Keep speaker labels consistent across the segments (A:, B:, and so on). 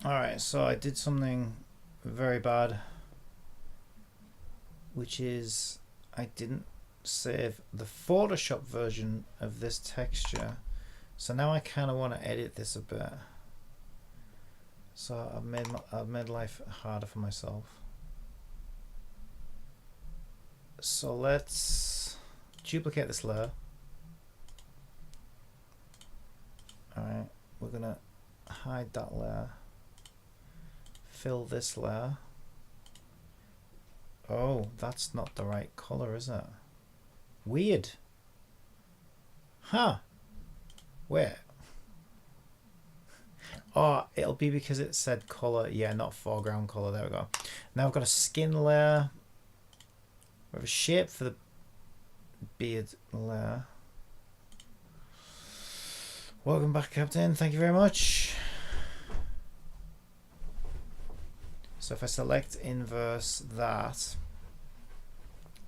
A: Alright, so I did something very bad, which is I didn't save the Photoshop version of this texture. So now I kind of want to edit this a bit. So I've made life harder for myself. So let's duplicate this layer. Alright, we're gonna hide that layer. Fill this layer. Oh, that's not the right color, is it? Weird. Huh. Where? Oh, it'll be because it said color. Yeah, not foreground color. There we go. Now I've got a skin layer. We have a shape for the beard layer. Welcome back, Captain. Thank you very much. So if I select inverse that,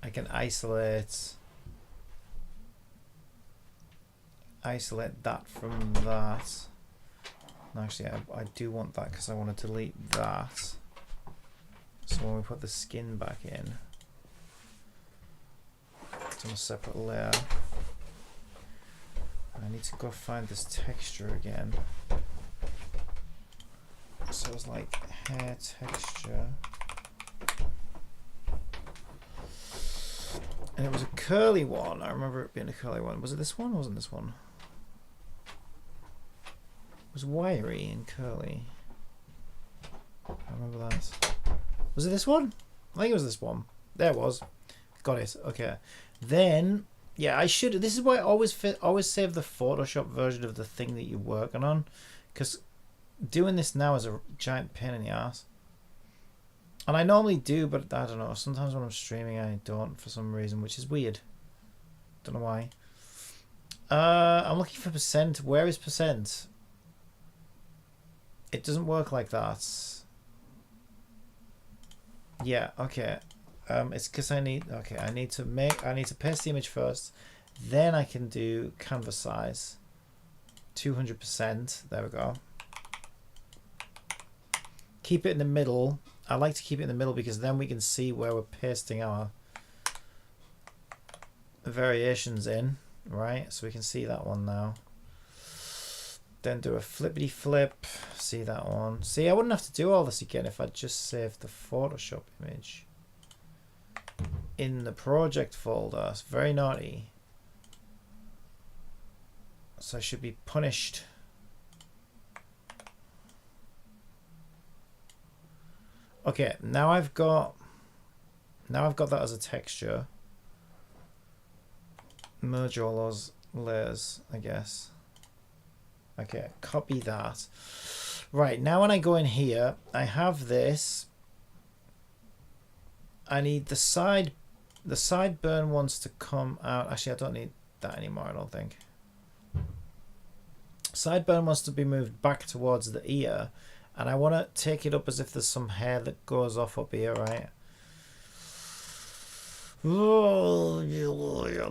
A: I can isolate that from that. No, actually, I do want that because I want to delete that. So when we put the skin back in, it's on a separate layer. I need to go find this texture again. So it's like hair texture. And it was a curly one. I remember it being a curly one. Was it this one or wasn't this one? It was wiry and curly. I remember that. Was it this one? I think it was this one. There it was. Got it. Okay. Then, yeah, I should. This is why I always save the Photoshop version of the thing that you're working on. Because doing this now is a giant pain in the ass. And I normally do, but I don't know. Sometimes when I'm streaming, I don't for some reason, which is weird. Don't know why. I'm looking for percent. Where is percent? It doesn't work like that. Yeah, okay. It's because I need to paste the image first. Then I can do canvas size. 200%. There we go. Keep it in the middle. I like to keep it in the middle because then we can see where we're pasting our variations in, right? So we can see that one now. Then do a flippity flip. See that one. See, I wouldn't have to do all this again if I just saved the Photoshop image in the project folder. It's very naughty. So I should be punished. Okay, now I've got that as a texture. Merge all those layers, I guess. Okay, copy that. Right, now when I go in here, I have this. I need the sideburn wants to come out. Actually, I don't need that anymore, I don't think. Sideburn wants to be moved back towards the ear. And I want to take it up as if there's some hair that goes off up here, right?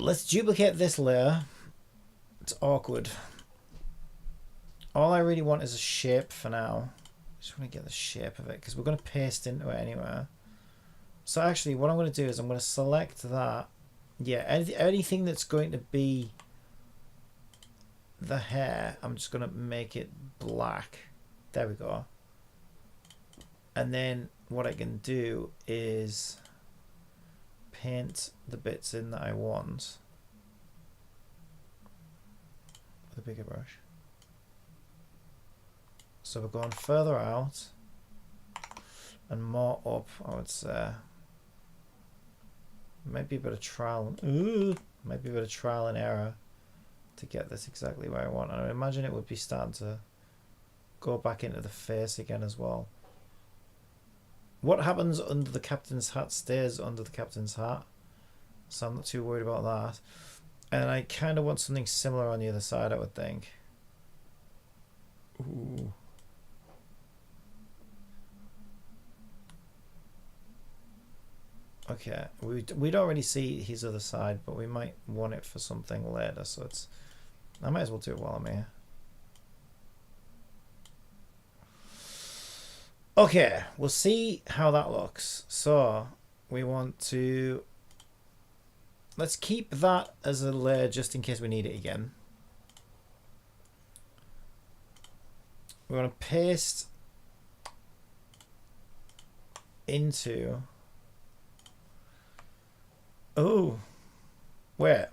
A: Let's duplicate this layer. It's awkward. All I really want is a shape for now. I just want to get the shape of it because we're going to paste into it anyway. So actually what I'm going to do is I'm going to select that. Yeah, anything that's going to be the hair, I'm just going to make it black. There we go. And then what I can do is paint the bits in that I want with a bigger brush. So we're going further out and more up, I would say. Maybe a bit of trial. Might be a bit of trial and error to get this exactly where I want. And I imagine it would be starting to go back into the face again as well. What happens under the captain's hat stays under the captain's hat. So I'm not too worried about that. And I kind of want something similar on the other side, I would think. Ooh. Okay, we don't really see his other side, but we might want it for something later, so it's... I might as well do it while I'm here. Okay, we'll see how that looks. So we want to, let's keep that as a layer just in case we need it again. We want to paste into, oh, where?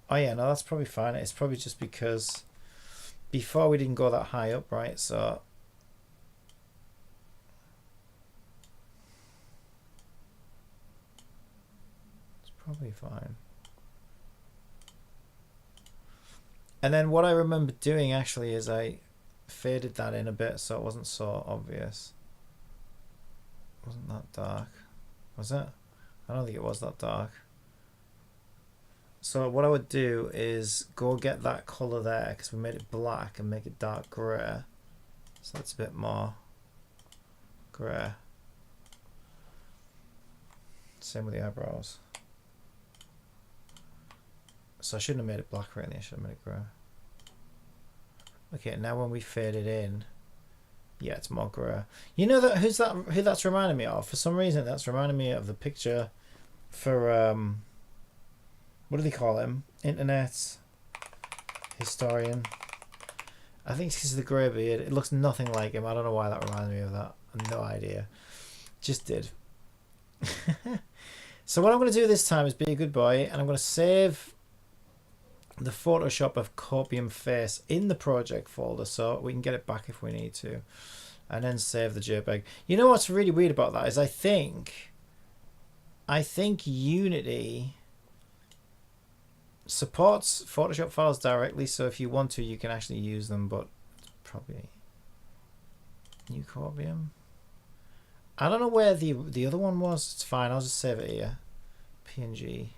A: Oh yeah, no, that's probably fine. It's probably just because before we didn't go that high up, right? So it's probably fine. And then what I remember doing actually is I faded that in a bit so it wasn't so obvious. It wasn't that dark, was it? I don't think it was that dark. So what I would do is go get that colour there because we made it black and make it dark grey. So that's a bit more grey. Same with the eyebrows. So I shouldn't have made it black really, I should have made it grey. Okay, now when we fade it in, yeah, it's more grey. You know that who that's reminding me of? For some reason that's reminding me of the picture for what do they call him? Internet historian. I think it's because of the grey beard. It looks nothing like him. I don't know why that reminded me of that. I have no idea. Just did. So what I'm going to do this time is be a good boy, and I'm going to save the Photoshop of Copium face in the project folder so we can get it back if we need to, and then save the JPEG. You know what's really weird about that is I think Unity supports Photoshop files directly, so if you want to you can actually use them, but probably new Copium. I don't know where the other one was. It's fine, I'll just save it here. PNG.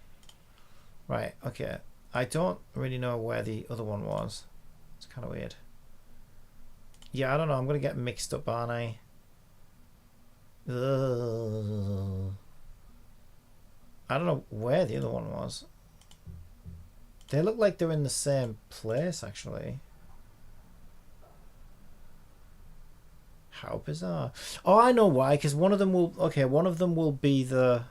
A: Right, okay. I don't really know where the other one was. It's kind of weird. Yeah, I don't know. I'm going to get mixed up, aren't I? I don't know where the other one was. They look like they're in the same place, actually. How bizarre. Oh, I know why. Because one of them will... Okay, one of them will be the...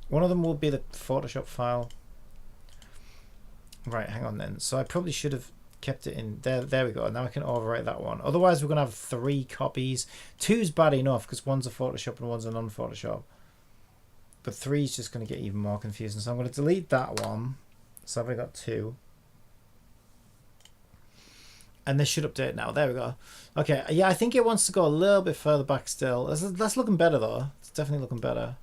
A: One of them will be the Photoshop file. Right, hang on then. So I probably should have kept it in there. There we go. Now I can overwrite that one. Otherwise, we're going to have 3 copies. 2's bad enough because one's a Photoshop and one's a non-Photoshop. But 3's just going to get even more confusing. So I'm going to delete that one. So I've got 2. And this should update now. There we go. Okay, yeah, I think it wants to go a little bit further back still. That's looking better though. It's definitely looking better.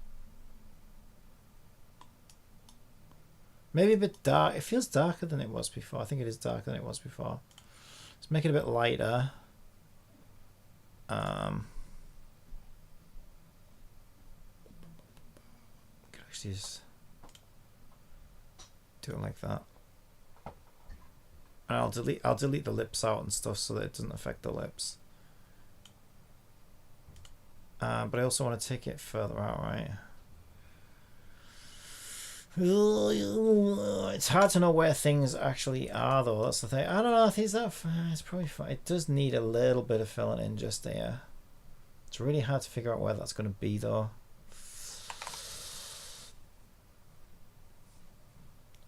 A: Maybe a bit dark. It feels darker than it was before. I think it is darker than it was before. Let's make it a bit lighter. Could actually just do it like that. And I'll delete the lips out and stuff so that it doesn't affect the lips. But I also want to take it further out, right? It's hard to know where things actually are, though. That's the thing. I don't know. It's probably fine. It does need a little bit of filling in just there. It's really hard to figure out where that's going to be, though.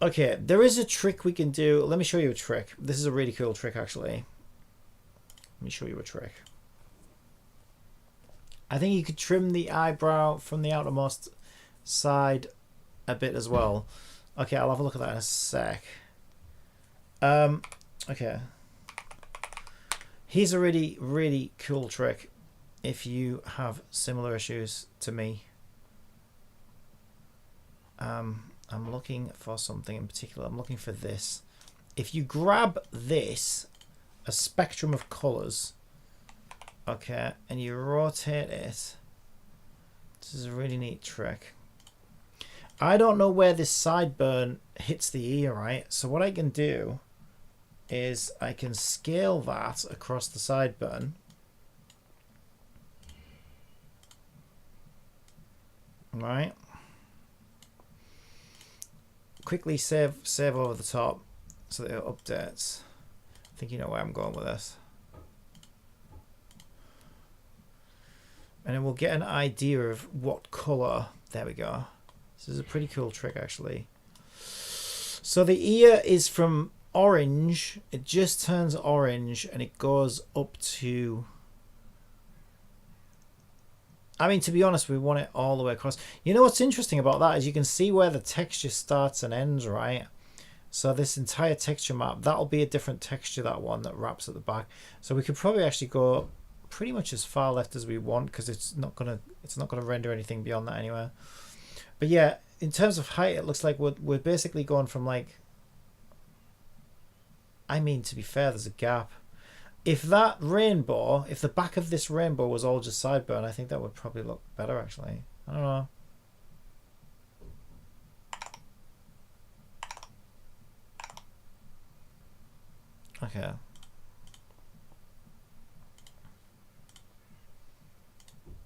A: Okay, there is a trick we can do. Let me show you a trick. This is a really cool trick, actually. Let me show you a trick. I think you could trim the eyebrow from the outermost side a bit as well. Okay, I'll have a look at that in a sec. Okay. Here's a really, really cool trick if you have similar issues to me. I'm looking for something in particular. I'm looking for this. If you grab this, a spectrum of colors, okay, and you rotate it, this is a really neat trick. I don't know where this sideburn hits the ear, right? So what I can do is I can scale that across the sideburn. Right. Quickly save over the top. so that it updates. I think you know where I'm going with this. And then we'll get an idea of what color. There we go. This is a pretty cool trick, actually. So the ear is from orange. It just turns orange and it goes up to... I mean, to be honest, we want it all the way across. You know what's interesting about that is you can see where the texture starts and ends, right? So this entire texture map, that'll be a different texture, that one that wraps at the back. So we could probably actually go pretty much as far left as we want, because it's not gonna render anything beyond that anyway. But yeah, in terms of height, it looks like we're basically going from like... I mean, to be fair, there's a gap. If that rainbow, if the back of this rainbow was all just sideburn, I think that would probably look better, actually. I don't know. Okay.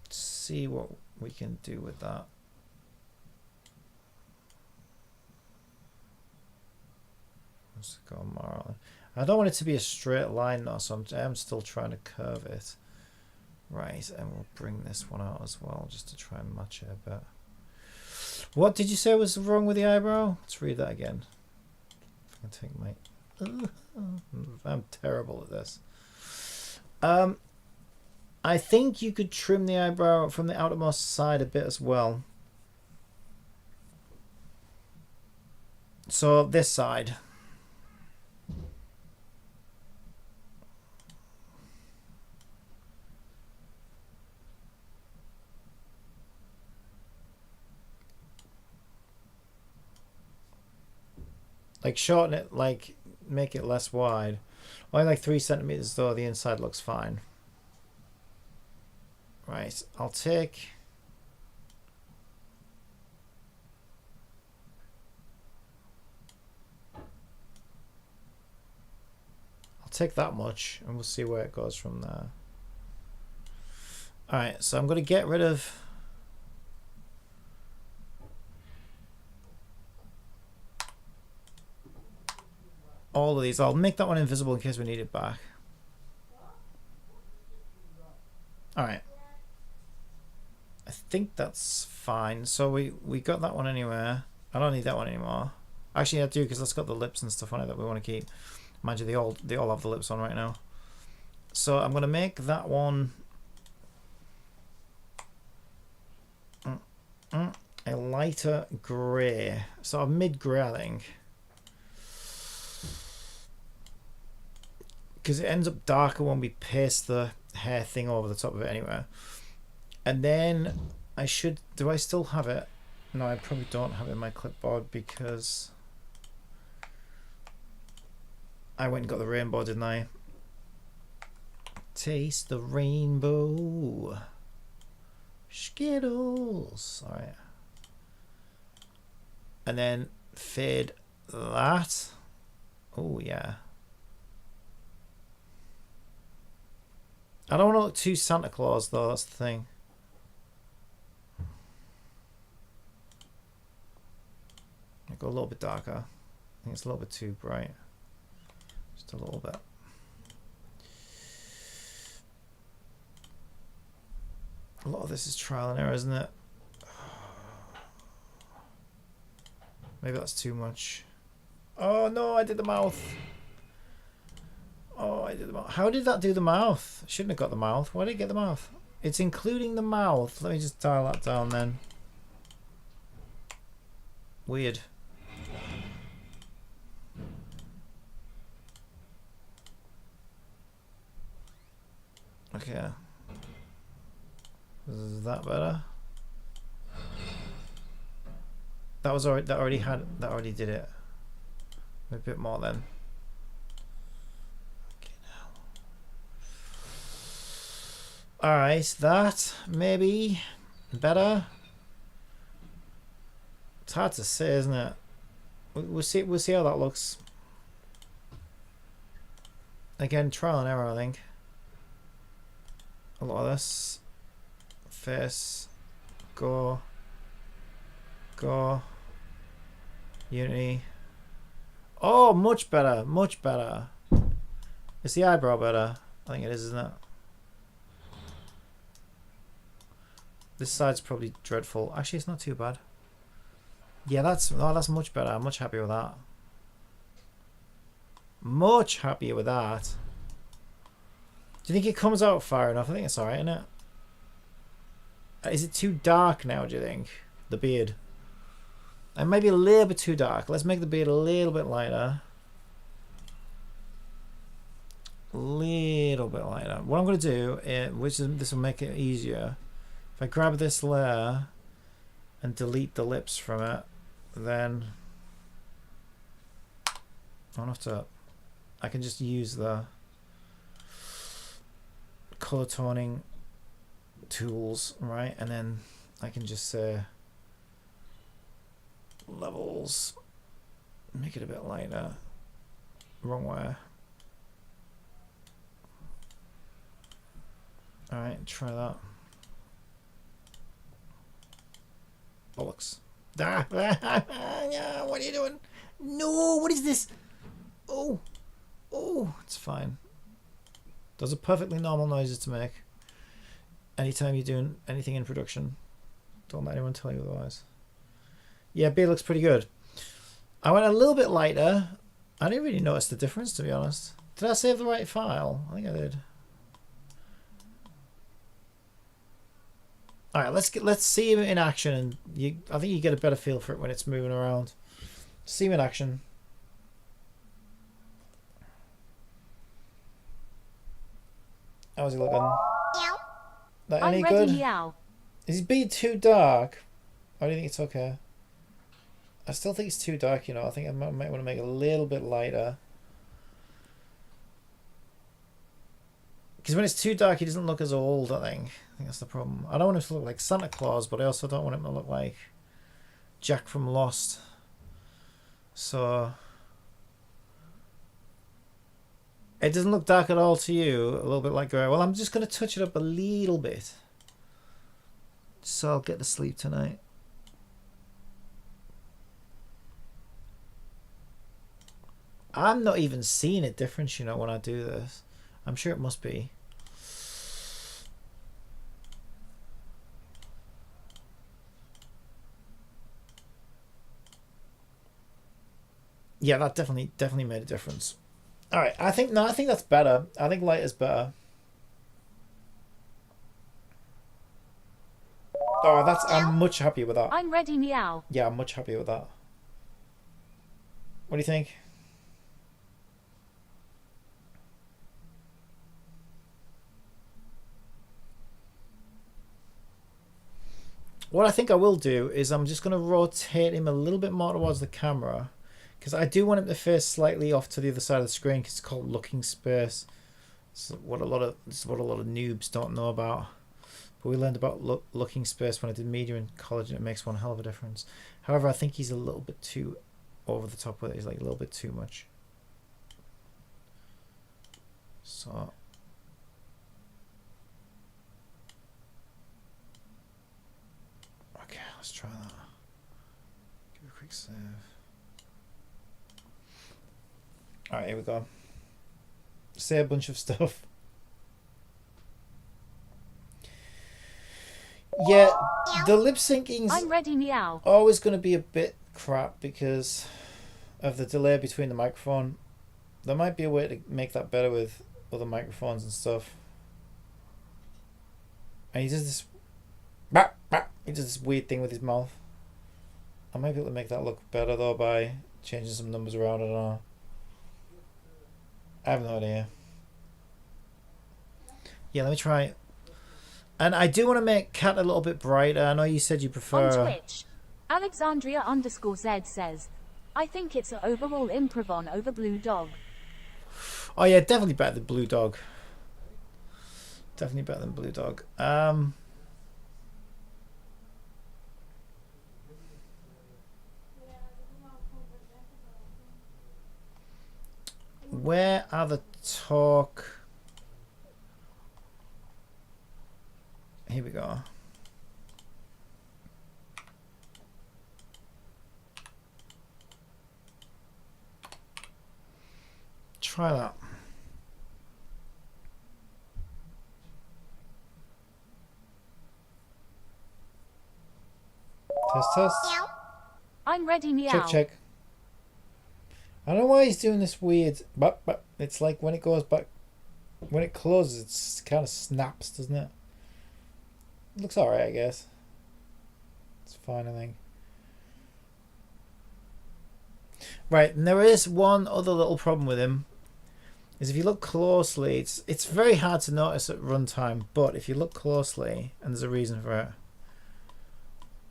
A: Let's see what we can do with that. Let's go more. I don't want it to be a straight line though, so I'm still trying to curve it. Right, and we'll bring this one out as well, just to try and match it a bit. What did you say was wrong with the eyebrow? Let's read that again. If I can take my... I'm terrible at this. I think you could trim the eyebrow from the outermost side a bit as well. So this side. Like shorten it, like make it less wide. Only like 3 centimeters though, the inside looks fine. Right, I'll take... take that much and we'll see where it goes from there. Alright, so I'm going to get rid of all of these. I'll make that one invisible in case we need it back. Alright. I think that's fine. So we got that one anywhere. I don't need that one anymore. Actually I do, because that's got the lips and stuff on it that we want to keep. Mind you, they all have the lips on right now. So I'm going to make that one a lighter grey. Sort of mid-grey, I think. Because it ends up darker when we paste the hair thing over the top of it anyway. And then I should... Do I still have it? No, I probably don't have it in my clipboard because... I went and got the rainbow, didn't I? Taste the rainbow. Skittles. Alright. And then fade that. Oh, yeah. I don't want to look too Santa Claus, though. That's the thing. I go a little bit darker. I think it's a little bit too bright. Just a little bit. A lot of this is trial and error, isn't it? Maybe that's too much. Oh no, I did the mouth. Oh, I did the mouth. How did that do the mouth? I shouldn't have got the mouth. Why did it get the mouth? It's including the mouth. Let me just dial that down then. Weird. Okay. Is that better? That was already, that already did it. A bit more then. Okay, now. Alright, that maybe better. It's hard to say, isn't it? We'll see how that looks. Again, trial and error, I think. A lot of this. Face. Go. Unity. Oh, much better, much better. Is the eyebrow better? I think it is, isn't it? This side's probably dreadful. Actually, it's not too bad. Yeah, that's much better. I'm much happier with that. Much happier with that. Do you think it comes out far enough? I think it's alright, isn't it? Is it too dark now, do you think? The beard. And maybe a little bit too dark. Let's make the beard a little bit lighter. A little bit lighter. What I'm going to do, this will make it easier. If I grab this layer and delete the lips from it, then I can just use the color toning tools, right? And then I can just say levels, make it a bit lighter. Wrong way. All right, try that. Bollocks. Ah. What are you doing? No, what is this? Oh, it's fine. Those are perfectly normal noises to make. Anytime you're doing anything in production. Don't let anyone tell you otherwise. Yeah, beard looks pretty good. I went a little bit lighter. I didn't really notice the difference, to be honest. Did I save the right file? I think I did. All right, let's see him in action, and I think you get a better feel for it when it's moving around. See him in action. How's he looking?
B: Meow.
A: That
B: I'm
A: any
B: ready,
A: good?
B: meow.
A: Is he being too dark? Or do you think it's okay? I still think it's too dark, you know. I think I might want to make it a little bit lighter. Because when it's too dark, he doesn't look as old, I think. I think that's the problem. I don't want him to look like Santa Claus, but I also don't want him to look like Jack from Lost. So it doesn't look dark at all to you. A little bit like grey. Well, I'm just going to touch it up a little bit. So I'll get to sleep tonight. I'm not even seeing a difference, you know, when I do this. I'm sure it must be. Yeah, that definitely made a difference. All right, I think that's better. I think light is better. Oh, I'm much happier with that.
B: I'm ready, meow.
A: Yeah, I'm much happier with that. What do you think? What I think I will do is I'm just going to rotate him a little bit more towards the camera, because I do want him to face slightly off to the other side of the screen, because it's called looking space. It's what a lot of noobs don't know about. But we learned about looking space when I did media in college, and it makes one hell of a difference. However, I think he's a little bit too over the top with it. He's like a little bit too much. So okay, let's try that. Give it a quick save. Alright, here we go. Say a bunch of stuff. Yeah, the lip syncing's
B: I'm ready, meow.
A: always going to be a bit crap because of the delay between the microphone. There might be a way to make that better with other microphones and stuff. And he does this weird thing with his mouth. I might be able to make that look better though by changing some numbers around. I don't know. I have no idea. Yeah, let me try it. And I do want to make Cat a little bit brighter. I know you said you prefer...
B: On Twitch, Alexandria_Z says, I think it's an overall improv on over Blue Dog.
A: Oh yeah, definitely better than Blue Dog. Definitely better than Blue Dog. Where are the talk? Here we go. try that. Test, test.
B: I'm ready, meow.
A: Check, check. I don't know why he's doing this weird, but it's like when it goes back, when it closes, it kind of snaps, doesn't it? It looks alright, I guess. It's fine, I think. Right, and there is one other little problem with him. Is if you look closely, it's very hard to notice at runtime, but if you look closely, and there's a reason for it,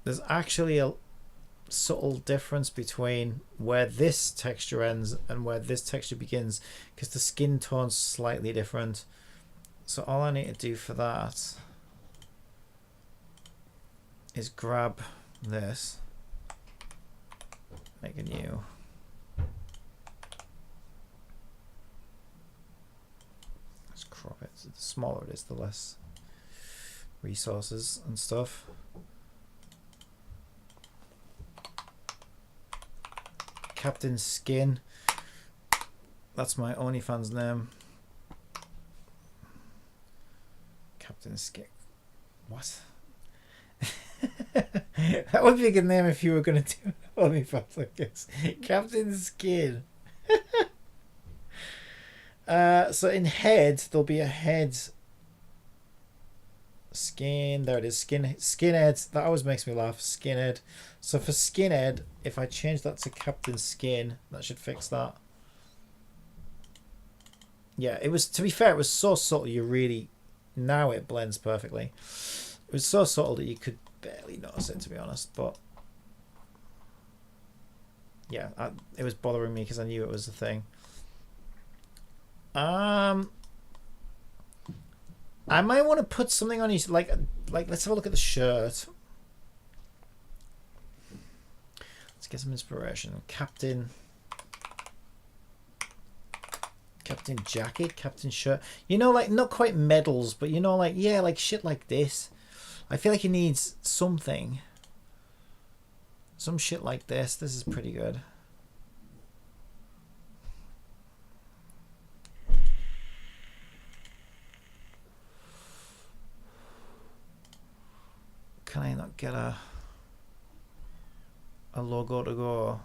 A: there's actually a subtle difference between where this texture ends and where this texture begins, because the skin tone's slightly different. So all I need to do for that is grab this, make a new. Let's crop it. The smaller it is, the less resources and stuff. Captain Skin. That's my OnlyFans name. Captain Skin. What? That would be a good name if you were going to do OnlyFans, I guess. Captain Skin. So in head, there'll be a head. Skin. There it is. Skinhead. That always makes me laugh. Skinhead. So for Skinhead, if I change that to Captain Skin, that should fix that. Yeah, it was, to be fair, it was so subtle you really, now it blends perfectly. It was so subtle that you could barely notice it, to be honest, but yeah, it was bothering me because I knew it was a thing. I might want to put something on his, like let's have a look at the shirt. Let's get some inspiration. Captain jacket, Captain shirt. You know, like not quite medals, but you know, like, yeah, like shit like this. I feel like he needs something. Some shit like this. This is pretty good. Can I not get a logo to go?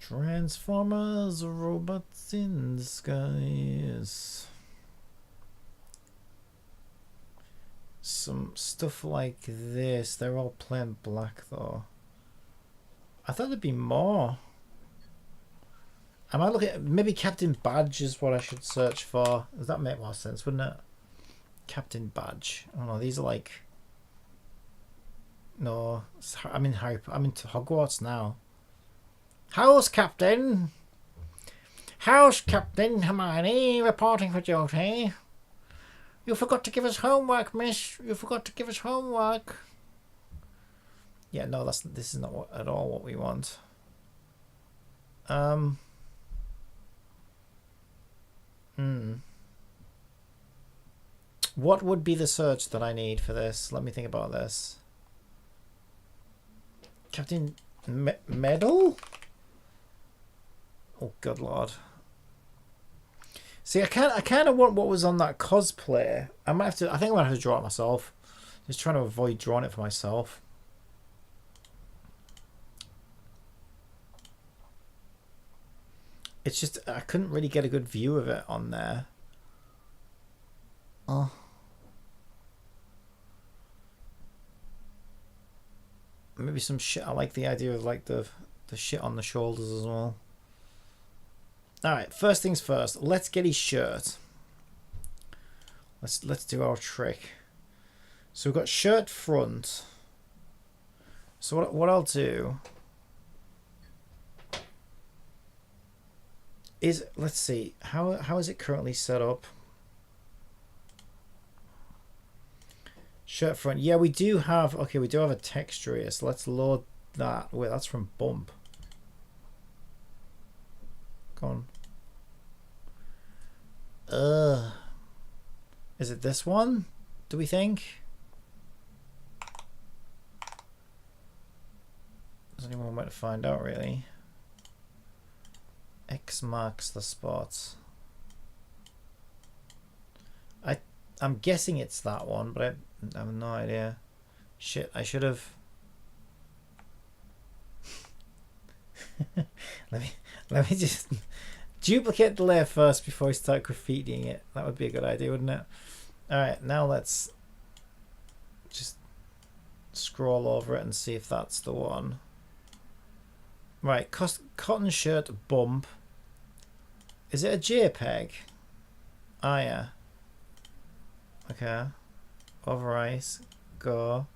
A: Transformers, robots in disguise. Some stuff like this. They're all plain black though. I thought there'd be more. I might look at maybe Captain Badge is what I should search for. Does that make more sense, wouldn't it? Captain Badge. I don't know. These are like. No, I'm in into Hogwarts now. House Captain! House Captain Hermione, reporting for duty. You forgot to give us homework, miss. You forgot to give us homework. Yeah, no, this is not at all what we want. What would be the search that I need for this? Let me think about this. Captain Medal? Oh, good lord. See, I kind of want what was on that cosplay. I think I'm gonna have to draw it myself. Just trying to avoid drawing it for myself. It's just I couldn't really get a good view of it on there. Oh. Maybe some shit. I like the idea of like the shit on the shoulders as well. Alright, first things first, let's get his shirt. Let's do our trick. So we've got shirt front. So what I'll do let's see, how is it currently set up? Shirt front. Yeah, we do have, okay, we do have a texture here, so let's load that. Wait, that's from Bump. Go on. Is it this one? Do we think? There's only one way to find out, really. X marks the spots. I'm guessing it's that one, but I have no idea. Shit, I should have. let me just duplicate the layer first before we start graffitiing it. That would be a good idea, wouldn't it? All right, now let's just scroll over it and see if that's the one. Right, cotton shirt Bump. Is it a JPEG? Ah, yeah. Okay. Over ice. Go.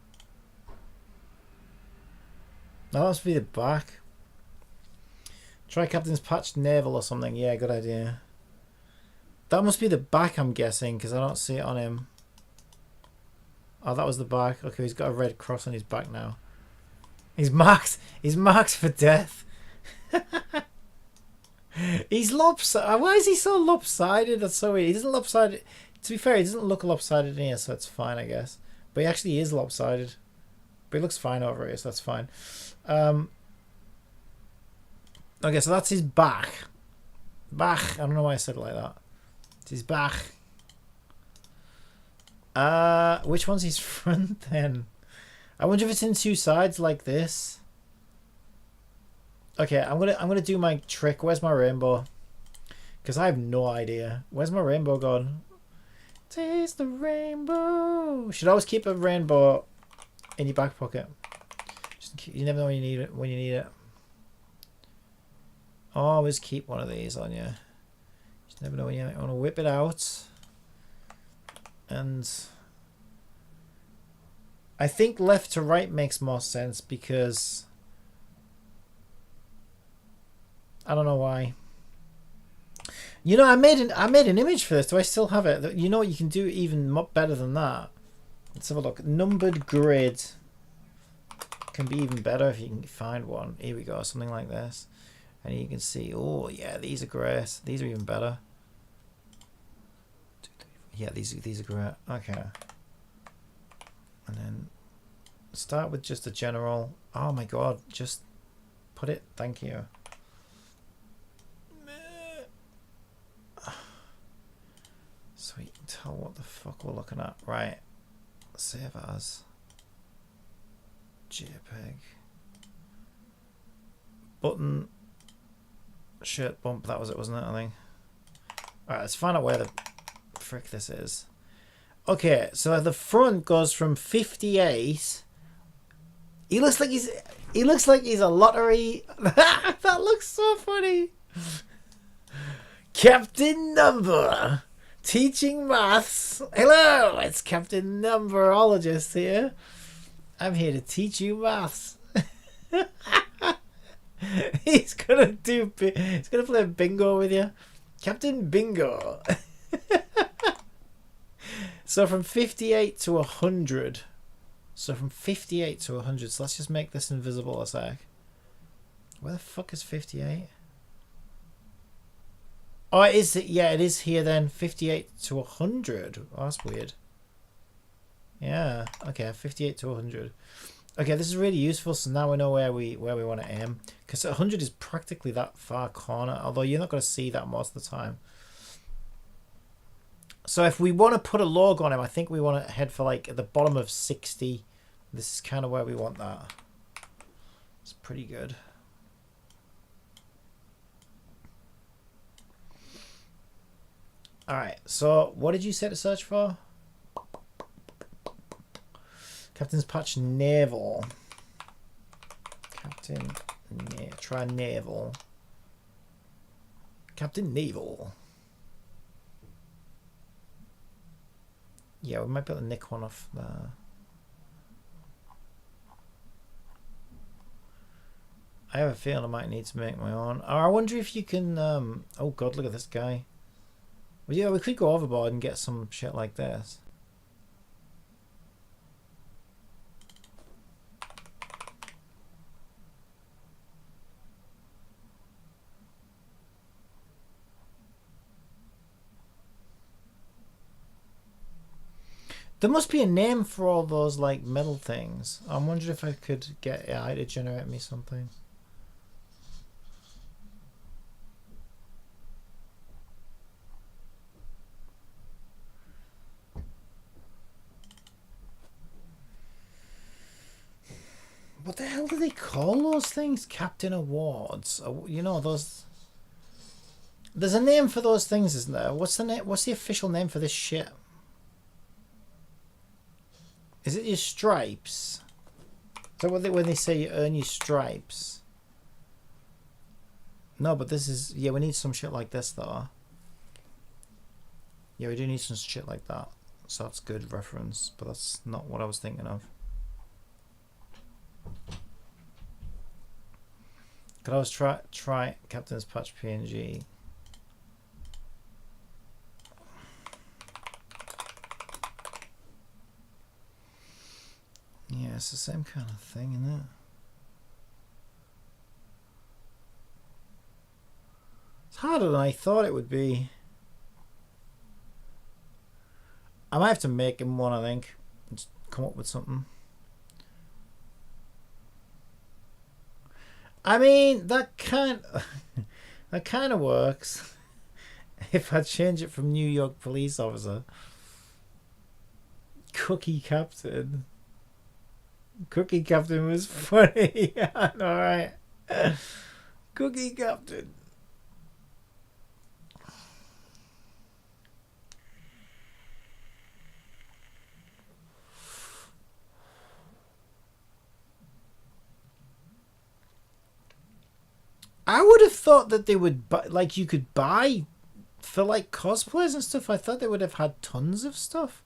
A: That must be the back. Try Captain's patched navel or something. Yeah, good idea. That must be the back, I'm guessing, because I don't see it on him. Oh, that was the back. Okay, he's got a red cross on his back now. He's marked. He's marked for death. He's lopsided. Why is he so lopsided? That's so weird. He doesn't lopsided. To be fair, he doesn't look lopsided in here, so it's fine, I guess. But he actually is lopsided. But he looks fine over here, so that's fine. Okay, so that's his back. Back. I don't know why I said it like that. It's his back. Which one's his front then? I wonder if it's in two sides like this. Okay, I'm gonna do my trick. Where's my rainbow? Because I have no idea. Where's my rainbow gone? Taste the rainbow. Should always keep a rainbow in your back pocket. You never know when you need it. When you need it. Always keep one of these on you. Just never know when you want to whip it out. And I think left to right makes more sense because I don't know why. You know, I made an image for this. Do I still have it? You know what? You can do even better than that. Let's have a look. Numbered grid can be even better if you can find one. Here we go. Something like this. And you can see, oh yeah, these are great. These are even better. Yeah, these are great. Okay. And then start with just a general. Oh my god, just put it. Thank you. So you can tell what the fuck we're looking at. Right. Save as JPEG. Button. Shirt bump. That was it, wasn't it? I think. Alright, let's find out where the frick this is. Okay, so the front goes from 58. He looks like he's a lottery. That looks so funny. Captain Number. Teaching maths. Hello, it's Captain Numberologist here. I'm here to teach you maths. He's gonna play bingo with you. Captain Bingo. So from 58 to 100. So from 58 to 100. So let's just make this invisible a sec. Where the fuck is 58? Oh, it is. Yeah, it is here then. 58 to 100. Oh, that's weird. Yeah. Okay, 58 to 100. Okay, this is really useful. So now we know where we want to aim, because 100 is practically that far corner. Although you're not going to see that most of the time. So if we want to put a logo on him, I think we want to head for like at the bottom of 60. This is kind of where we want that. It's pretty good. Alright, so what did you say to search for? Captain's patch navel. Try navel. Captain Navel. Yeah, we might be able to nick one off there. I have a feeling I might need to make my own. Or I wonder if you can... oh god, look at this guy. Well, yeah, we could go overboard and get some shit like this. There must be a name for all those like metal things. I'm wondering if I could get AI to generate me something. What the hell do they call those things? Captain Awards. You know those. There's a name for those things, isn't there? What's the name? What's the official name for this shit? Is it your stripes? Is that what when they say you earn your stripes? No, but this is... Yeah, we need some shit like this, though. Yeah, we do need some shit like that. So that's good reference, but that's not what I was thinking of. Could always try Captain's Patch PNG. Yeah, it's the same kind of thing, isn't it? It's harder than I thought it would be. I might have to make him one, I think. Just come up with something. I mean, that kind of works. If I change it from New York police officer. Cookie Captain. Cookie Captain was funny. Yeah, alright. Cookie Captain. I would have thought that they would buy, like, you could buy for like cosplays and stuff. I thought they would have had tons of stuff,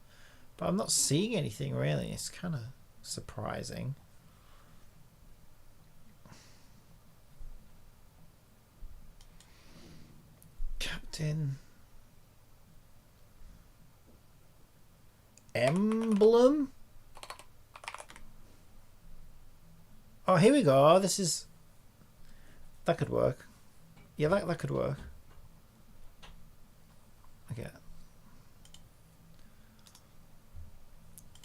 A: but I'm not seeing anything really. It's kind of surprising. Captain Emblem. Oh, here we go. This is... That could work. Yeah, that could work. Okay.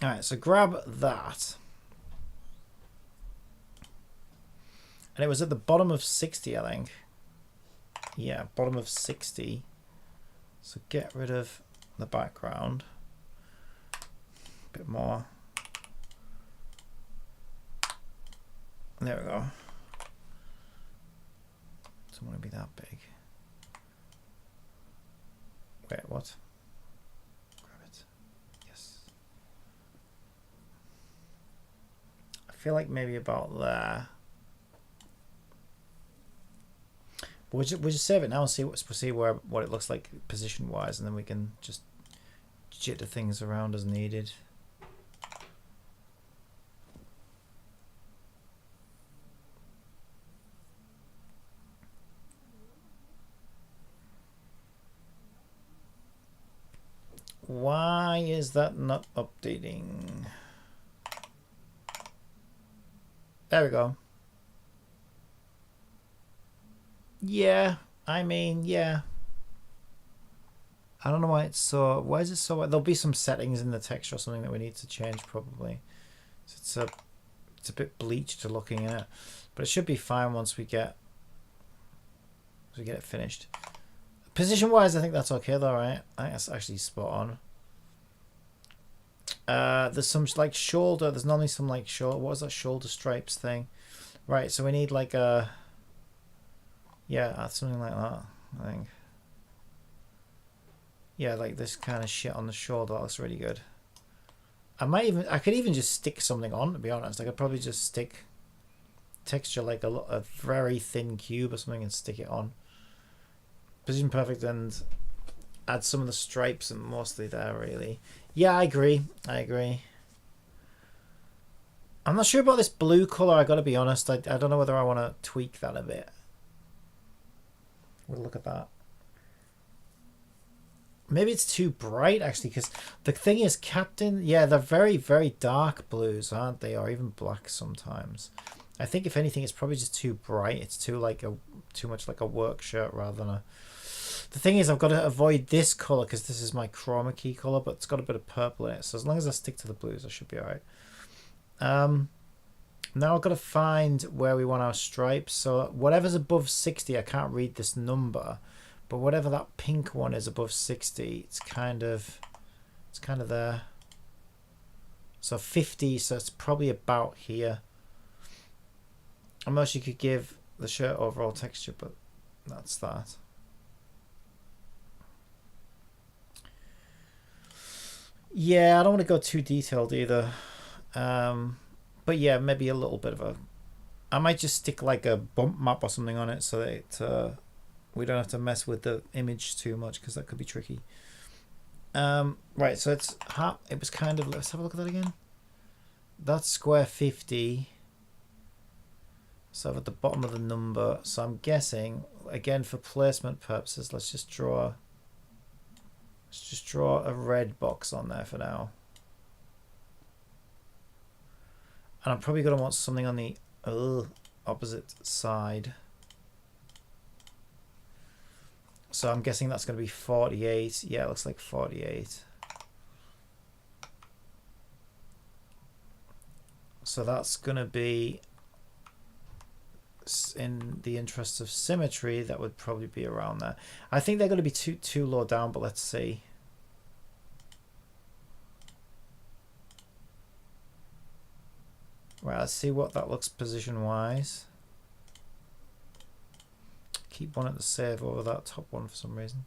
A: Alright, so grab that. And it was at the bottom of 60, I think. Yeah, bottom of 60. So get rid of the background. A bit more. There we go. Doesn't want to be that big. Wait, what? Grab it. Yes. I feel like maybe about there. But we'll just save it now and see what it looks like position wise, and then we can just jitter things around as needed. Why is that not updating? There we go. Yeah, I mean, yeah. I don't know why it's so... Why is it so... There'll be some settings in the texture or something that we need to change probably. So it's a bit bleached to looking at it. But it should be fine once we get it finished. Position wise, I think that's okay though, right? I think that's actually spot on. There's some like shoulder. There's normally some like shoulder. What was that shoulder stripes thing? Right. So we need like a. Yeah, something like that. I think. Yeah, like this kind of shit on the shoulder. That looks really good. I could even just stick something on. To be honest, I could probably just stick texture like a very thin cube or something and stick it on. Position perfect and add some of the stripes and mostly there really. Yeah, I agree. I'm not sure about this blue colour, I gotta be honest. I don't know whether I want to tweak that a bit. We'll look at that. Maybe it's too bright, actually, because the thing is, Captain... Yeah, they're very, very dark blues, aren't they? Or even black sometimes. I think, if anything, it's probably just too bright. It's too much like a work shirt rather than a... The thing is, I've got to avoid this colour because this is my chroma key colour, but it's got a bit of purple in it. So as long as I stick to the blues, I should be alright. Now I've got to find where we want our stripes. So whatever's above 60, I can't read this number. But whatever that pink one is above 60, it's kind of there. So 50, so it's probably about here. Unless you could give the shirt overall texture, but that's that. Yeah, I don't want to go too detailed either. But yeah, maybe a little bit of a... I might just stick like a bump map or something on it so that it... we don't have to mess with the image too much because that could be tricky. Right, so it was kind of... Let's have a look at that again. That's square 50. So at the bottom of the number. So I'm guessing, again, for placement purposes, let's just draw a red box on there for now. And I'm probably going to want something on the opposite side. So I'm guessing that's going to be 48. Yeah, it looks like 48. So that's going to be, in the interest of symmetry, that would probably be around there. I think they're going to be too low down, but let's see. Right, let's see what that looks position-wise. Keep wanting to save over that top one for some reason.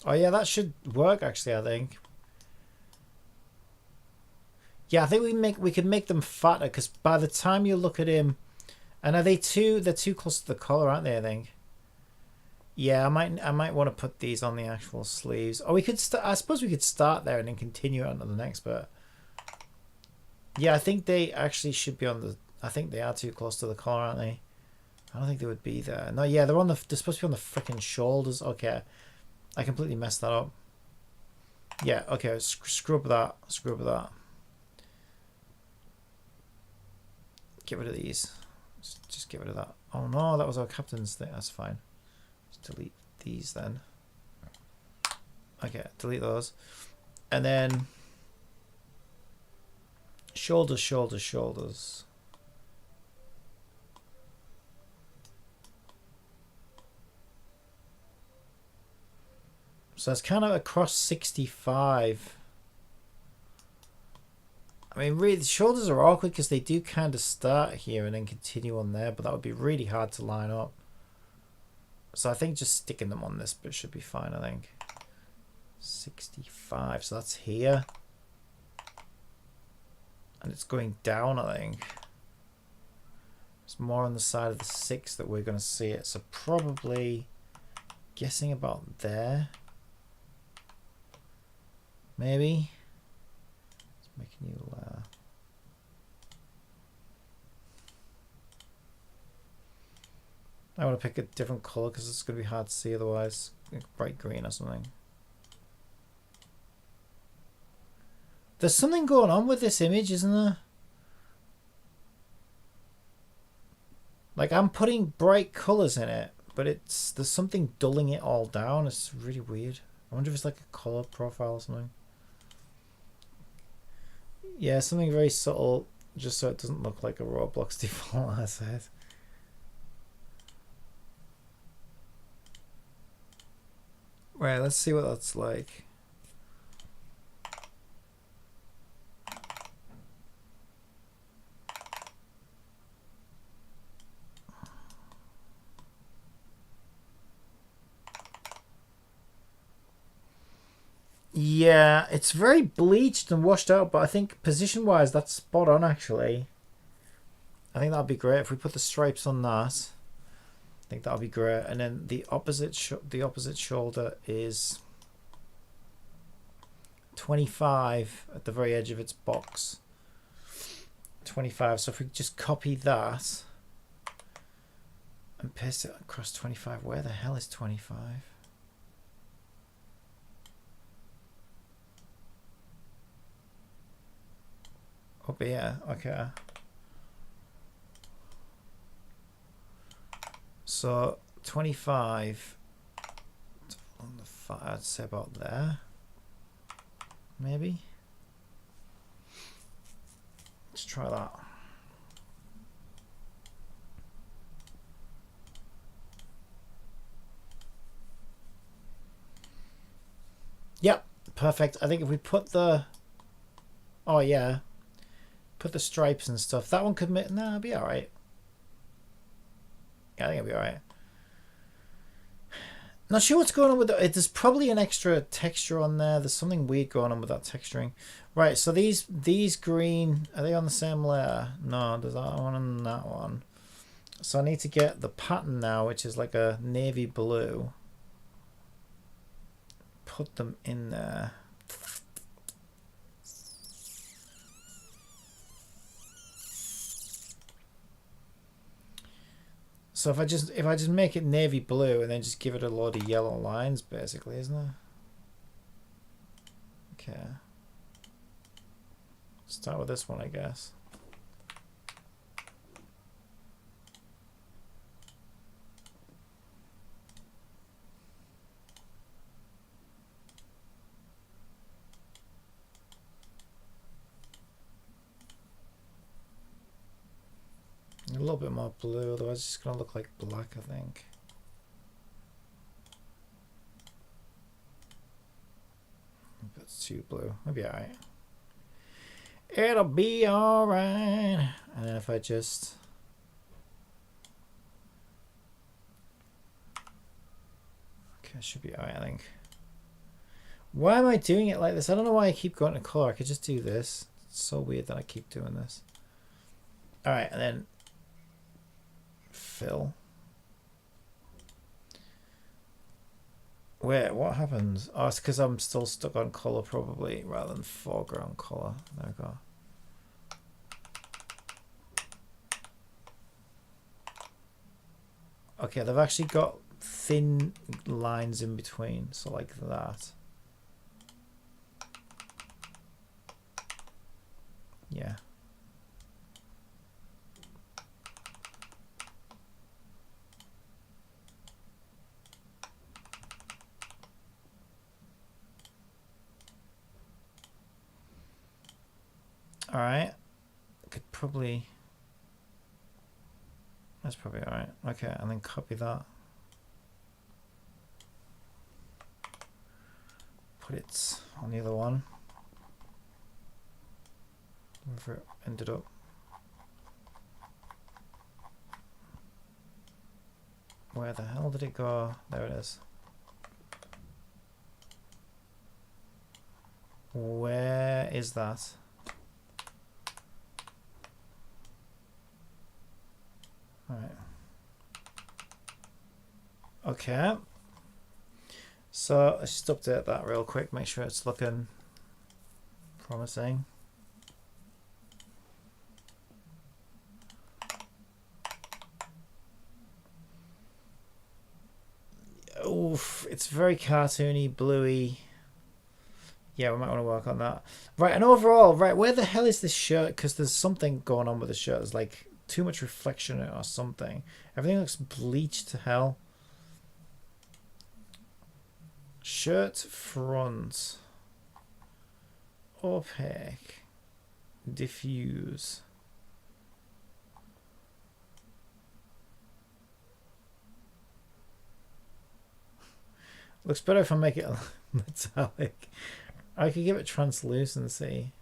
A: Oh yeah, that should work actually, I think. Yeah, I think we could make them fatter because by the time you look at him, and they're too close to the collar, aren't they? I think. Yeah, I might want to put these on the actual sleeves. Or we could I suppose we could start there and then continue on to the next bit. Yeah, I think they actually should be on the... I think they are too close to the collar, aren't they? I don't think they would be there. No, yeah, they're supposed to be on the freaking shoulders. Okay, I completely messed that up. Yeah, okay, scrub that. Scrub that. Get rid of these. Just get rid of that. Oh no, that was our captain's thing. That's fine. Just delete these then. Okay, delete those. And then shoulders, shoulders, shoulders. So it's kind of across 65. I mean, really, the shoulders are awkward because they do kind of start here and then continue on there, but that would be really hard to line up. So I think just sticking them on this bit should be fine, I think. 65, so that's here. And it's going down, I think. It's more on the side of the 6 that we're going to see it. So probably guessing about there. Maybe. It's making you... I want to pick a different color because it's going to be hard to see otherwise. Like bright green or something. There's something going on with this image, isn't there? Like, I'm putting bright colors in it, but there's something dulling it all down. It's really weird. I wonder if it's like a color profile or something. Yeah, something very subtle, just so it doesn't look like a Roblox default asset. Right, let's see what that's like. Yeah, it's very bleached and washed out, but I think position-wise, that's spot on, actually. I think that'd be great if we put the stripes on that. I think that'll be great. And then the opposite shoulder is... 25 at the very edge of its box. 25. So if we just copy that and paste it across 25, where the hell is 25? Up here. Okay. So 25 on the far, I'd say about there. Maybe. Let's try that. Yep, perfect. I think if we put the, oh yeah, put the stripes and stuff, that one could make, nah, it'll be all right. Yeah, I think it'll be all right. Not sure what's going on with it. There's probably an extra texture on there. There's something weird going on with that texturing. Right, so these green, are they on the same layer? No, there's that one and that one. So I need to get the pattern now, which is like a navy blue. Put them in there. So if I just make it navy blue and then just give it a load of yellow lines, basically, isn't it? Okay. Start with this one, I guess. A little bit more blue, otherwise it's just going to look like black, I think. That's too blue. It'll be alright. It'll be alright. And then if I just... Okay, it should be alright, I think. Why am I doing it like this? I don't know why I keep going to color. I could just do this. It's so weird that I keep doing this. Alright, and then... fill. Wait, what happens? Oh, it's because I'm still stuck on color probably rather than foreground color. There we go. Okay, they've actually got thin lines in between, so like that. Yeah. All right, could probably, that's probably all right. Okay, and then copy that. Put it on the other one. Wherever it ended up. Where the hell did it go? There it is. Where is that? All right. Okay. So let's just update that real quick. Make sure it's looking promising. Oof, it's very cartoony, bluey. Yeah, we might want to work on that. Right, and overall, right, where the hell is this shirt? Because there's something going on with the shirt. There's like too much reflection in it or something. Everything looks bleached to hell. Shirt front. Opaque. Diffuse. Looks better if I make it metallic. I could give it translucency.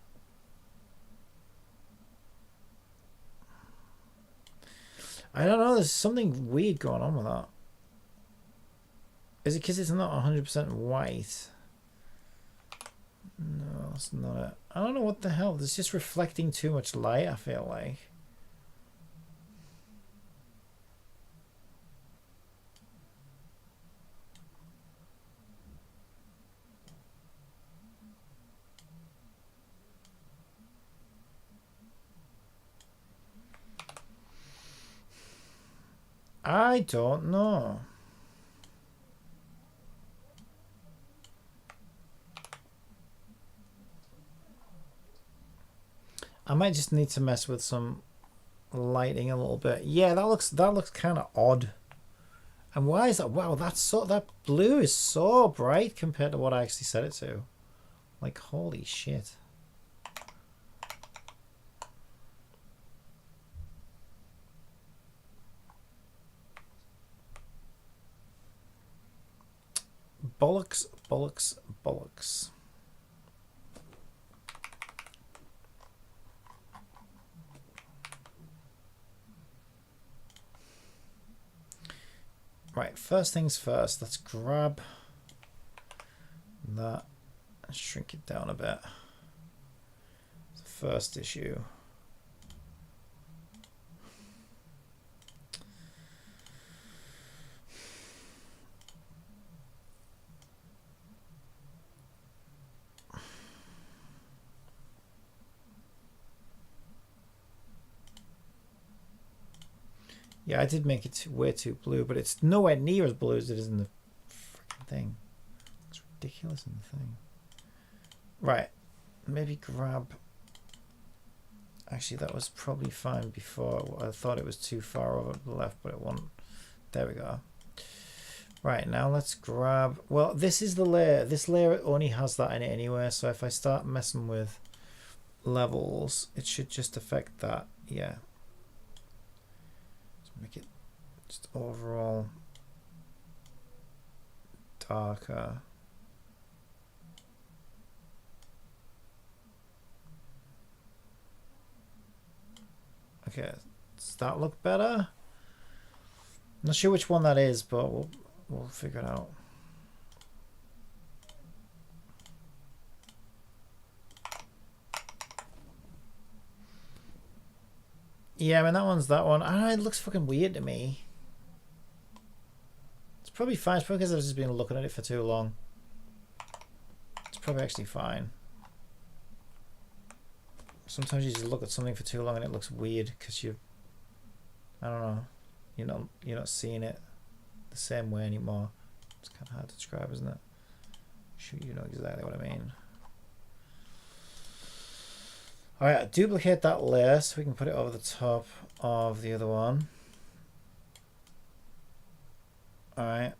A: I don't know, there's something weird going on with that. Is it because it's not 100% white? No, it's not it. I don't know what the hell. It's just reflecting too much light, I feel like. I don't know. I might just need to mess with some lighting a little bit. Yeah, that looks kind of odd. And why is that? Wow, that blue is so bright compared to what I actually set it to. Like, holy shit. Bollocks, bollocks, bollocks. Right, first things first, let's grab that and shrink it down a bit. The first issue. Yeah, I did make it way too blue, but it's nowhere near as blue as it is in the freaking thing. It's ridiculous in the thing. Right, maybe grab... Actually, that was probably fine before. I thought it was too far over to the left, but it won't. There we go. Right, now let's grab... Well, this is the layer. This layer only has that in it anyway, so if I start messing with levels, it should just affect that. Yeah. Make it just overall darker. Okay, does that look better? Not sure which one that is, but we'll figure it out. Yeah, I mean that one's that one. I don't know, it looks fucking weird to me. It's probably fine. It's probably because I've just been looking at it for too long. It's probably actually fine. Sometimes you just look at something for too long and it looks weird because I don't know, you're not seeing it the same way anymore. It's kind of hard to describe, isn't it? Sure, you know exactly what I mean. Alright, duplicate that layer so we can put it over the top of the other one. Alright.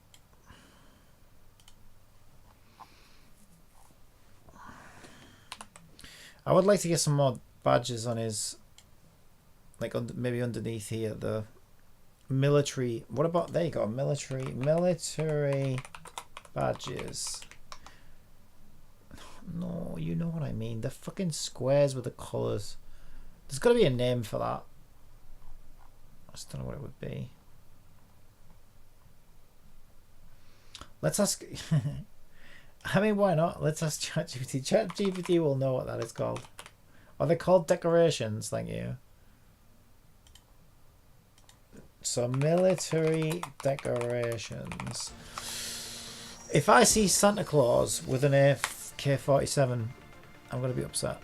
A: I would like to get some more badges on his, like maybe underneath here, the military. What about, there you go, military badges. No, you know what I mean. The fucking squares with the colours. There's got to be a name for that. I just don't know what it would be. Let's ask... I mean, why not? Let's ask ChatGPT. ChatGPT will know what that is called. Are they called decorations? Thank you. So, military decorations. If I see Santa Claus with an AK-47, I'm going to be upset.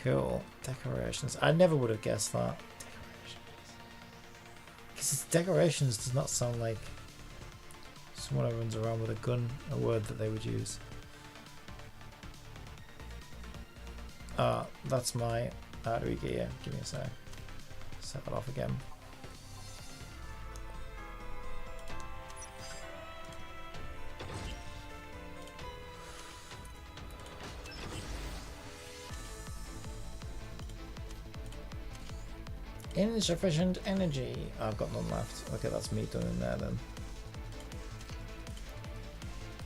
A: Cool. Decorations. I never would have guessed that. Because decorations does not sound like someone who runs around with a gun, a word that they would use. That's my artery gear. Give me a sec. Set that off again. Insufficient energy. I've got none left. Okay, that's me done in there then.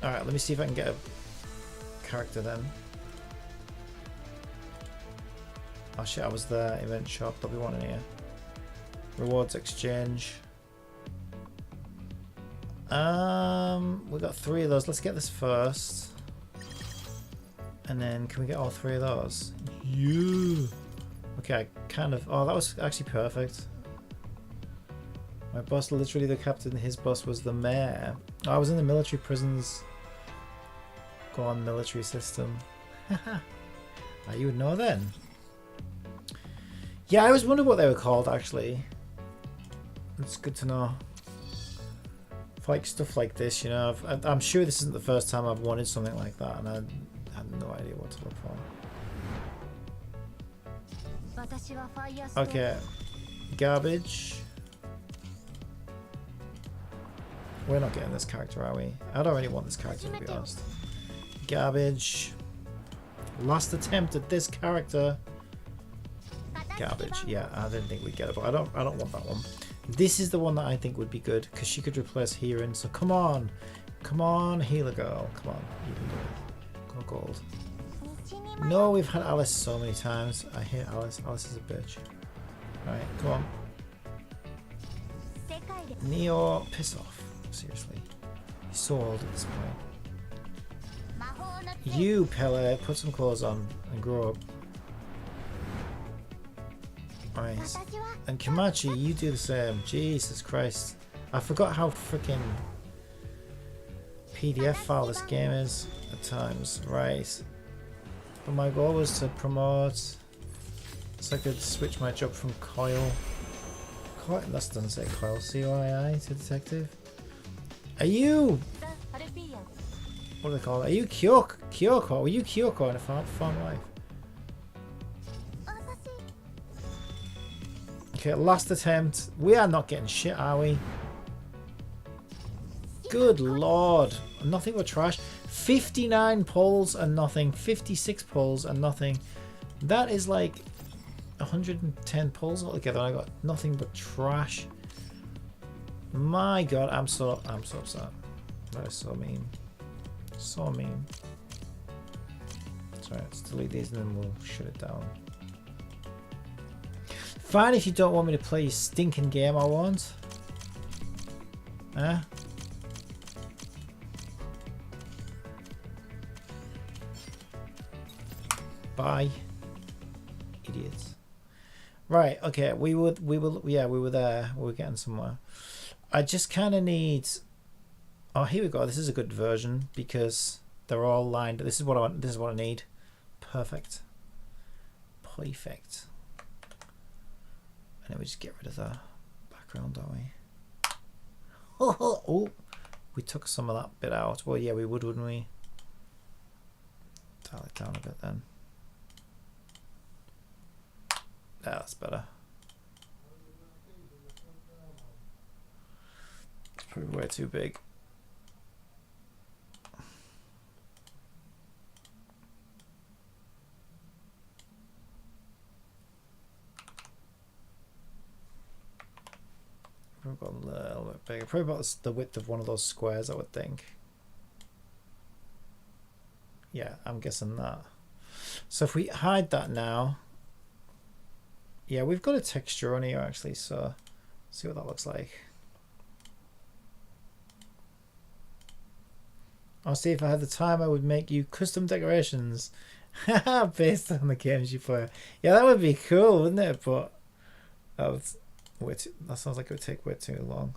A: Alright, let me see if I can get a character then. Oh shit, I was there. Event shop. There'll be one in here. Rewards exchange. We've got 3 of those. Let's get this first. And then can we get all 3 of those? Yeah. Okay, kind of. Oh, that was actually perfect. My boss, literally the captain, his boss was the mayor. Oh, I was in the military prisons. Go on, military system. You would know then. Yeah, I always wondered what they were called, actually. It's good to know. For like stuff like this, you know, I'm sure this isn't the first time I've wanted something like that, and I have no idea what to look for. Okay, garbage. We're not getting this character, are we? I don't really want this character, to be honest. Garbage. Last attempt at this character. Garbage. Yeah, I didn't think we'd get it, but I don't want that one. This is the one that I think would be good because she could replace Heron. So come on, healer girl, come on, you can do it. Go gold. No, we've had Alice so many times. I hate Alice. Alice is a bitch. Right, come on. Neo, piss off. Seriously, you're so old at this point. You, Pele, put some clothes on and grow up. Nice. And Kamachi, you do the same. Jesus Christ. I forgot how freaking PDF file this game is at times. Right. But my goal was to promote so I could switch my job from Coil. That doesn't say Coil. COII to detective. Are you? What do they call it? Are you Kyoko? Were you Kyoko in a farm life? Okay, last attempt. We are not getting shit, are we? Good lord. Nothing but trash. 59 pulls and nothing. 56 pulls and nothing. That is like 110 pulls altogether. I got nothing but trash. My god, I'm so upset. That is so mean. So mean. Sorry, let's delete these and then we'll shut it down. Fine if you don't want me to play your stinking game, I won't. Huh? Bye. Idiots. Right, okay, we were there. We were getting somewhere. I just kind of need... Oh, here we go. This is a good version because they're all lined. This is what I want. This is what I need. Perfect. Perfect. And then we just get rid of the background, don't we? Oh, we took some of that bit out. Well, yeah, we would, wouldn't we? Dial it down a bit then. Yeah, that's better. It's probably way too big. Probably got a little bit bigger. Probably about the width of one of those squares, I would think. Yeah, I'm guessing that. So if we hide that now, yeah, we've got a texture on here actually, so see what that looks like. I'll see if I had the time I would make you custom decorations based on the games you play. Yeah, that would be cool, wouldn't it? But that sounds like it would take way too long.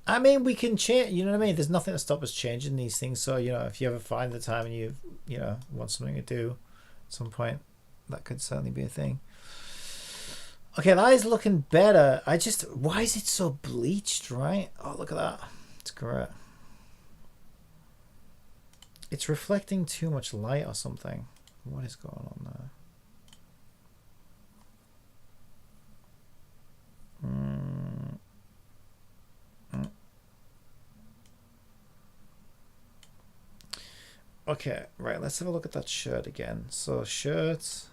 A: I mean, we can change, you know what I mean? There's nothing to stop us changing these things. So, you know, if you ever find the time and you know, want something to do at some point, that could certainly be a thing. Okay, that is looking better. Why is it so bleached, right? Oh, look at that. It's great. It's reflecting too much light or something. What is going on there? Okay, right, let's have a look at that shirt again. So shirt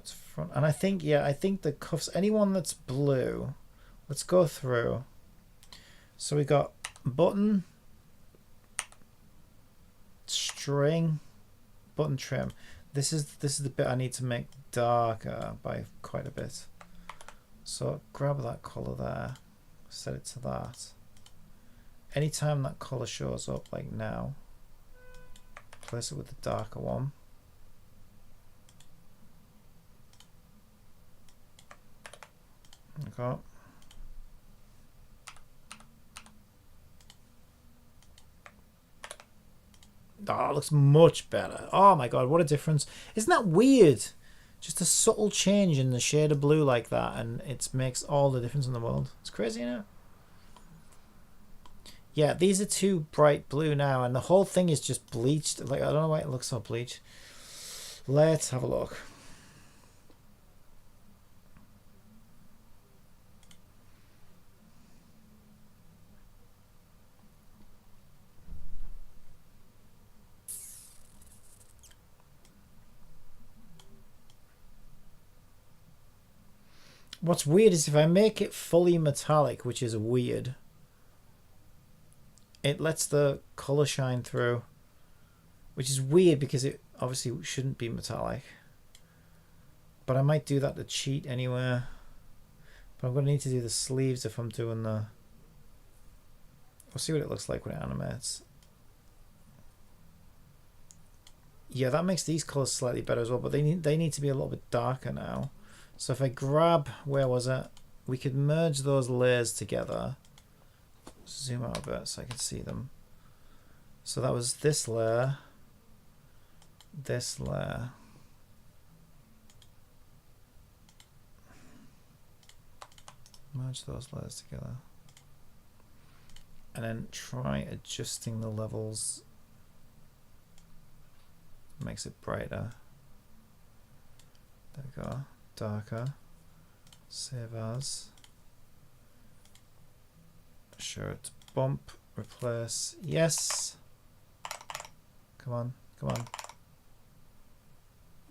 A: front, and I think the cuffs, anyone that's blue, let's go through. So we got button, string, button trim. This is the bit I need to make darker by quite a bit. So grab that color there, set it to that. Anytime that color shows up, like now, place it with the darker one. Okay. that looks much better. Oh my god, what a difference. Isn't that weird? Just a subtle change in the shade of blue like that, and it makes all the difference in the world. It's crazy, you know? Yeah, these are too bright blue now, and the whole thing is just bleached. Like, I don't know why it looks so bleached. Let's have a look. What's weird is if I make it fully metallic, which is weird, it lets the color shine through, which is weird because it obviously shouldn't be metallic. But I might do that to cheat anywhere. But I'm going to need to do the sleeves if I'm doing the... We'll see what it looks like when it animates. Yeah, that makes these colors slightly better as well, but they need to be a little bit darker now. So if I grab, where was it? We could merge those layers together. Zoom out a bit so I can see them. So that was this layer. This layer. Merge those layers together. And then try adjusting the levels. Makes it brighter. There we go. Darker. Save as. Sure, it's bump. Replace. Yes. Come on. Come on.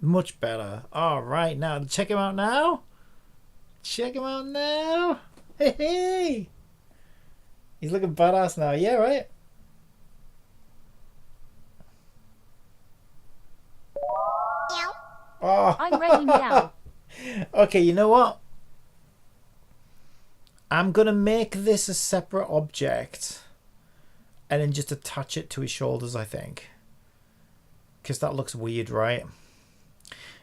A: Much better. Alright, now check him out now. Check him out now. Hey, hey. He's looking badass now. Yeah, right? Oh.
B: I'm ready now.
A: Okay, you know what? I'm going to make this a separate object and then just attach it to his shoulders, I think. Because that looks weird, right?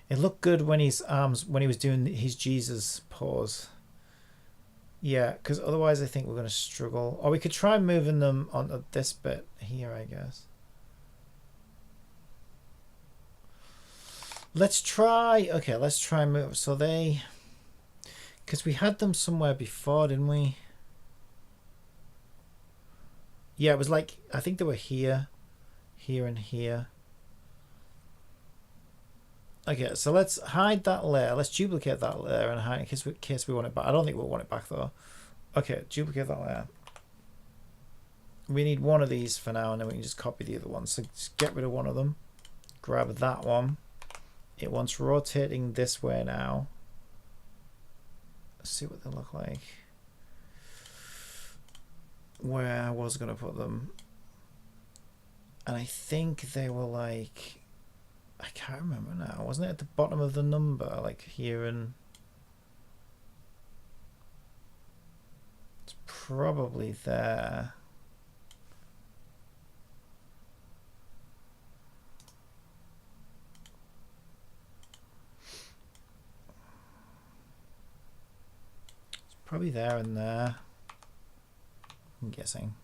A: It looked good when his arms, when he was doing his Jesus pose. Yeah, because otherwise I think we're going to struggle. Or we could try moving them onto this bit here, I guess. Let's try, okay, let's try move. So they, because we had them somewhere before, didn't we? Yeah, it was like, I think they were here, here and here. Okay, so let's hide that layer. Let's duplicate that layer and hide it in case we want it back. I don't think we'll want it back though. Okay, duplicate that layer. We need one of these for now, and then we can just copy the other one. So just get rid of one of them. Grab that one. It wants rotating this way now. Let's see what they look like. Where I was going to put them. And I think they were like... I can't remember now. Wasn't it at the bottom of the number? Like here and... It's probably there. It's probably there and there. I'm guessing.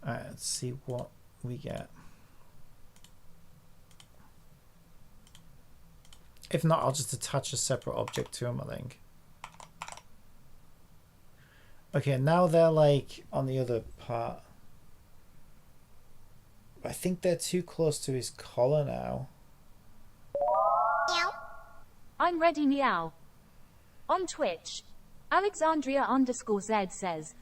A: Alright, let's see what we get. If not, I'll just attach a separate object to them, I think. Okay, now they're like on the other part. I think they're too close to his collar now.
B: I'm ready meow. On Twitch, Alexandria_Z says,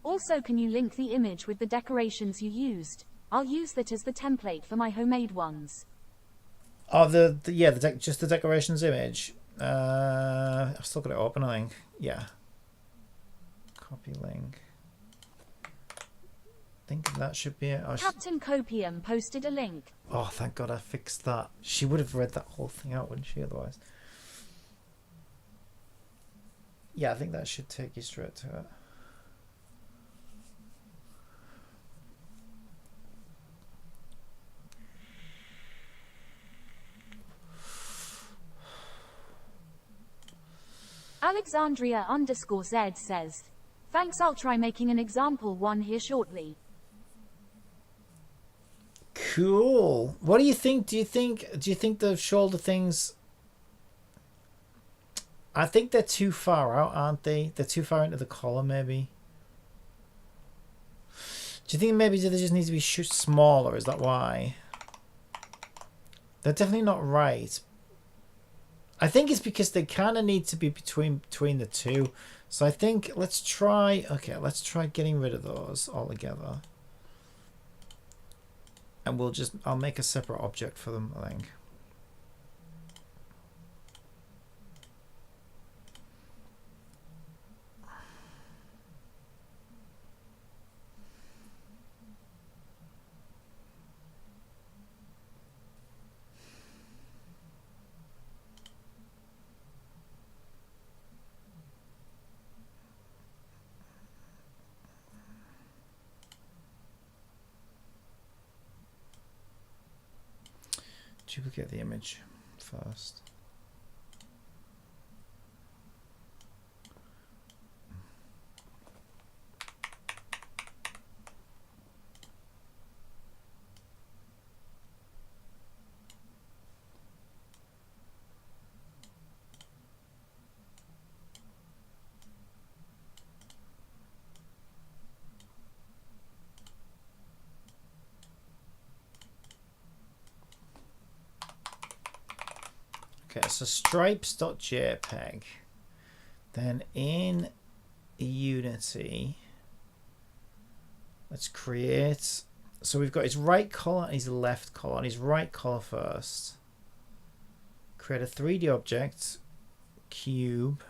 B: also can you link the image with the decorations you used? I'll use that as the template for my homemade ones.
A: Oh, just the decorations image. I've still got it open, I think. Yeah. Copy link. I think that should be it. Oh,
B: Captain Copium posted a link.
A: oh, thank God I fixed that. She would have read that whole thing out, wouldn't she, otherwise? Yeah, I think that should take you straight to it.
B: Alexandria_Z says, thanks, I'll try making an example one here shortly.
A: Cool. What do you think? Do you think the shoulder things? I think they're too far out, aren't they? They're too far into the collar, maybe. Do you think maybe they just need to be smaller? Is that why? They're definitely not right. I think it's because they kind of need to be between the two. So I think let's try. Okay, let's try getting rid of those altogether. And I'll make a separate object for them, I think. Duplicate the image first. Okay, so stripes.jpg. Then in Unity, let's create. So we've got his right collar and his left collar. And his right collar first. Create a 3D object, cube.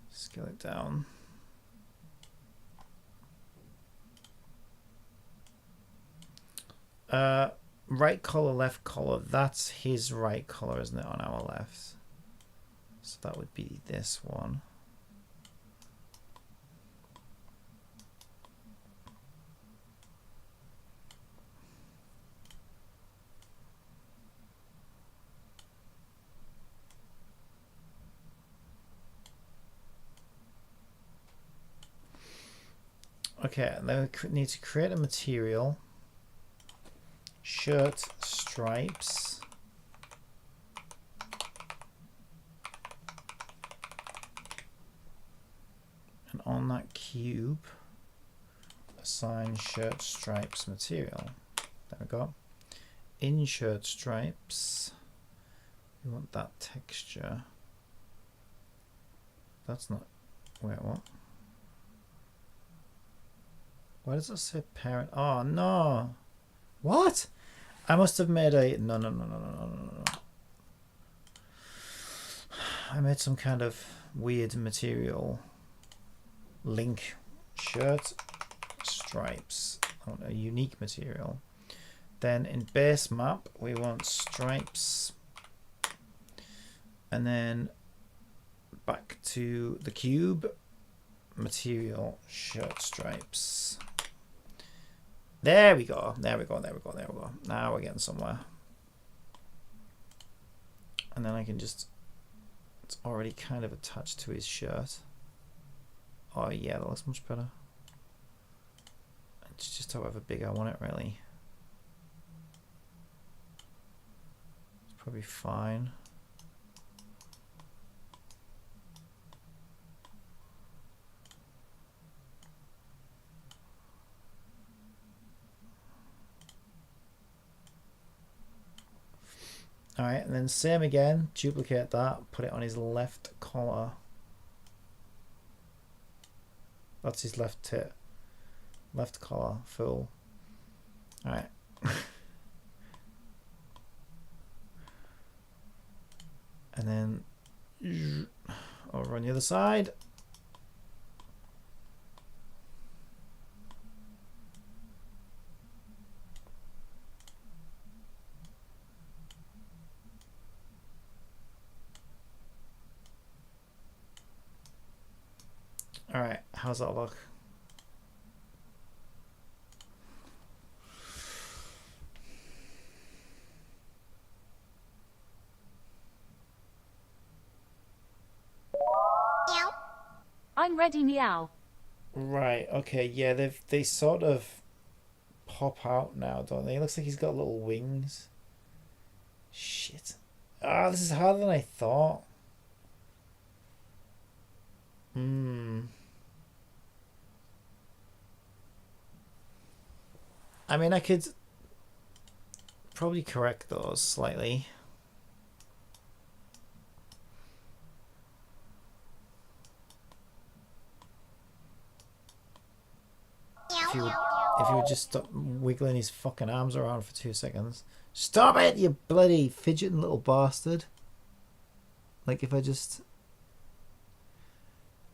A: Scale it down. Right collar, left collar. That's his right collar, isn't it, on our left? So that would be this one. Okay, then we need to create a material. Shirt stripes. And on that cube, assign shirt stripes material. There we go. In shirt stripes, we want that texture. That's not. Wait, what? Why does it say parent? Oh no! What? I must have made a no. I made some kind of weird material. Link shirt stripes. I want a unique material. Then in base map we want stripes. And then back to the cube. Material shirt stripes. There we go. There we go. Now we're getting somewhere. And then I can just, it's already kind of attached to his shirt. Oh yeah, that looks much better. It's just however big I want it, really. It's probably fine. Alright, and then same again, duplicate that, put it on his left collar. That's his left tit. Left collar, full. Alright. And then over on the other side. All right, how's that look?
B: I'm ready, meow.
A: Right, okay, yeah, they sort of pop out now, don't they? It looks like he's got little wings. Shit. Ah, this is harder than I thought. I mean, I could probably correct those slightly. If you would just stop wiggling his fucking arms around for 2 seconds. Stop it, you bloody fidgeting little bastard. Like, if I just...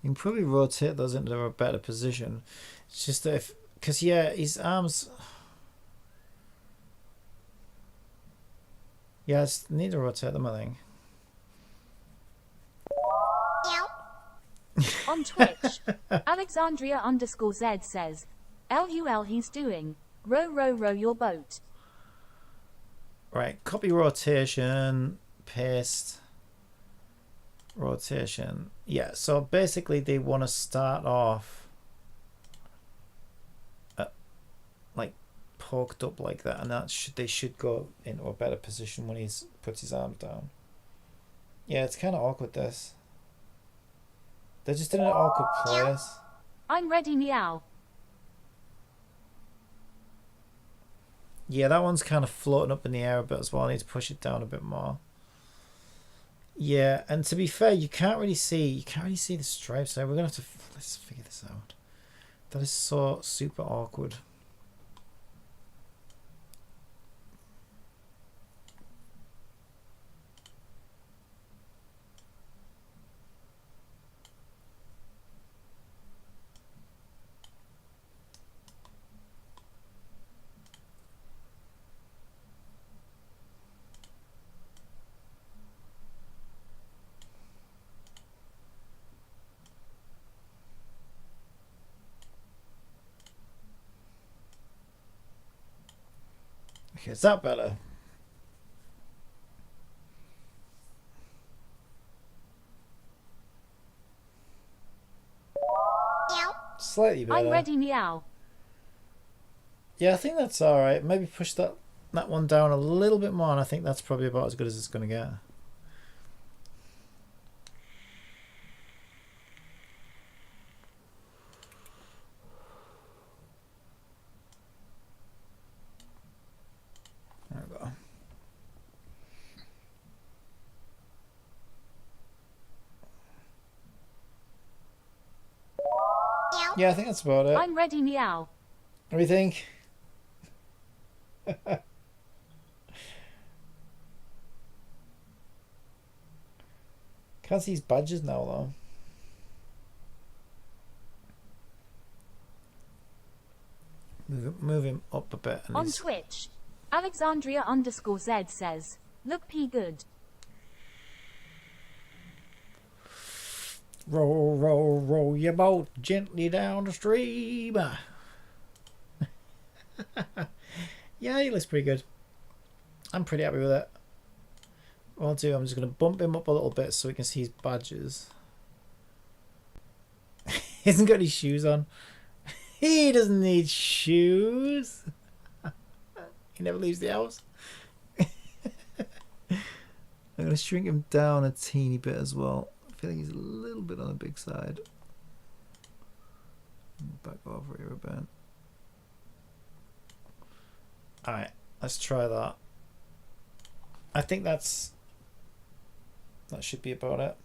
A: You can probably rotate those into a better position. It's just that if... Because, yeah, his arms... Yeah, I just need to rotate them, I think.
B: On Twitch, Alexandria_Z says, LUL he's doing. Row, row, row your boat.
A: Right, copy rotation, paste, rotation. Yeah, so basically they want to start off like poked up like that, and they should go into a better position when he's puts his arms down. Yeah, it's kind of awkward this. They're just in an awkward place.
B: I'm ready, meow.
A: Yeah, that one's kind of floating up in the air a bit as well. I need to push it down a bit more. Yeah, and to be fair, you can't really see the stripes. So we're gonna have to let's figure this out. That is so super awkward. Okay, is that better? Slightly better.
B: I'm ready, meow.
A: Yeah, I think that's alright. Maybe push that one down a little bit more, and I think that's probably about as good as it's going to get. There we go. Yeah, I think that's about it.
B: I'm ready, meow.
A: What do you think? Can't see his badges now though. Move him up a bit. And
B: On Twitch, Alexandria_Z says, look P good.
A: Roll, roll, roll your boat gently down the stream. Yeah, he looks pretty good. I'm pretty happy with it. What I'll do, I'm just going to bump him up a little bit so we can see his badges. He hasn't got any shoes on. He doesn't need shoes. He never leaves the house. I'm going to shrink him down a teeny bit as well. I feel like he's a little bit on the big side. Back over here a bit. Alright, let's try that. I think that should be about it.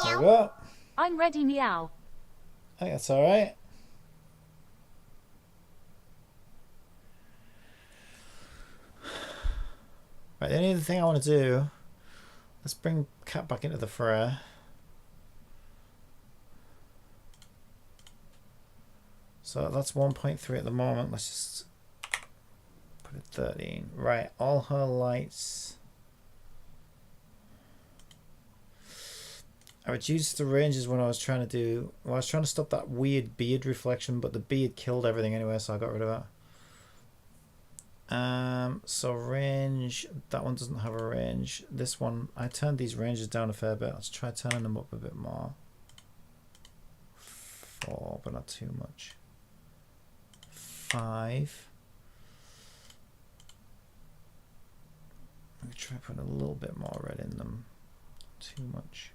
A: There we go.
B: I'm ready, meow.
A: I think that's alright. Right, the only other thing I want to do, let's bring Cat back into the fray. So that's 1.3 at the moment. Let's just put it 13. Right, all her lights. I reduced the ranges when I was trying to do... Well, I was trying to stop that weird beard reflection, but the beard killed everything anyway, so I got rid of that. So range, that one doesn't have a range. This one, I turned these ranges down a fair bit. Let's try turning them up a bit more. 4, but not too much. 5. Let me try putting a little bit more red in them. Too much.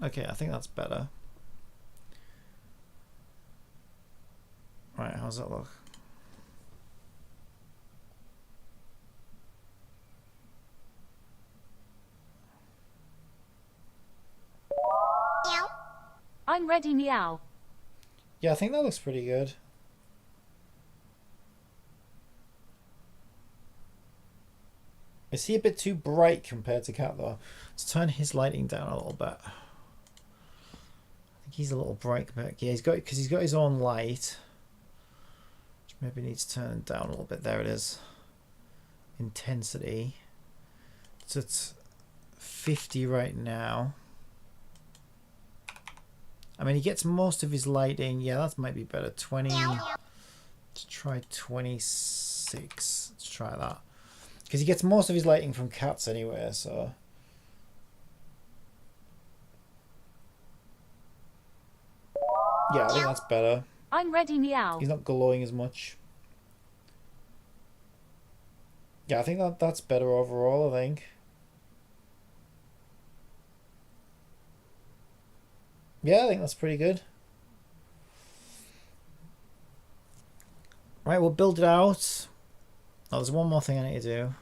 A: Okay, I think that's better. Right, how's that look?
B: I'm ready, meow.
A: Yeah, I think that looks pretty good. Is he a bit too bright compared to Cat though? Let's turn his lighting down a little bit. I think he's a little bright compared. Yeah, because he's got his own light. Which maybe needs turning down a little bit. There it is. Intensity. So it's 50 right now. I mean, he gets most of his lighting. Yeah, that might be better. 20. Let's try 26. Let's try that. Because he gets most of his lighting from cats anyway, so. Yeah, I think that's better.
B: I'm ready, meow.
A: He's not glowing as much. Yeah, I think that's better overall, I think. Yeah, I think that's pretty good. Right, we'll build it out. Oh, there's one more thing I need to do.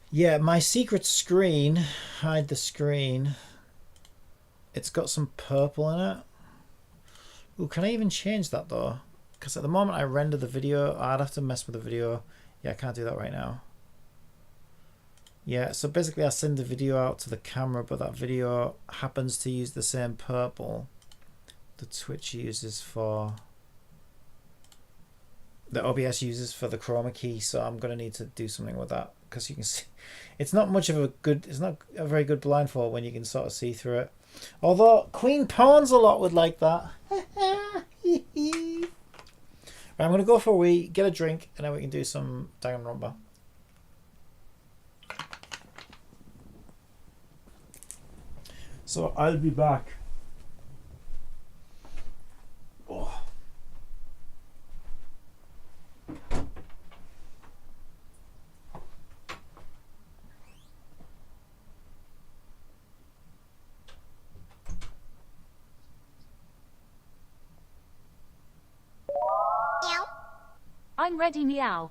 A: Yeah, my secret screen, hide the screen. It's got some purple in it. Ooh, can I even change that though? Because at the moment I render the video, I'd have to mess with the video. Yeah, I can't do that right now. Yeah, so basically I send the video out to the camera, but that video happens to use the same purple the Twitch uses for, the OBS uses for the chroma key, so I'm going to need to do something with that, because you can see, it's not much of a good, it's not a very good blindfold when you can sort of see through it. Although Queen Pawns a lot would like that. Right, I'm going to go for a wee, get a drink, and then we can do some Danganronpa. So I'll be back. Oh.
B: I'm ready, meow.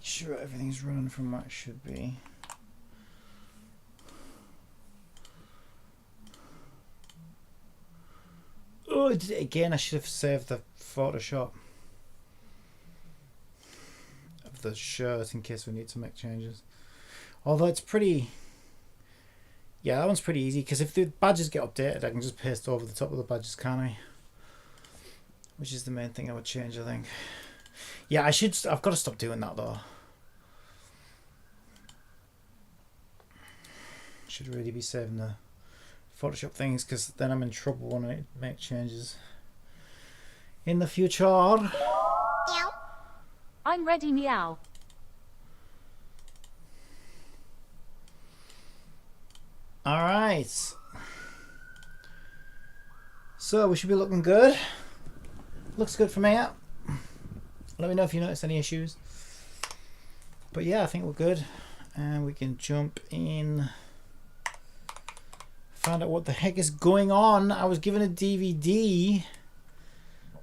A: sure everything's running from what it should be. Oh, I did it again. I should have saved the Photoshop of the shirt in case we need to make changes. Although it's pretty... Yeah, that one's pretty easy because if the badges get updated, I can just paste over the top of the badges, can't I? Which is the main thing I would change, I think. Yeah, I've got to stop doing that though. Should really be saving the Photoshop things because then I'm in trouble when I make changes in the future.
B: I'm ready, meow.
A: Alright. So we should be looking good. Looks good for me. Yeah. Let me know if you notice any issues. But yeah, I think we're good. And we can jump in. Find out what the heck is going on. I was given a DVD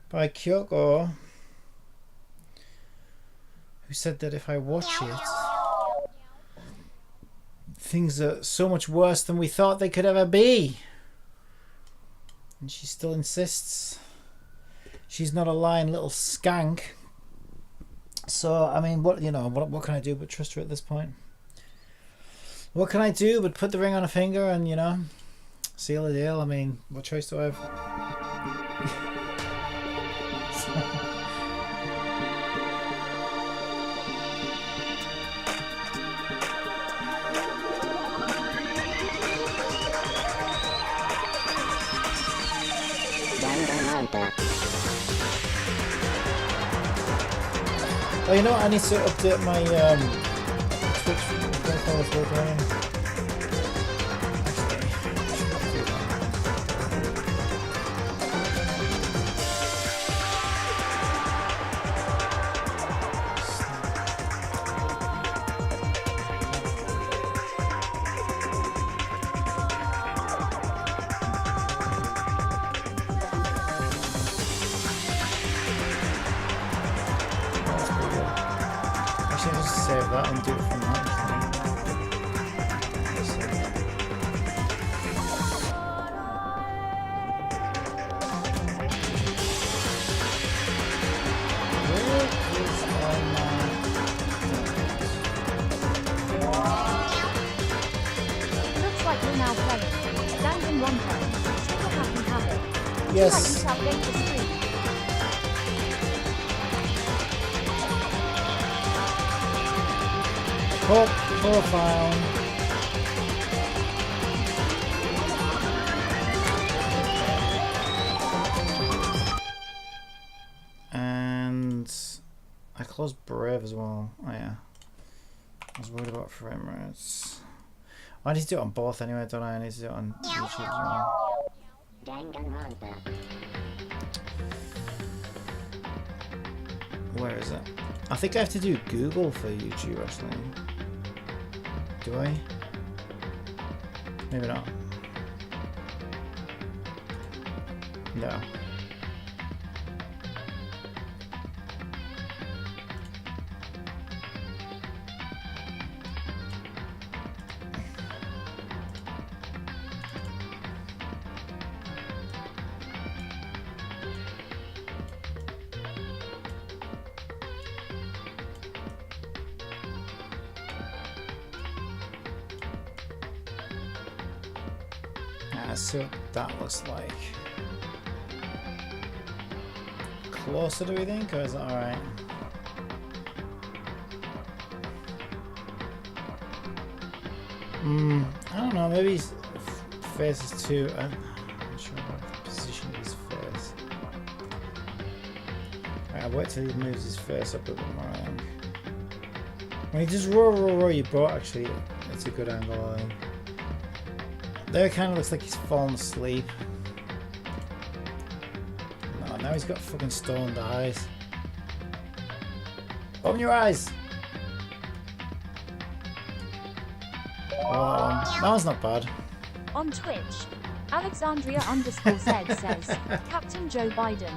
A: by Kyoko, who said that if I watch it, things are so much worse than we thought they could ever be. And she still insists. She's not a lying little skank. So I mean, what can I do but trust her at this point? What can I do but put the ring on her finger and seal the deal? I mean, what choice do I have? Oh, you know what? I need to update my Twitch profile as well, Brian. Save that and do it from that.
B: Looks like we're now playing Danganronpa. Still happy habit.
A: Yes.
B: Would you like to update the screen?
A: Profile. And I closed Brave as well. Oh yeah. I was worried about frame rates. I need to do it on both anyway, don't I? I need to do it on YouTube as well. Where is it? I think I have to do Google for YouTube actually. Do I? Maybe not. No. Let's see what that looks like. Closer, do we think, or is that alright? I don't know, maybe his face is too... I'm not sure about the position of his face. Right, I'll wait till he moves his face up a bit more, I think. When he does roar, you brought actually, it's a good angle, I think. There it kind of looks like he's fallen asleep. No, now he's got fucking stoned eyes. Open your eyes! Oh, that one's not bad.
B: On Twitch, Alexandria_Z says, Captain Joe Biden.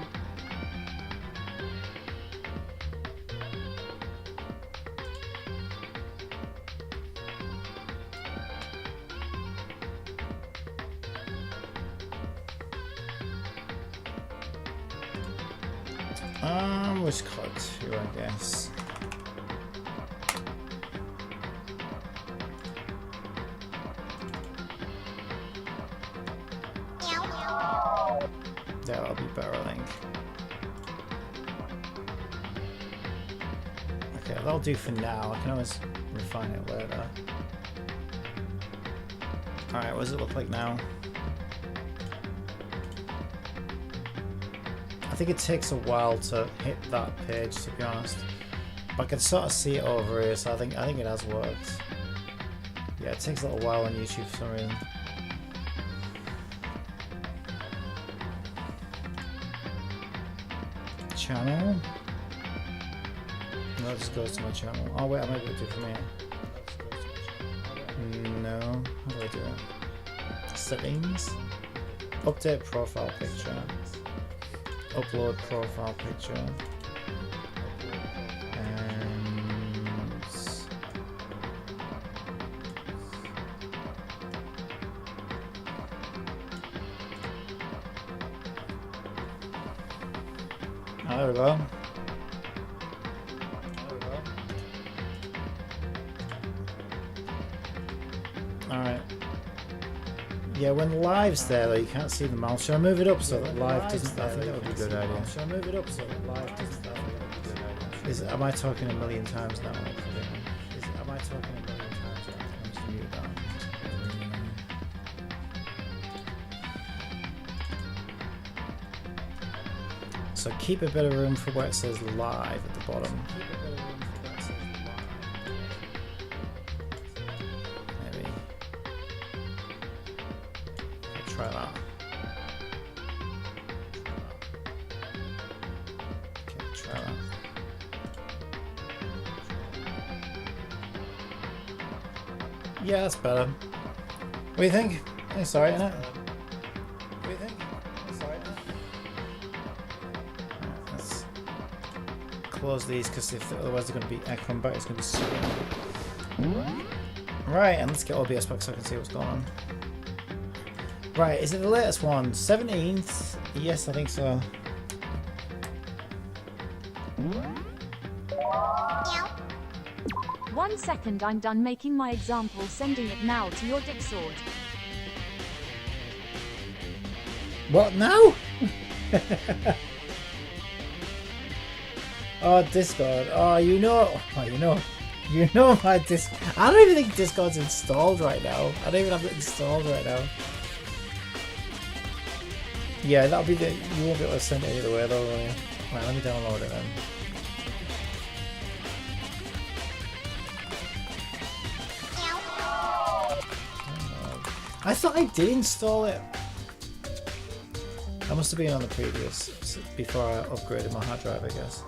A: We'll just call it 2, I guess. That'll be better, I think. Okay, that'll do for now. I can always refine it later. Alright, what does it look like now? I think it takes a while to hit that page, to be honest. But I can sort of see it over here, so I think it has worked. Yeah, it takes a little while on YouTube for some reason. Channel? No, it just goes to my channel. Oh wait, I might be able to do it from here. No, how do I do it? Settings? Update profile picture. Upload profile picture. And... oh, there we go. Alright. Yeah, when live's there though, you can't see the mouse. Should I move it up so that live doesn't? I think that would be a good idea. Should I move it up so that live doesn't? I think that would be a good idea. Am I talking a million times now? Am I talking a million times now? I'm just mute that. So keep a bit of room for where it says live at the bottom. Maybe. Okay, try that. Okay, try that. Yeah, that's better. What do you think? It's alright, isn't it? What do you think? It's alright, isn't it? Let's close these because otherwise they're going to be echoing back. It's going to be super. Right, and let's get OBS back so I can see what's going on. Right, is it the latest one? 17th? Yes, I think so.
B: 1 second, I'm done making my example, sending it now to your dick sword.
A: What now? Oh, Discord. Oh, you know my Discord. I don't even think Discord's installed right now. I don't even have it installed right now. Yeah, that'll be the. You won't be able to send it either way, though, will you? Right, let me download it then. I thought I did install it. I must have been on the previous, before I upgraded my hard drive, I guess.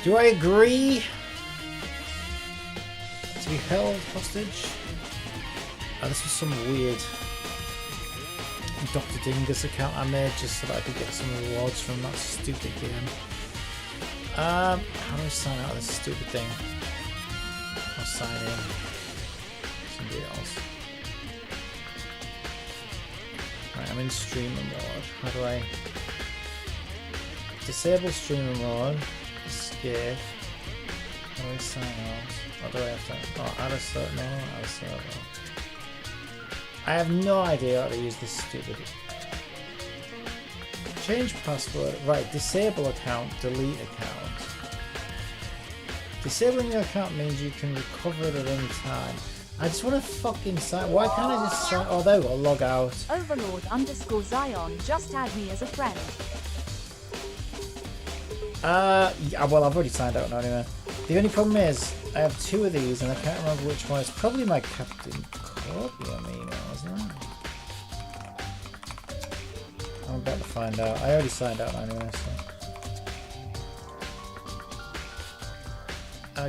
A: Do I agree to be held hostage? Oh, this was some weird Dr. Dingus account I made just so that I could get some rewards from that stupid game. How do I sign out of this stupid thing? I'll sign in. Somebody else. Right, I'm in streamer mode. How do I disable streamer mode? Escape. How do I sign out? What do I have to? Oh, add a server. No, add a server. I have no idea how to use this stupid. Change password. Right, disable account, delete account. Disabling your account means you can recover it at any time. I just want to fucking sign. Why can't I just sign? Oh, there we go. Log out.
B: Overlord_Zion, just add me as a friend.
A: Yeah, well, I've already signed out now anyway. The only problem is, I have 2 of these and I can't remember which one. It's probably my Captain Copium email, isn't it? I'm about to find out. I already signed out anyway, so.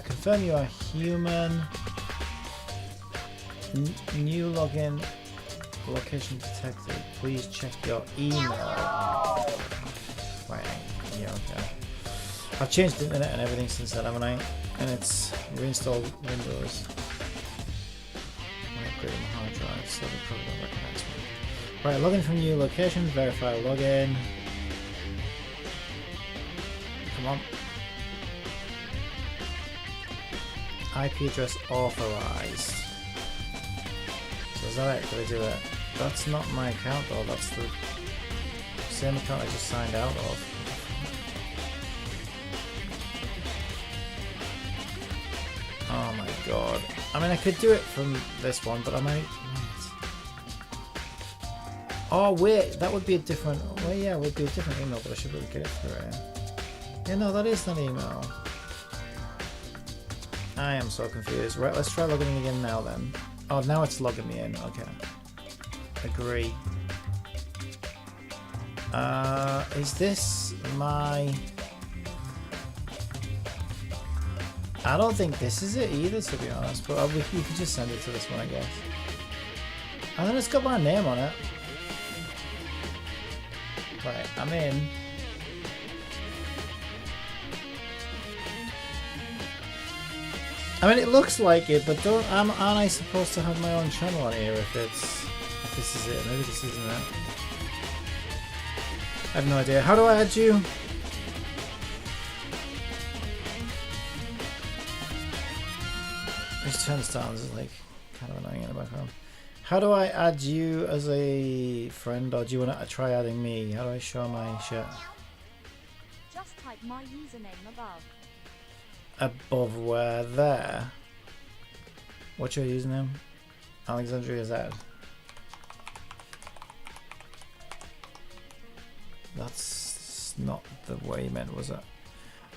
A: confirm you are human. New login. Location detected. Please check your email. Right. Yeah, okay. I've changed the internet and everything since then, haven't I? And it's reinstalled Windows. I upgraded my hard drive, so they probably don't recognize me. Right, login from new location, verify login. Come on. IP address authorized. So is that it? Did I do it? That's not my account though, that's the same account I just signed out of. Oh my god. I mean, I could do it from this one, but I might... Oh wait, that would be a different... Well, yeah, it would be a different email, but I should really get it through it. Yeah, no, that is not email. I am so confused. Right, let's try logging in again now then. Oh, now it's logging me in. Okay. Agree. Is this my... I don't think this is it either, to be honest, but you could just send it to this one, I guess. And then it's got my name on it. Right, I'm in. I mean, it looks like it, but aren't I supposed to have my own channel on here if this is it? Maybe this isn't it. I have no idea. How do I add you? Just turn this down. This is like kind of annoying in the background. How do I add you as a friend, or do you want to try adding me? How do I show my shit?
B: Just type my username above.
A: Above where? There. What's your username? Alexandria Z. That's not the way you meant, was it?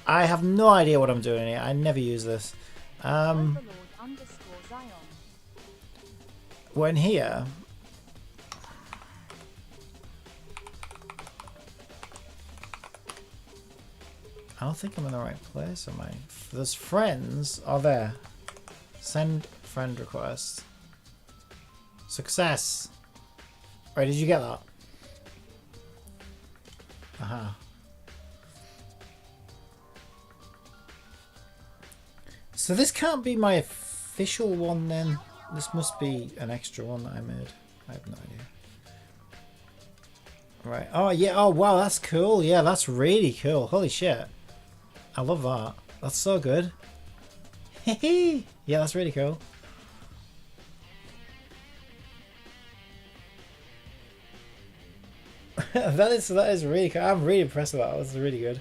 A: I have no idea what I'm doing here. I never use this. When here, I don't think I'm in the right place, am I? There's friends are there. Send friend request. Success. Right, did you get that? Aha. So this can't be my official one then. This must be an extra one that I made. I have no idea. Right. Oh yeah. Oh wow, that's cool. Yeah, that's really cool. Holy shit. I love that. That's so good. Yeah, that's really cool. that is really cool. I'm really impressed with that. That's really good.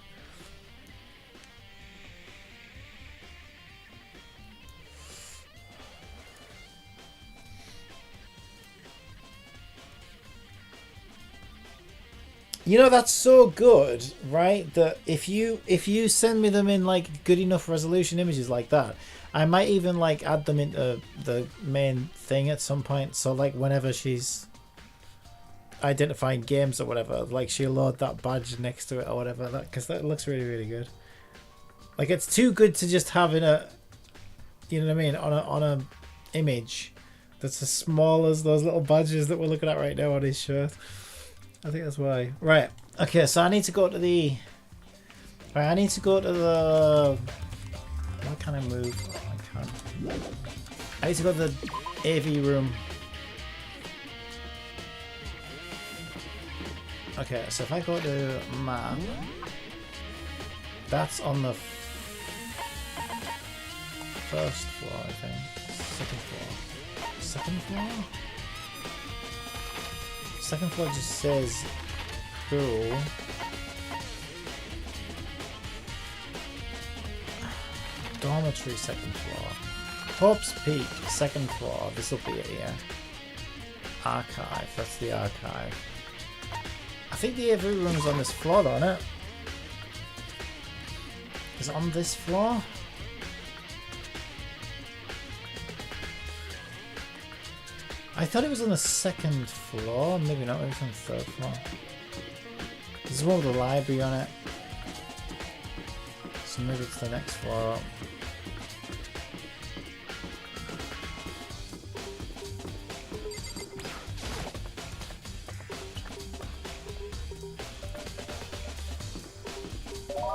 A: You know, that's so good, right? That if you send me them in like good enough resolution images like that, I might even like add them into the main thing at some point. So like whenever she's identifying games or whatever, like she'll load that badge next to it or whatever. Because that looks really, really good. Like it's too good to just have in a, you know what I mean, on a image that's as small as those little badges that we're looking at right now on his shirt. I think that's why. Right. Okay, so I need to go to the... Right, I need to go to the... Why can't I move? Oh, I can't. I need to go to the AV room. Okay, so if I go to map... That's on the first floor, I think. Second floor. Second floor? Second floor just says cool. Dormitory second floor. Hope's Peak second floor. This will be it, yeah. Archive. That's the archive. I think the AV room's on this floor, though, isn't it? Is it on this floor? I thought it was on the second floor. Maybe not. Maybe it's on the third floor. There's one with the library on it. So maybe it's the next floor up.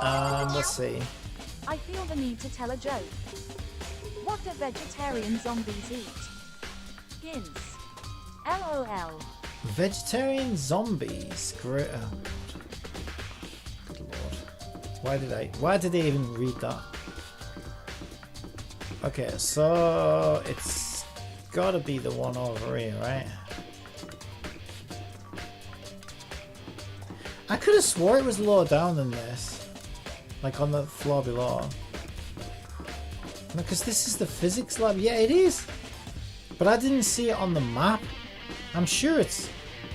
A: Let's see.
B: I feel the need to tell a joke. What do vegetarian zombies eat? Hints. LOL.
A: Vegetarian zombies. Great. Oh, good lord. Why did they even read that? Okay, so it's gotta be the one over here, right? I could have swore it was lower down than this. Like on the floor below. No, because this is the physics lab. Yeah, it is. But I didn't see it on the map. I'm sure it's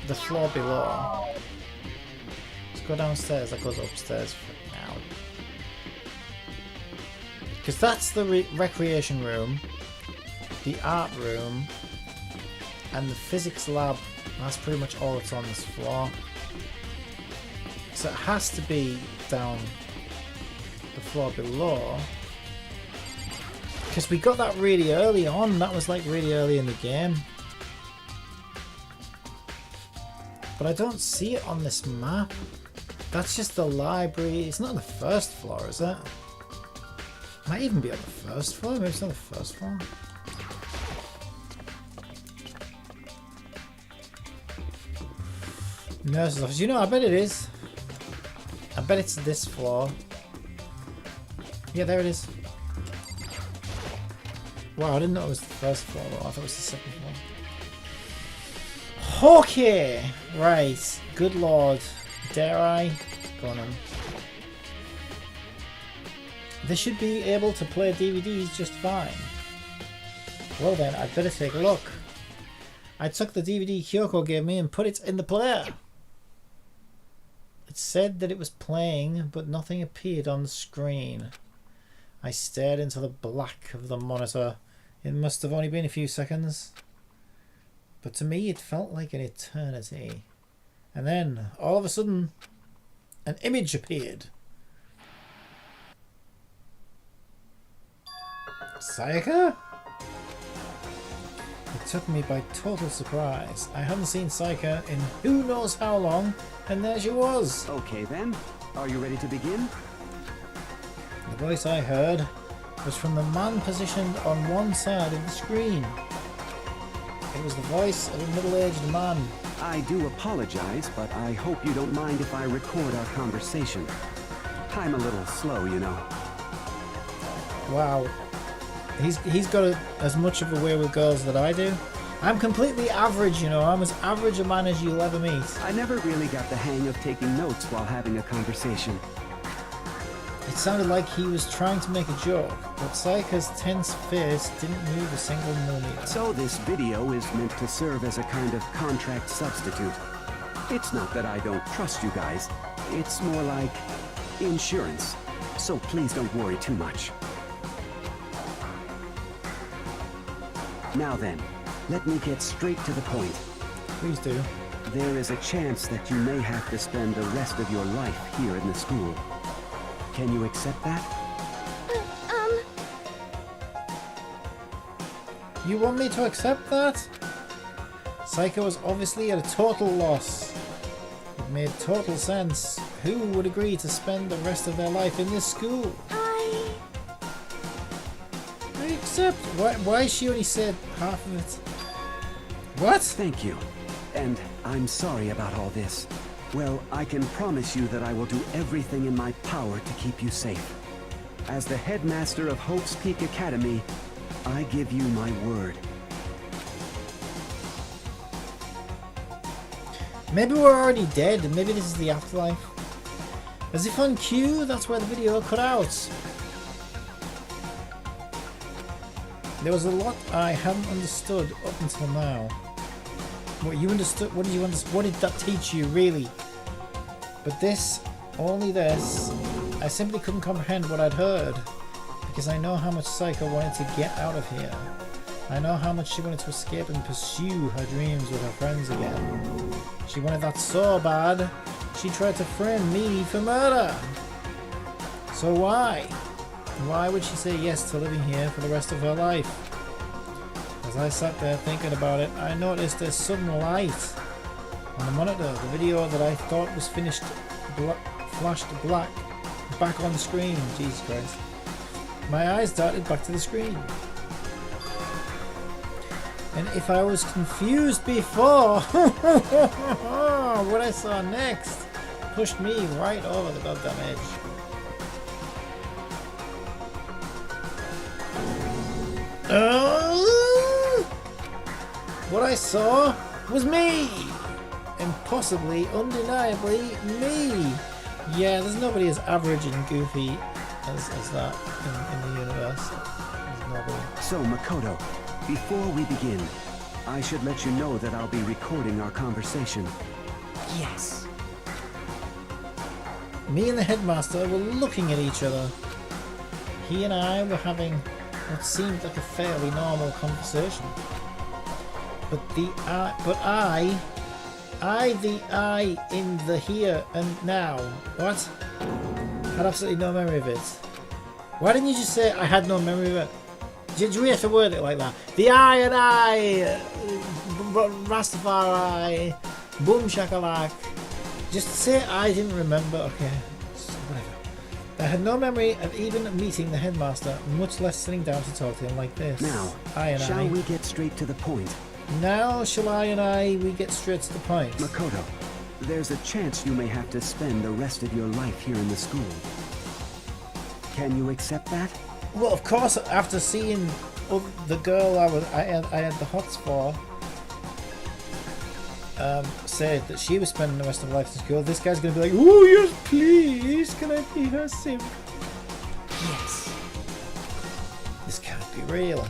A: the floor below. Let's go downstairs. That goes upstairs for now. Because that's the recreation room, the art room, and the physics lab. That's pretty much all that's on this floor. So it has to be down the floor below. Because we got that really early on. That was like really early in the game. But I don't see it on this map. That's just the library. It's not on the first floor, is it? Might even be on the first floor. Maybe it's not the first floor. Nurse's office. You know, I bet it is. I bet it's this floor. Yeah, there it is. Wow, I didn't know it was the first floor though. I thought it was the second floor. Okay, right. Good lord. Dare I? Go on then. They should be able to play DVDs just fine. Well then, I'd better take a look. I took the DVD Kyoko gave me and put it in the player. It said that it was playing, but nothing appeared on the screen. I stared into the black of the monitor. It must have only been a few seconds. But to me it felt like an eternity. And then, all of a sudden, an image appeared. Sayaka? It took me by total surprise. I hadn't seen Sayaka in who knows how long, and there she was.
C: Okay then, are you ready to begin?
A: The voice I heard was from the man positioned on one side of the screen. It was the voice of a middle-aged man.
C: I do apologize, but I hope you don't mind if I record our conversation. I'm a little slow, you know.
A: Wow. He's got as much of a way with girls that I do. I'm completely average, you know. I'm as average a man as you'll ever meet.
C: I never really got the hang of taking notes while having a conversation.
A: It sounded like he was trying to make a joke, but Sayaka's tense face didn't move a single millimeter.
C: So this video is meant to serve as a kind of contract substitute. It's not that I don't trust you guys. It's more like insurance. So please don't worry too much. Now then, let me get straight to the point.
A: Please do.
C: There is a chance that you may have to spend the rest of your life here in the school. Can you accept that?
A: You want me to accept that? Sayaka was obviously at a total loss. It made total sense. Who would agree to spend the rest of their life in this school? I accept. Why she only said half of it? What?
C: Thank you. And I'm sorry about all this. Well, I can promise you that I will do everything in my power to keep you safe. As the headmaster of Hope's Peak Academy, I give you my word.
A: Maybe we're already dead, and maybe this is the afterlife. As if on cue, that's where the video cut out. There was a lot I hadn't understood up until now. What you understood? What did you understand? What did that teach you, really? But this, only this, I simply couldn't comprehend what I'd heard, because I know how much Sayaka wanted to get out of here. I know how much she wanted to escape and pursue her dreams with her friends again. She wanted that so bad, she tried to frame me for murder. So why? Why would she say yes to living here for the rest of her life? As I sat there thinking about it, I noticed a sudden light on the monitor. The video that I thought was finished flashed black Back on the screen. Jesus Christ. My eyes darted back to the screen. And if I was confused before, what I saw next pushed me right over the goddamn edge. What I saw was me! And possibly, undeniably, me! Yeah, there's nobody as average and goofy as that in the universe. There's nobody.
C: So, Makoto, before we begin, I should let you know that I'll be recording our conversation.
D: Yes.
A: Me and the headmaster were looking at each other. He and I were having what seemed like a fairly normal conversation. But the I in the here and now. What? Had absolutely no memory of it. Why didn't you just say I had no memory of it? Did you have to word it like that? The I and I, Rastafari, boom shakalak. Just say I didn't remember. Okay, whatever. I had no memory of even meeting the headmaster, much less sitting down to talk to him like this.
C: Now, shall we get straight to the point?
A: Now, we get straight to the point.
C: Makoto, there's a chance you may have to spend the rest of your life here in the school. Can you accept that?
A: Well, of course, after seeing the girl I had the hots for said that she was spending the rest of her life in school, this guy's going to be like, oh yes, please, can I be her simp?
D: Yes.
A: This can't be real.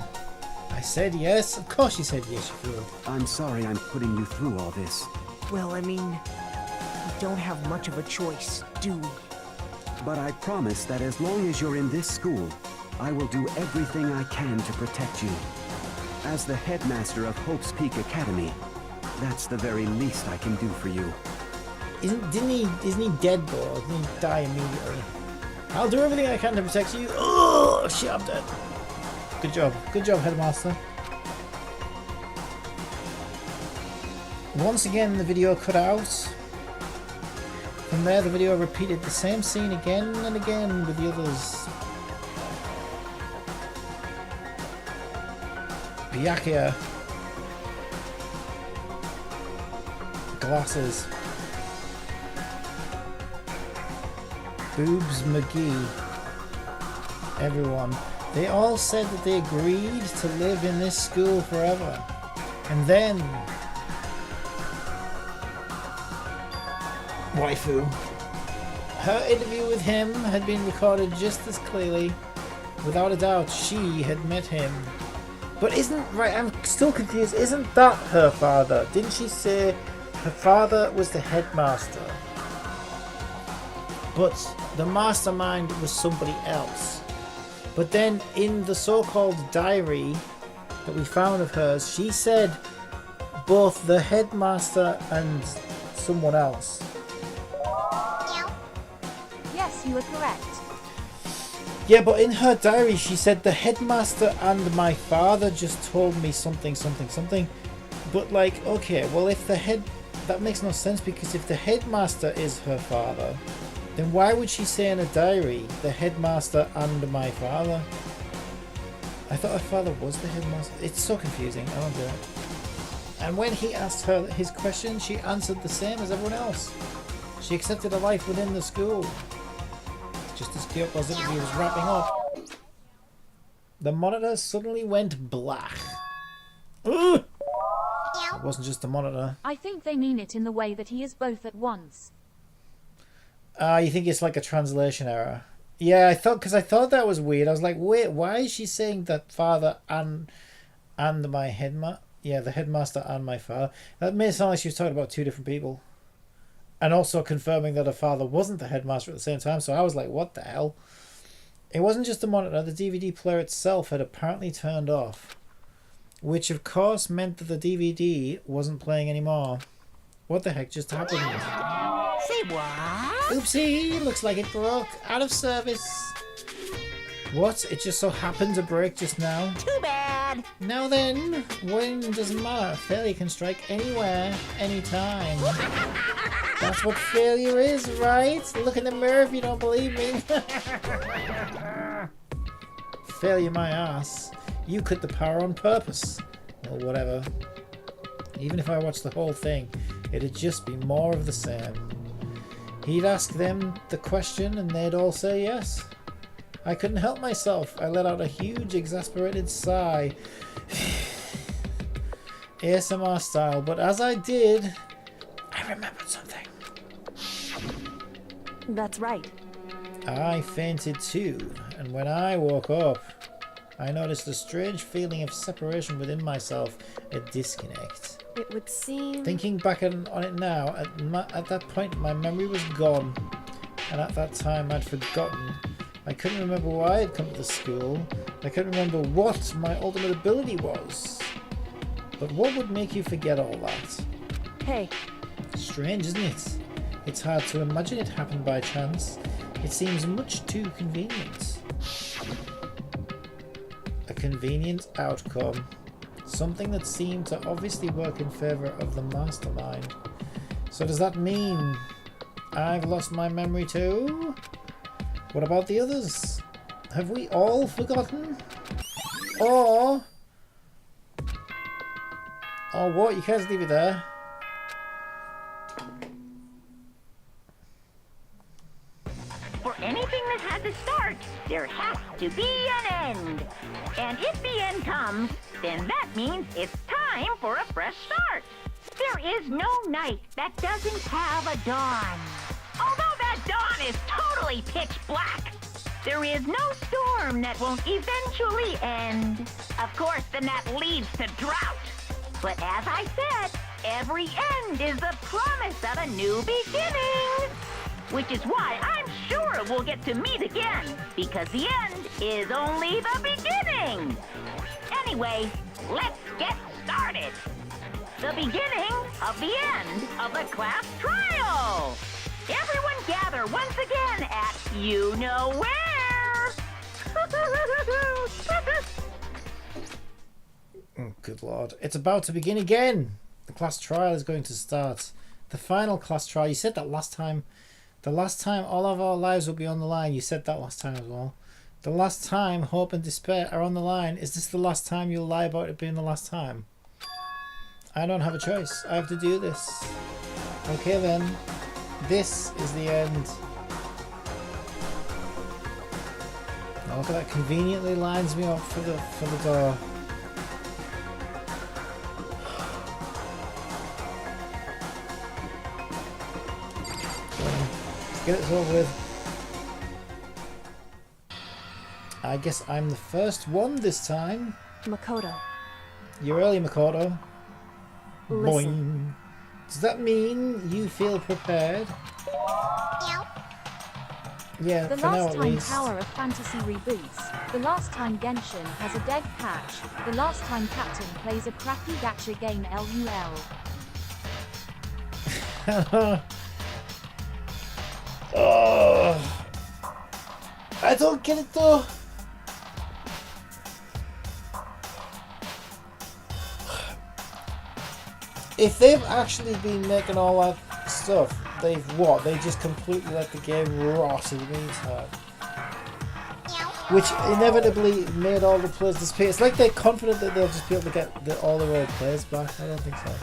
A: I said yes. Of course you said yes, you fool.
C: I'm sorry I'm putting you through all this.
D: Well, I mean, we don't have much of a choice, do we?
C: But I promise that as long as you're in this school, I will do everything I can to protect you. As the headmaster of Hope's Peak Academy, that's the very least I can do for you.
A: Isn't he dead though? Didn't he die immediately? I'll do everything I can to protect you. Oh shit, I'm dead. Good job, headmaster. Once again, the video cut out. From there, the video repeated the same scene again and again with the others. Byakuya. Glasses. Boobs McGee. Everyone. They all said that they agreed to live in this school forever. And then... waifu. Her interview with him had been recorded just as clearly. Without a doubt, she had met him. But I'm still confused. Isn't that her father? Didn't she say her father was the headmaster? But the mastermind was somebody else. But then in the so-called diary that we found of hers, she said both the headmaster and someone else.
B: Yes, you are correct.
A: Yeah, but in her diary she said the headmaster and my father just told me something. But like, okay, well if that makes no sense, because if the headmaster is her father, then why would she say in a diary, the headmaster and my father? I thought her father was the headmaster. It's so confusing, I don't get it. And when he asked her his question, she answered the same as everyone else. She accepted a life within the school. Just as Kyoko's interview was wrapping up, the monitor suddenly went black. Ugh! It wasn't just the monitor.
B: I think they mean it in the way that he is both at once.
A: You think it's like a translation error? Yeah, I thought that was weird. I was like, wait, why is she saying that father and my headmaster? Yeah, the headmaster and my father. That made it sound like she was talking about two different people. And also confirming that her father wasn't the headmaster at the same time. So I was like, what the hell? It wasn't just the monitor. The DVD player itself had apparently turned off. Which of course meant that the DVD wasn't playing anymore. What the heck just happened?
D: Say what?
A: Oopsie, looks like it broke. Out of service. What? It just so happened to break just now?
D: Too bad.
A: Now then, when doesn't matter. Failure can strike anywhere, anytime. That's what failure is, right? Look in the mirror if you don't believe me. Failure my ass. You cut the power on purpose. Or whatever. Even if I watched the whole thing, it'd just be more of the same. He'd ask them the question and they'd all say yes. I couldn't help myself. I let out a huge exasperated sigh. ASMR style, but as I did, I remembered something.
E: That's right.
A: I fainted too, and when I woke up, I noticed a strange feeling of separation within myself, a disconnect.
E: It would seem...
A: Thinking back on it now, at that point my memory was gone, and at that time I'd forgotten. I couldn't remember why I'd come to the school. I couldn't remember what my ultimate ability was. But what would make you forget all that?
E: Hey.
A: Strange, isn't it? It's hard to imagine it happened by chance. It seems much too convenient. A convenient outcome. Something that seemed to obviously work in favour of the mastermind. So does that mean I've lost my memory too? What about the others? Have we all forgotten? Or what? You can't leave it there.
F: For anything that has a start, there has to be an end. And if the end comes, then that means it's time for a fresh start. There is no night that doesn't have a dawn. Although that dawn is totally pitch black, there is no storm that won't eventually end. Of course, then that leads to drought. But as I said, every end is the promise of a new beginning. Which is why I'm sure we'll get to meet again, because the end is only the beginning. Anyway, let's get started. The beginning of the end of the class trial. Everyone gather once again at you know where.
A: Oh, good lord. It's about to begin again. The class trial is going to start. The final class trial. You said that last time. The last time all of our lives will be on the line. You said that last time as well. The last time hope and despair are on the line. Is this the last time you'll lie about it being the last time? I don't have a choice. I have to do this. Okay then. This is the end. Now look at that. Conveniently lines me up for the door. Get it over with. I guess I'm the first one this time.
E: Makoto.
A: You're early, Makoto.
E: Listen.
A: Boing. Does that mean you feel prepared? Yeah,
B: The
A: for now
B: last
A: at
B: time
A: least.
B: Tower of Fantasy reboots. The last time Genshin has a dev patch. The last time Captain plays a crappy gacha game LUL.
A: Oh, I don't get it though. If they've actually been making all that stuff, they've what? They just completely let the game rot in the meantime. Which inevitably made all the players disappear. It's like they're confident that they'll just be able to get all their old players back. I don't think so.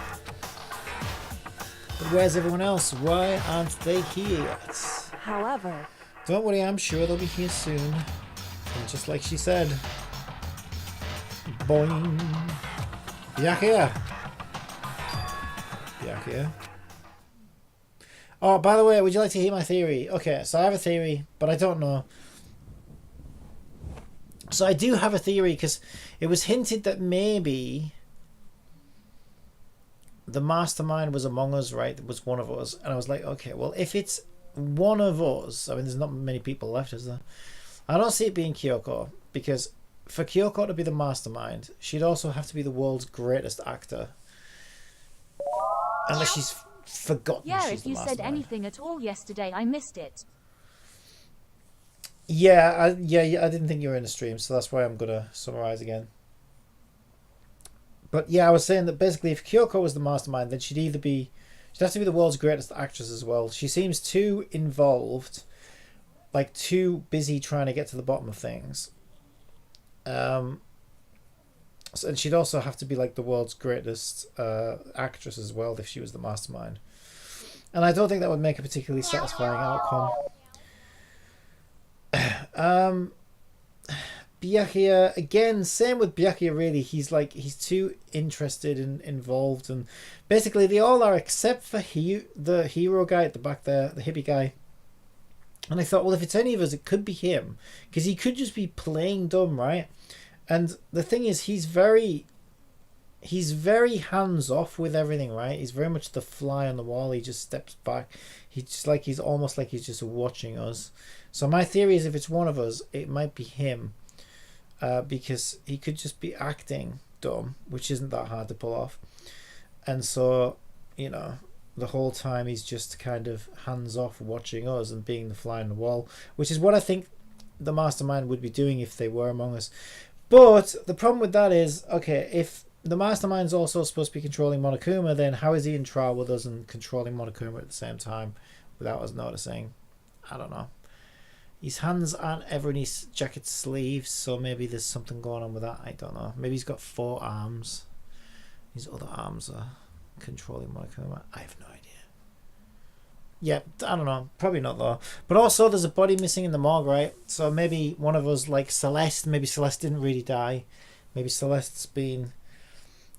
A: But where's everyone else? Why aren't they here yet?
E: However...
A: Don't worry, I'm sure they'll be here soon. And just like she said. Boing. Byakuya. Byakuya. Oh, by the way, would you like to hear my theory? Okay, so I have a theory, but I don't know. So I do have a theory, because it was hinted that maybe the mastermind was among us, right? It was one of us. And I was like, okay, well, if it's one of us, I mean, there's not many people left, is there? I don't see it being Kyoko, because for Kyoko to be the mastermind, she'd also have to be the world's greatest actor. Unless she's forgotten.
B: Yeah,
A: she's
B: if you
A: the
B: said
A: mastermind.
B: anything at all yesterday, I missed it.
A: Yeah, I didn't think you were in the stream, so that's why I'm gonna summarize again. But yeah, I was saying that basically, if Kyoko was the mastermind, then she'd either be She'd have to be the world's greatest actress as well. She seems too involved, like too busy trying to get to the bottom of things. And she'd also have to be like the world's greatest actress as well if she was the mastermind. And I don't think that would make a particularly satisfying outcome. Byakuya, again, same with Byakuya really. He's too interested and involved, and basically they all are except for the hero guy at the back there, the hippie guy. And I thought, well, if it's any of us, it could be him, because he could just be playing dumb, right? And the thing is, he's very hands off with everything, right? He's very much the fly on the wall. He just steps back. He's almost like he's just watching us. So my theory is, if it's one of us, it might be him. Because he could just be acting dumb, which isn't that hard to pull off. And so, you know, the whole time he's just kind of hands off watching us and being the fly on the wall, which is what I think the mastermind would be doing if they were among us. But the problem with that is, okay, if the mastermind's also supposed to be controlling Monokuma, then how is he in trial with us and controlling Monokuma at the same time without us noticing? I don't know. His hands aren't ever in his jacket sleeves, so maybe there's something going on with that. I don't know. Maybe he's got 4 arms. His other arms are controlling Monokuma. I have no idea. Yeah, I don't know. Probably not though. But also, there's a body missing in the morgue, right? So maybe one of us, like Celeste, maybe Celeste didn't really die. Maybe Celeste's been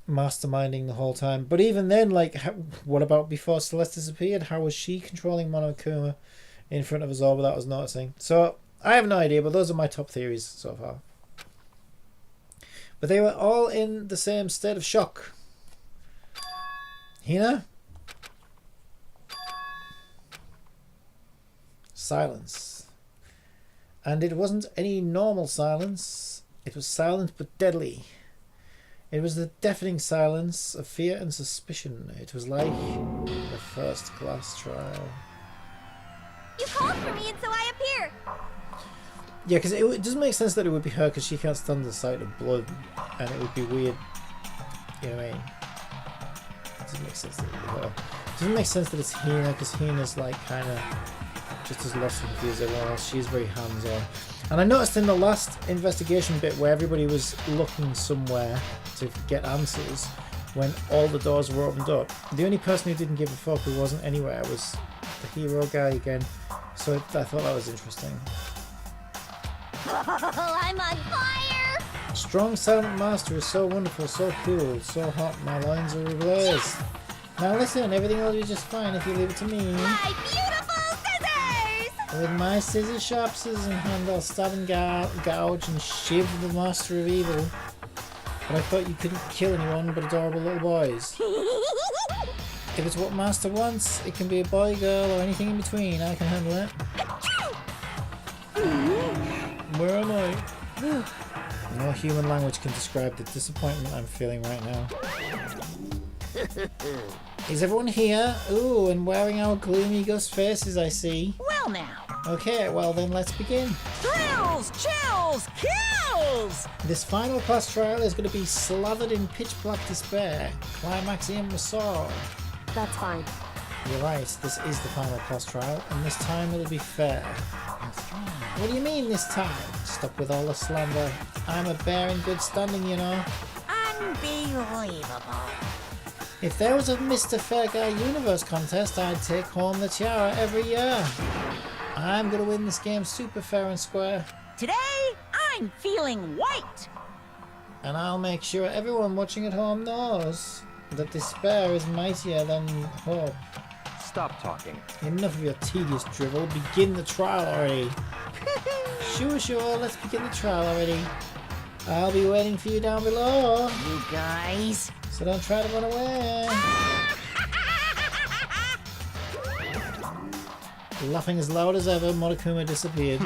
A: masterminding the whole time. But even then, like, what about before Celeste disappeared? How was she controlling Monokuma in front of us all without us noticing? So I have no idea, but those are my top theories so far. But they were all in the same state of shock. Hina? Silence. And it wasn't any normal silence. It was silent but deadly. It was the deafening silence of fear and suspicion. It was like the first class trial.
G: You called for me and so I appear.
A: Yeah, because it doesn't make sense that it would be her, because she can't stand the sight of blood, and it would be weird. You know what I mean? It doesn't make sense that it would be her. It doesn't make sense that it's Hina, because Hina's like kind of just as lost and confused as everyone else. She's very hands-on. And I noticed in the last investigation bit where everybody was looking somewhere to get answers, when all the doors were opened up, the only person who didn't give a fuck, who wasn't anywhere, was the hero guy again. So I thought that was interesting.
G: Oh, I'm on fire!
A: Strong silent master is so wonderful, so cool, so hot, my lines are ablaze. Now listen, everything will be just fine if you leave it to me.
G: My beautiful scissors!
A: With my scissors, sharp scissors in hand, I'll stab and gouge and shiv the master of evil. But I thought you couldn't kill anyone but adorable little boys. If it's what master wants, it can be a boy, girl, or anything in between. I can handle it. Where am I? No human language can describe the disappointment I'm feeling right now. Is everyone here? Ooh, and wearing our gloomy ghost faces, I see.
F: Well now.
A: Okay, well then let's begin.
D: Thrills, chills, kills!
A: This final class trial is going to be slathered in pitch black despair. Climaxium Resort.
E: That's fine.
A: You're right, this is the final class trial, and this time it'll be fair. What do you mean this time? Stop with all the slander. I'm a bear in good standing, you know.
F: Unbelievable.
A: If there was a Mr. Fair Guy Universe contest, I'd take home the tiara every year. I'm gonna win this game super fair and square.
F: Today, I'm feeling white.
A: And I'll make sure everyone watching at home knows that despair is mightier than hope.
H: Stop talking.
A: Enough of your tedious drivel. Begin the trial already. Sure, let's begin the trial already. I'll be waiting for you down below.
F: You guys.
A: So don't try to run away. Laughing as loud as ever, Monokuma disappeared.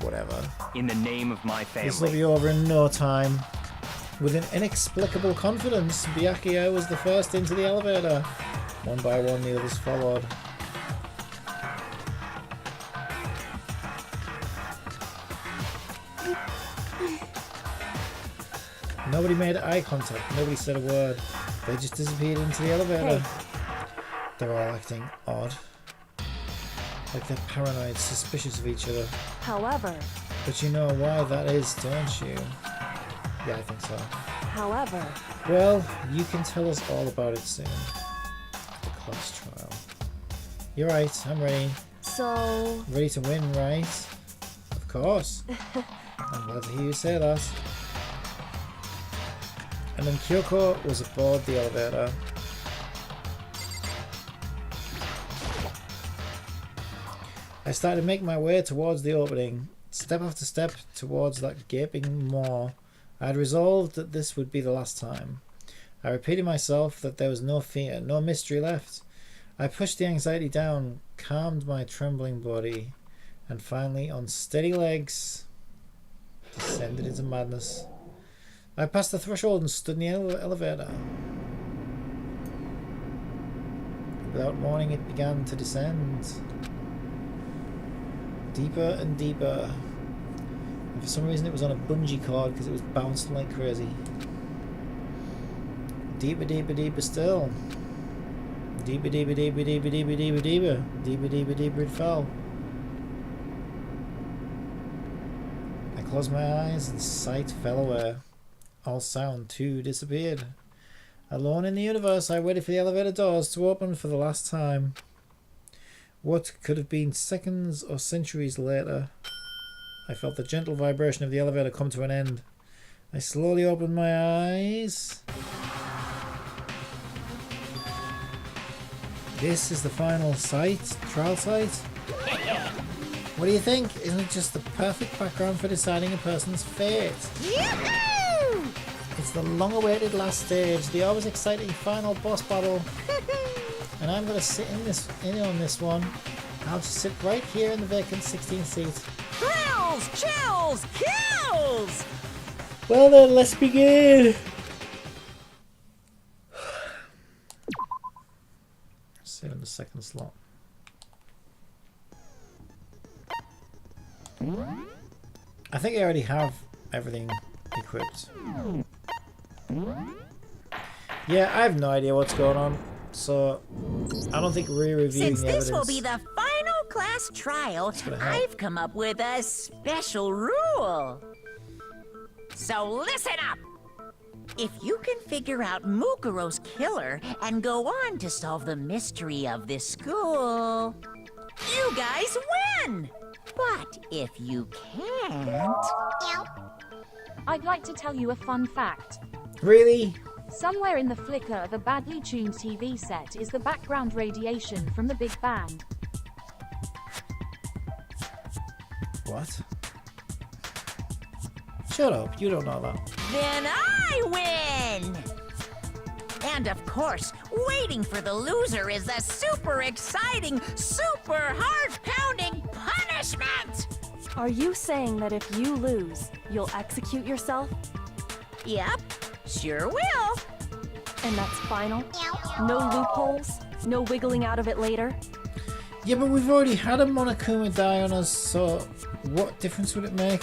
A: Whatever.
H: In the name of my family.
A: This will be over in no time. With an inexplicable confidence, Byakuya was the first into the elevator. One by one, the others followed. Nobody made eye contact. Nobody said a word. They just disappeared into the elevator.
E: Hey.
A: They're all acting odd. Like they're paranoid, suspicious of each other.
E: However,
A: But you know why that is, don't you? Yeah, I think so.
E: however,
A: Well, you can tell us all about it soon. The class trial. You're right, I'm ready.
E: so
A: Ready to win, right? Of course. I'm glad to hear you say that. And then Kyoko was aboard the elevator. I started to make my way towards the opening, step after step towards that gaping maw. I had resolved that this would be the last time. I repeated myself that there was no fear, no mystery left. I pushed the anxiety down, calmed my trembling body, and finally, on steady legs, descended into madness. I passed the threshold and stood in the elevator. Without warning, it began to descend. Deeper and deeper. And for some reason it was on a bungee cord because it was bouncing like crazy. Deeper, deeper, deeper still. Deeper, deeper, deeper, deeper, deeper, deeper, deeper. Deeper, deeper, deeper it fell. I closed my eyes and sight fell away. All sound too disappeared. Alone in the universe, I waited for the elevator doors to open for the last time. What could have been seconds or centuries later, I felt the gentle vibration of the elevator come to an end. I slowly opened my eyes. This is the final trial site. What do you think? Isn't it just the perfect background for deciding a person's fate?
G: Yoo-hoo!
A: It's the long-awaited last stage, the always exciting final boss battle. And I'm going to sit in on this one. I'll just sit right here in the vacant 16th seat.
D: Thrills, chills, kills!
A: Well then, let's begin. Sit in the second slot. I think I already have everything equipped. Yeah, I have no idea what's going on. So, I don't think re-reviewing
F: Since
A: the
F: this
A: evidence...
F: will be the final class trial,
A: gonna help.
F: I've come up with a special rule. So listen up! If you can figure out Mukuro's killer and go on to solve the mystery of this school, you guys win! But if you can't...
B: I'd like to tell you a fun fact.
A: Really?
B: Somewhere in the flicker of a badly tuned TV set is the background radiation from the Big Bang.
A: What? Shut up, you don't know that.
F: Then I win! And of course, waiting for the loser is a super exciting, super heart-pounding punishment!
E: are you saying that if you lose, you'll execute yourself?
F: Yep, sure will.
E: And that's final? No loopholes? No wiggling out of it later?
A: Yeah, but we've already had a Monokuma die on us, so what difference would it make?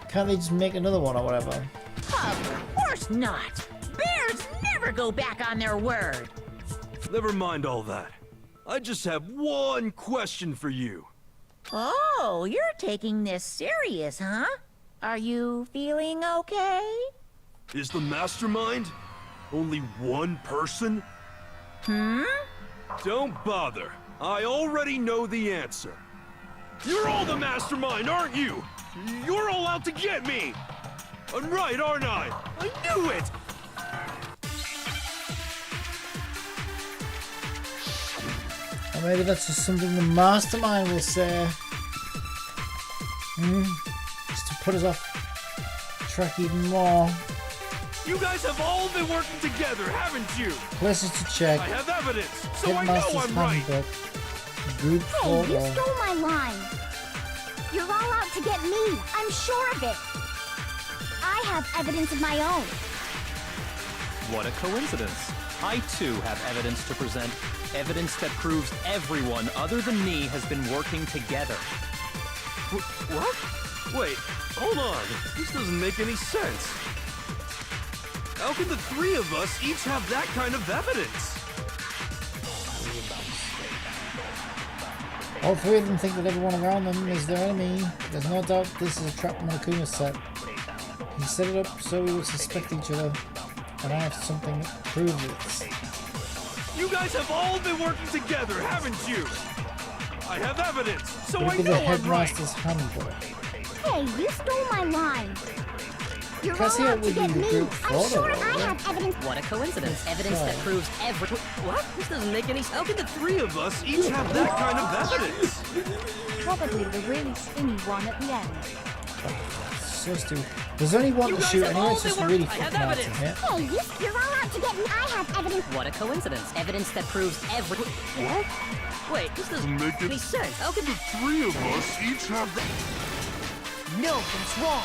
A: Can't they just make another one or whatever?
F: Of course not! Bears never go back on their word!
I: Never mind all that. I just have one question for you.
F: Oh, you're taking this serious, huh? Are you feeling okay?
I: Is the mastermind only one person? Don't bother. I already know the answer. You're all the mastermind, aren't you? You're all out to get me! I'm right, aren't I? I knew it!
A: Or maybe that's just something the mastermind will say. Just to put us off track even more.
I: You guys have all been working together, haven't you?
A: Places to check.
I: I have evidence, so I know
A: Headmaster's
I: I'm right.
A: handbook. Group
G: Hey, you
A: photo.
G: stole my line. You're all out to get me. I'm sure of it. I have evidence of my own.
H: What a coincidence. I too have evidence to present. Evidence that proves everyone other than me has been working together.
I: What? Wait, hold on. This doesn't make any sense. How can the three of us each have that kind of evidence?
A: All three of them think that everyone around them is their enemy. There's no doubt this is a trap Monokuma set. He set it up so we would suspect each other, and I have something that proves it.
I: You guys have all been working together, haven't you? I have evidence, so
A: Look
I: I
A: at
I: know
A: the
I: I'm right.
A: headmaster's handbook.
G: Hey, you stole my line. You're
A: Because
G: all
A: here
G: out to
A: would be
G: get
A: the
G: me.
A: group
G: I'm
A: photo,
G: sure I
A: right?
G: have evidence.
J: What a coincidence. Evidence that proves every... What? This doesn't make any sense.
I: How can the three of us each have that kind of evidence?
B: Probably the really skinny one at the end.
A: So stupid. There's only one to shoot anyway, it's just really fucking hard to hit.
G: Hey, you're all out to get me. I have evidence.
J: What a coincidence. Evidence that proves every... What? Wait, this doesn't make any sense. How can the
I: Three of us each have that.
D: No, that's wrong.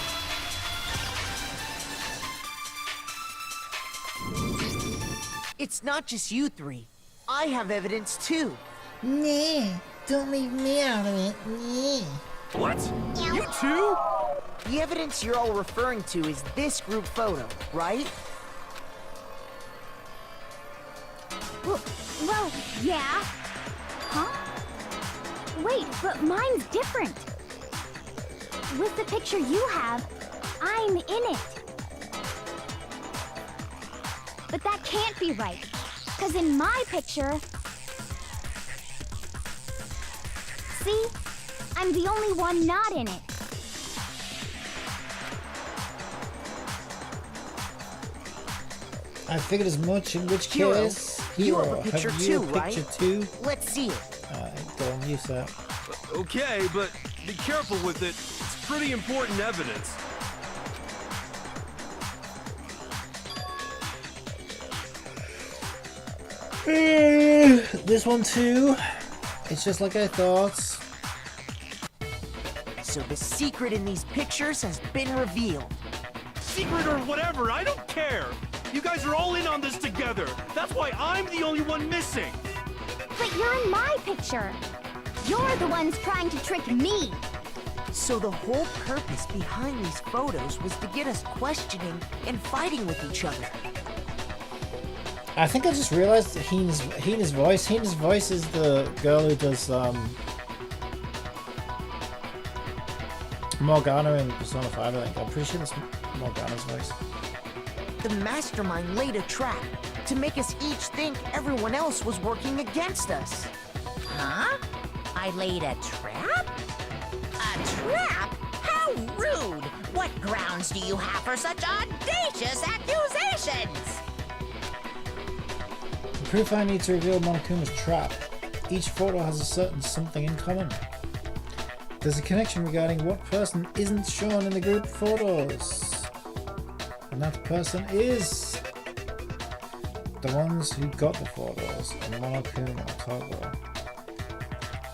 D: It's not just you three. I have evidence too.
A: Nah, don't leave me out of it. Nah.
I: What? You too?
D: The evidence you're all referring to is this group photo, right?
G: Well, yeah. Huh? Wait, but mine's different. With the picture you have, I'm in it. But that can't be right, because in my picture... See? I'm the only one not in it.
A: I figured as much, in which
D: Hero,
A: case...
D: you have
A: Hero,
D: a picture
A: have you
D: too,
A: a
D: right?
A: picture too?
D: Let's see it.
A: Go on, use that.
I: Okay, but be careful with it. It's pretty important evidence.
A: This one too. It's just like I thought.
D: So the secret in these pictures has been revealed.
I: Secret or whatever, I don't care. You guys are all in on this together. That's why I'm the only one missing.
G: But you're in my picture. You're the ones trying to trick me.
D: So the whole purpose behind these photos was to get us questioning and fighting with each other.
A: I think I just realized Hina's voice. Hina's voice is the girl who does Morgana in Persona 5, I think. I'm pretty sure that's Morgana's voice.
D: The mastermind laid a trap to make us each think everyone else was working against us.
J: Huh? I laid a trap? A trap? How rude! What grounds do you have for such audacious accusations?
A: The proof I need to reveal Monokuma's trap. Each photo has a certain something in common. There's a connection regarding what person isn't shown in the group photos. And that person is the ones who got the photos, and Monokuma Togo.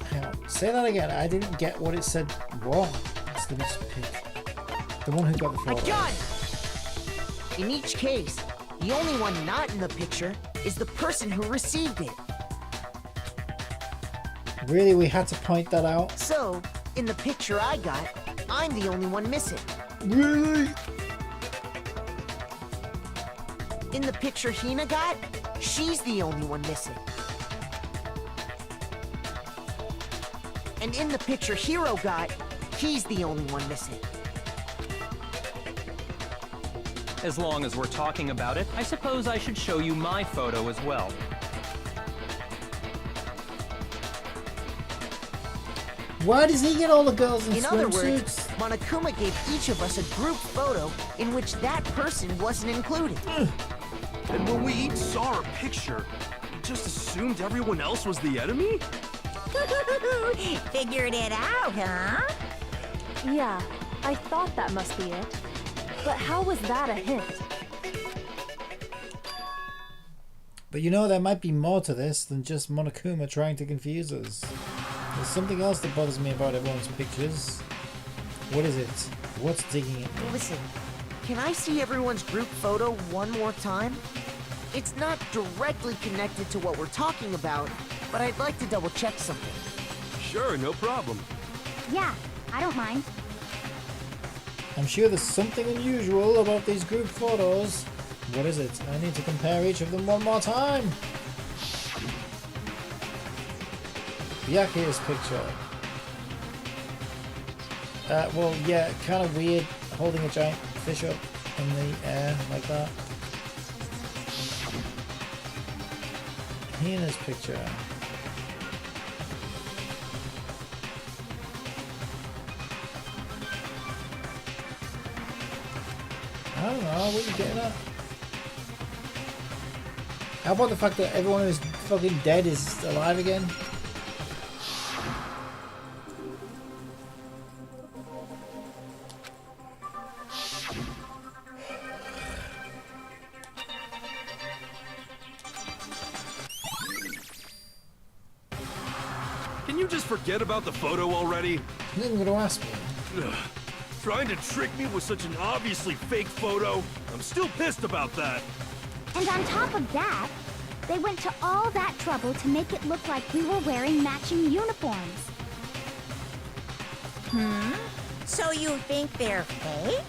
A: Hang on, say that again. I didn't get what it said. Whoa, that's the best pick. The one who got the photos.
D: I got it! In each case, the only one not in the picture is the person who received it.
A: Really, we had to point that out?
D: So, in the picture I got, I'm the only one missing.
A: Really?
D: In the picture Hina got, she's the only one missing. And in the picture Hero got, he's the only one missing.
H: As long as we're talking about it, I suppose I should show you my photo as well.
A: Why does he get all the girls in
D: In other words,
A: swimsuits?
D: Monokuma gave each of us a group photo in which that person wasn't included.
I: And when we each saw our picture, we just assumed everyone else was the enemy?
J: Figured it out, huh?
E: Yeah, I thought that must be it. But how was that a hint?
A: But you know, there might be more to this than just Monokuma trying to confuse us. There's something else that bothers me about everyone's pictures. What is it? What's digging at me?
D: Listen, can I see everyone's group photo one more time? It's not directly connected to what we're talking about, but I'd like to double check something.
I: Sure, no problem.
G: Yeah, I don't mind.
A: I'm sure there's something unusual about these group photos. What is it? I need to compare each of them one more time. Byakuya's picture. Well, yeah, kind of weird holding a giant fish up in the air like that. Hina's picture. I don't know, what are you getting at? How about the fact that everyone who's fucking dead is alive again?
I: Can you just forget about the photo already?
A: You didn't gonna ask me.
I: Ugh. Trying to trick me with such an obviously fake photo? I'm still pissed about that.
G: And on top of that, they went to all that trouble to make it look like we were wearing matching uniforms.
J: So you think they're fake?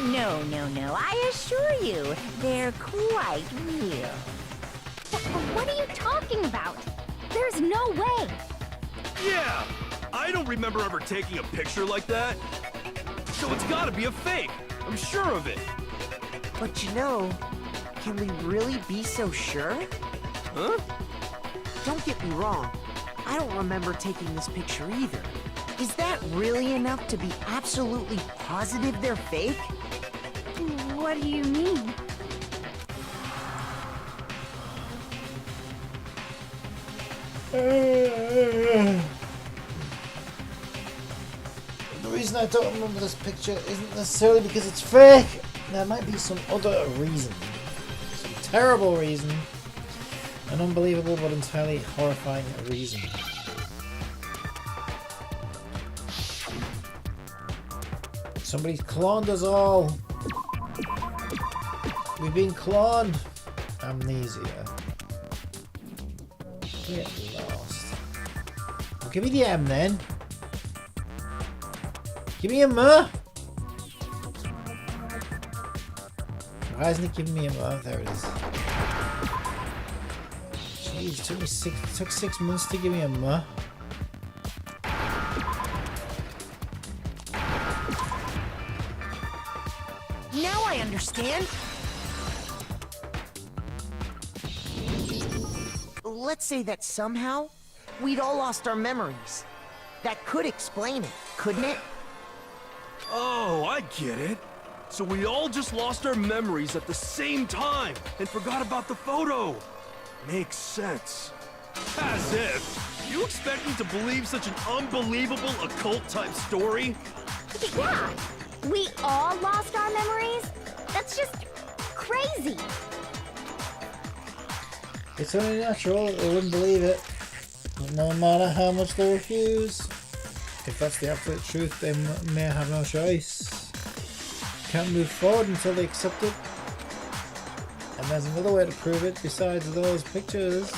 J: No, no, no. I assure you, they're quite real.
G: What are you talking about? There's no way.
I: Yeah! I don't remember ever taking a picture like that. So it's gotta be a fake. I'm sure of it.
D: But you know, can we really be so sure?
I: Huh?
D: Don't get me wrong. I don't remember taking this picture either. Is that really enough to be absolutely positive they're fake?
G: What do you mean?
A: The reason I don't remember this picture isn't necessarily because it's fake. There might be some other reason. Some terrible reason. An unbelievable but entirely horrifying reason. Somebody's cloned us all. We've been cloned. Amnesia. Get lost. Well, give me the M then. Give me a M. Why isn't it giving me a M? There it is. Jeez, it took 6 months to give me a M.
D: Now I understand. Let's say that somehow we'd all lost our memories. That could explain it, couldn't it?
I: Oh, I get it. So we all just lost our memories at the same time and forgot about the photo. Makes sense. As if. You expect me to believe such an unbelievable occult-type story?
G: Yeah, we all lost our memories? That's just crazy.
A: It's only natural that they wouldn't believe it. No matter how much they refuse. If that's the absolute truth, they may have no choice. Can't move forward until they accept it. And there's another way to prove it besides those pictures.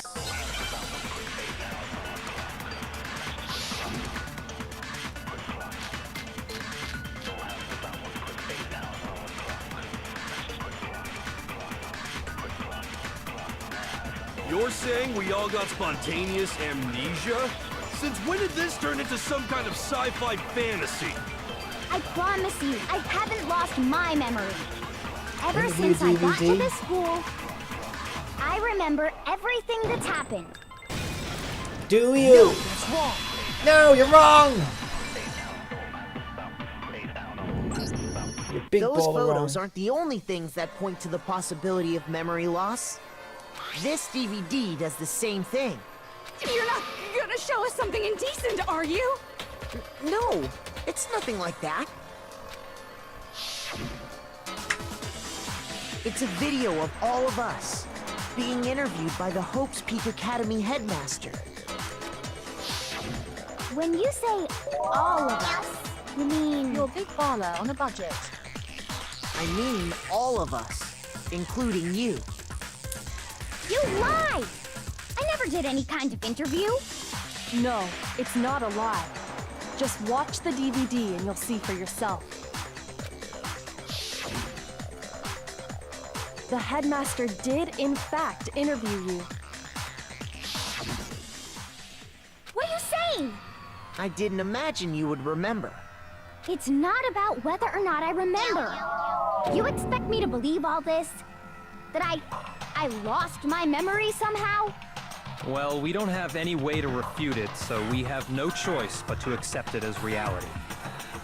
I: You're saying we all got spontaneous amnesia? Since when did this turn into some kind of sci-fi fantasy?
G: I promise you, I haven't lost my memory. Ever
A: Interview
G: since I got to
A: DVD.
G: this school, I remember everything that's happened.
A: Do you?
D: That's wrong.
A: No, you're wrong! You big
D: Those
A: ball of
D: photos
A: wrong.
D: aren't the only things that point to the possibility of memory loss. This DVD does the same thing.
E: You're not gonna show us something indecent, are you?
D: No, it's nothing like that. It's a video of all of us being interviewed by the Hope's Peak Academy headmaster.
G: When you say all of us, you mean...
B: You're big baller on a budget.
D: I mean all of us, including you.
G: You lied! I never did any kind of interview.
E: No, it's not a lie. Just watch the DVD and you'll see for yourself. The headmaster did, in fact, interview you.
G: thing!
D: I didn't imagine you would remember.
G: It's not about whether or not I remember. You expect me to believe all this? That I lost my memory somehow?
H: Well, we don't have any way to refute it, so we have no choice but to accept it as reality.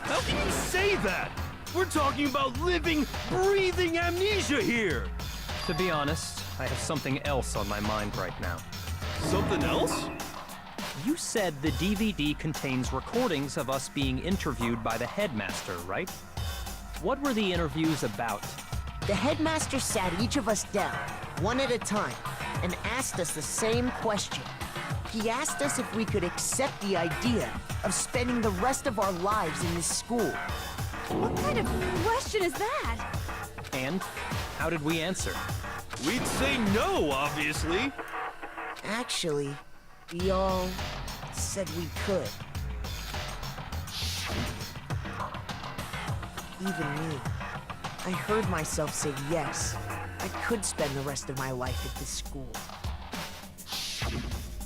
I: How can you say that? We're talking about living, breathing amnesia here!
H: To be honest, I have something else on my mind right now.
I: Something else?
H: You said the DVD contains recordings of us being interviewed by the headmaster, right? What were the interviews about?
D: The headmaster sat each of us down, one at a time, and asked us the same question. He asked us if we could accept the idea of spending the rest of our lives in this school.
E: What kind of question is that?
H: And how did we answer?
I: We'd say no, obviously.
D: Actually, we all said we could. Even me. I heard myself say yes. I could spend the rest of my life at this school.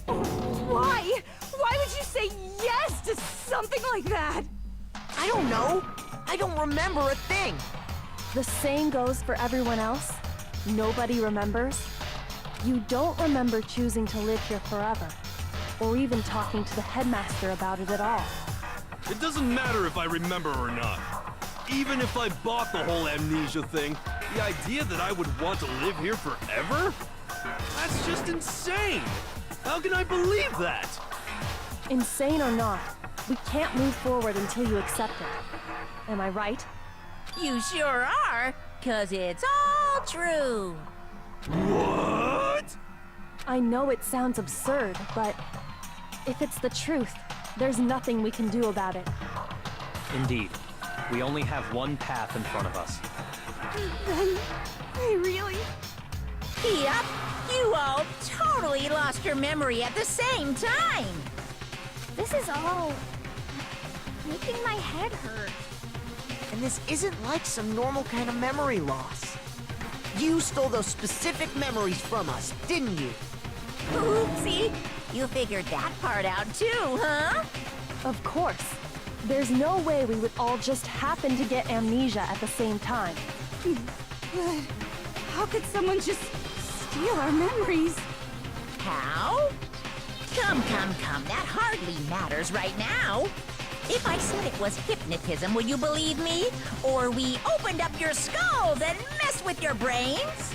E: Why? Why would you say yes to something like that?
D: I don't know. I don't remember a thing.
E: The same goes for everyone else. Nobody remembers. You don't remember choosing to live here forever, or even talking to the headmaster about it at all.
I: It doesn't matter if I remember or not. Even if I bought the whole amnesia thing, the idea that I would want to live here forever? That's just insane! How can I believe that?
E: Insane or not, we can't move forward until you accept it. Am I right?
J: You sure are, 'cause it's all true.
I: What?
E: I know it sounds absurd, but if it's the truth, there's nothing we can do about it.
H: Indeed. We only have one path in front of us.
E: Then, I really...
J: Yep, you all totally lost your memory at the same time.
G: This is all making my head hurt.
D: And this isn't like some normal kind of memory loss. You stole those specific memories from us, didn't you?
J: Oopsie, you figured that part out too, huh?
E: Of course. There's no way we would all just happen to get amnesia at the same time.
K: But how could someone just steal our memories?
J: How? Come, that hardly matters right now. If I said it was hypnotism, would you believe me? Or we opened up your skulls and messed with your brains?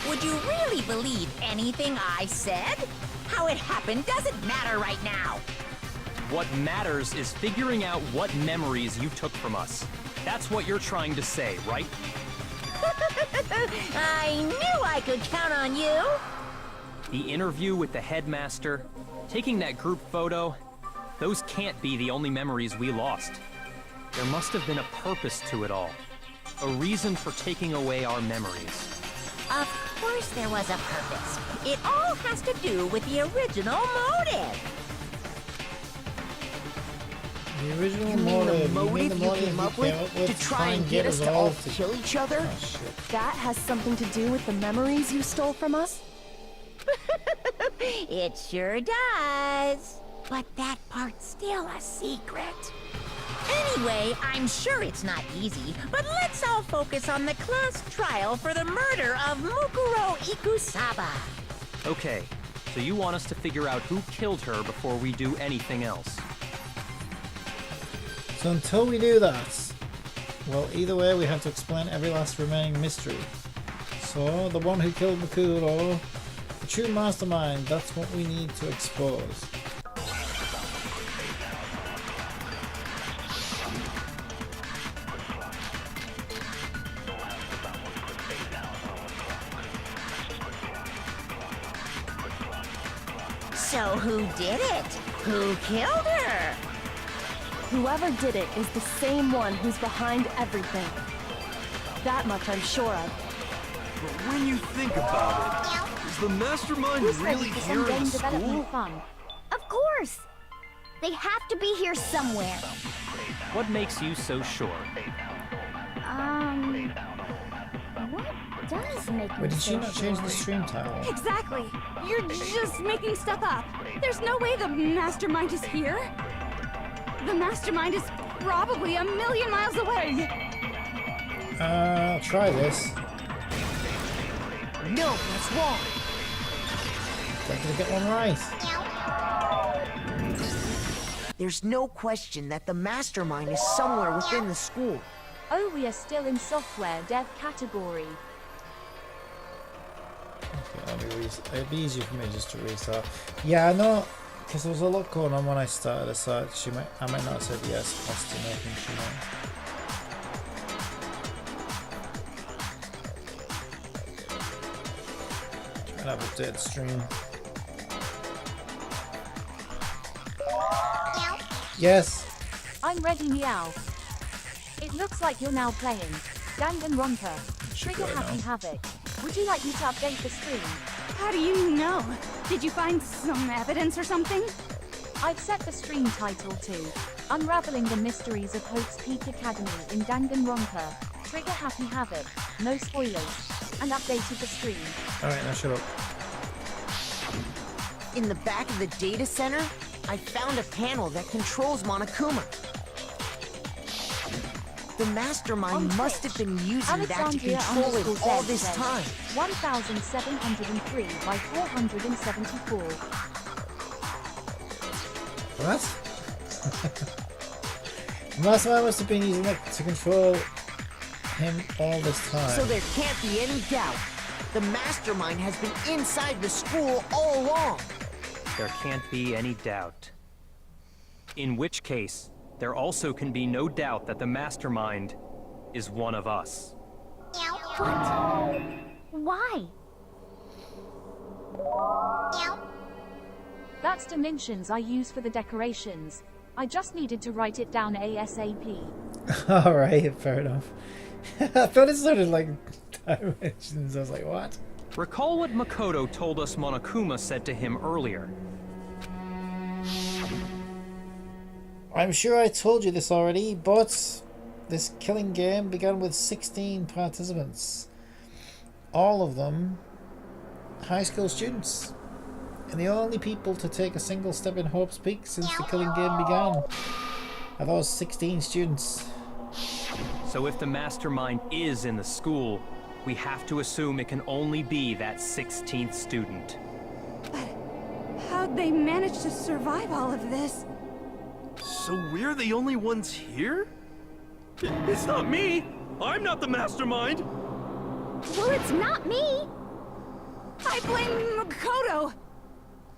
J: Would you really believe anything I said? How it happened doesn't matter right now.
H: What matters is figuring out what memories you took from us. That's what you're trying to say, right?
J: I knew I could count on you.
H: The interview with the headmaster, taking that group photo, those can't be the only memories we lost. There must have been a purpose to it all. A reason for taking away our memories.
J: Of course there was a purpose. It all has to do with the original motive.
A: The original
D: You mean the
A: motive.
D: motive you came up with to try and get us to all kill each other?
A: Oh, shit.
E: That has something to do with the memories you stole from us?
J: It sure does. But that part's still a secret. Anyway, I'm sure it's not easy, but let's all focus on the class trial for the murder of Mukuro Ikusaba.
H: Okay, so you want us to figure out who killed her before we do anything else.
A: So until we do that, well, either way we have to explain every last remaining mystery. So, the one who killed Mukuro, the true mastermind, that's what we need to expose.
J: So who did it? Who killed her?
E: Whoever did it is the same one who's behind everything. That much I'm sure of.
I: But when you think about it, is the mastermind really here in the school?
G: Fund? Of course! They have to be here somewhere.
H: What makes you so sure?
G: What does make me
A: Wait, did she
G: so
A: not change the
G: sure.
A: stream title?
K: Exactly. You're just making stuff up. There's no way the mastermind is here. The mastermind is probably a million miles away.
A: I'll try this.
D: No, that's wrong.
A: Did I get one right?
D: There's no question that the mastermind is somewhere within the school.
B: Oh, we are still in software dev category.
A: Okay, let me it'd be easier for me just to restart. Yeah, I know, because there was a lot going on when I started the search. I might not have said yes fast enough, and she might. Try and have a dead stream. Yes.
B: I'm ready, meow. It looks like you're now playing Danganronpa. Trigger Happy Havoc. Would you like me to update the stream?
K: How do you know? Did you find some evidence or something?
B: I've set the stream title to Unraveling the Mysteries of Hope's Peak Academy in Danganronpa. Trigger Happy Havoc. No spoilers. And updated the stream.
A: Alright, now shut up.
D: In the back of the data center, I found a panel that controls Monokuma. The mastermind must have been using that to control it all this time.
B: 1,703 by 474.
A: What? The mastermind must have been using that to control him all this time.
D: So there can't be any doubt. The mastermind has been inside the school all along.
H: There can't be any doubt. In which case, there also can be no doubt that the mastermind is one of us.
G: What? Why?
B: That's dimensions I use for the decorations. I just needed to write it down ASAP.
A: Alright, fair enough. I thought it sounded like dimensions. I was like, what?
H: Recall what Makoto told us Monokuma said to him earlier.
A: I'm sure I told you this already, but this killing game began with 16 participants. All of them high school students. And the only people to take a single step in Hope's Peak since the killing game began are those 16 students.
H: So if the mastermind is in the school, we have to assume it can only be that 16th student.
K: But how'd they manage to survive all of this?
I: So we're the only ones here? It's not me! I'm not the mastermind!
G: Well, it's not me.
K: I blame Makoto.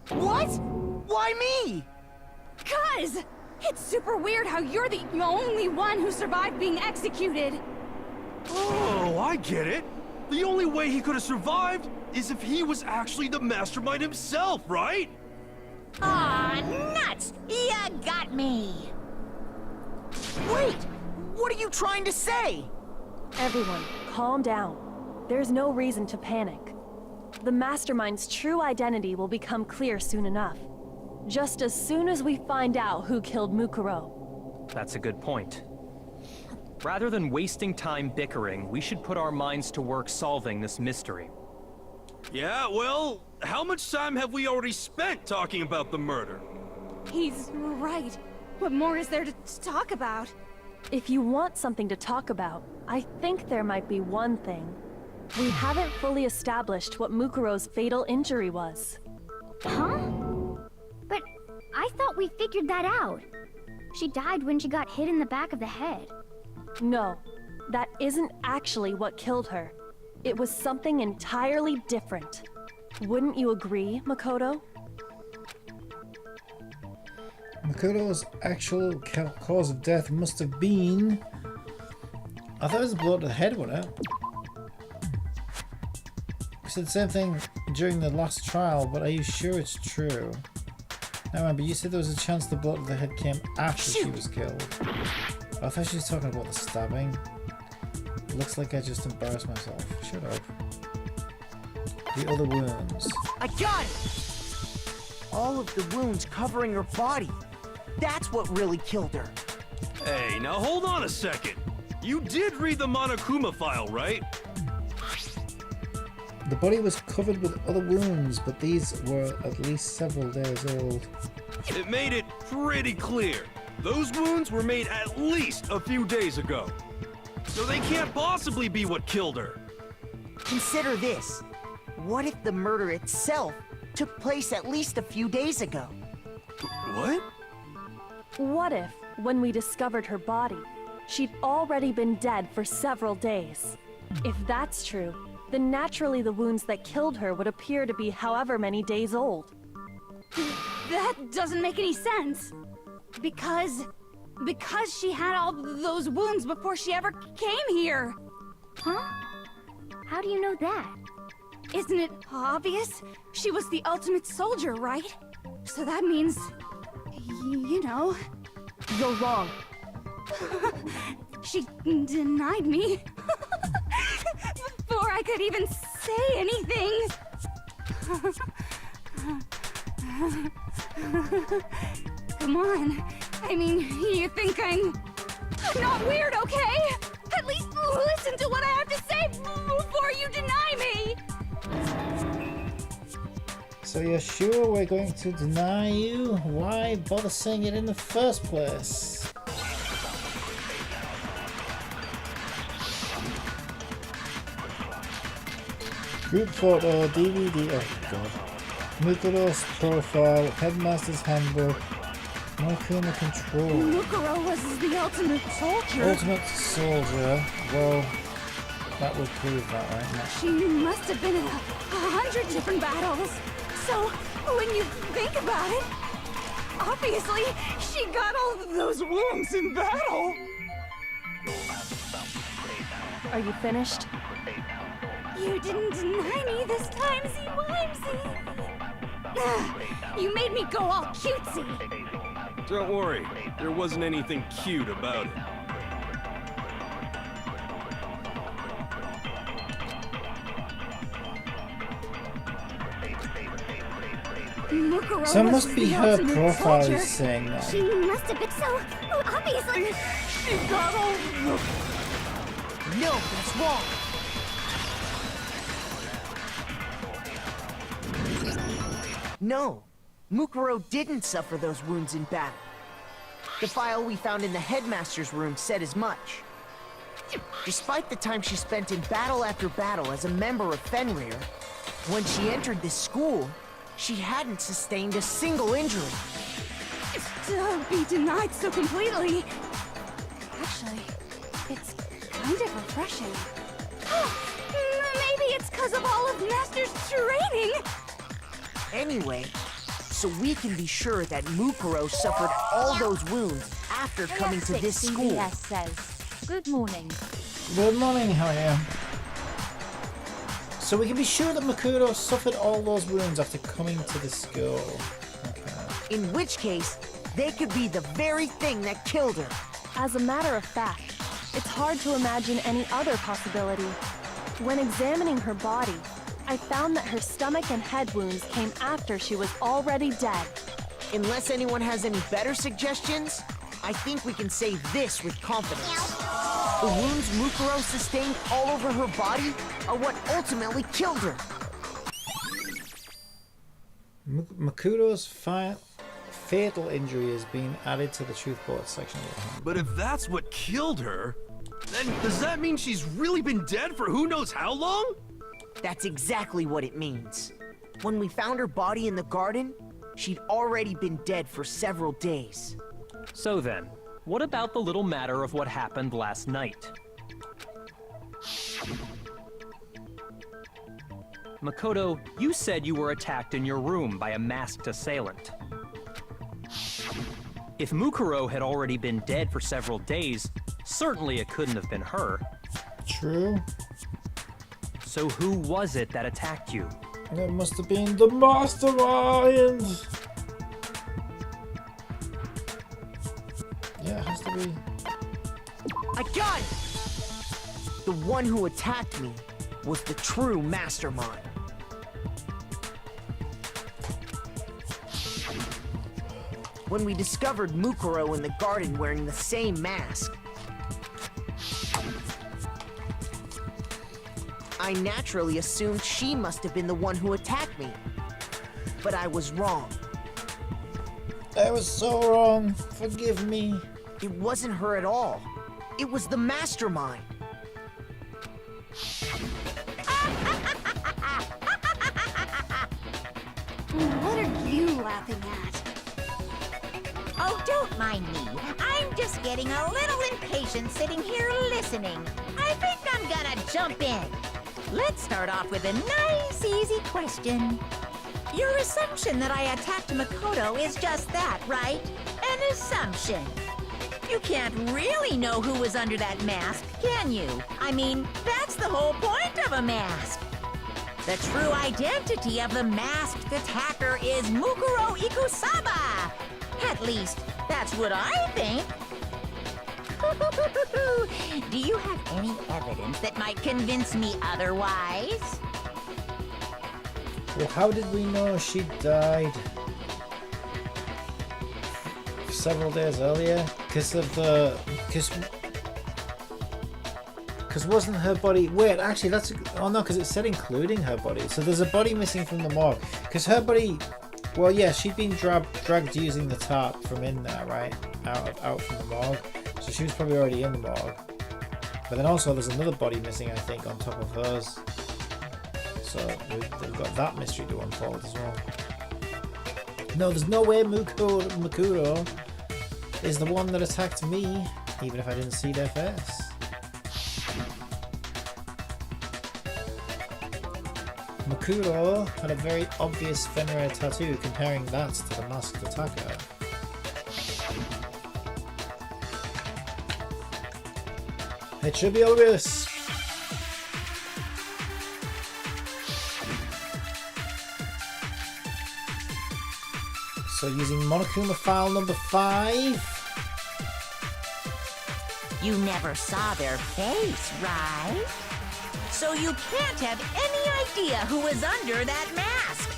D: What? Why me?
K: 'Cause it's super weird how you're the only one who survived being executed.
I: Oh, I get it! The only way he could have survived is if he was actually the mastermind himself, right?
J: Aw, nuts! Ya got me!
D: Wait! What are you trying to say?
E: Everyone, calm down. There's no reason to panic. The mastermind's true identity will become clear soon enough. Just as soon as we find out who killed Mukuro.
H: That's a good point. Rather than wasting time bickering, we should put our minds to work solving this mystery.
I: Yeah, well, how much time have we already spent talking about the murder?
K: He's right. What more is there to talk about?
E: If you want something to talk about, I think there might be one thing. We haven't fully established what Mukuro's fatal injury was.
G: Huh? But I thought we figured that out. She died when she got hit in the back of the head.
E: No, that isn't actually what killed her. It was something entirely different. Wouldn't you agree, Makoto?
A: Makoto's actual cause of death must have been... I thought it was a blow to the head, wasn't it? You said the same thing during the last trial, but are you sure it's true? Now remember, you said there was a chance the blow to the head came after she was killed. I thought she was talking about the stabbing. Looks like I just embarrassed myself. Shut up. The other wounds.
D: I got it! All of the wounds covering her body. That's what really killed her.
I: Hey, now hold on a second. You did read the Monokuma file, right?
A: The body was covered with other wounds, but these were at least several days old.
I: It made it pretty clear. Those wounds were made at least a few days ago. So they can't possibly be what killed her.
D: Consider this. What if the murder itself took place at least a few days ago?
I: What?
E: What if, when we discovered her body, she'd already been dead for several days? If that's true, then naturally the wounds that killed her would appear to be however many days old.
K: That doesn't make any sense. Because she had all those wounds before she ever came here.
G: Huh? How do you know that?
K: Isn't it obvious? She was the ultimate soldier, right? So that means, you know...
E: You're wrong.
K: She denied me. Before I could even say anything. Come on. I mean, you think I'm not weird, okay? At least listen to what I have to say before you deny me!
A: So you're sure we're going to deny you? Why bother saying it in the first place? Group photo, DVD, oh god. Mukuro's profile, Headmaster's handbook, Mokuma control.
K: Mukuro was the ultimate soldier.
A: Ultimate soldier, well, that would prove that, right?
K: She must have been in 100 different battles. So, when you think about it, obviously, she got all of those wounds in battle.
E: Are you finished?
K: You didn't deny me this time, Z-Wimesy. You made me go all cutesy.
I: Don't worry, there wasn't anything cute about it.
K: Mukuro
A: So it
K: was
A: must be
K: the
A: her
K: ultimate
A: profile
K: soldier.
A: is saying that.
G: She must have been so obviously.
K: She got all the...
D: No, that's wrong. No, Mukuro didn't suffer those wounds in battle. The file we found in the headmaster's room said as much. Despite the time she spent in battle after battle as a member of Fenrir, when she entered this school, she hadn't sustained a single injury.
K: To be denied so completely. Actually, it's kind of refreshing. Maybe it's because of all of Master's training.
D: Anyway, so we can be sure that Mukuro suffered all those wounds after coming to this school.
B: CBS says, good morning.
A: Good morning, how are you? So we can be sure that Mukuro suffered all those wounds after coming to the school. Okay.
D: In which case, they could be the very thing that killed her.
E: As a matter of fact, it's hard to imagine any other possibility. When examining her body, I found that her stomach and head wounds came after she was already dead.
D: Unless anyone has any better suggestions, I think we can say this with confidence. The wounds Mukuro sustained all over her body are what ultimately killed her.
A: Makuro's fatal injury has been added to the truth bullet section of the hand.
I: But if that's what killed her, then does that mean she's really been dead for who knows how long?
D: That's exactly what it means. When we found her body in the garden, she'd already been dead for several days.
H: So then, what about the little matter of what happened last night? Makoto, you said you were attacked in your room by a masked assailant. If Mukuro had already been dead for several days, certainly it couldn't have been her.
A: True.
H: So who was it that attacked you?
A: It must have been the mastermind! Yeah, it has to be.
D: I got it! The one who attacked me was the true mastermind. When we discovered Mukuro in the garden wearing the same mask, I naturally assumed she must have been the one who attacked me. But I was wrong.
A: I was so wrong. Forgive me.
D: It wasn't her at all. It was the mastermind.
G: What are you laughing at?
J: Oh, don't mind me. I'm just getting a little impatient sitting here listening. I think I'm gonna jump in. Let's start off with a nice, easy question. Your assumption that I attacked Makoto is just that, right? An assumption. You can't really know who was under that mask, can you? I mean, that's the whole point of a mask. The true identity of the masked attacker is Mukuro Ikusaba. At least, that's what I think. Do you have any evidence that might convince me otherwise?
A: Well, how did we know she died several days earlier? Because of the... Because wasn't her body... Wait, actually, that's... Oh, no, because it said including her body. So there's a body missing from the morgue. Because her body... Well, yeah, she'd been dragged using the tarp from in there, right? Out from the morgue. So she was probably already in the morgue. But then also there's another body missing, I think, on top of hers. So we've got that mystery to unfold as well. No, there's no way Makuro is the one that attacked me, even if I didn't see their face. Makuro had a very obvious Fenrir tattoo, comparing that to the masked attacker. It should be obvious. So using Monokuma file number 5.
J: You never saw their face, right? So you can't have any idea who was under that mask.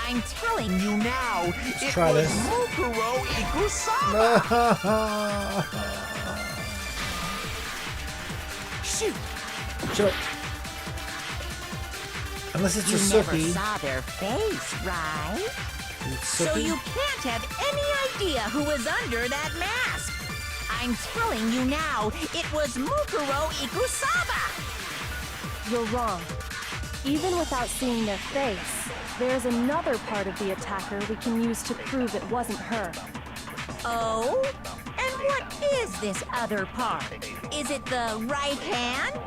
J: I'm telling you now, it
A: try
J: was
A: this.
J: Mukuro Ikusaba. Shoot.
A: Sure. Unless it's
J: You
A: a
J: never
A: Suki.
J: saw their face, right? So
A: Suki?
J: you can't have any idea who was under that mask. I'm telling you now, it was Mukuro Ikusaba.
E: You're wrong. Even without seeing their face, there's another part of the attacker we can use to prove it wasn't her.
J: Oh? And what is this other part? Is it the right hand?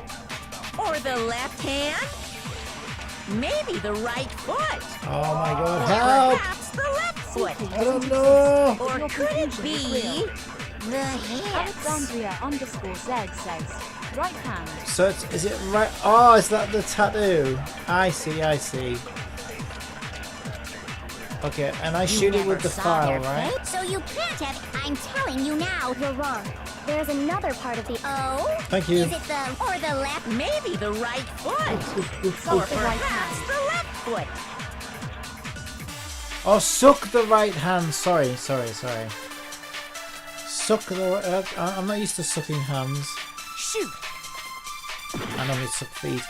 J: Or the left hand? Maybe the right foot?
A: Oh my god,
J: Or
A: help!
J: perhaps the left foot?
A: I don't know!
J: Or could it be the hips?
B: Alexandria_Z says, right hand.
A: So is it right? Oh, is that the tattoo? I see, I see. Okay, and I shoot it with the file, right?
G: So you can't have... I'm telling you now. You're wrong. There's another part of the... Oh?
A: Thank you.
G: Is it the... or the left...
J: Maybe the right foot? Or perhaps the left foot?
A: Oh, suck the right hand. Sorry. Suck the... I'm not used to sucking hands.
J: Shoot.
A: I normally suck feet.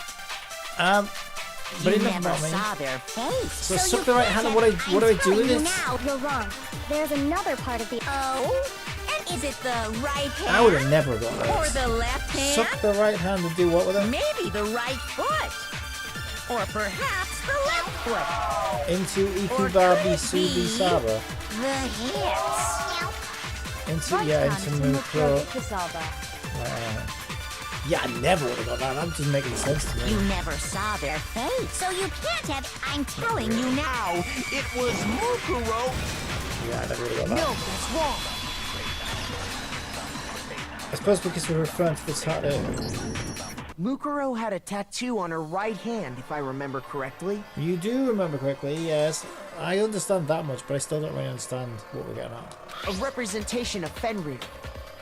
A: But
J: You
A: it doesn't
G: never
A: bother me.
J: saw their face.
A: So suck the right hand, and what do I do with it?
G: Now you're wrong. There's another part of the...
J: Oh? And is it the right hand?
A: I would have never got
J: Or
A: that.
J: the left hand?
A: Suck the right hand and do what with it?
J: Maybe the right foot. Or perhaps the left foot.
A: Into
J: Or
A: Ikubabi
J: could it
A: Subi
J: be
A: Saba.
J: The hips.
A: Into,
B: Right
A: yeah,
B: hand
A: into
B: to Mukuro
A: Mukuro.
B: Ikusaba.
A: Yeah, I never would have got that. That doesn't make any sense to
J: You
A: me.
J: never saw their face.
G: So you can't have... I'm telling
J: Telling you now, it was Mukuro.
A: Yeah, I never would have got
J: No,
A: that.
J: that's wrong.
A: I suppose because we're referring to the tattoo.
D: Mukuro had a tattoo on her right hand, if I remember correctly.
A: You do remember correctly, yes. I understand that much, but I still don't really understand what we're getting at.
D: A representation of Fenrir.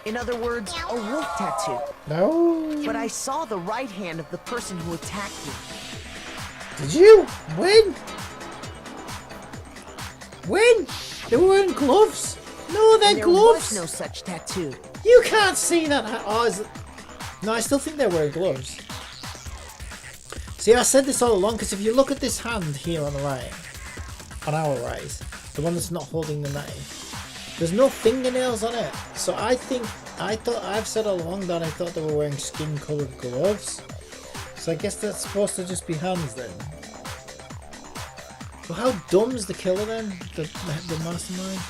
D: In other words, a wolf tattoo.
A: No.
D: But I saw the right hand of the person who attacked me.
A: Did you? When? When? They were wearing gloves. No, they're
D: There
A: gloves.
D: was no such tattoo.
A: You can't see that. Oh, is it... No, I still think they're wearing gloves. See, I said this all along, because if you look at this hand here on the right, on our right, the one that's not holding the knife, there's no fingernails on it. So I've said all along that I thought they were wearing skin-coloured gloves. So I guess that's supposed to just be hands then. Well, how dumb's the killer then? The mastermind?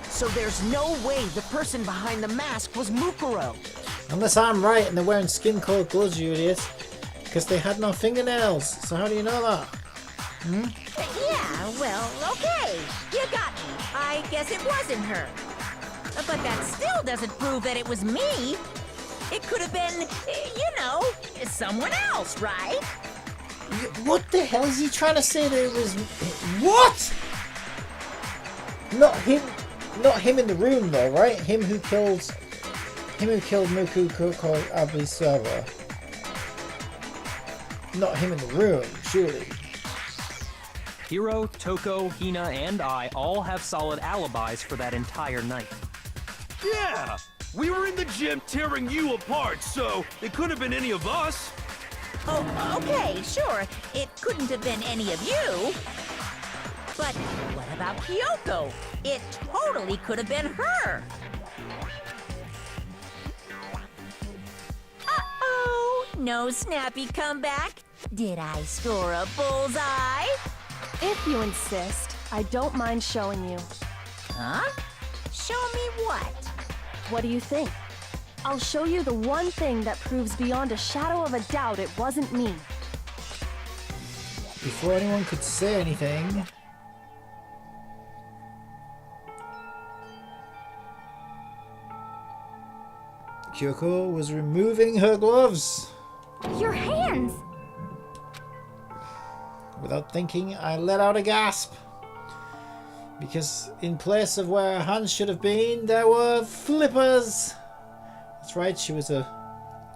D: So there's no way the person behind the mask was Mukuro.
A: Unless I'm right and they're wearing skin-coloured gloves, you idiots. Because they had no fingernails. So how do you know that? Hmm?
J: Yeah, well, okay. You got me. I guess it wasn't her. But that still doesn't prove that it was me. It could have been, you know, someone else, right?
A: What the hell is he trying to say that it was... What? Not him in the room though, right? Him who killed Mukuro Abi's server. Not him in the room, surely.
H: Hiro, Toko, Hina, and I all have solid alibis for that entire night.
I: Yeah! We were in the gym tearing you apart, so it could have been any of us.
J: Oh, okay, sure. It couldn't have been any of you. But what about Kyoko? It totally could have been her. Uh-oh, no snappy comeback. Did I score a bullseye?
E: If you insist, I don't mind showing you.
J: Huh? Show me what?
E: What do you think? I'll show you the one thing that proves beyond a shadow of a doubt it wasn't me.
A: Before anyone could say anything... Kyoko was removing her gloves.
G: Your hands!
A: Without thinking, I let out a gasp. Because in place of where her hands should have been, there were flippers. That's right, she was a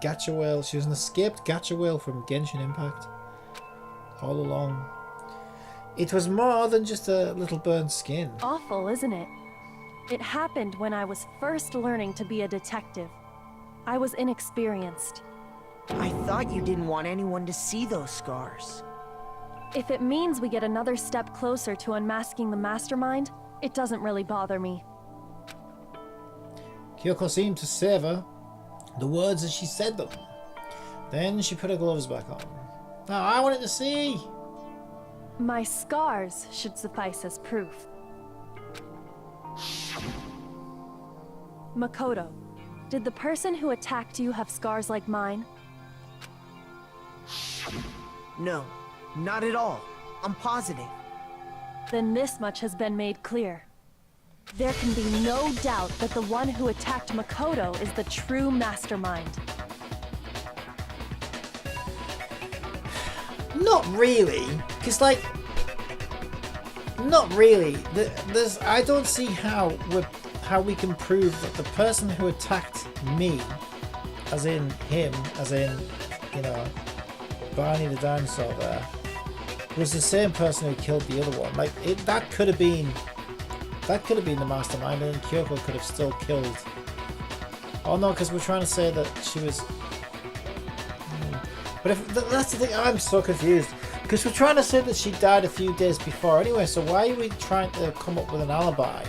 A: gacha whale. She was an escaped gacha whale from Genshin Impact. All along. It was more than just a little burnt skin.
E: Awful, isn't it? It happened when I was first learning to be a detective. I was inexperienced.
D: I thought you didn't want anyone to see those scars.
E: If it means we get another step closer to unmasking the mastermind, it doesn't really bother me.
A: Kyoko seemed to savor the words as she said them. Then she put her gloves back on. Now I wanted to see.
E: My scars should suffice as proof. Makoto, did the person who attacked you have scars like mine?
D: No, not at all. I'm positive.
E: Then this much has been made clear. There can be no doubt that the one who attacked Makoto is the true mastermind.
A: Not really, because like, not really. I don't see how we can prove that the person who attacked me, as in him, as in, you know, Barney the dinosaur there, was the same person who killed the other one. Like that could have been the mastermind, and then Kyoko could have still killed. Oh no, because we're trying to say that she was. But if that's the thing, I'm so confused. Because we're trying to say that she died a few days before anyway, so why are we trying to come up with an alibi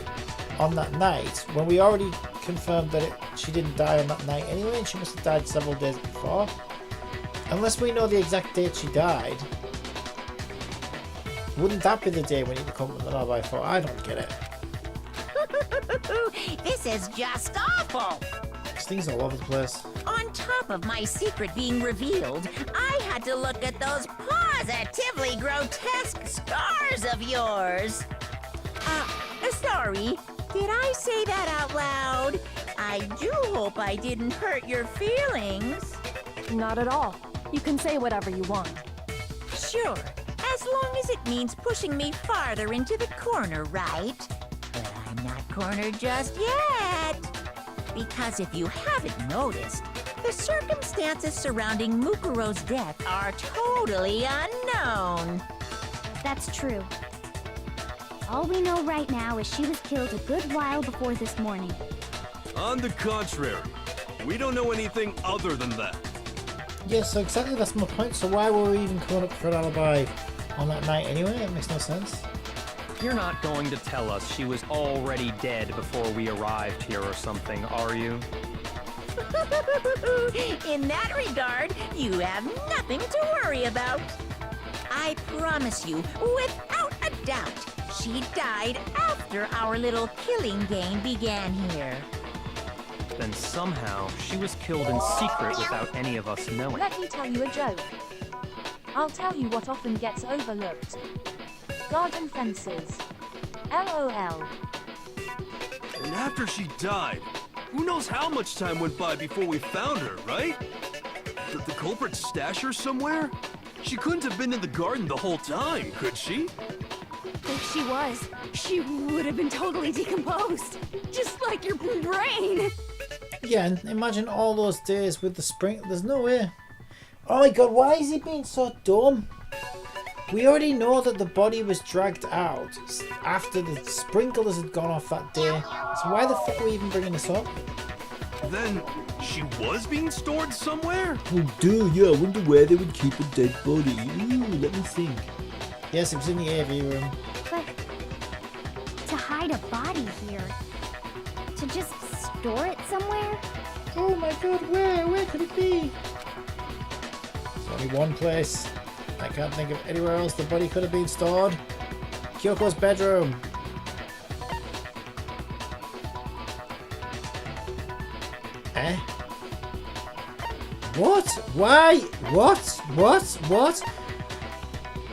A: on that night when we already confirmed that she didn't die on that night anyway, and she must have died several days before? Unless we know the exact date she died, wouldn't that be the day we need to come up with an alibi for? I don't get it.
J: This is just awful.
A: This thing's all over the place.
J: On top of my secret being revealed, I had to look at those positively grotesque scars of yours. Sorry, did I say that out loud? I do hope I didn't hurt your feelings.
E: Not at all. You can say whatever you want.
J: Sure, as long as it means pushing me farther into the corner, right? But I'm not cornered just yet. Because if you haven't noticed, the circumstances surrounding Mukuro's death are totally unknown.
G: That's true. All we know right now is she was killed a good while before this morning.
I: On the contrary, we don't know anything other than that.
A: Yeah, so exactly that's my point. So why were we even coming up for an alibi on that night anyway? It makes no sense.
H: You're not going to tell us she was already dead before we arrived here or something, are you?
J: In that regard, you have nothing to worry about. I promise you, without a doubt, she died after our little killing game began here.
H: Then somehow she was killed in secret without any of us knowing.
B: Let me tell you a joke. I'll tell you what often gets overlooked. Garden fences. LOL.
I: And after she died, who knows how much time went by before we found her, right? Did the culprit stash her somewhere? She couldn't have been in the garden the whole time, could she?
K: If she was, she would have been totally decomposed. Just like your brain.
A: Yeah, and imagine all those days with the spring. There's no way. Oh my god, why is he being so dumb? We already know that the body was dragged out after the sprinklers had gone off that day. So why the fuck are we even bringing this up?
I: Then, she was being stored somewhere?
A: Oh, dude, yeah, I wonder where they would keep a dead body. Ooh, let me think. Yes, it was in the AV room.
G: But to hide a body here, to just store it somewhere?
A: Oh my god, where? Where could it be? There's only one place. I can't think of anywhere else the body could have been stored. Kyoko's bedroom. Eh? What? Why? What?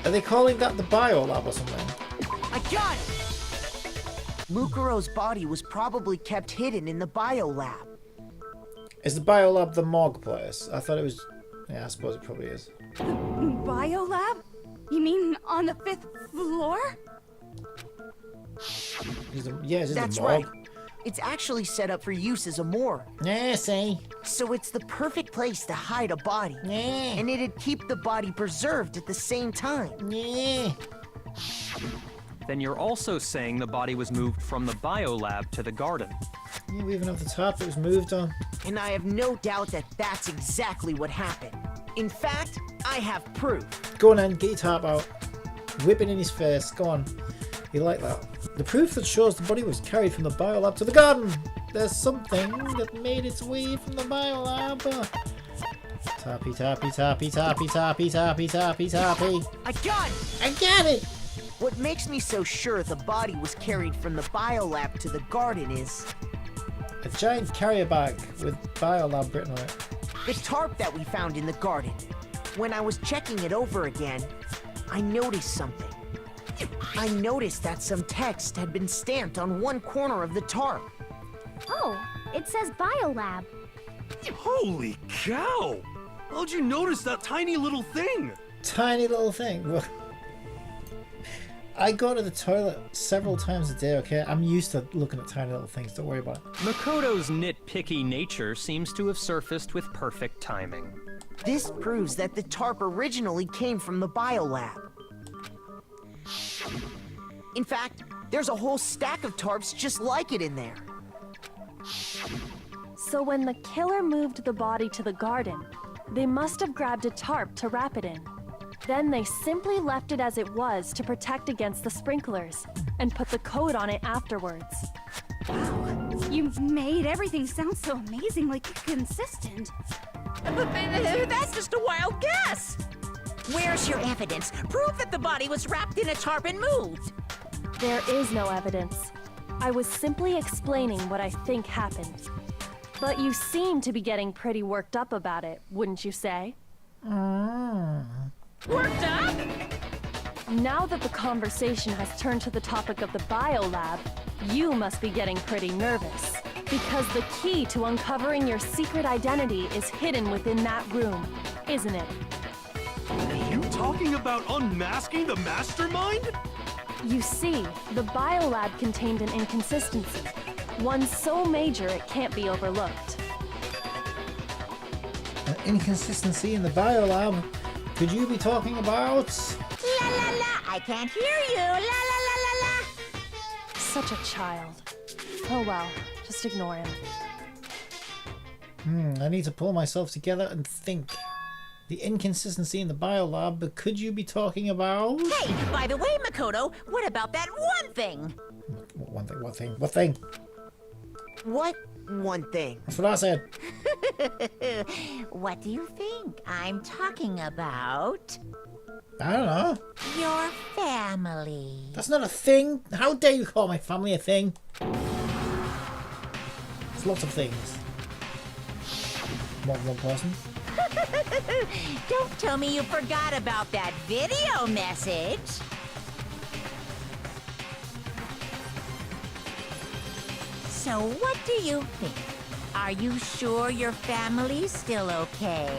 A: Are they calling that the biolab or something?
D: I got it! Mukuro's body was probably kept hidden in the biolab.
A: Is the biolab the morgue place? I thought it was... Yeah, I suppose it probably is.
K: Biolab? You mean on the 5th floor?
A: Yeah, it's
D: That's
A: the morgue.
D: right. It's actually set up for use as a morgue.
A: Yeah, see?
D: So it's the perfect place to hide a body.
A: Yeah.
D: And it'd keep the body preserved at the same time.
A: Yeah.
H: Then you're also saying the body was moved from the biolab to the garden.
A: Yeah, we even have the top it was moved on.
D: And I have no doubt that that's exactly what happened. In fact, I have proof.
A: Go on then, get your top out. Whip it in his face. Go on. You like that? The proof that shows the body was carried from the biolab to the garden. There's something that made its way from the biolab. Tappy, tappy, tappy, tappy, tappy, tappy, tappy, tappy.
D: I got it!
A: I got it!
D: What makes me so sure the body was carried from the biolab to the garden is
A: A giant carrier bag with biolab written on it.
D: the tarp that we found in the garden. When I was checking it over again, I noticed something. I noticed that some text had been stamped on one corner of the tarp.
G: Oh, it says biolab.
I: Holy cow! How'd you notice that tiny little thing?
A: Tiny little thing. Well, I go to the toilet several times a day, okay? I'm used to looking at tiny little things, don't worry about it.
H: Makoto's nitpicky nature seems to have surfaced with perfect timing.
D: This proves that the tarp originally came from the biolab. In fact, there's a whole stack of tarps just like it in there.
E: So when the killer moved the body to the garden, they must have grabbed a tarp to wrap it in. Then they simply left it as it was to protect against the sprinklers, and put the coat on it afterwards.
K: Wow, you made everything sound so amazingly consistent.
J: That's just a wild guess. Where's your evidence? Prove that the body was wrapped in a tarp and moved.
E: There is no evidence. I was simply explaining what I think happened. But you seem to be getting pretty worked up about it, wouldn't you say?
J: Worked up?
E: Now that the conversation has turned to the topic of the biolab, you must be getting pretty nervous. Because the key to uncovering your secret identity is hidden within that room, isn't it?
I: Are you talking about unmasking the mastermind?
E: You see, the biolab contained an inconsistency. One so major it can't be overlooked.
A: An inconsistency in the biolab? Could you be talking about?
J: La la la, I can't hear you. La la la la la.
E: Such a child. Oh well, just ignore him.
A: I need to pull myself together and think. The inconsistency in the biolab, but could you be talking about?
J: Hey, by the way, Makoto, what about that one thing?
A: One thing, what thing? What thing?
D: What one thing?
A: That's what I said.
J: What do you think I'm talking about?
A: I don't know.
J: Your family.
A: That's not a thing. How dare you call my family a thing? There's lots of things. More than one person.
J: Don't tell me you forgot about that video message. So what do you think? Are you sure your family's still okay?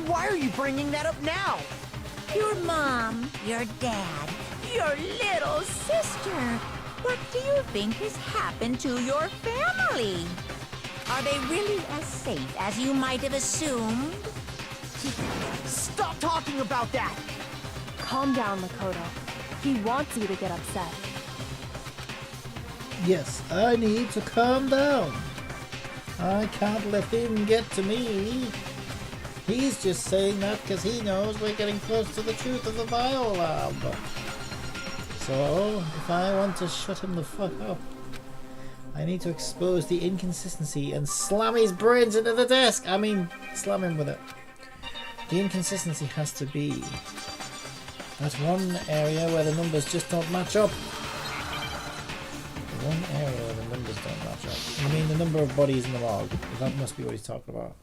D: Why are you bringing that up now?
J: Your mom, your dad, your little sister. What do you think has happened to your family? Are they really as safe as you might have assumed?
D: Stop talking about that!
E: Calm down, Makoto. He wants you to get upset.
A: Yes, I need to calm down. I can't let him get to me. He's just saying that because he knows we're getting close to the truth of the biolab. So, if I want to shut him the fuck up, I need to expose the inconsistency and slam his brains into the desk. I mean, slam him with it. The inconsistency has to be that one area where the numbers just don't match up. The one area where the numbers don't match up. You mean the number of bodies in the log? That must be what he's talking about.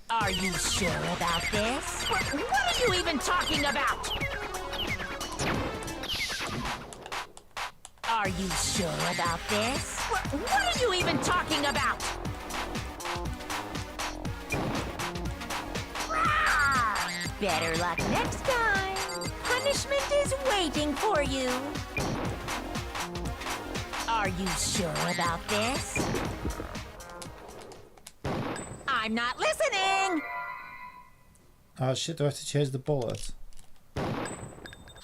J: Are you sure about this? What are you even talking about? Are you sure about this? What are you even talking about? Better luck next time. Punishment is waiting for you. Are you sure about this? I'm not listening!
A: Oh shit, do I have to change the bullet?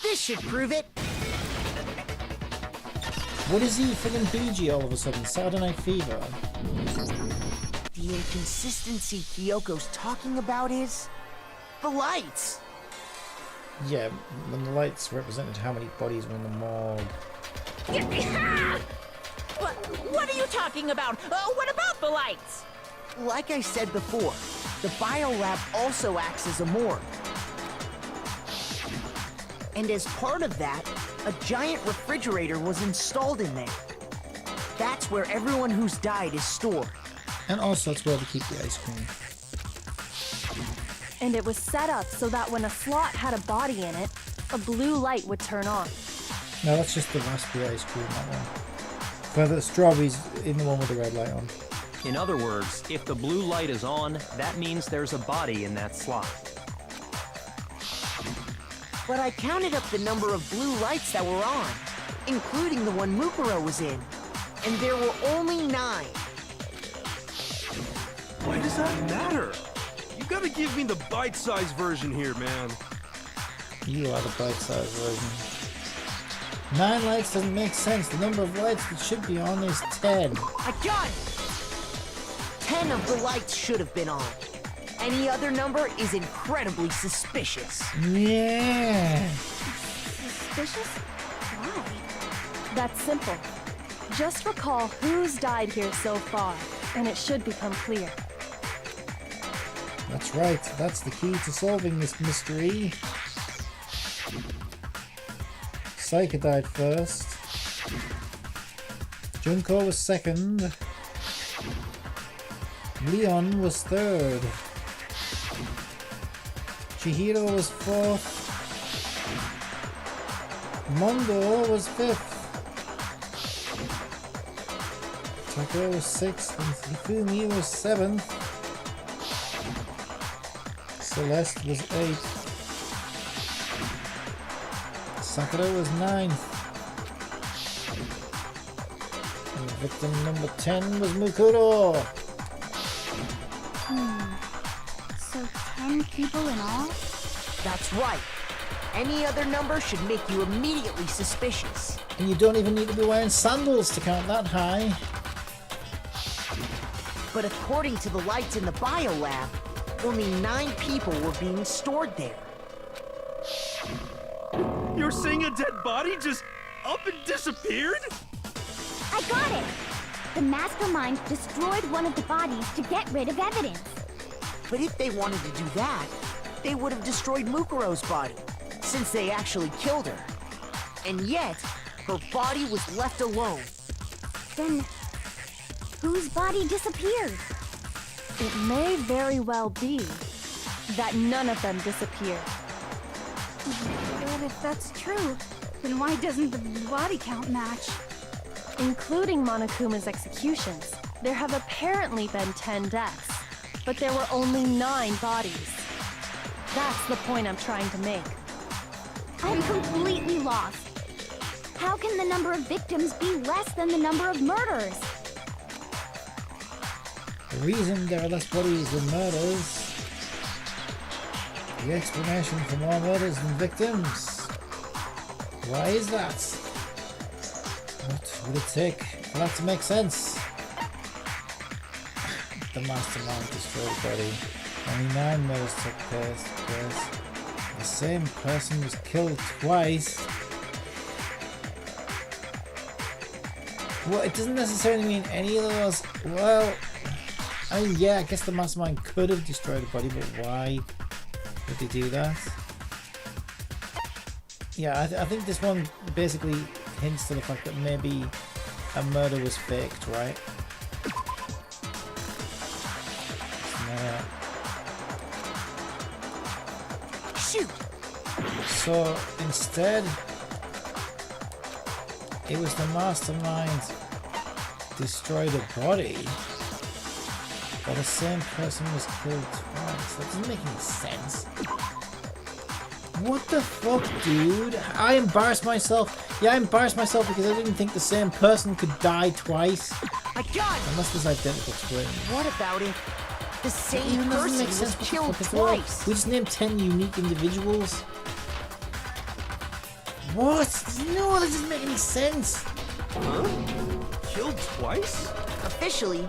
D: This should prove it.
A: What is he friggin' BG all of a sudden? Saturday Night Fever?
D: The inconsistency Kyoko's talking about is the lights.
A: Yeah, when the lights represented how many bodies were in the morgue.
J: What are you talking about? What about the lights?
D: Like I said before, the biolab also acts as a morgue. And as part of that, a giant refrigerator was installed in there. That's where everyone who's died is stored.
A: And also it's where they keep the ice cream.
E: And it was set up so that when a slot had a body in it, a blue light would turn on.
A: No, that's just the raspberry ice cream, that one. But the strawberries in the one with the red light on.
H: In other words, if the blue light is on, that means there's a body in that slot.
D: But I counted up the number of blue lights that were on, including the one Mukuro was in, and there were only 9.
I: Why does that matter? You gotta give me the bite-sized version here, man.
A: You are the bite-sized version. 9 lights doesn't make sense. The number of lights that should be on is 10.
D: I got it! 10 of the lights should have been on. Any other number is incredibly suspicious.
A: Yeah.
E: Suspicious? Why? That's simple. Just recall who's died here so far, and it should become clear.
A: That's right. That's the key to solving this mystery. Saika died first. Junko was second. Leon was third. Chihiro was fourth. Mondo was fifth. Takeo was sixth, and Hifumi was seventh. Celeste was eighth. Sakura was ninth. And victim number 10 was Mukuro.
G: So 10 people in all?
D: That's right. Any other number should make you immediately suspicious.
A: And you don't even need to be wearing sandals to count that high.
D: But according to the lights in the biolab, only 9 people were being stored there.
I: You're saying a dead body just up and disappeared?
G: I got it! The mastermind destroyed one of the bodies to get rid of evidence.
D: But if they wanted to do that, they would have destroyed Mukuro's body, since they actually killed her. And yet, her body was left alone.
G: Then, whose body disappeared?
E: It may very well be that none of them disappeared.
K: But if that's true, then why doesn't the body count match?
E: Including Monokuma's executions, there have apparently been 10 deaths, but there were only 9 bodies. That's the point I'm trying to make.
G: I'm completely lost. How can the number of victims be less than the number of murders?
A: The reason there are less bodies than murders. The explanation for more murders than victims. Why is that? What would it take for that to make sense? The mastermind destroyed the body. Only 9 murders took place. The same person was killed twice. Well, it doesn't necessarily mean any of those. Well, I mean, yeah, I guess the mastermind could have destroyed the body, but why would they do that? Yeah, I think this one basically hints to the fact that maybe a murder was faked, right?
D: Shoot!
A: So instead, it was the mastermind destroyed a body, but the same person was killed twice. That doesn't make any sense. What the fuck, dude? I embarrassed myself. Yeah, I embarrassed myself because I didn't think the same person could die twice.
D: I got it!
A: Unless there's identical twins.
D: What about it? The same
A: It doesn't
D: person
A: make
D: was
A: sense
D: killed
A: because they're all-
D: twice.
A: We just named 10 unique individuals. What? No, that doesn't make any sense.
I: Huh? Killed twice?
D: Officially,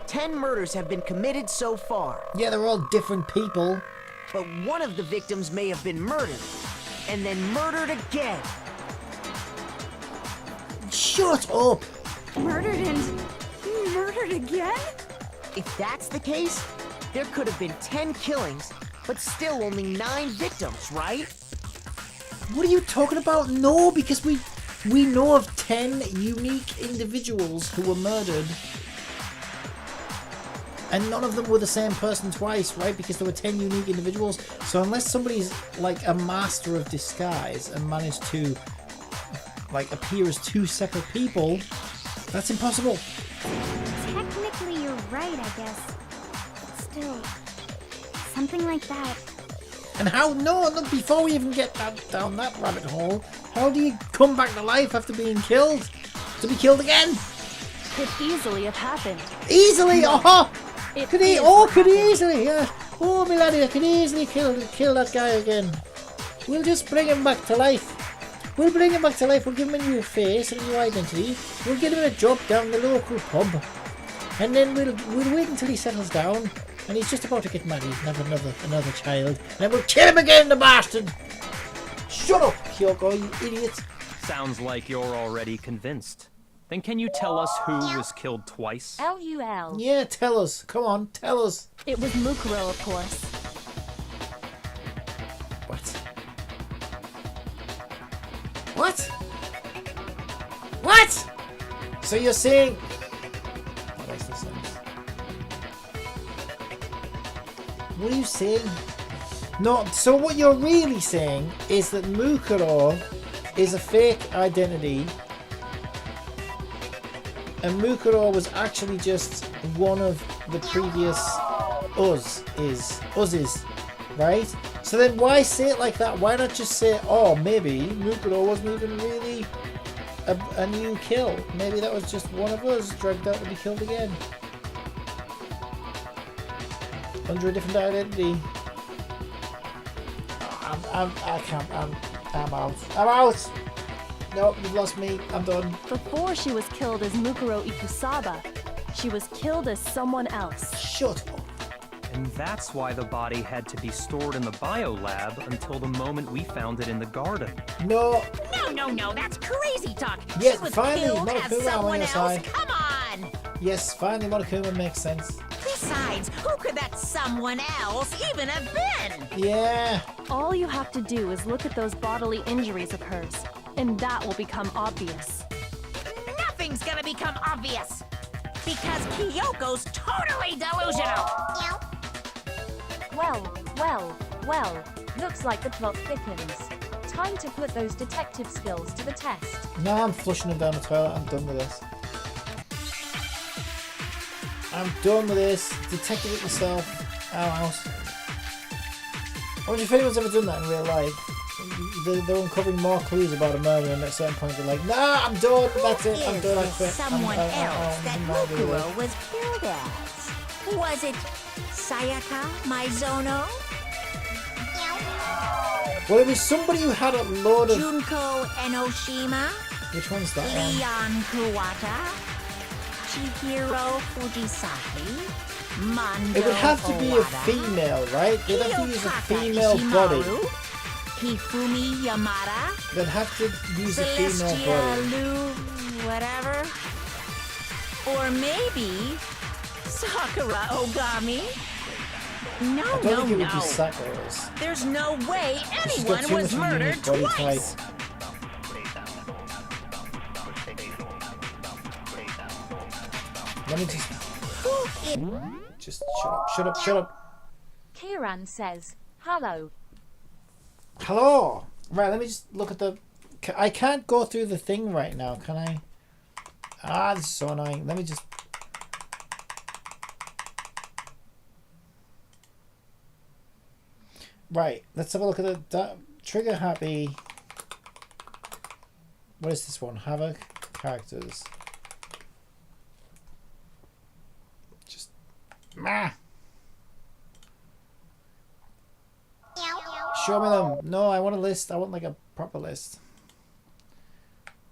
D: 10 murders have been committed so far.
A: Yeah, they're all different people.
D: But one of the victims may have been murdered, and then murdered again.
A: Shut up!
K: Murdered and murdered again?
D: If that's the case, there could have been 10 killings, but still only 9 victims, right?
A: What are you talking about? No, because we know of 10 unique individuals who were murdered. And none of them were the same person twice, right? Because there were 10 unique individuals. So unless somebody's like a master of disguise and managed to like appear as 2 separate people, that's impossible.
G: Technically, you're right, I guess. But still, something like that.
A: And how? No, before we even get down that rabbit hole, how do you come back to life after being killed? To be killed again?
E: Could easily have happened.
A: Easily? Oh!
E: It
A: Could
E: is
A: easily, yeah. Oh, my laddie, I could easily kill that guy again. We'll just bring him back to life. We'll bring him back to life. We'll give him a new face and a new identity. We'll get him a job down the local pub. And then we'll wait until he settles down and he's just about to get married and have another child. And then we'll kill him again, the bastard! Shut up, Kyoko, you idiot.
H: Sounds like you're already convinced. Then can you tell us who was killed twice?
B: LUL.
A: Yeah, tell us. Come on, tell us.
E: It was Mukuro, of course.
A: What? What? What? So you're saying... That makes no sense. What are you saying? No, so what you're really saying is that Mukuro is a fake identity and Mukuro was actually just one of the previous Uz's, right? So then why say it like that? Why not just say, oh, maybe Mukuro wasn't even really a new kill. Maybe that was just one of us dragged out to be killed again. Under a different identity. I'm out. I'm out! Nope, you've lost me. I'm done.
E: Before she was killed as Mukuro Ikusaba, She was killed as someone else.
A: Shut up.
H: And that's why the body had to be stored in the biolab until the moment we found it in the garden.
A: No.
J: No, that's crazy talk.
A: Yes,
J: She was
A: finally,
J: killed as
A: Monokuma on
J: someone
A: your
J: else.
A: side.
J: Come on.
A: Yes, finally Monokuma makes sense.
J: Besides, who could that someone else even have been?
A: Yeah.
E: All you have to do is look at those bodily injuries of hers, and that will become obvious.
J: Nothing's gonna become obvious. Because Kyoko's totally delusional.
B: Well, looks like the plot thickens. Time to put those detective skills to the test.
A: No, I'm flushing them down the toilet. I'm done with this. I'm done with this. Detective it myself. Our house. I wonder if anyone's ever done that in real life. They're uncovering more clues about a murder, and at a certain point they're like, "Nah, I'm done. That's it. I'm done. I quit."
J: Someone else that Mukuro
A: it.
J: was killed as. Was it Sayaka Maizono?
A: Well, it was somebody who had a load of.
J: Junko Enoshima?
A: Which one's that one?
J: Leon Kuwata? Chihiro Fujisaki? Mondo
A: It would have to be a
J: Owada,
A: female, right? They'd have to use a
J: Kiyotaka
A: female body.
J: Ishimaru, Hifumi Yamada?
A: They'd have to use a female
J: Celestia
A: body.
J: Lu, whatever. Or maybe Sakura Ogami.
A: I
J: No,
A: don't think it would be
J: no.
A: Sakura's.
J: There's no way
A: She's got
J: anyone
A: too
J: was
A: much of a
J: murdered
A: unique body
J: twice.
A: type. Let me just shut up.
B: Kieran says, hello.
A: Hello. Right, let me just look at the. I can't go through the thing right now, can I? Ah, this is so annoying. Let me just. Right, let's have a look at the trigger happy. What is this one? Havoc characters. Just. Meh. Show me them. No, I want a list. I want like a proper list.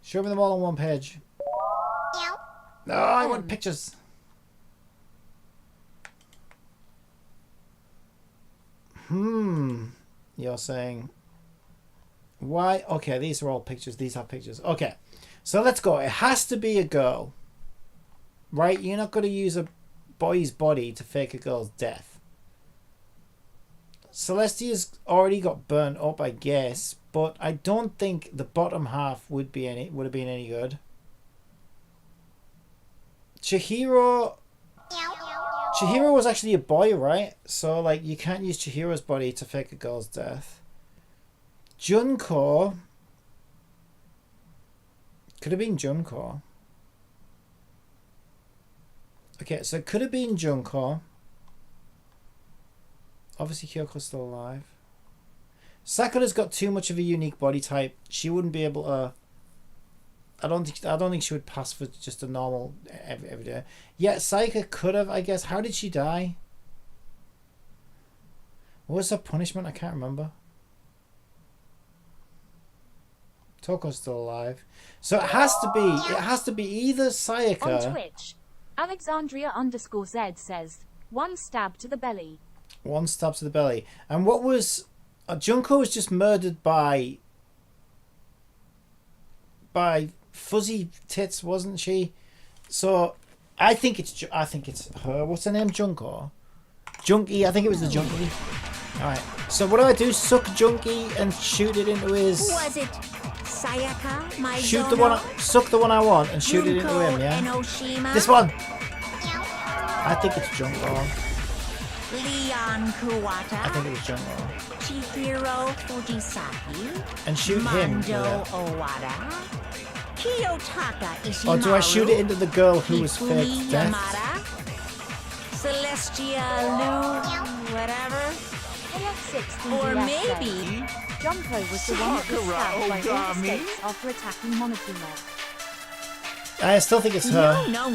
A: Show me them all on one page. No, I want pictures. You're saying why? Okay, these are all pictures. These are pictures. Okay, so let's go. It has to be a girl, right? You're not going to use a boy's body to fake a girl's death. Celestia's already got burnt up, I guess, but I don't think the bottom half would have been any good. Chihiro was actually a boy, right? So like you can't use Chihiro's body to fake a girl's death. Junko could have been Junko. Okay, so it could have been Junko. Obviously Kyoko's still alive. Sakura's got too much of a unique body type. She wouldn't be able to. I don't think she would pass for just a normal everyday. Yeah, Sayaka could have, I guess. How did she die? What was her punishment? I can't remember. Toko's still alive. So it has to be either Sayaka.
B: On Twitch, Alexandria_Z says, one stab to the belly.
A: One stab to the belly. And what was... Junko was just murdered by fuzzy tits, wasn't she? So I think it's her. What's her name? Junko? Junkie. I think it was the Junkie. Alright. So what do I do? Suck Junkie and shoot it into his...
J: Was it Sayaka Maizono?
A: Shoot the one... Suck the one I want and shoot it into him, yeah?
J: Enoshima?
A: This one! I think it's Junko.
J: Leon Kuwata?
A: I think it was Junko.
J: Chihiro Fujisaki?
A: And shoot him.
J: Mondo
A: Yeah.
J: Owada? Kiyotaka Ishimaru?
A: Or do I shoot it into the girl who was
J: Hifumi
A: faked death?
J: Yamada? Celestia Lu? Whatever? Or maybe...
B: Junko was the one that was stabbed by all the stakes after attacking Monokuma.
A: I still think it's her.
J: No.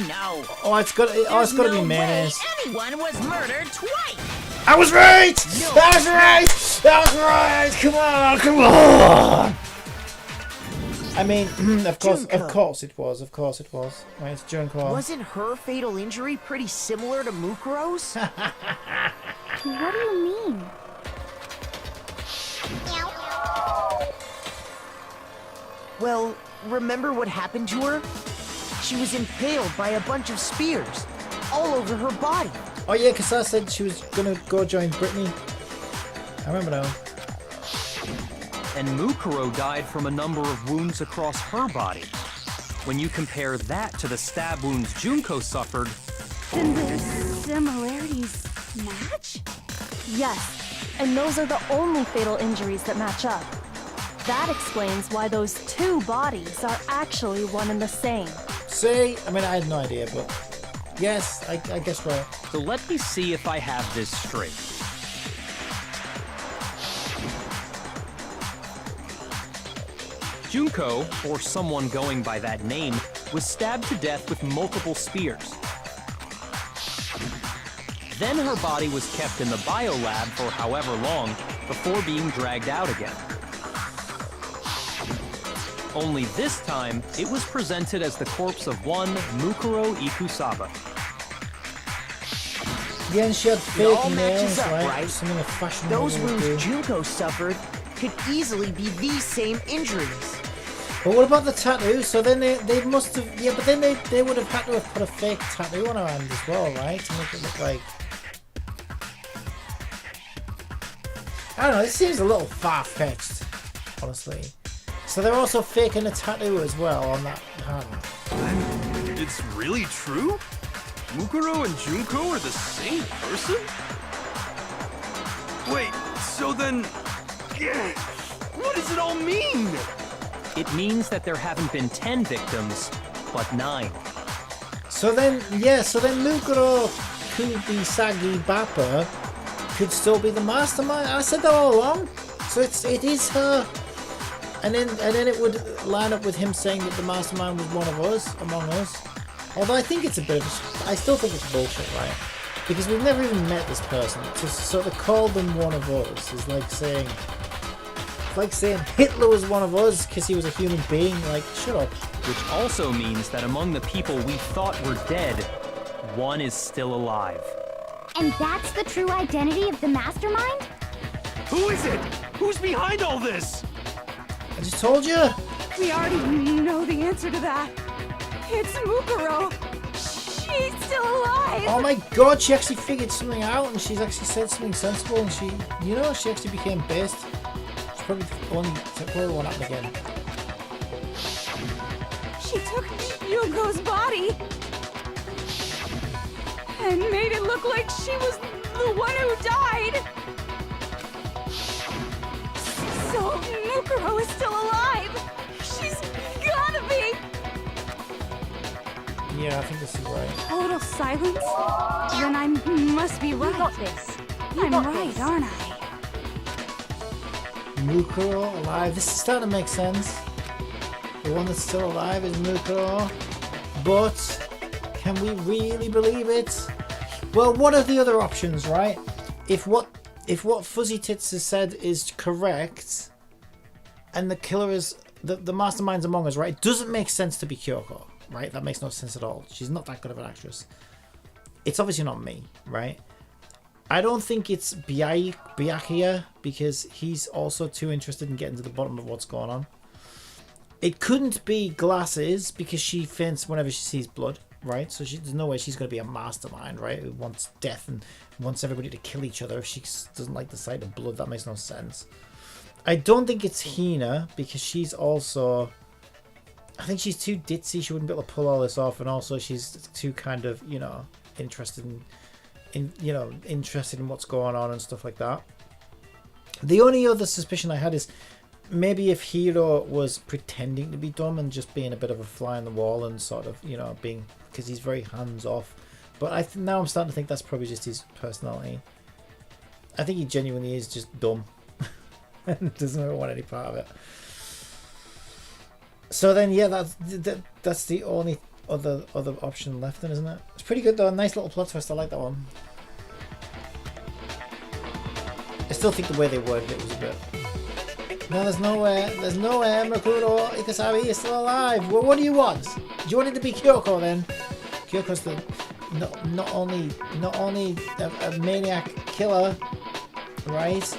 A: Oh, it's got to be mayonnaise.
J: Anyone was murdered twice.
A: I was right! That was right! Come on! I mean, of course it was. Right, it's Junko.
D: Wasn't her fatal injury pretty similar to Mukuro's?
G: What do you mean?
D: Well, remember what happened to her? She was impaled by a bunch of spears, all over her body.
A: Oh yeah, because I said she was gonna go join Brittany. I remember now.
H: And Mukuro died from a number of wounds across her body. When you compare that to the stab wounds Junko suffered...
K: Then the similarities match?
E: Yes, and those are the only fatal injuries that match up. That explains why those two bodies are actually one and the same.
A: See? I mean, I had no idea, but... Yes, I guess right.
H: So let me see if I have this straight. Junko, or someone going by that name, was stabbed to death with multiple spears. Then her body was kept in the biolab for however long before being dragged out again. Only this time, it was presented as the corpse of one Mukuro Ikusaba.
A: Yeah, and she had
D: It all
A: fake
D: matches
A: nails,
D: up,
A: right?
D: right?
A: Something a fashion
D: Those
A: model would
D: wounds
A: do.
D: Junko suffered could easily be these same injuries.
A: But what about the tattoo? So then they must have... Yeah, but then they would have had to have put a fake tattoo on her hand as well, right? To make it look like... I don't know, this seems a little far-fetched, honestly. So they're also faking a tattoo as well on that hand.
I: It's really true? Mukuro and Junko are the same person? Wait, so then... What does it all mean?
H: It means that there haven't been 10 victims, but 9.
A: So then, yeah, so then Mukuro Kubisagi Bappa could still be the mastermind. I said that all along. So it is her. And then it would line up with him saying that the mastermind was one of us, among us. Although I think it's a bit of I still think it's bullshit, right? Because we've never even met this person. To sort of call them one of us is like saying Hitler was one of us because he was a human being. Like, shut up.
H: Which also means that among the people we thought were dead, one is still alive.
G: And that's the true identity of the mastermind?
I: Who is it? Who's behind all this?
A: I just told you.
K: We already know the answer to that. It's Mukuro. She's still alive.
A: Oh my god, she actually figured something out and she's actually said something sensible and she actually became based. She's probably won't happen again.
K: She took Junko's body and made it look like she was the one who died. So Mukuro is still alive. She's gotta be.
A: Yeah, I think this is right.
K: Total silence? Then I must be right.
B: You got this.
K: I'm right, aren't I?
A: Mukuro alive. This is starting to make sense. The one that's still alive is Mukuro. But can we really believe it? Well, what are the other options, right? If what Fuzzy Tits has said is correct, and the killer is the mastermind's among us, right? It doesn't make sense to be Kyoko, right? That makes no sense at all. She's not that good of an actress. It's obviously not me, right? I don't think it's Byakuya because he's also too interested in getting to the bottom of what's going on. It couldn't be Glasses because she faints whenever she sees blood, right? So there's no way she's going to be a mastermind, right? Who wants death and wants everybody to kill each other if she doesn't like the sight of blood. That makes no sense. I don't think it's Hina because she's also... I think she's too ditzy. She wouldn't be able to pull all this off, and also she's too kind of, interested in what's going on and stuff like that. The only other suspicion I had is maybe if Hiro was pretending to be dumb and just being a bit of a fly on the wall and sort of, being, because he's very hands off. But now I'm starting to think that's probably just his personality. I think he genuinely is just dumb and doesn't really want any part of it. So then, yeah, that's the only other option left, then, isn't it? It's pretty good though. A nice little plot twist. I like that one. I still think the way they worded it was a bit No, there's nowhere. There's nowhere. Makuro Ikasabi is still alive. Well, what do you want? Do you want it to be Kyoko then? Kyoko's the not only a maniac killer, right?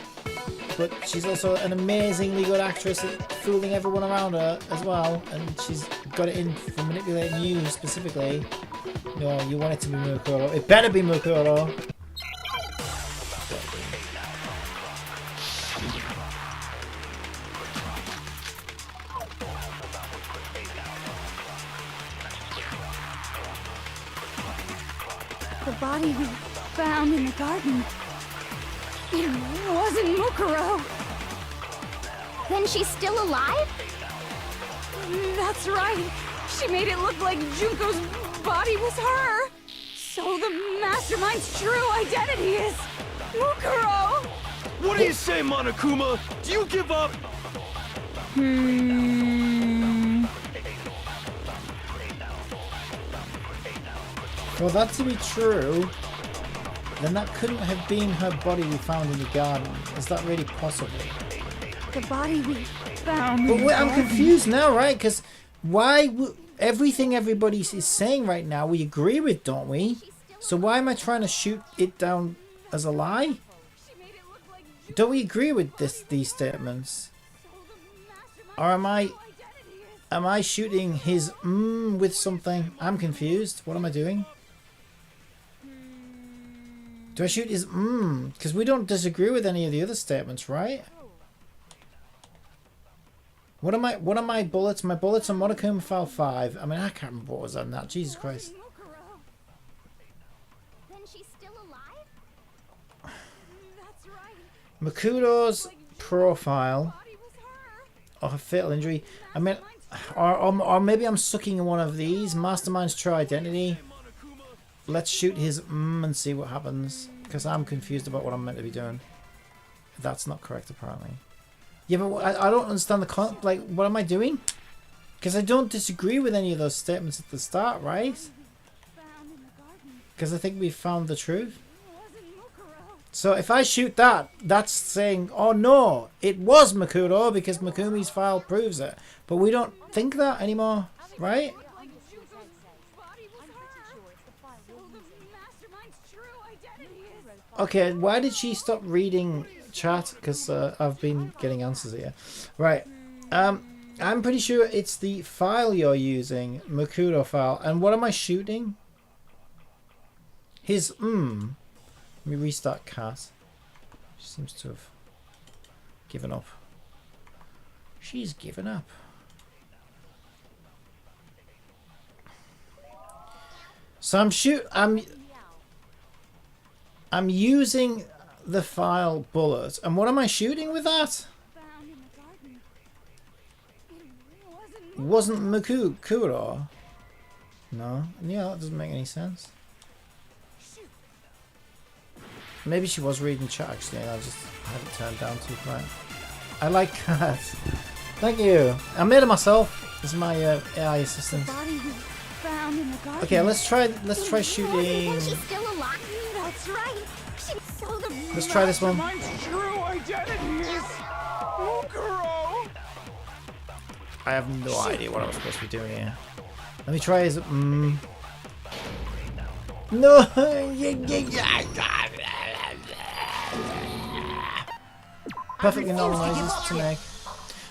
A: But she's also an amazingly good actress at fooling everyone around her as well, and she's got it in for manipulating you specifically. No, you want it to be Mukuro. It better be Mukuro.
K: The body we found in the garden. It wasn't Mukuro.
G: Then she's still alive?
K: That's right. She made it look like Junko's body was her. So the mastermind's true identity is Mukuro.
I: What do you say, Monokuma? Do you give up?
A: For that to be true, then that couldn't have been her body we found in the garden. Is that really possible?
K: The body we found.
A: But wait, I'm confused now, right? Because why everything everybody is saying right now we agree with, don't we? So why am I trying to shoot it down as a lie? Don't we agree with these statements? Or am I shooting his with something? I'm confused. What am I doing? Do I shoot his because we don't disagree with any of the other statements, right? What are my bullets? My bullets on Monokuma File 5. I mean, I can't remember what was on that. Jesus Christ.
G: Then she's still alive?
K: That's right.
A: Makuto's profile of a fatal injury. I mean, or maybe I'm sucking in one of these. Mastermind's true identity. Let's shoot his and see what happens. Because I'm confused about what I'm meant to be doing. That's not correct, apparently. Yeah, but I don't understand the like, what am I doing? Because I don't disagree with any of those statements at the start, right? Because I think we found the truth. So if I shoot that, that's saying, oh no, it was Makuro because Makumi's file proves it. But we don't think that anymore, right? Okay, why did she stop reading chat? Because I've been getting answers here. Right. I'm pretty sure it's the file you're using, Makuro file. And what am I shooting? His Let me restart Kat. She seems to have given up. She's given up. So I'm using the file bullet, and what am I shooting with that? Wasn't Makuro? No, yeah, that doesn't make any sense. Maybe she was reading chat actually, and I just had it turned down too far. I like that. Thank you. I made it myself. This is my AI assistant. Okay, let's try shooting.
G: She's still alive. That's right.
A: Let's try this one. I have no idea what I'm supposed to be doing here. Let me try his No. Perfectly normal noises to make.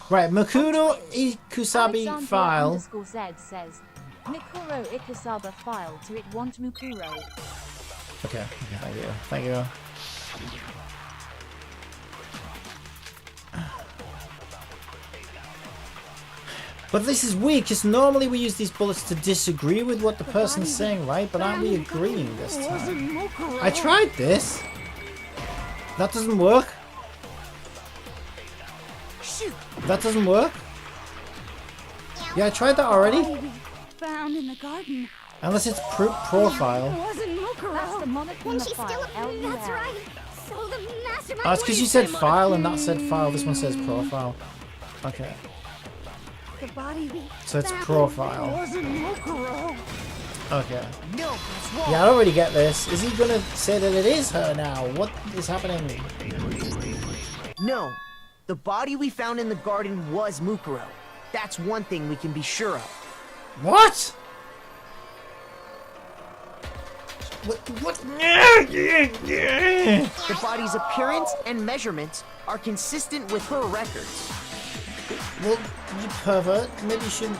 A: Right, Makuro Ikusabi file.
B: _Z says, Mikuro Ikasaba file to it want Mukuro.
A: Okay, thank you. Thank you. But this is weird, because normally we use these bullets to disagree with what the person's saying, right? But aren't we agreeing this time? I tried this. That doesn't work. That doesn't work. Yeah, I tried that already.
K: Found in the garden.
A: Unless it's profile.
B: That's the Monokuma file,
G: That's right. So the mastermind.
A: Oh, it's because you said file and that said file. This one says profile. Okay. So it's profile. Okay. Yeah, I don't really get this. Is he gonna say that it is her now? What is happening?
D: No. The body we found in the garden was Mukuro. That's one thing we can be sure of.
A: What? What?
D: The body's appearance and measurements are consistent with her records.
A: Well, you pervert. Maybe you shouldn't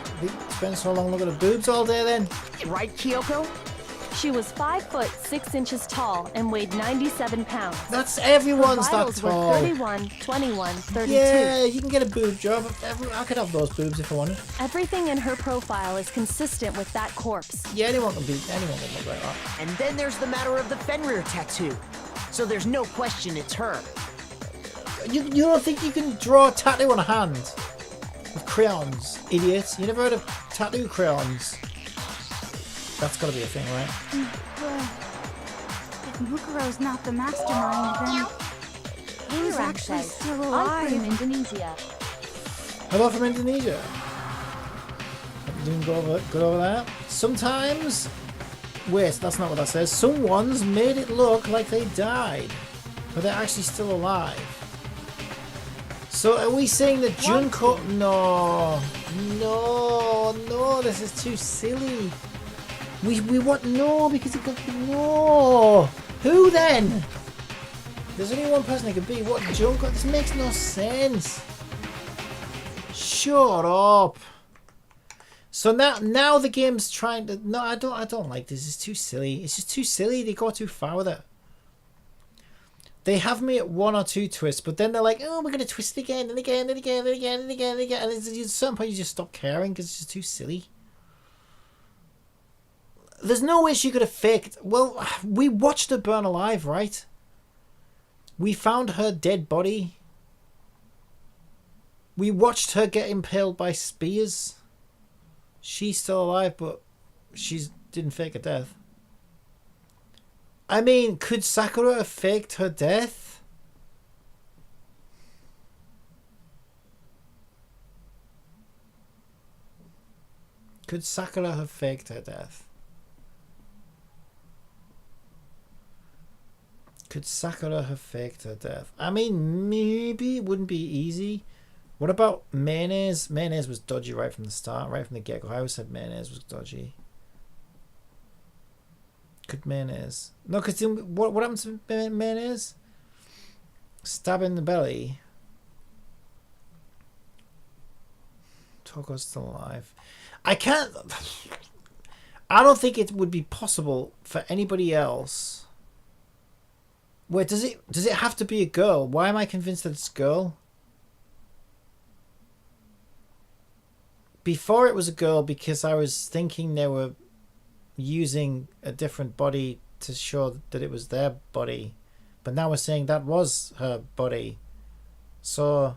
A: spend so long looking at boobs all day then.
D: Right, Kyoko?
E: She was 5 foot 6 inches tall and weighed 97 pounds.
A: That's everyone's
E: Her
A: that
E: vitals
A: tall.
E: were 31, 21, 32.
A: Yeah, you can get a boob job. I could have those boobs if I wanted.
E: Everything in her profile is consistent with that corpse.
A: Yeah, anyone can look like that.
D: And then there's the matter of the Fenrir tattoo. So there's no question it's her.
A: You don't think you can draw a tattoo on a hand with crayons, idiots? You never heard of tattoo crayons? That's gotta be a thing, right?
K: If Mukuro's not the mastermind, then who's
B: Hiram
K: actually
B: says,
K: still
B: I'm
K: alive?
B: from Indonesia.
A: Hello from Indonesia. Doing good over there. Sometimes... Wait, that's not what that says. Someone's made it look like they died, but they're actually still alive. So are we saying that Junko... No, this is too silly. We what? No, because it could be... No! Who then? There's only one person it could be. What, Junko? This makes no sense. Shut up. So now the game's trying to... No, I don't like this. It's too silly. It's just too silly. They go too far with it. They have me at 1 or 2 twists, but then they're like, oh, we're going to twist it again and again and again and again and again and again. And at a certain point you just stop caring because it's just too silly. There's no way she could have faked... Well, we watched her burn alive, right? We found her dead body. We watched her get impaled by spears. She's still alive, but she didn't fake her death. I mean, could Sakura have faked her death? Could Sakura have faked her death? Could Sakura have faked her death? I mean, maybe it wouldn't be easy. What about Mayonnaise? Mayonnaise was dodgy right from the start, right from the get-go. I always said Mayonnaise was dodgy. Could Mayonnaise... No, because what happens to Mayonnaise? Stab in the belly. Toko's still alive. I can't... I don't think it would be possible for anybody else... Wait, does it have to be a girl? Why am I convinced that it's a girl? Before it was a girl because I was thinking they were using a different body to show that it was their body. But now we're saying that was her body. So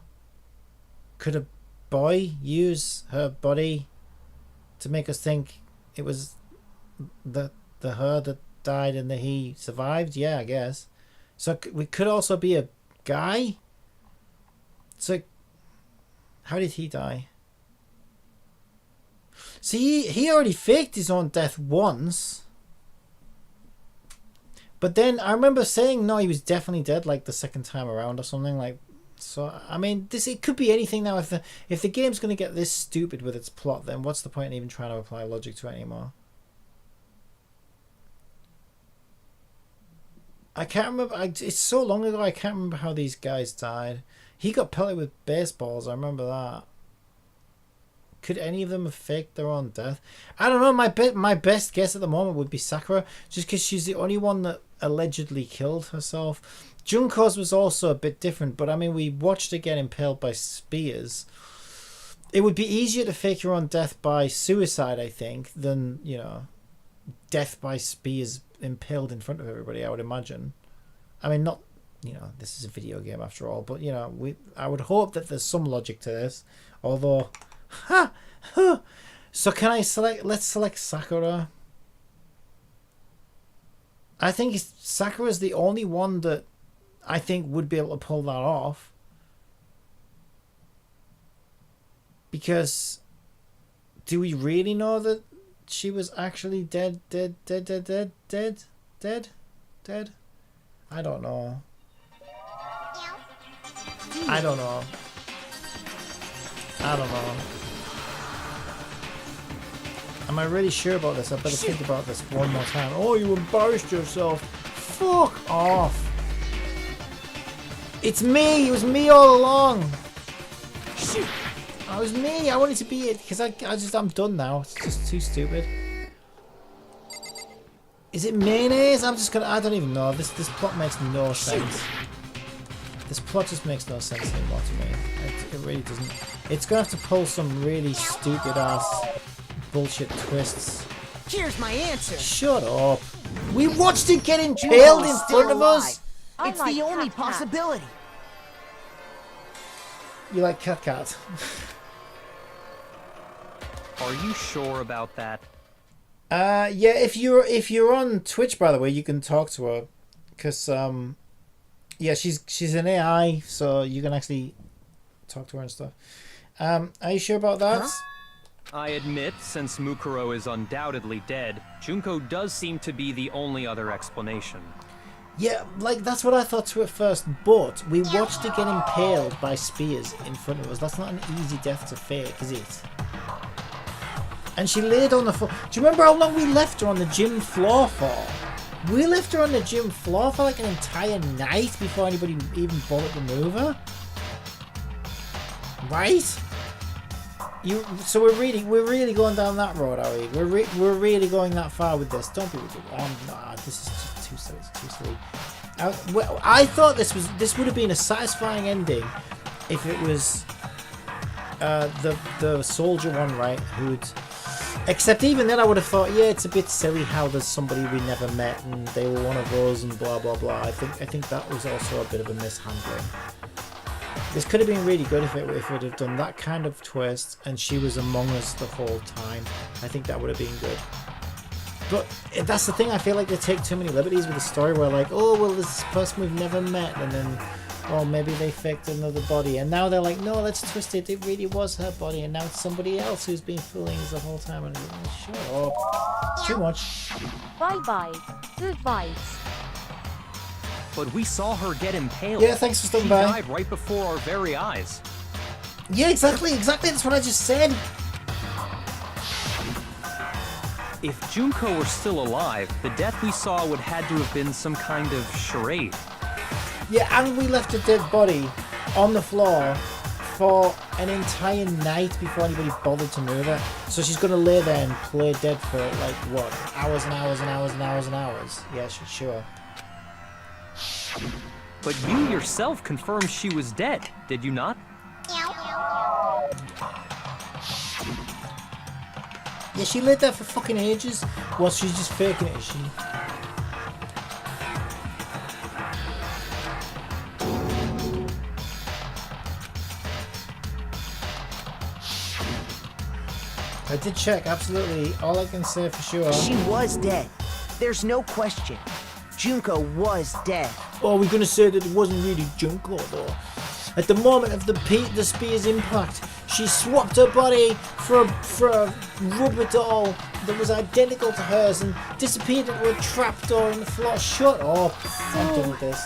A: could a boy use her body to make us think it was the her that died and the he survived? Yeah, I guess. So we could also be a guy. So how did he die? See, he already faked his own death once. But then I remember saying no, he was definitely dead like the second time around or something like. So I mean, it could be anything now. If the game's going to get this stupid with its plot, then what's the point in even trying to apply logic to it anymore? I can't remember. It's so long ago. I can't remember how these guys died. He got pelted with baseballs. I remember that. Could any of them have faked their own death? I don't know. My best guess at the moment would be Sakura, just because she's the only one that allegedly killed herself. Junko's was also a bit different, but I mean, we watched her get impaled by spears. It would be easier to fake your own death by suicide, I think, than, you know, death by spears impaled in front of everybody, I would imagine. I mean, not, you know, this is a video game after all, but, you know, I would hope that there's some logic to this, although... So can I select... Let's select Sakura. I think Sakura's the only one that I think would be able to pull that off. Because do we really know that she was actually dead? I don't know. I don't know. I don't know. Am I really sure about this? I better think about this one more time. Oh, you embarrassed yourself. Fuck off. It's me. It was me all along. Shit. It was me. I wanted to be it because I'm done now. It's just too stupid. Is it mayonnaise? I don't even know. This plot makes no sense. This plot just makes no sense anymore to me. It really doesn't. It's gonna have to pull some really stupid ass bullshit twists.
D: Here's my answer.
A: Shut up. We watched it get impaled in front of us.
D: It's the only possibility.
A: You like Cat?
H: Are you sure about that?
A: Yeah. If you're on Twitch, by the way, you can talk to her, cause yeah, she's an AI, so you can actually talk to her and stuff. Are you sure about that?
D: Huh?
H: I admit, since Mukuro is undoubtedly dead, Junko does seem to be the only other explanation.
A: Yeah, like that's what I thought too at first, but we watched her get impaled by spears in front of us. That's not an easy death to fake, is it? And she laid on the floor. Do you remember how long we left her on the gym floor for? We left her on the gym floor for like an entire night before anybody even bothered to move her. Right? So we're really going down that road, are we? We're really going that far with this. Don't be ridiculous. Nah, this is just too silly. It's too silly. I thought this would have been a satisfying ending if it was the soldier one, right? Except even then I would have thought, yeah, it's a bit silly how there's somebody we never met and they were one of us and blah blah blah. I think that was also a bit of a mishandling. This could have been really good if it would have done that kind of twist and she was among us the whole time. I think that would have been good. But that's the thing, I feel like they take too many liberties with the story where like, oh well, this person we've never met, and then oh maybe they faked another body, and now they're like, no, let's twist it, it really was her body, and now it's somebody else who's been fooling us the whole time. And shut up. It's too much.
B: Bye bye. Good vibes.
H: But we saw her get impaled.
A: Yeah, thanks for stopping by.
H: She died right before our very eyes.
A: Yeah, exactly, that's what I just said.
H: If Junko were still alive, the death we saw would had to have been some kind of charade.
A: Yeah, and we left a dead body on the floor for an entire night before anybody bothered to move her. So she's going to lay there and play dead for like, what, hours and hours and hours and hours and hours. Yeah, sure.
H: But you yourself confirmed she was dead, did you not?
A: Yeah, she laid there for fucking ages. Well, she's just faking it, is she? I did check, absolutely. All I can say for sure.
D: She was dead. There's no question. Junko was dead.
A: Oh, we're gonna say that it wasn't really Junko though. At the moment of the spear's impact, she swapped her body for a rubber doll that was identical to hers and disappeared into a trapdoor in the floor. Shut up! I'm done with this.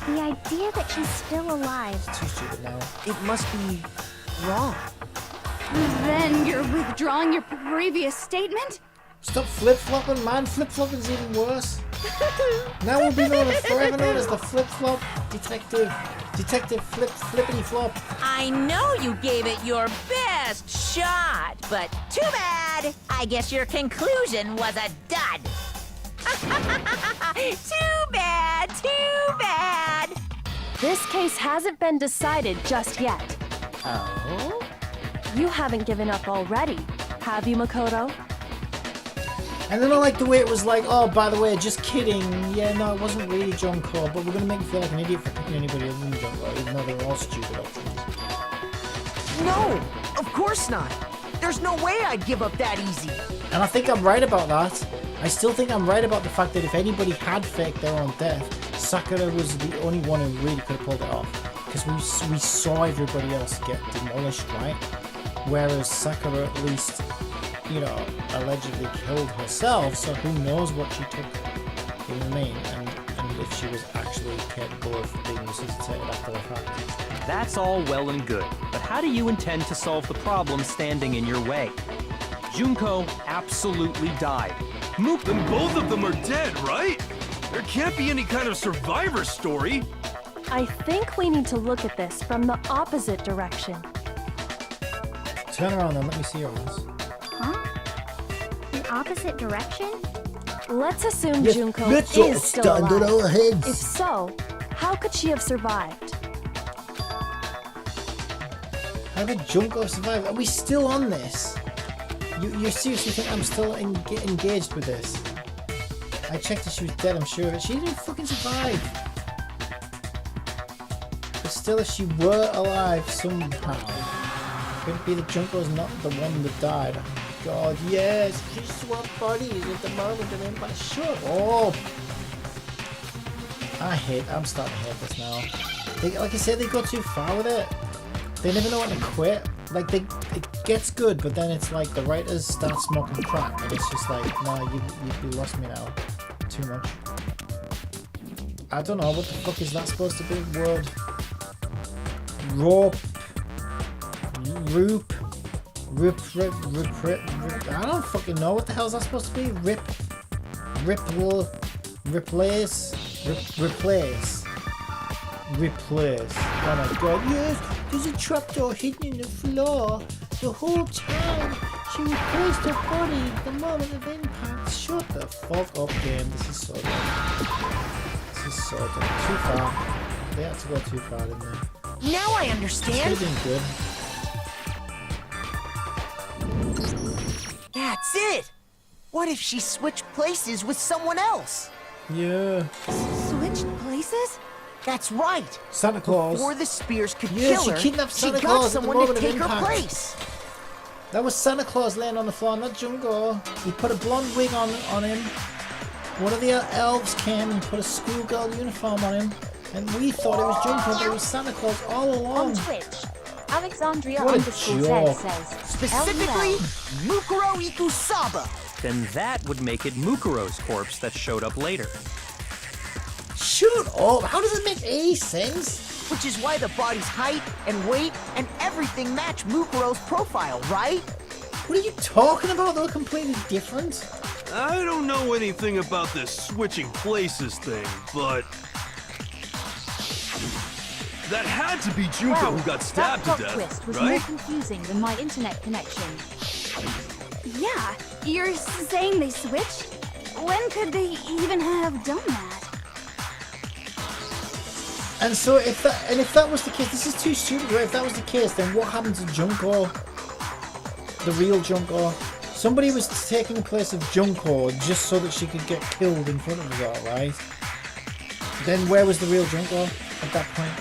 G: The idea that she's still alive.
A: It's too stupid now.
D: It must be wrong.
K: Then you're withdrawing your previous statement?
A: Stop flip-flopping, man. Flip-flopping's even worse. Now we'll be forever known as the flip-flop detective. Detective flippity-flop.
J: I know you gave it your best shot, but too bad. I guess your conclusion was a dud. Too bad, too bad.
E: This case hasn't been decided just yet.
J: Oh?
E: You haven't given up already, have you, Makoto?
A: And then I like the way it was like, oh, by the way, just kidding. Yeah, no, it wasn't really Junko, but we're going to make you feel like an idiot for picking anybody other than Junko, even though they're all stupid options.
D: No, of course not. There's no way I'd give up that easy.
A: And I think I'm right about that. I still think I'm right about the fact that if anybody had faked their own death, Sakura was the only one who really could have pulled it off. Because we saw everybody else get demolished, right? Whereas Sakura at least, you know, allegedly killed herself, so who knows what she took, you know what I mean? And if she was actually capable of being resuscitated after the fact.
H: That's all well and good, but how do you intend to solve the problem standing in your way? Junko absolutely died.
I: Then both of them are dead, right? There can't be any kind of survivor story.
E: I think we need to look at this from the opposite direction.
A: Turn around then, let me see your eyes.
G: Huh? The opposite direction?
E: Let's assume
A: Yes,
E: Junko
A: let's all
E: is still
A: stand on
E: alive.
A: our heads.
E: If so, how could she have survived?
A: How did Junko survive? Are we still on this? You seriously think I'm still engaged with this? I checked if she was dead, I'm sure. She didn't fucking survive. But still, if she were alive somehow, could it be that Junko's not the one that died? Oh God, yes! She swapped bodies at the moment and then by shut up! I'm starting to hate this now. Like I said, they go too far with it. They never know when to quit. Like, it gets good, but then it's like the writers start smoking crack, and it's just like, no, you lost me now. Too much. I don't know, what the fuck is that supposed to be? Word. Rope. Roop. Rip. I don't fucking know. What the hell is that supposed to be? Replace. Oh my God, yes, there's a trapdoor hidden in the floor. The whole time she replaced her body the moment of impact. Shut the fuck up, game. This is so dumb. This is so dumb. Too far. They had to go too far, didn't they?
D: Now I
A: This
D: understand.
A: could have been good.
D: That's it. What if she switched places with someone else?
A: Yeah.
K: Switched places?
D: That's right.
A: Santa Claus.
D: Before the spears could
A: Yeah,
D: kill
A: she
D: her,
A: kidnapped
D: she
A: Santa
D: got
A: Claus at the
D: someone to
A: moment of
D: take her
A: impact.
D: place.
A: That was Santa Claus laying on the floor, not Junko. He put a blonde wig on him. One of the elves came and put a schoolgirl uniform on him. And we thought it was Junko, but it was Santa Claus all
B: On
A: along.
B: Twitch, Alexandria
A: What a
B: _Z
A: joke.
B: says,
D: Specifically,
B: LOL.
D: Mukuro Ikusaba.
H: Then that would make it Mukuro's corpse that showed up later.
A: Shut up! How does it make any sense?
D: Which is why the body's height and weight and everything match Mukuro's profile, right?
A: What are you talking about? They're completely different.
I: I don't know anything about this switching places thing, but that had to be Junko
B: Well,
I: who got stabbed
B: that
I: to
B: plot
I: death,
B: twist was more
I: right?
B: confusing than my internet connection.
K: Yeah, you're saying they switched? When could they even have done that?
A: And so if that was the case, this is too stupid, right? If that was the case, then what happened to Junko? The real Junko? Somebody was taking the place of Junko just so that she could get killed in front of us all, right? Then where was the real Junko at that point?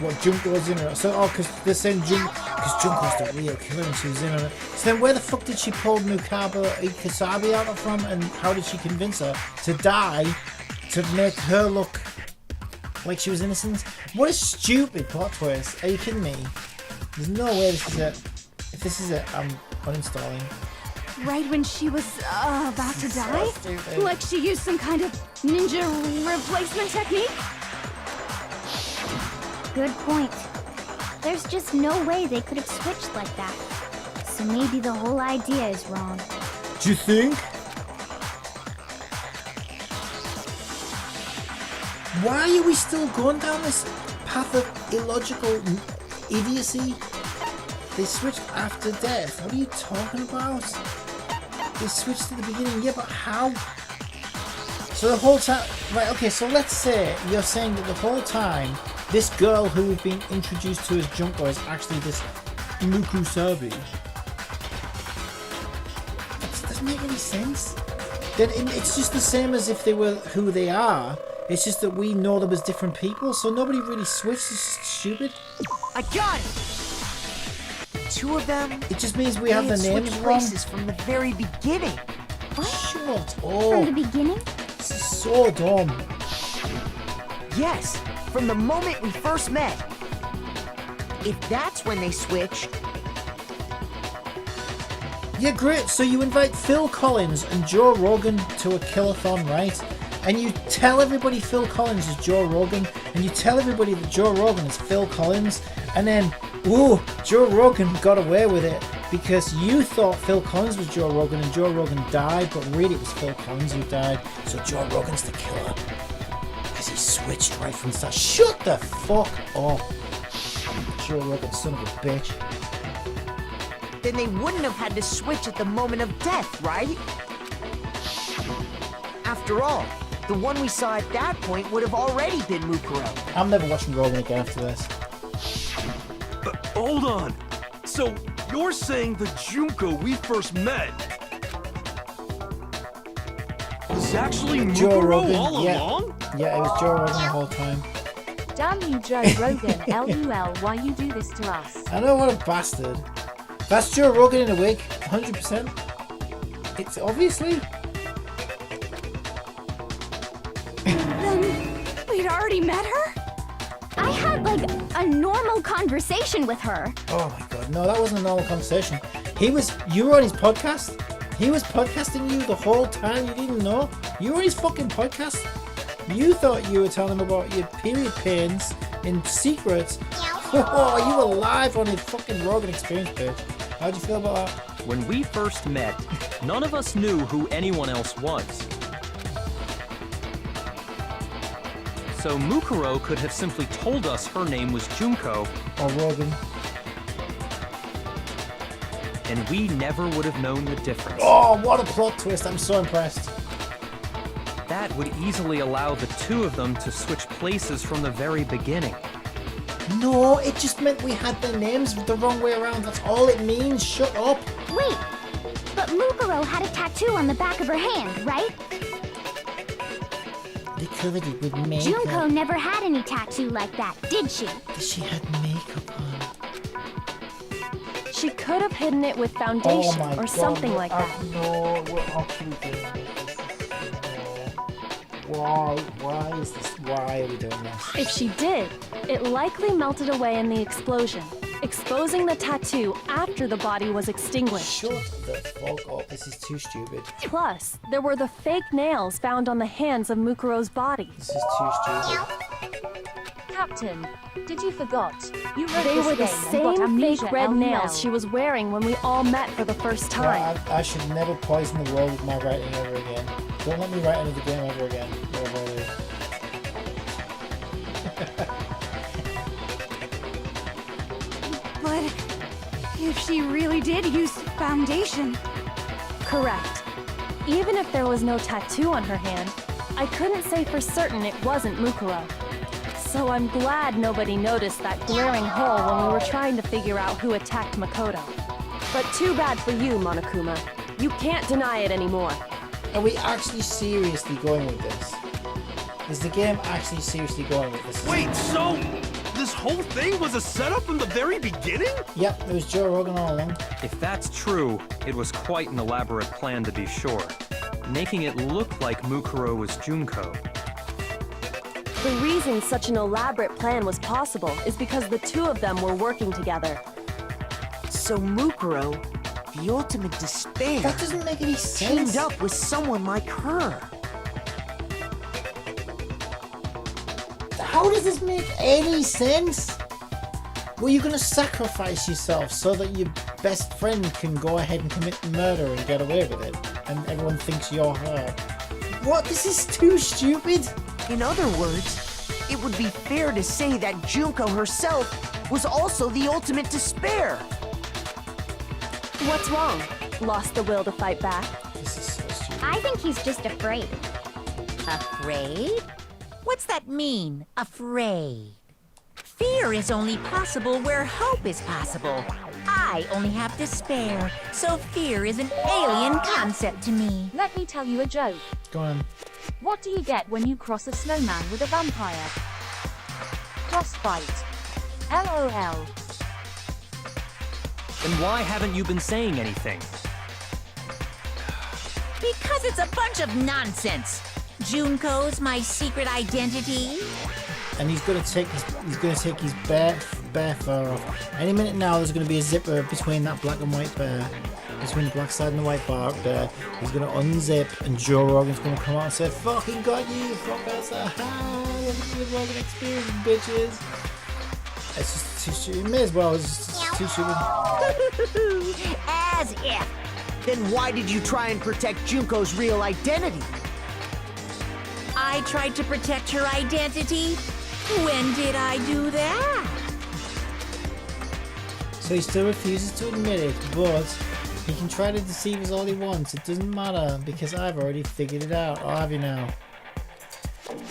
A: What, Junko was in her? So, because they're saying because Junko's the real killer and she was in on it. So then where the fuck did she pull Ikasabi out of from, and how did she convince her to die to make her look like she was innocent? What a stupid plot twist. Are you kidding me? There's no way this is it. If this is it, I'm uninstalling.
K: Right when she was about to die?
A: stupid.
K: Like she used some kind of ninja replacement technique?
G: Good point. There's just no way they could have switched like that. So maybe the whole idea is wrong.
A: Do you think? Why are we still going down this path of illogical idiocy? They switched after death. What are you talking about? They switched at the beginning. Yeah, but how? So the whole time... Right, okay, so let's say you're saying that the whole time this girl who we've been introduced to as Junko is actually this Mukusabi. That doesn't make any sense. Then it's just the same as if they were who they are. It's just that we know them as different people, so nobody really switched. It's just stupid.
D: I got it. The two of them.
A: It just means we have the
D: they had
A: names
D: switched
A: wrong.
D: places from the very beginning.
A: Shut
G: From the
A: up.
G: beginning?
A: This is so dumb.
D: Yes, from the moment we first met. If that's when they switched,
A: Yeah, great. So you invite Phil Collins and Joe Rogan to a killathon, right? and you tell everybody Phil Collins is Joe Rogan, and you tell everybody that Joe Rogan is Phil Collins, and then, ooh, Joe Rogan got away with it because you thought Phil Collins was Joe Rogan and Joe Rogan died, but really it was Phil Collins who died, so Joe Rogan's the killer. Because he switched right from the start. Shut the fuck up. Joe Rogan, son of a bitch.
D: Then they wouldn't have had to switch at the moment of death, right? After all, the one we saw at that point would have already been Mukuro.
A: I'm never watching Rogan again after this.
I: Hold on. So, you're saying the Junko we first met was actually
A: Joe
I: Mukuro
A: Rogan,
I: all
A: yeah.
I: along?
A: Yeah, it was Joe Rogan the whole time.
B: Damn you, Joe Rogan, LUL, why you do this to us?
A: I know, what a bastard. That's Joe Rogan in a wig, 100%. It's obviously.
K: Then we'd already met her?
G: I had like a normal conversation with her.
A: Oh my god, no, that wasn't a normal conversation. You were on his podcast? He was podcasting you the whole time, you didn't know? You were on his fucking podcast? You thought you were telling him about your period pains in secret. Oh, you were live on his fucking Rogan Experience page. How'd you feel about that?
H: When we first met, none of us knew who anyone else was. So Mukuro could have simply told us her name was Junko.
A: Or Rogan.
H: And we never would have known the difference.
A: Oh, what a plot twist. I'm so impressed.
H: That would easily allow the two of them to switch places from the very beginning.
A: No, it just meant we had their names the wrong way around. That's all it means. Shut up.
G: Wait, but Mukuro had a tattoo on the back of her hand, right?
A: They covered it with makeup.
G: Junko never had any tattoo like that, did she?
A: She had makeup on.
E: She could have hidden it with foundation or something like that.
A: No, we're actually doing this. Why is this? Why are we doing this?
E: If she did, it likely melted away in the explosion, exposing the tattoo after the body was extinguished.
A: Shut the fuck up. This is too stupid.
E: Plus, there were the fake nails found on the hands of Mukuro's body.
A: This is too stupid.
B: Captain, did you forgot? You wrote
E: They
B: this
E: were the
B: game and got
E: same
B: amnesia,
E: fake red
B: LUL.
E: nails she was wearing when we all met for the first time.
A: Well, I should never poison the world with my writing ever again. Don't let me write another game ever again. Whatever it is.
K: But if she really did use foundation...
E: Correct. Even if there was no tattoo on her hand, I couldn't say for certain it wasn't Mukuro. So I'm glad nobody noticed that glaring hole when we were trying to figure out who attacked Makoto. But too bad for you, Monokuma. You can't deny it anymore.
A: Are we actually seriously going with this? Is the game actually seriously going with this?
I: Wait, so this whole thing was a setup from the very beginning?
A: Yep, it was Joe Rogan all along.
H: If that's true, it was quite an elaborate plan to be sure, making it look like Mukuro was Junko.
E: The reason such an elaborate plan was possible is because the two of them were working together.
D: So Mukuro, the ultimate despair,
A: That doesn't make any sense.
D: teamed up with someone like her.
A: How does this make any sense? Were you gonna sacrifice yourself so that your best friend can go ahead and commit murder and get away with it? And everyone thinks you're her. What? This is too stupid.
D: In other words, it would be fair to say that Junko herself was also the ultimate despair.
E: What's wrong? Lost the will to fight back?
A: This is so stupid.
G: I think he's just afraid.
J: Afraid? What's that mean, afraid? Fear is only possible where hope is possible. I only have despair, so fear is an alien concept to me.
B: Let me tell you a joke.
A: Go on.
B: What do you get when you cross a snowman with a vampire? Frostbite. LOL.
H: Then why haven't you been saying anything?
J: Because it's a bunch of nonsense. Junko's my secret identity.
A: And he's gonna take his bare fur off. Any minute now, there's gonna be a zipper between that black and white bear. between the black side and the white bar up there. He's gonna unzip, and Joe Rogan's gonna come out and say, "Fucking got you, fuckers! Aha! Welcome to the Rogan experience, bitches." It's just too stupid. It may as well. It's just too stupid.
D: As if. Then why did you try and protect Junko's real identity?
J: I tried to protect her identity? When did I do that?
A: So he still refuses to admit it, but he can try to deceive us all he wants. It doesn't matter, because I've already figured it out. Or have you now?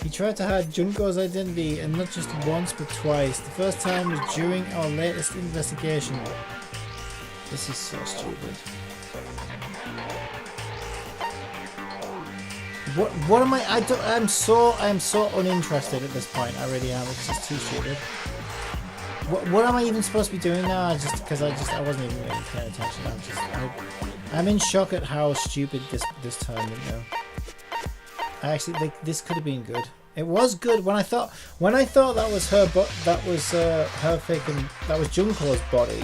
A: He tried to hide Junko's identity, and not just once, but twice. The first time was during our latest investigation. This is so stupid. What am I? I'm so uninterested at this point. I really am. It's just too stupid. What am I even supposed to be doing now? Just because I wasn't even really paying attention. I'm in shock at how stupid this turned into. I actually think this could have been good. It was good when I thought that was her, but that was her faking. That was Junko's body.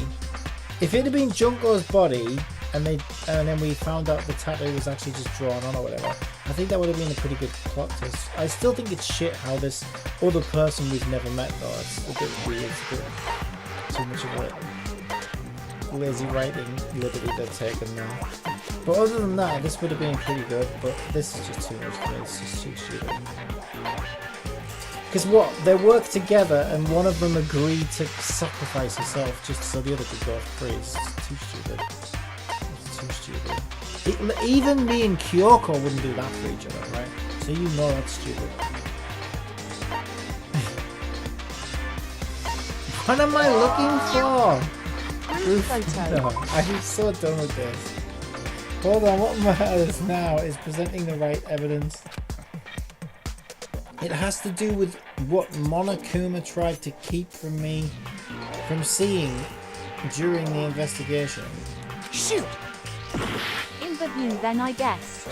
A: If it had been Junko's body, and then we found out the tattoo was actually just drawn on or whatever, I think that would have been a pretty good plot twist. I still think it's shit how this other person we've never met though. It's a bit weird. It's a bit too much of a lazy writing liberty they've taken there. But other than that, this would have been pretty good. But this is just too much for me. It's just too stupid. Because what? They work together and one of them agreed to sacrifice herself just so the other could go free. It's too stupid. It's too stupid. Even me and Kyoko wouldn't do that for each other, right? So you know that's stupid. What am I looking for? No, I'm so done with this. Hold on, what matters now is presenting the right evidence. It has to do with what Monokuma tried to keep from me from seeing during the investigation.
D: Shoot!
B: In the view then, I guess.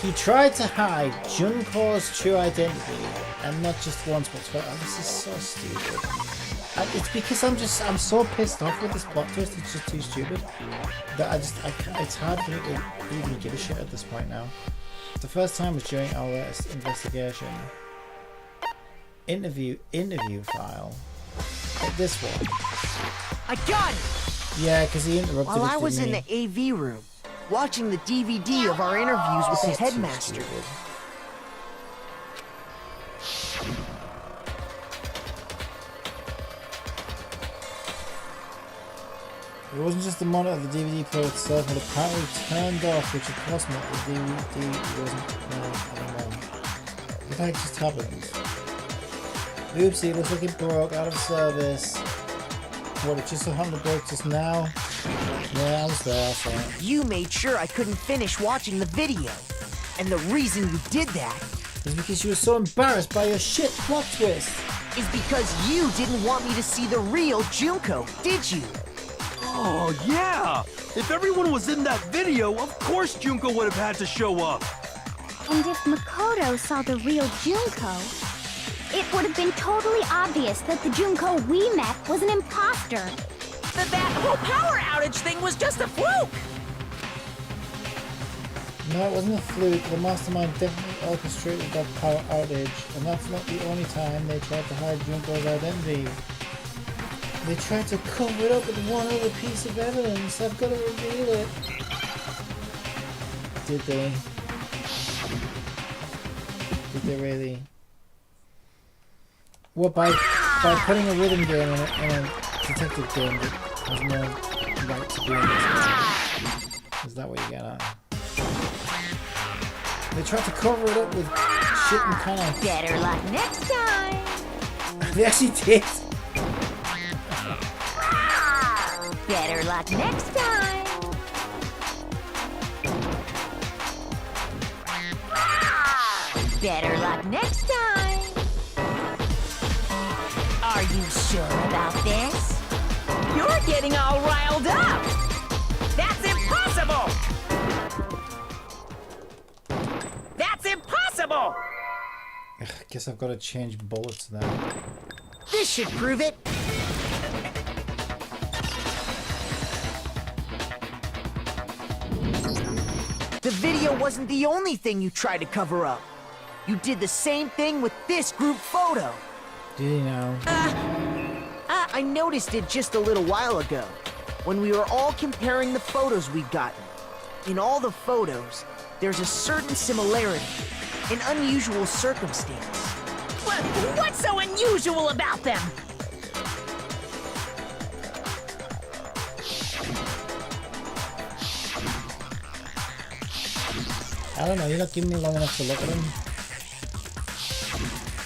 A: He tried to hide Junko's true identity, and not just once but twice. Oh, this is so stupid. It's because I'm so pissed off with this plot twist. It's just too stupid that it's hard for me to even give a shit at this point now. The first time was during our latest investigation. Interview file. Like this one.
D: I got it!
A: Yeah, because he interrupted
D: While I was in the AV room, watching the DVD of our interviews with the headmaster.
A: It wasn't just the monitor, the DVD player itself had apparently turned off, which of course meant the DVD wasn't anymore. What the heck just happened? Oopsie, looks like it broke, out of service. What, it just so happened to break just now? Yeah, I was there, so.
D: You made sure I couldn't finish watching the video. And the reason you did that
A: is because you were so embarrassed by your shit plot twist.
D: Is because you didn't want me to see the real Junko, did you?
I: Oh, yeah! If everyone was in that video, of course Junko would have had to show up.
G: And if Makoto saw the real Junko, it would have been totally obvious that the Junko we met was an imposter.
J: That whole power outage thing was just a fluke!
A: No, it wasn't a fluke. The mastermind definitely orchestrated that power outage, and that's not the only time they tried to hide Junko's identity. They tried to cover it up with one other piece of evidence. I've got to reveal it. Did they? Did they really? What, by putting a rhythm game in a detective game that has no right to be in this game? Is that what you get at? They tried to cover it up with shit and kind of...
J: Better luck next time!
A: They actually did!
J: Better luck next time! Better luck next time! Are you sure about this? You're getting all riled up! That's impossible! That's impossible!
A: Ugh, guess I've got to change bullets now.
D: This should prove it. photo wasn't the only thing you tried to cover up. You did the same thing with this group photo.
A: Did he know?
D: I noticed it just a little while ago, when we were all comparing the photos we'd gotten. In all the photos, there's a certain similarity, an unusual circumstance.
J: What's so unusual about them?
A: I don't know, you're not giving me long enough to look at them.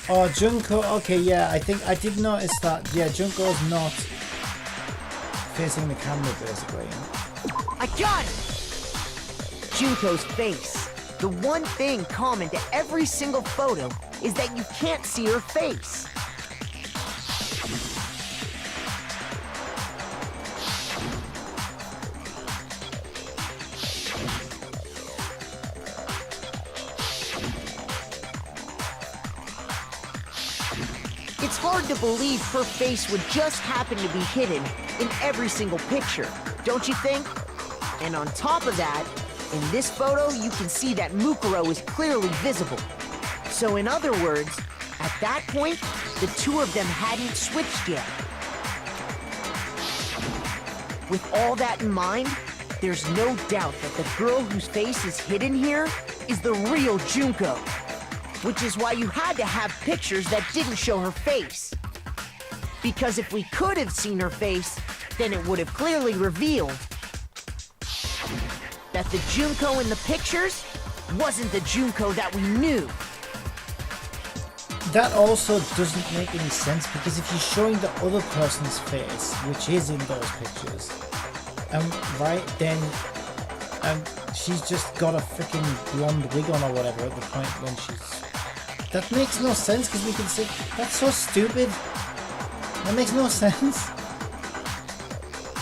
A: Oh, Junko, okay, yeah, I think I did notice that. Yeah, Junko's not facing the camera, basically.
D: I got it! Junko's face. The one thing common to every single photo is that you can't see her face. It's hard to believe her face would just happen to be hidden in every single picture, don't you think? And on top of that, in this photo, you can see that Mukuro is clearly visible. So in other words, at that point, the two of them hadn't switched yet. With all that in mind, there's no doubt that the girl whose face is hidden here is the real Junko. Which is why you had to have pictures that didn't show her face. Because if we could have seen her face, then it would have clearly revealed that the Junko in the pictures wasn't the Junko that we knew.
A: That also doesn't make any sense, because if you're showing the other person's face, which is in those pictures, right, then she's just got a freaking blonde wig on or whatever at the point when she's... That makes no sense, because we can see... That's so stupid. That makes no sense.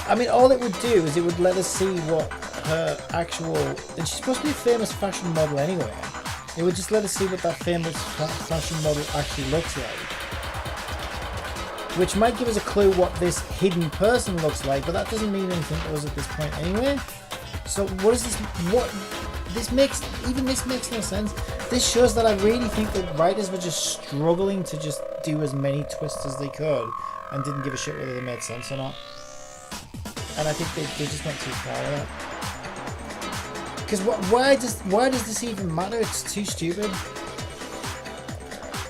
A: I mean, all it would do is it would let us see what her actual... And she's supposed to be a famous fashion model anyway. It would just let us see what that famous fashion model actually looks like. Which might give us a clue what this hidden person looks like, but that doesn't mean anything to us at this point anyway. So what is this? What this makes? Even this makes no sense. This shows that I really think that writers were just struggling to just do as many twists as they could, and didn't give a shit whether they made sense or not. And I think they just went too far with it. Because why does this even matter? It's too stupid.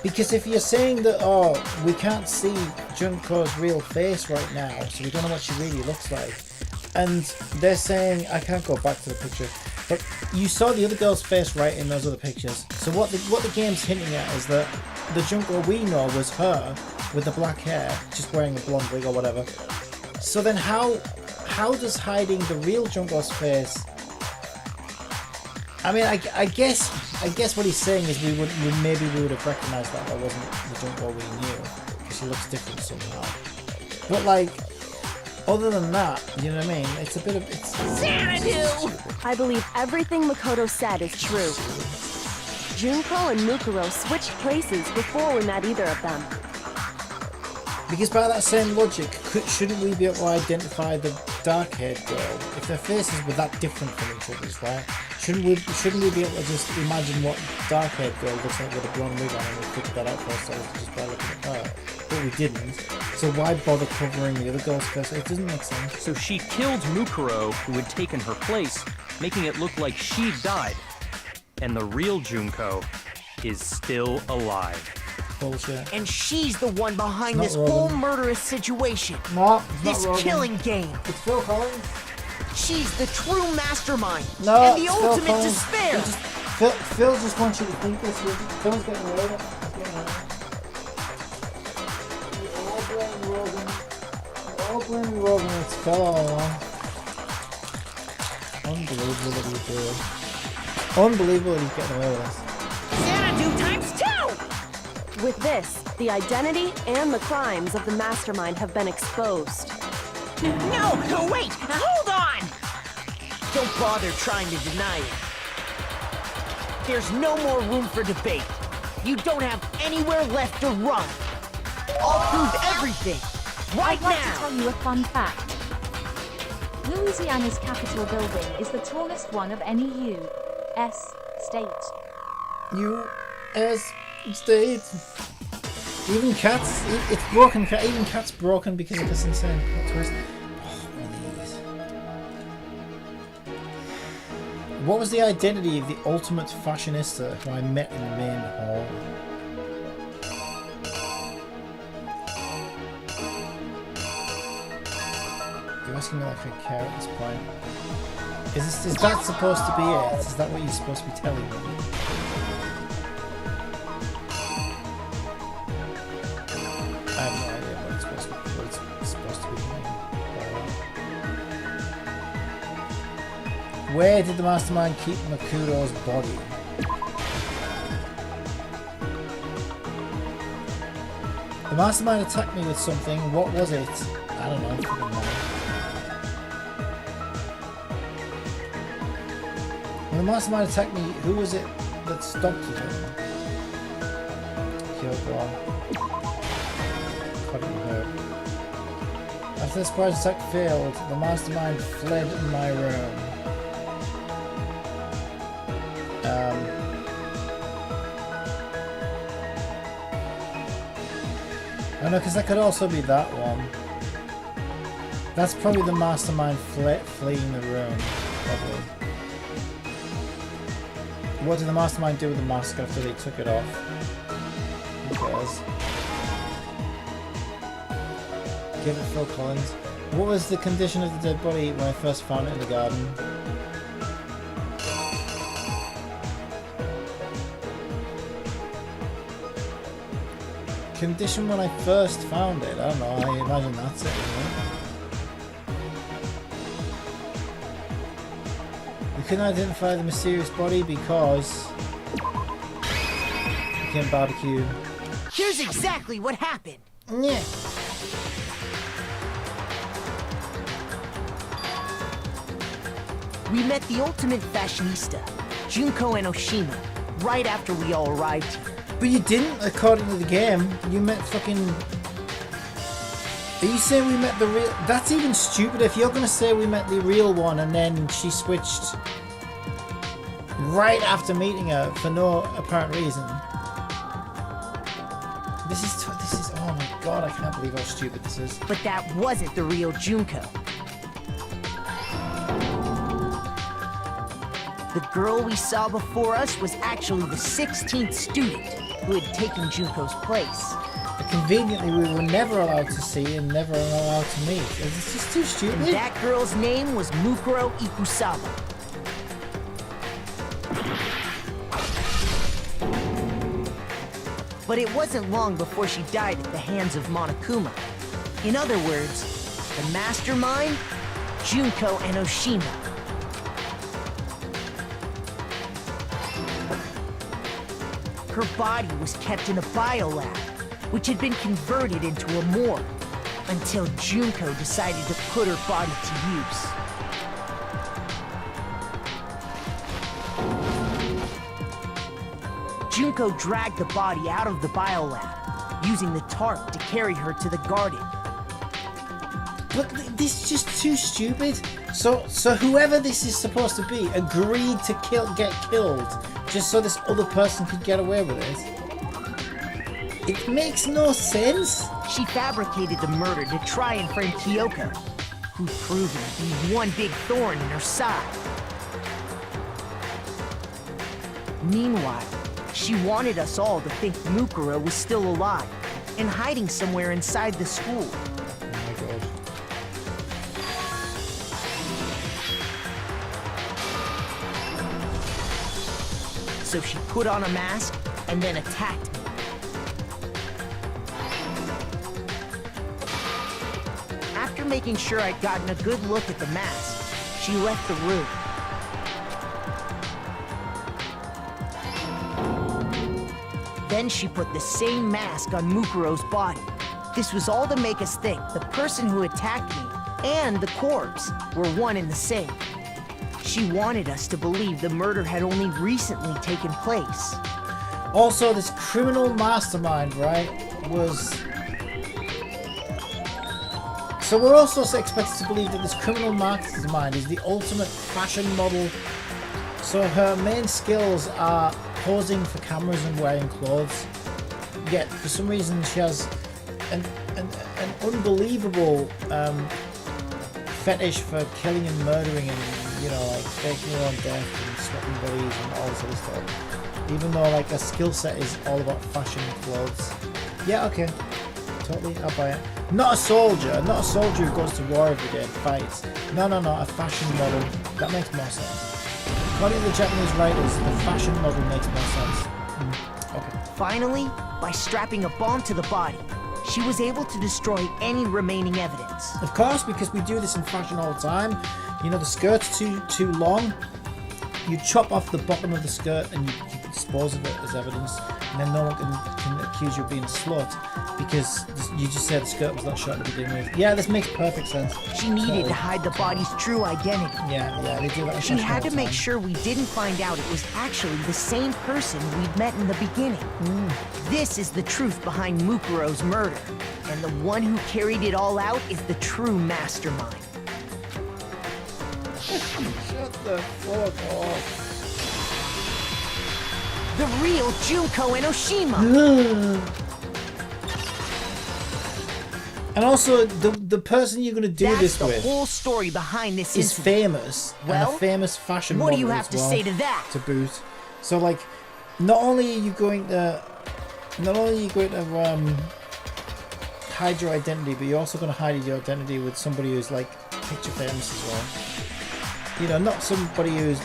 A: Because if you're saying that, oh, we can't see Junko's real face right now, so we don't know what she really looks like, and they're saying, I can't go back to the picture, but you saw the other girl's face right in those other pictures. So what the game's hinting at is that the Junko we know was her with the black hair, just wearing a blonde wig or whatever. So then how does hiding the real Junko's face? I mean, I guess what he's saying is maybe we would have recognised that wasn't the Junko we knew, because she looks different somehow. But like, other than that, you know what I mean? It's a bit of
J: Xanadu!
E: I believe everything Makoto said is true. Junko and Mukuro switched places before we met either of them.
A: Because by that same logic, shouldn't we be able to identify the dark-haired girl if their faces were that different from each other's, right? Shouldn't we be able to just imagine what dark-haired girl looks like with a blonde wig on, and we figured that out for ourselves just by looking at her? But we didn't. So why bother covering the other girl's face? It doesn't make sense.
H: So she killed Mukuro, who had taken her place, making it look like she died. And the real Junko is still alive.
A: Bullshit.
D: And she's the one behind this
A: Rogan.
D: whole murderous situation.
A: No, it's
D: this
A: not Rogan.
D: killing game.
A: It's Phil Collins.
D: She's the true mastermind.
A: No,
D: and the
A: it's Phil
D: ultimate
A: Collins.
D: despair.
A: Phil just wants you to think this. Phil's getting away with it. He's getting away with it. You're all blaming Rogan. You're all blaming Rogan. It's Phil all along. Unbelievable that he's doing it. Unbelievable that he's getting away with this.
J: Xanadu times 2!
E: With this, the identity and the crimes of the mastermind have been exposed.
J: No, wait! Hold on!
D: Don't bother trying to deny it. There's no more room for debate. You don't have anywhere left to run. I'll prove everything, right
B: I'd like to
D: now.
B: tell you a fun fact. Louisiana's Capitol building is the tallest one of any U.S. state.
A: U.S. state. Even cats, it's broken. Even cats broken because of this insane plot twist. Oh, one of these. What was the identity of the ultimate fashionista who I met in the main hall? You're asking me like I care at this point. Is that supposed to be it? Is that what you're supposed to be telling me? I have no idea what it's supposed to be doing. Where did the mastermind keep Makuro's body? The mastermind attacked me with something. What was it? I don't know. When the mastermind attacked me, who was it that stopped it? Kyoko. Couldn't hurt. After the surprise attack failed, the mastermind fled my room. I know, because that could also be that one. That's probably the mastermind fleeing the room, probably. What did the mastermind do with the mask after they took it off? Who cares? Give it Phil Collins. What was the condition of the dead body when I first found it in the garden? Condition when I first found it? I don't know, I imagine that's it, isn't it? We couldn't identify the mysterious body because it became barbecue.
D: Here's exactly what happened.
A: Yeah.
D: We met the ultimate fashionista, Junko and Oshima, right after we all arrived here.
A: But you didn't, according to the game. You met fucking... Are you saying we met the real... That's even stupid. If you're going to say we met the real one and then she switched right after meeting her for no apparent reason. This is... Oh my god, I can't believe how stupid this is.
D: But that wasn't the real Junko. The girl we saw before us was actually the 16th student who had taken Junko's place.
A: But conveniently, we were never allowed to see and never allowed to meet. It's just too stupid.
D: And that girl's name was Mukuro Ikusawa. But it wasn't long before she died at the hands of Monokuma. In other words, the mastermind, Junko and Oshima. Her body was kept in a biolab, which had been converted into a morgue, until Junko decided to put her body to use. Junko dragged the body out of the biolab, using the tarp to carry her to the garden.
A: But this is just too stupid. So whoever this is supposed to be agreed to get killed just so this other person could get away with it. It makes no sense.
D: She fabricated the murder to try and frame Kyoko, who'd proven to be one big thorn in her side. Meanwhile, she wanted us all to think Mukuro was still alive and hiding somewhere inside the school.
A: Oh my god.
D: So she put on a mask and then attacked me. After making sure I'd gotten a good look at the mask, she left the room. Then she put the same mask on Mukuro's body. This was all to make us think the person who attacked me and the corpse were one and the same. She wanted us to believe the murder had only recently taken place.
A: Also, this criminal mastermind, right, was... So we're also expected to believe that this criminal mastermind is the ultimate fashion model So her main skills are posing for cameras and wearing clothes. Yet for some reason she has an unbelievable fetish for killing and murdering and, you know, like faking her own death and swapping bodies and all this other stuff. Even though like her skill set is all about fashion and clothes. Yeah, okay. Totally, I'll buy it. Not a soldier who goes to war every day and fights. No, a fashion model. That makes more sense. According to the Japanese writers, the fashion model makes more sense. Okay.
D: Finally, by strapping a bomb to the body, she was able to destroy any remaining evidence.
A: Of course, because we do this in fashion all the time. You know, the skirt's too long. You chop off the bottom of the skirt and you dispose of it as evidence, and then no one can accuse you of being a slut because you just said the skirt was not short to begin with. Yeah, this makes perfect sense.
D: She needed to hide the body's true identity.
A: Yeah, they do that.
D: She had to make sure we didn't find out it was actually the same person we'd met in the beginning. This is the truth behind Mukuro's murder, and the one who carried it all out is the true mastermind.
A: Shut the fuck off.
D: The real Junko Enoshima!
A: And also, the person you're going to do this with...
D: That's the whole story behind this
A: is famous.
D: Well,
A: and a famous fashion
D: what
A: model
D: do you have to say to that?
A: To boot. So, like, not only are you going to hide your identity, but you're also going to hide your identity with somebody who's, like, picture famous as well. You know, not somebody who's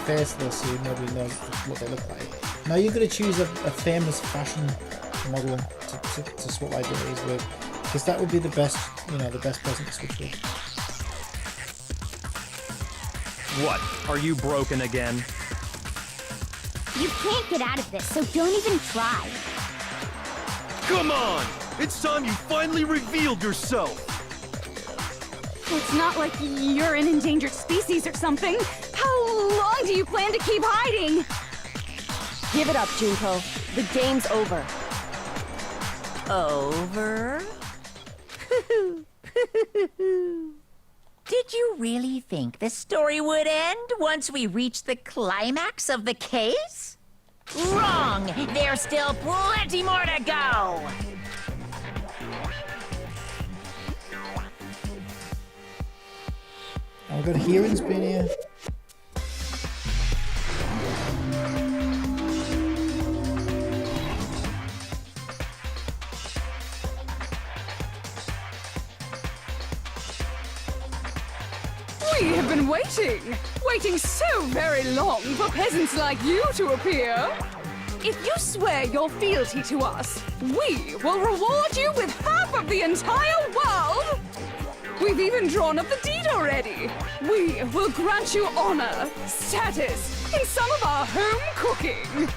A: faceless who nobody knows what they look like. Now you're going to choose a famous fashion model to swap identities with, because that would be the best, you know, the best person to switch with.
H: What? Are you broken again?
G: You can't get out of this, so don't even try.
I: Come on! It's time you finally revealed yourself!
K: It's not like you're an endangered species or something. How long do you plan to keep hiding?
E: Give it up, Junko. The game's over.
J: Over? Did you really think the story would end once we reached the climax of the case? Wrong! There's still plenty more to go!
A: I've got hearing's been here.
K: We have been waiting so very long for peasants like you to appear. If you swear your fealty to us, we will reward you with half of the entire world. We've even drawn up the deed already. We will grant you honor, status, and some of our home cooking.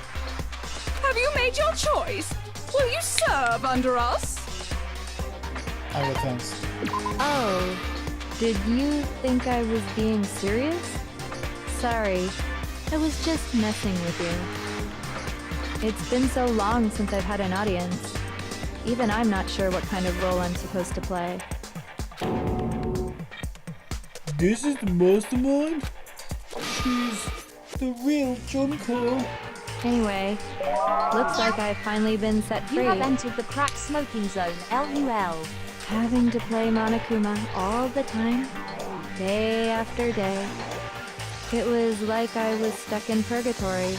K: Have you made your choice? Will you serve under us?
A: I will, thanks.
L: Oh, did you think I was being serious? Sorry, I was just messing with you. It's been so long since I've had an audience. Even I'm not sure what kind of role I'm supposed to play.
A: This is the mastermind? She's the real Junko.
L: Anyway, looks like I've finally been set free.
B: You have entered the crack smoking zone, LUL.
L: Having to play Monokuma all the time, day after day. It was like I was stuck in purgatory,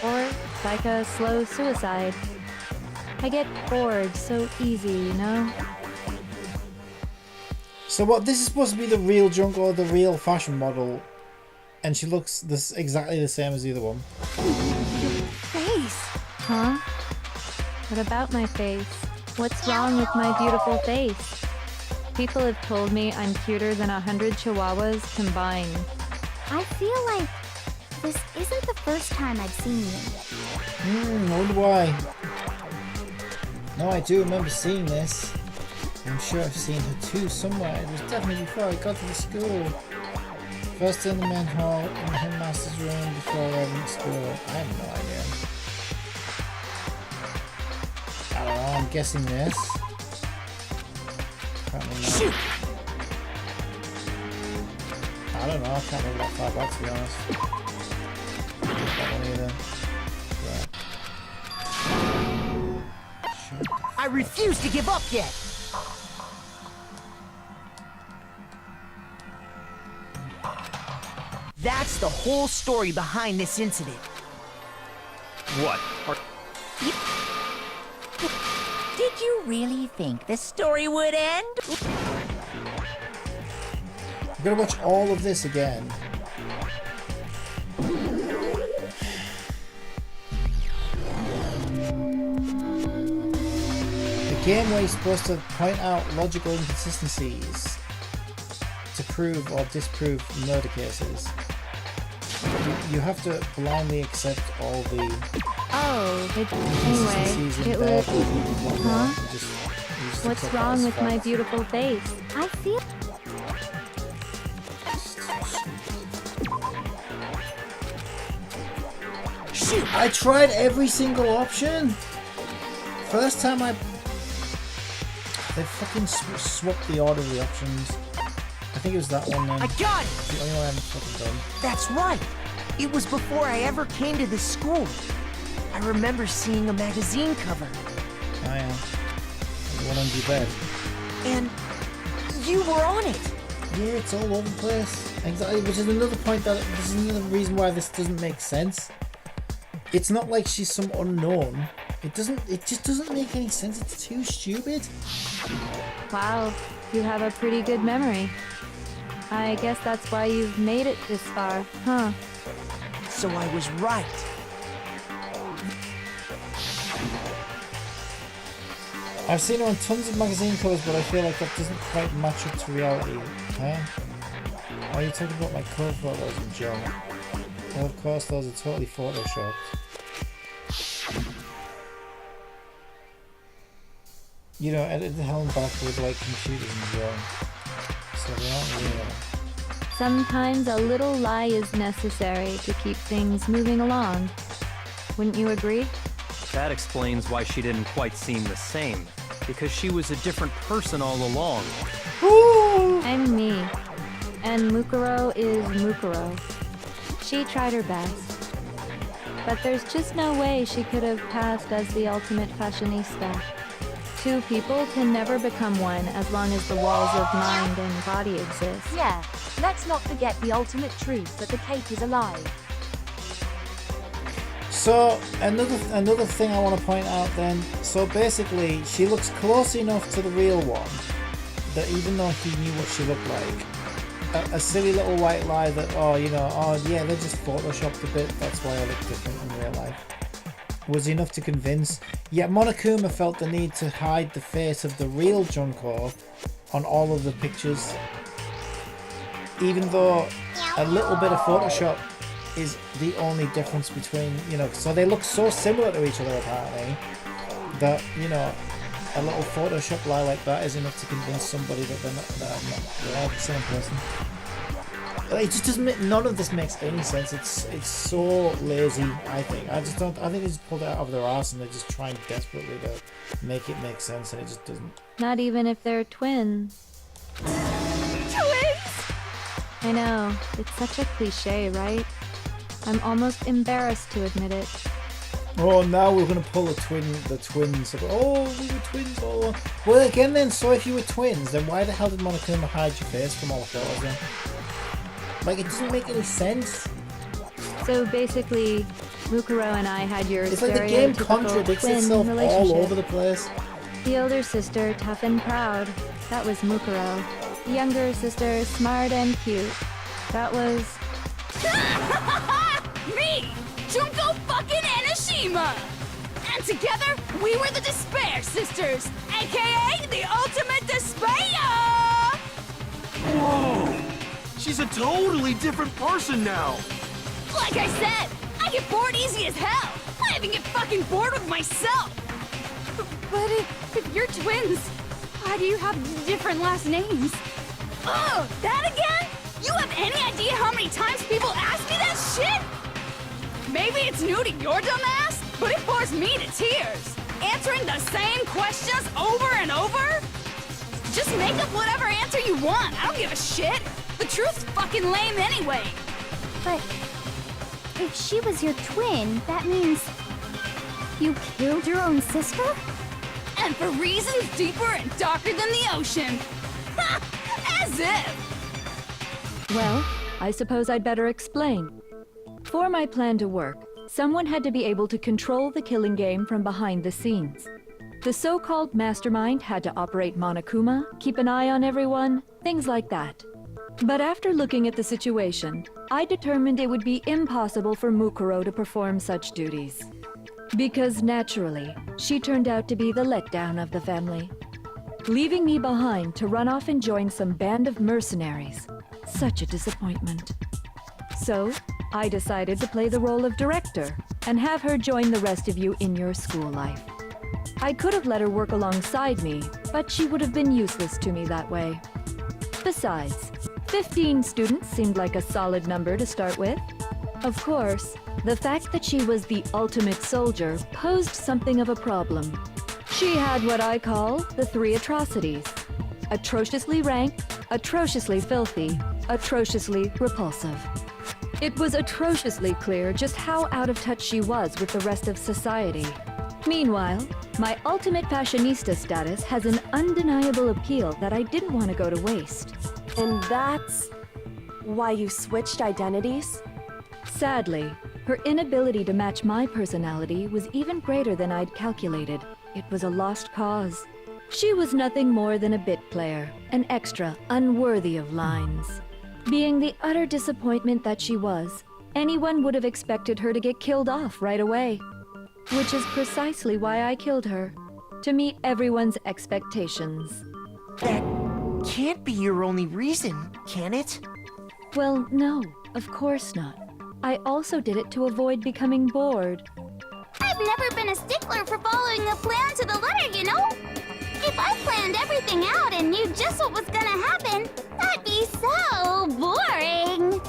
L: or like a slow suicide. I get bored so easy, you know?
A: So what, this is supposed to be the real Junko, the real fashion model, and she looks exactly the same as the other one.
L: Face! Huh? What about my face? What's wrong with my beautiful face? People have told me I'm cuter than 100 chihuahuas combined.
G: I feel like this isn't the first time I've seen you.
A: I wonder why. No, I do remember seeing this. I'm sure I've seen her too somewhere. It was definitely before I got to the school. First in the main hall, in the headmaster's room, before arriving at school. I have no idea. I don't know, I'm guessing this. Shoot! I don't know, I can't remember that far back to be honest. that one either. Right.
D: I refuse to give up yet. That's the whole story behind this incident.
H: What?
J: Did you really think the story would end?
A: I'm gonna watch all of this again. The game where you're supposed to point out logical inconsistencies to prove or disprove murder cases. You have to blindly accept all the
L: Anyway, it was... Huh?
A: Just
L: What's
A: accept
L: wrong
A: that
L: with
A: as
L: my
A: fact.
L: beautiful face? I feel...
D: Shoot!
A: I tried every single option. First time they fucking swapped the order of the options. I think it was that one then.
D: I got it!
A: The only one I haven't fucking done.
D: That's right. It was before I ever came to this school. I remember seeing a magazine cover.
A: Oh yeah. The one under your bed.
D: And you were on it.
A: Yeah, it's all over the place. Exactly, which is another point that this is another reason why this doesn't make sense. It's not like she's some unknown. It just doesn't make any sense. It's too stupid.
L: Wow, you have a pretty good memory. I guess that's why you've made it this far, huh?
D: So I was right.
A: I've seen her on tons of magazine covers, but I feel like that doesn't quite match up to reality. Huh? Are you talking about my cover photos and Joe? Well, of course, those are totally photoshopped. You know, edit the helm back with like computers and Joe. So they aren't real.
L: Sometimes a little lie is necessary to keep things moving along. Wouldn't you agree?
H: That explains why she didn't quite seem the same. Because she was a different person all along.
L: I'm me. And Mukuro is Mukuro. She tried her best. But there's just no way she could have passed as the ultimate fashionista. Two people can never become one as long as the walls of mind and body exist.
B: Yeah, let's not forget the ultimate truth that the cake is alive.
A: So another thing I want to point out then. So basically, she looks close enough to the real one that even though he knew what she looked like, a silly little white lie that they just photoshopped a bit. That's why I look different in real life. Was enough to convince. Yet Monokuma felt the need to hide the face of the real Junko on all of the pictures, even though a little bit of Photoshop is the only difference between, so they look so similar to each other apparently, that, a little Photoshop lie like that is enough to convince somebody that they are the same person. It just doesn't. None of this makes any sense. It's so lazy. I think. I think they just pulled it out of their ass and they're just trying desperately to make it make sense, and it just doesn't.
L: Not even if they're twins.
K: Twins?
L: I know. It's such a cliche, right? I'm almost embarrassed to admit it.
A: Oh, now we're gonna pull the twins. Oh, we were twins all along. Well, again then. So if you were twins, then why the hell did Monokuma hide your face from all the photos then? Like, it doesn't make any sense.
L: So basically, Mukuro and I had your
A: It's like the game
L: stereotypical
A: contradicts
L: twin
A: itself
L: relationship.
A: all over the place.
L: The older sister, tough and proud. That was Mukuro. The younger sister, smart and cute. That was...
K: Me! Junko fucking Enoshima! And together, we were the Despair Sisters, aka the Ultimate Despair!
I: Whoa! She's a totally different person now!
K: Like I said, I get bored easy as hell! I even get fucking bored with myself! But if you're twins, why do you have different last names? Oh, that again? You have any idea how many times people ask me that shit? Maybe it's new to your dumb ass, but it bores me to tears. Answering the same questions over and over? Just make up whatever answer you want. I don't give a shit. The truth's fucking lame anyway.
L: But
G: If she was your twin, that means you killed your own sister?
K: And for reasons deeper and darker than the ocean. Ha! As if!
L: Well, I suppose I'd better explain. For my plan to work, someone had to be able to control the killing game from behind the scenes. The so-called mastermind had to operate Monokuma, keep an eye on everyone, things like that. But after looking at the situation, I determined it would be impossible for Mukuro to perform such duties. Because naturally, she turned out to be the letdown of the family, leaving me behind to run off and join some band of mercenaries. Such a disappointment. So, I decided to play the role of director and have her join the rest of you in your school life. I could have let her work alongside me, but she would have been useless to me that way. Besides, 15 students seemed like a solid number to start with. Of course, the fact that she was the ultimate soldier posed something of a problem. She had what I call the 3 atrocities: atrociously rank, atrociously filthy, atrociously repulsive. It was atrociously clear just how out of touch she was with the rest of society. Meanwhile, my ultimate fashionista status has an undeniable appeal that I didn't want to go to waste.
E: And that's why you switched identities?
L: Sadly, her inability to match my personality was even greater than I'd calculated. It was a lost cause. She was nothing more than a bit player, an extra unworthy of lines. Being the utter disappointment that she was, anyone would have expected her to get killed off right away. Which is precisely why I killed her, to meet everyone's expectations.
D: That can't be your only reason, can it?
L: Well, no, of course not. I also did it to avoid becoming bored.
G: I've never been a stickler for following a plan to the letter, you know? If I planned everything out and knew just what was gonna happen, that'd be so boring.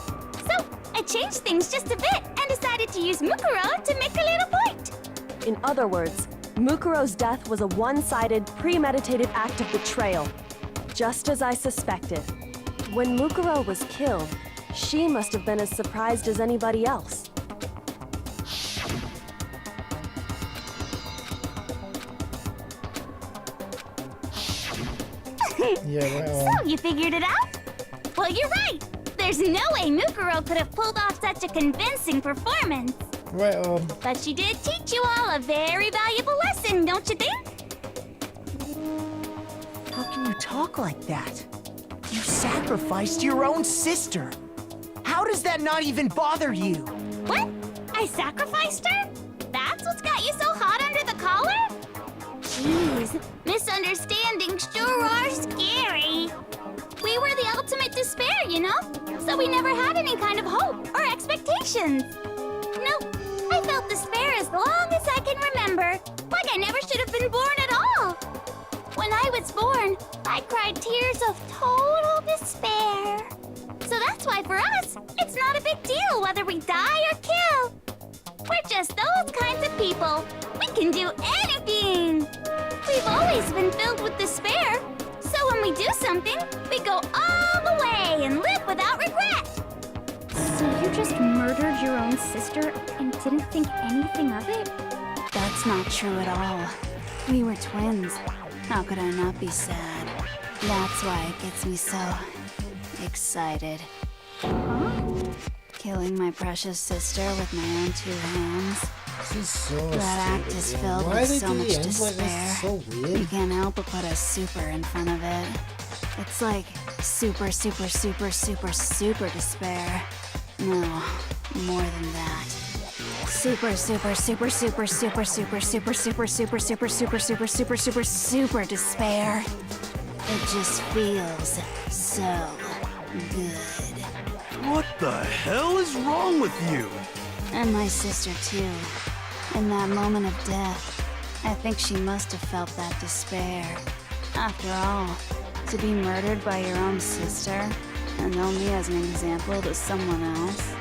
G: So, I changed things just a bit and decided to use Mukuro to make a little point.
E: In other words, Mukuro's death was a one-sided, premeditated act of betrayal. Just as I suspected. When Mukuro was killed, she must have been as surprised as anybody else.
G: So, you figured it out? Well, you're right. There's no way Mukuro could have pulled off such a convincing performance. But she did teach you all a very valuable lesson, don't you think?
D: How can you talk like that? You sacrificed your own sister. How does that not even bother you?
G: What? I sacrificed her? That's what's got you so hot under the collar? Jeez, misunderstandings sure are scary. We were the ultimate despair, you know? So we never had any kind of hope or expectations. No, I felt despair as long as I can remember. Like I never should have been born at all. When I was born, I cried tears of total despair. So that's why for us, it's not a big deal whether we die or kill. We're just those kinds of people. We can do anything. We've always been filled with despair. So when we do something, we go all the way and live without regret.
M: So you just murdered your own sister and didn't think anything of it?
N: That's not true at all. We were twins. How could I not be sad? That's why it gets me so excited.
M: Huh?
N: Killing my precious sister with my own 2 hands.
A: This is so
N: That act is filled with so much despair.
A: So weird.
N: You can't help but put a super in front of it. It's like super, super, super, super, super despair. No, more than that. Super, super, super, super, super, super, super, super, super, super, super, super, super, super, super despair. It just feels so good.
I: What the hell is wrong with you?
N: And my sister too. In that moment of death, I think she must have felt that despair. After all, to be murdered by your own sister, and only as an example to someone else,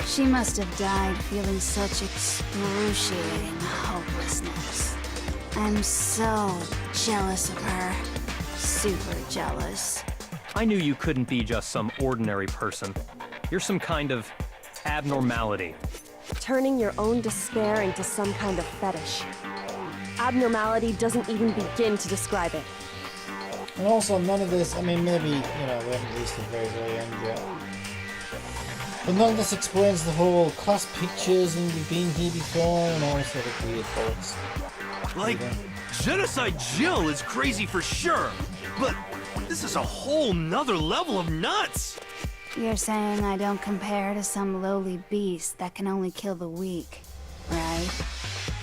N: she must have died feeling such excruciating hopelessness. I'm so jealous of her. Super jealous.
H: I knew you couldn't be just some ordinary person. You're some kind of abnormality.
E: Turning your own despair into some kind of fetish. Abnormality doesn't even begin to describe it.
A: And also, none of this, I mean, maybe, you know, we haven't reached the very, very end yet. But none of this explains the whole class pictures and we've been here before and all sort of weird thoughts.
I: Like, Genocide Jill is crazy for sure, but this is a whole nother level of nuts!
N: You're saying I don't compare to some lowly beast that can only kill the weak, right?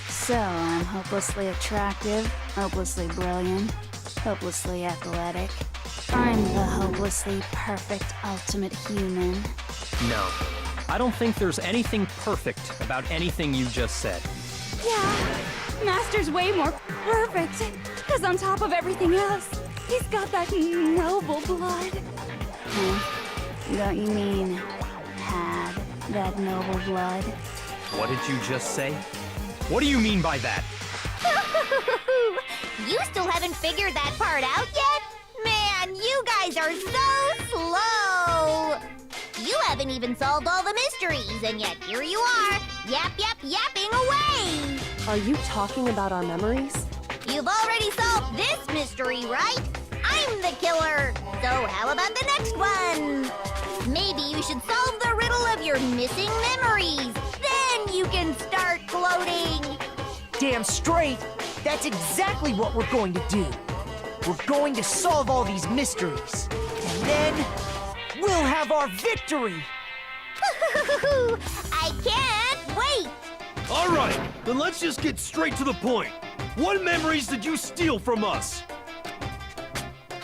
N: So, I'm hopelessly attractive, hopelessly brilliant, hopelessly athletic. I'm the hopelessly perfect ultimate human.
H: No. I don't think there's anything perfect about anything you just said.
K: Yeah, Master's way more perfect. Because on top of everything else, he's got that noble blood.
N: Huh? Don't you mean had that noble blood?
H: What did you just say? What do you mean by that?
G: You still haven't figured that part out yet? Man, you guys are so slow! You haven't even solved all the mysteries, and yet here you are, yapping away!
E: Are you talking about our memories?
G: You've already solved this mystery, right? I'm the killer! So how about the next one? Maybe you should solve the riddle of your missing memories. Then you can start gloating!
D: Damn straight! That's exactly what we're going to do. We're going to solve all these mysteries. And then, we'll have our victory!
G: I can't wait!
I: Alright, then let's just get straight to the point. What memories did you steal from us?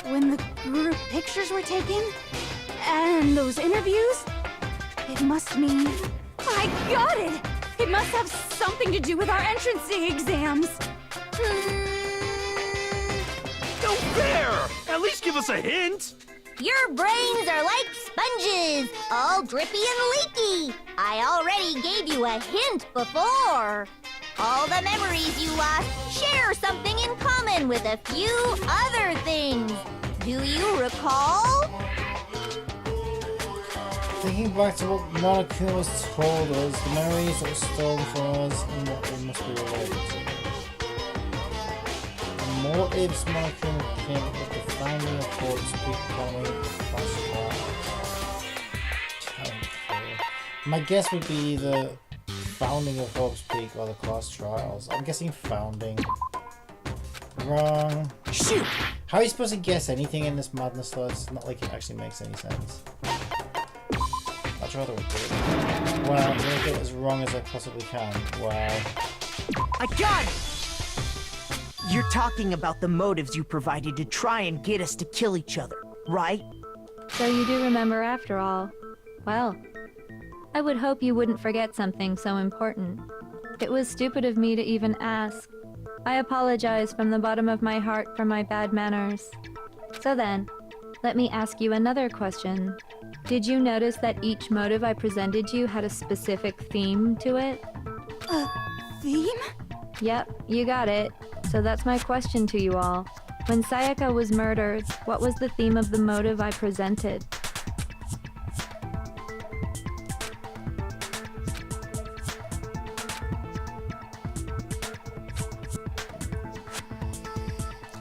K: When the group pictures were taken, and those interviews, it must mean... I got it! It must have something to do with our entrancing exams.
I: No fair! At least give us a hint!
G: Your brains are like sponges, all drippy and leaky. I already gave you a hint before. All the memories you lost share something in common with a few other things. Do you recall?
A: Thinking back to what Monokuma's told us, the memories that were stolen from us and what they must be related to. The motives Monokuma came up with the founding of Hope's Peak Economy class. My guess would be the founding of Hope's Peak or the class trials. I'm guessing founding. Wrong.
D: Shoot!
A: How are you supposed to guess anything in this madness, though? It's not like it actually makes any sense. I'll try to do it. Wow, I'm gonna get it as wrong as I possibly can. Wow.
D: I got it! You're talking about the motives you provided to try and get us to kill each other, right?
L: So you do remember after all. Well, I would hope you wouldn't forget something so important. It was stupid of me to even ask. I apologize from the bottom of my heart for my bad manners. So then, let me ask you another question. Did you notice that each motive I presented you had a specific theme to it?
K: A theme?
L: Yep, you got it. So that's my question to you all. When Sayaka was murdered, what was the theme of the motive I presented?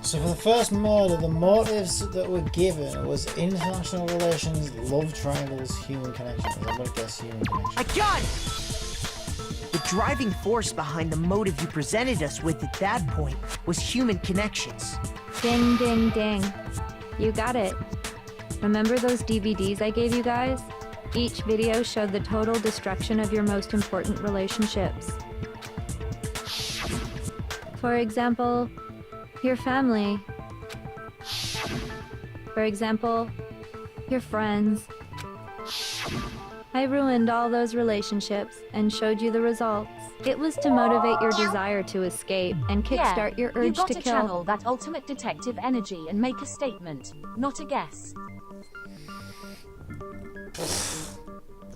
A: So for the first murder, the motives that were given was international relations, love triangles, human connections. I'm gonna guess human connections.
D: I got it! The driving force behind the motive you presented us with at that point was human connections.
L: Ding, ding, ding. You got it. Remember those DVDs I gave you guys? Each video showed the total destruction of your most important relationships. For example, your family. For example, your friends. I ruined all those relationships and showed you the results. It was to motivate your desire to escape and kickstart your urge
B: you got
L: to
B: to
L: kill.
B: channel that ultimate detective energy and make a statement, not a guess.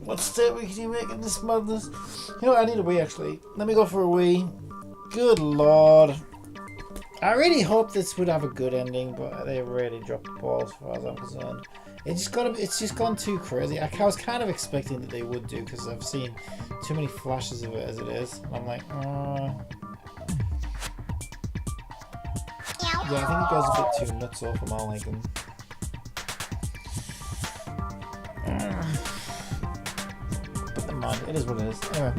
A: What statement can you make in this madness? You know what, I need a wee actually. Let me go for a wee. Good lord. I really hope this would have a good ending, but they really dropped the ball as far as I'm concerned. It's just gone too crazy. I was kind of expecting that they would do because I've seen too many flashes of it as it is. And I'm like, yeah, I think it goes a bit too nuts off for my liking. But never mind, it is what it is. Anyway.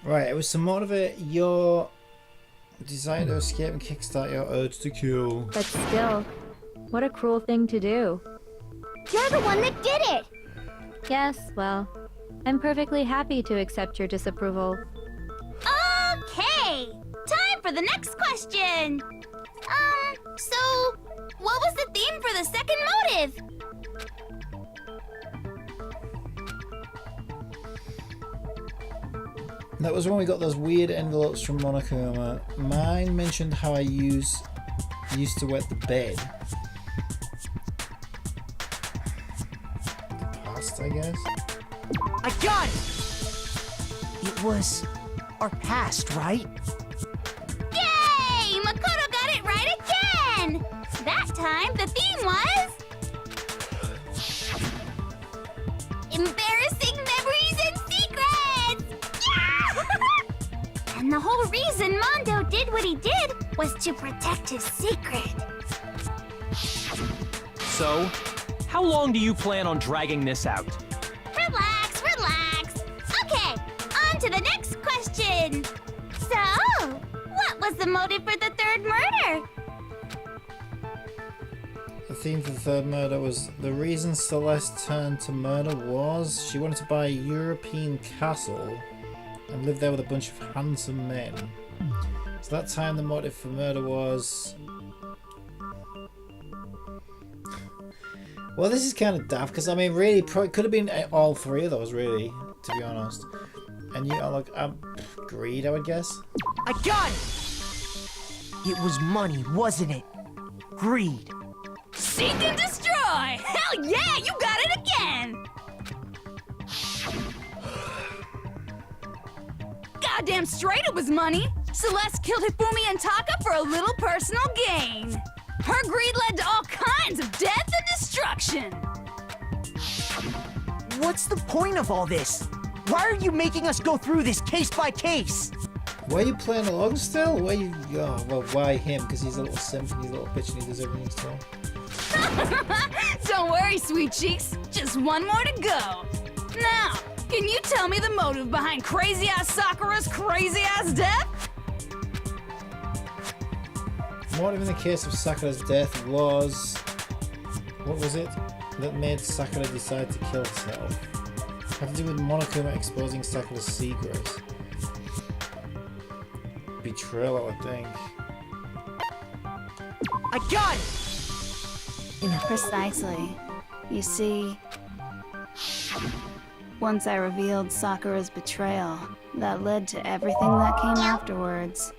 A: Right, it was to motivate your desire to escape and kickstart your urge to kill.
L: But still, what a cruel thing to do.
M: You're the one that did it!
L: Yes, well, I'm perfectly happy to accept your disapproval.
G: Okay! Time for the next question! So, what was the theme for the second motive?
A: That was when we got those weird envelopes from Monokuma. Mine mentioned how I used to wet the bed. The past, I guess?
D: I got it! It was our past, right?
G: Yay! Makoto got it right again! That time, the theme was... embarrassing memories and secrets! Yeah! And the whole reason Mondo did what he did was to protect his secret.
H: So, how long do you plan on dragging this out?
G: Relax, relax. Okay, on to the next question. So, what was the motive for the third murder?
A: The theme for the third murder was the reason Celeste turned to murder was she wanted to buy a European castle and live there with a bunch of handsome men. So that time the motive for murder was... Well, this is kind of daft because I mean, really, it could have been all three of those, really, to be honest. And you are like, greed, I would guess.
D: I got it! It was money, wasn't it? Greed.
K: Seek and destroy! Hell yeah, you got it again! Goddamn straight it was money! Celeste killed Hifumi and Taka for a little personal gain. Her greed led to all kinds of death and destruction.
D: What's the point of all this? Why are you making us go through this case by case?
A: Why are you playing along still? Why you? Oh, well, why him? Because he's a little simp and he's a little bitch and he does everything still.
K: Don't worry, sweet cheeks. Just one more to go. Now, can you tell me the motive behind crazy-ass Sakura's crazy-ass death?
A: Motive in the case of Sakura's death was... what was it that made Sakura decide to kill herself? Had to do with Monokuma exposing Sakura's secrets. Betrayal, I would think.
D: I got it!
N: Precisely. You see, once I revealed Sakura's betrayal, that led to everything that came afterwards.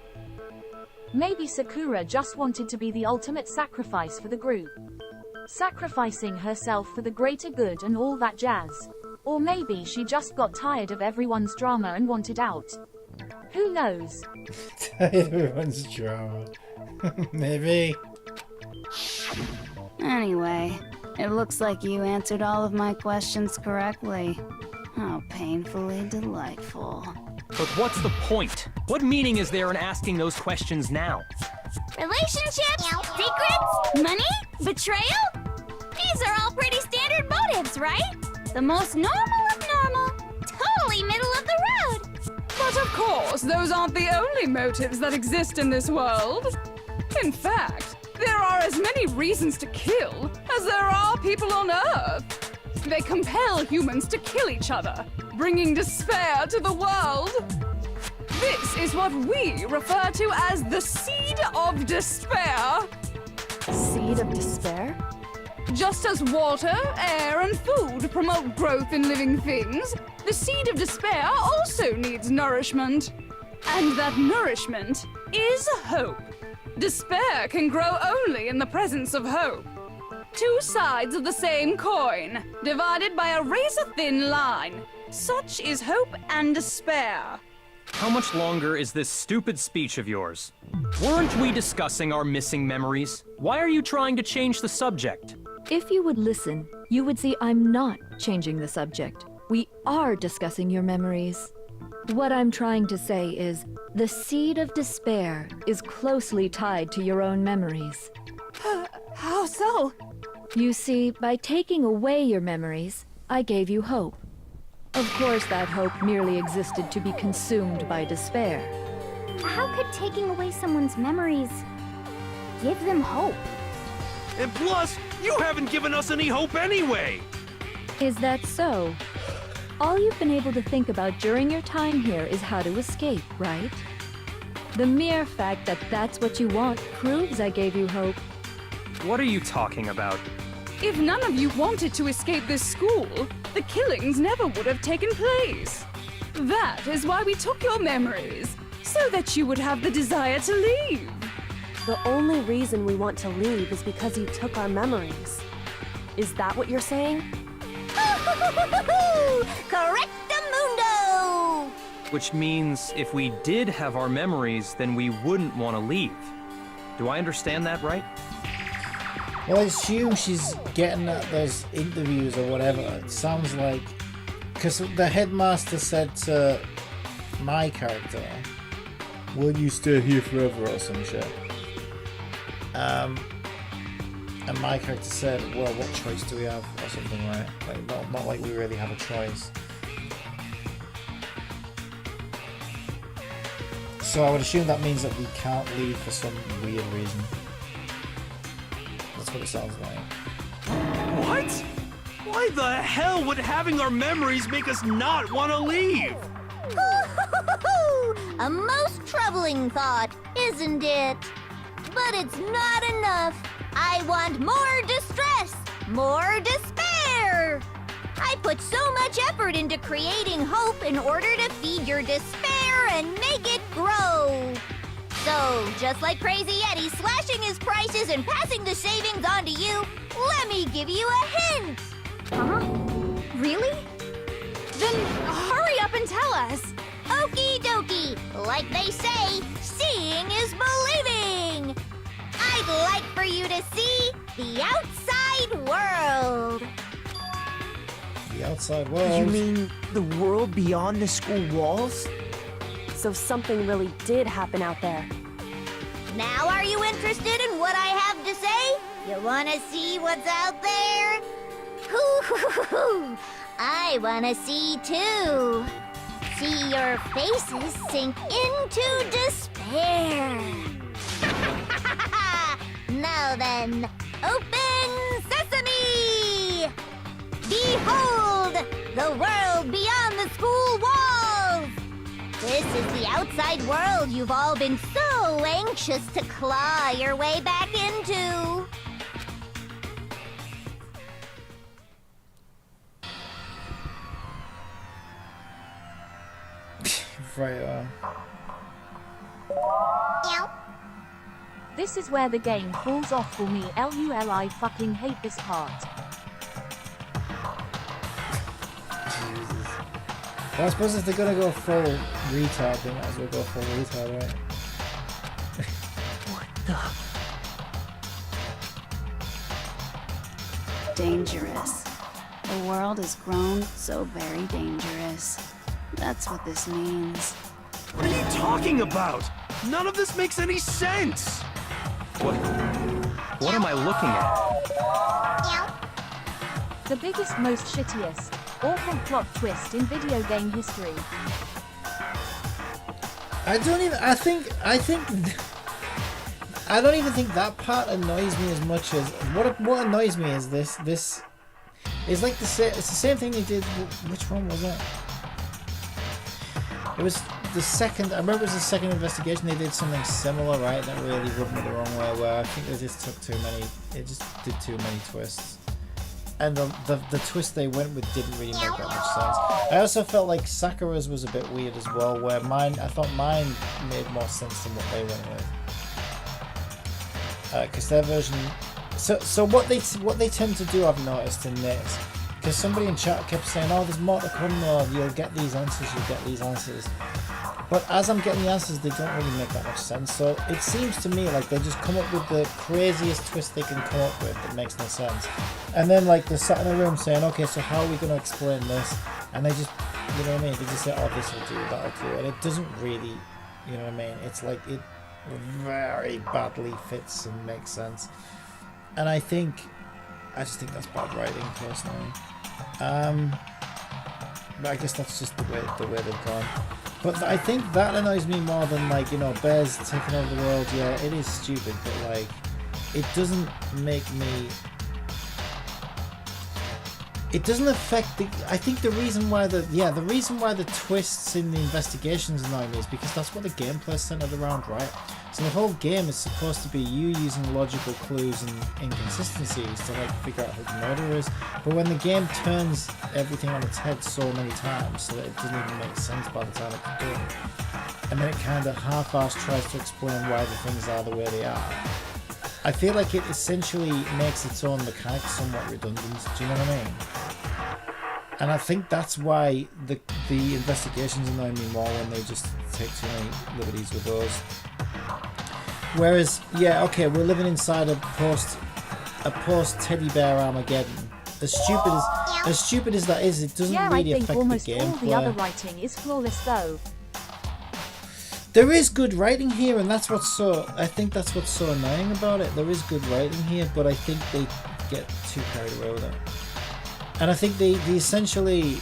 B: Maybe Sakura just wanted to be the ultimate sacrifice for the group. Sacrificing herself for the greater good and all that jazz. Or maybe she just got tired of everyone's drama and wanted out. Who knows?
A: Everyone's drama. Maybe.
N: Anyway, it looks like you answered all of my questions correctly. How painfully delightful.
H: But what's the point? What meaning is there in asking those questions now?
G: Relationships, secrets, money, betrayal? These are all pretty standard motives, right? The most normal of normal. Totally middle of the road.
K: But of course, those aren't the only motives that exist in this world. In fact, there are as many reasons to kill as there are people on Earth. They compel humans to kill each other, bringing despair to the world. This is what we refer to as the seed of despair.
E: Seed of despair?
K: Just as water, air, and food promote growth in living things, the seed of despair also needs nourishment. And that nourishment is hope. Despair can grow only in the presence of hope. Two sides of the same coin, divided by a razor-thin line. Such is hope and despair.
H: How much longer is this stupid speech of yours? Weren't we discussing our missing memories? Why are you trying to change the subject?
L: If you would listen, you would see I'm not changing the subject. We are discussing your memories. What I'm trying to say is, the seed of despair is closely tied to your own memories.
K: How so?
L: You see, by taking away your memories, I gave you hope. Of course, that hope merely existed to be consumed by despair.
M: How could taking away someone's memories give them hope?
I: And plus, you haven't given us any hope anyway!
L: Is that so? All you've been able to think about during your time here is how to escape, right? The mere fact that that's what you want proves I gave you hope.
H: What are you talking about?
K: If none of you wanted to escape this school, the killings never would have taken place. That is why we took your memories, so that you would have the desire to leave.
E: The only reason we want to leave is because you took our memories. Is that what you're saying?
J: Correctamundo!
H: Which means if we did have our memories, then we wouldn't want to leave. Do I understand that right?
A: Well, I assume she's getting at those interviews or whatever. It sounds like... because the headmaster said to my character, will you stay here forever or some shit? And my character said, well, what choice do we have or something, right? Like, not like we really have a choice. So I would assume that means that we can't leave for some weird reason. That's what it sounds like.
I: What? Why the hell would having our memories make us not want to leave?
G: A most troubling thought, isn't it? But it's not enough. I want more distress, more despair. I put so much effort into creating hope in order to feed your despair and make it grow. So, just like Crazy Eddie slashing his prices and passing the savings on to you, let me give you a hint.
M: Huh? Really?
G: Then hurry up and tell us. Okie dokie. Like they say, seeing is believing. I'd like for you to see the outside world.
A: The outside world?
D: You mean the world beyond the school walls?
E: So something really did happen out there.
G: Now are you interested in what I have to say? You wanna see what's out there? Hoo-hoo-hoo-hoo! I wanna see too. See your faces sink into despair. Now then, open sesame! Behold, the world beyond the school walls! This is the outside world you've all been so anxious to claw your way back into.
A: Right,
B: This is where the game falls off for me. LUL, I fucking hate this part.
A: Jesus. Well, I suppose if they're gonna go full retard, they might as well go full retard, right?
H: What the?
N: Dangerous. The world has grown so very dangerous. That's what this means.
I: What are you talking about? None of this makes any sense!
H: What am I looking at?
B: The biggest, most shittiest, awful plot twist in video game history.
A: I don't even think that part annoys me as much as what annoys me is this is like it's the same thing they did. Which one was it? It was the second. I remember it was the second investigation. They did something similar, right? That really rubbed me the wrong way. Where I think they just took too many. It just did too many twists, and the twist they went with didn't really make that much sense. I also felt like Sakura's was a bit weird as well. Where I thought mine made more sense than what they went with. Because their version. So what they tend to do, I've noticed in this. Because somebody in chat kept saying, "Oh, there's more to come. Though. You'll get these answers. You'll get these answers." But as I'm getting the answers, they don't really make that much sense. So it seems to me like they just come up with the craziest twist they can come up with that makes no sense. And then like they're sat in a room saying, "Okay, so how are we going to explain this?" And they just, you know what I mean? They just say, "Oh, this will do, that'll do," and it doesn't really, you know what I mean? It's like it very badly fits and makes sense. And I just think that's bad writing personally. But I guess that's just the way they've gone. But I think that annoys me more than like, you know, bears taking over the world. Yeah, it is stupid, but like, it doesn't make me. It doesn't affect the. I think the reason why the twists in the investigations annoy me is because that's what the gameplay's centered around, right? So the whole game is supposed to be you using logical clues and inconsistencies to like figure out who the murderer is. But when the game turns everything on its head so many times, so that it doesn't even make sense by the time it's done, and then it kind of half-assed tries to explain why the things are the way they are. I feel like it essentially makes its own mechanics somewhat redundant. Do you know what I mean? And I think that's why the investigations annoy me more when they just take too many liberties with those. Whereas, yeah, okay, we're living inside a post teddy bear Armageddon. As stupid as that is, it doesn't really affect the gameplay.
B: I think almost all the other writing is flawless though.
A: There is good writing here, and I think that's what's so annoying about it. There is good writing here, but I think they get too carried away with it. And I think they essentially,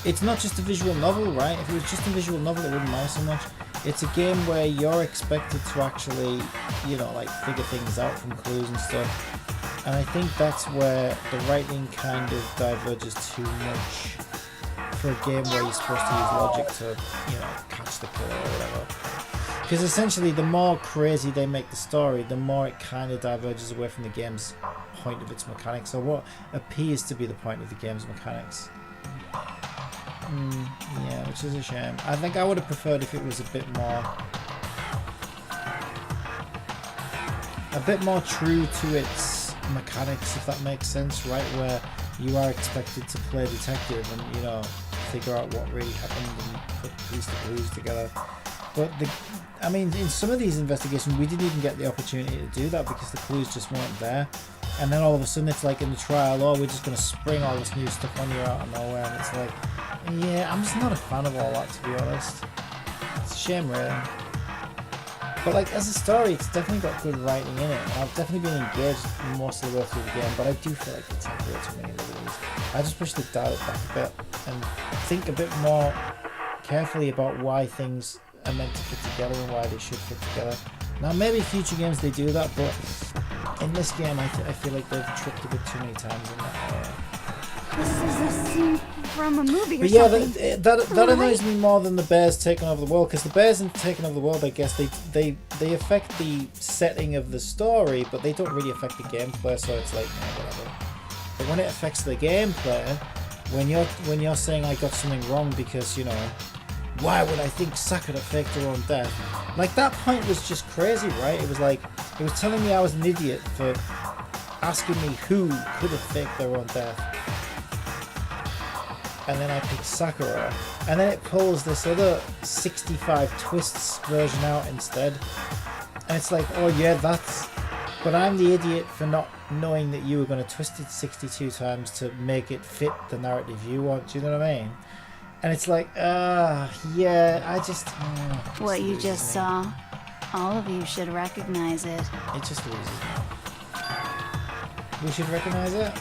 A: it's not just a visual novel, right? If it was just a visual novel, it wouldn't matter so much. It's a game where you're expected to actually, you know, like figure things out from clues and stuff. And I think that's where the writing kind of diverges too much for a game where you're supposed to use logic to, you know, catch the killer or whatever. Because essentially, the more crazy they make the story, the more it kind of diverges away from the game's point of its mechanics, or what appears to be the point of the game's mechanics. Yeah, which is a shame. I think I would have preferred if it was a bit more true to its mechanics, if that makes sense, right? Where you are expected to play detective and, you know, figure out what really happened and put piece the clues together. But I mean, in some of these investigations, we didn't even get the opportunity to do that because the clues just weren't there. And then all of a sudden, it's like in the trial, oh, we're just going to spring all this new stuff on you out of nowhere, and it's like, yeah, I'm just not a fan of all that, to be honest. It's a shame, really. But like as a story, it's definitely got good writing in it, and I've definitely been engaged most of the way through the game. But I do feel like they take way too many liberties. I just wish they'd dial it back a bit and think a bit more carefully about why things are meant to fit together and why they should fit together. Now maybe future games they do that, but in this game I feel like they've tripped a bit too many times in that area.
M: This is a scene from a movie or
A: But yeah,
M: something.
A: that annoys me more than the bears taking over the world, because the bears in taking over the world, I guess they affect the setting of the story, but they don't really affect the gameplay. So it's like, whatever. But when it affects the gameplay, when you're saying I got something wrong because, you know, why would I think Sakura faked her own death? Like that point was just crazy, right? It was like it was telling me I was an idiot for asking me who could have faked their own death. And then I picked Sakura, and then it pulls this other 65 twists version out instead, and it's like, oh yeah, but I'm the idiot for not knowing that you were going to twist it 62 times to make it fit the narrative you want. Do you know what I mean? And it's like, yeah, I just
N: What you just saw, all of you should recognize it.
A: It just loses me. We should recognize it?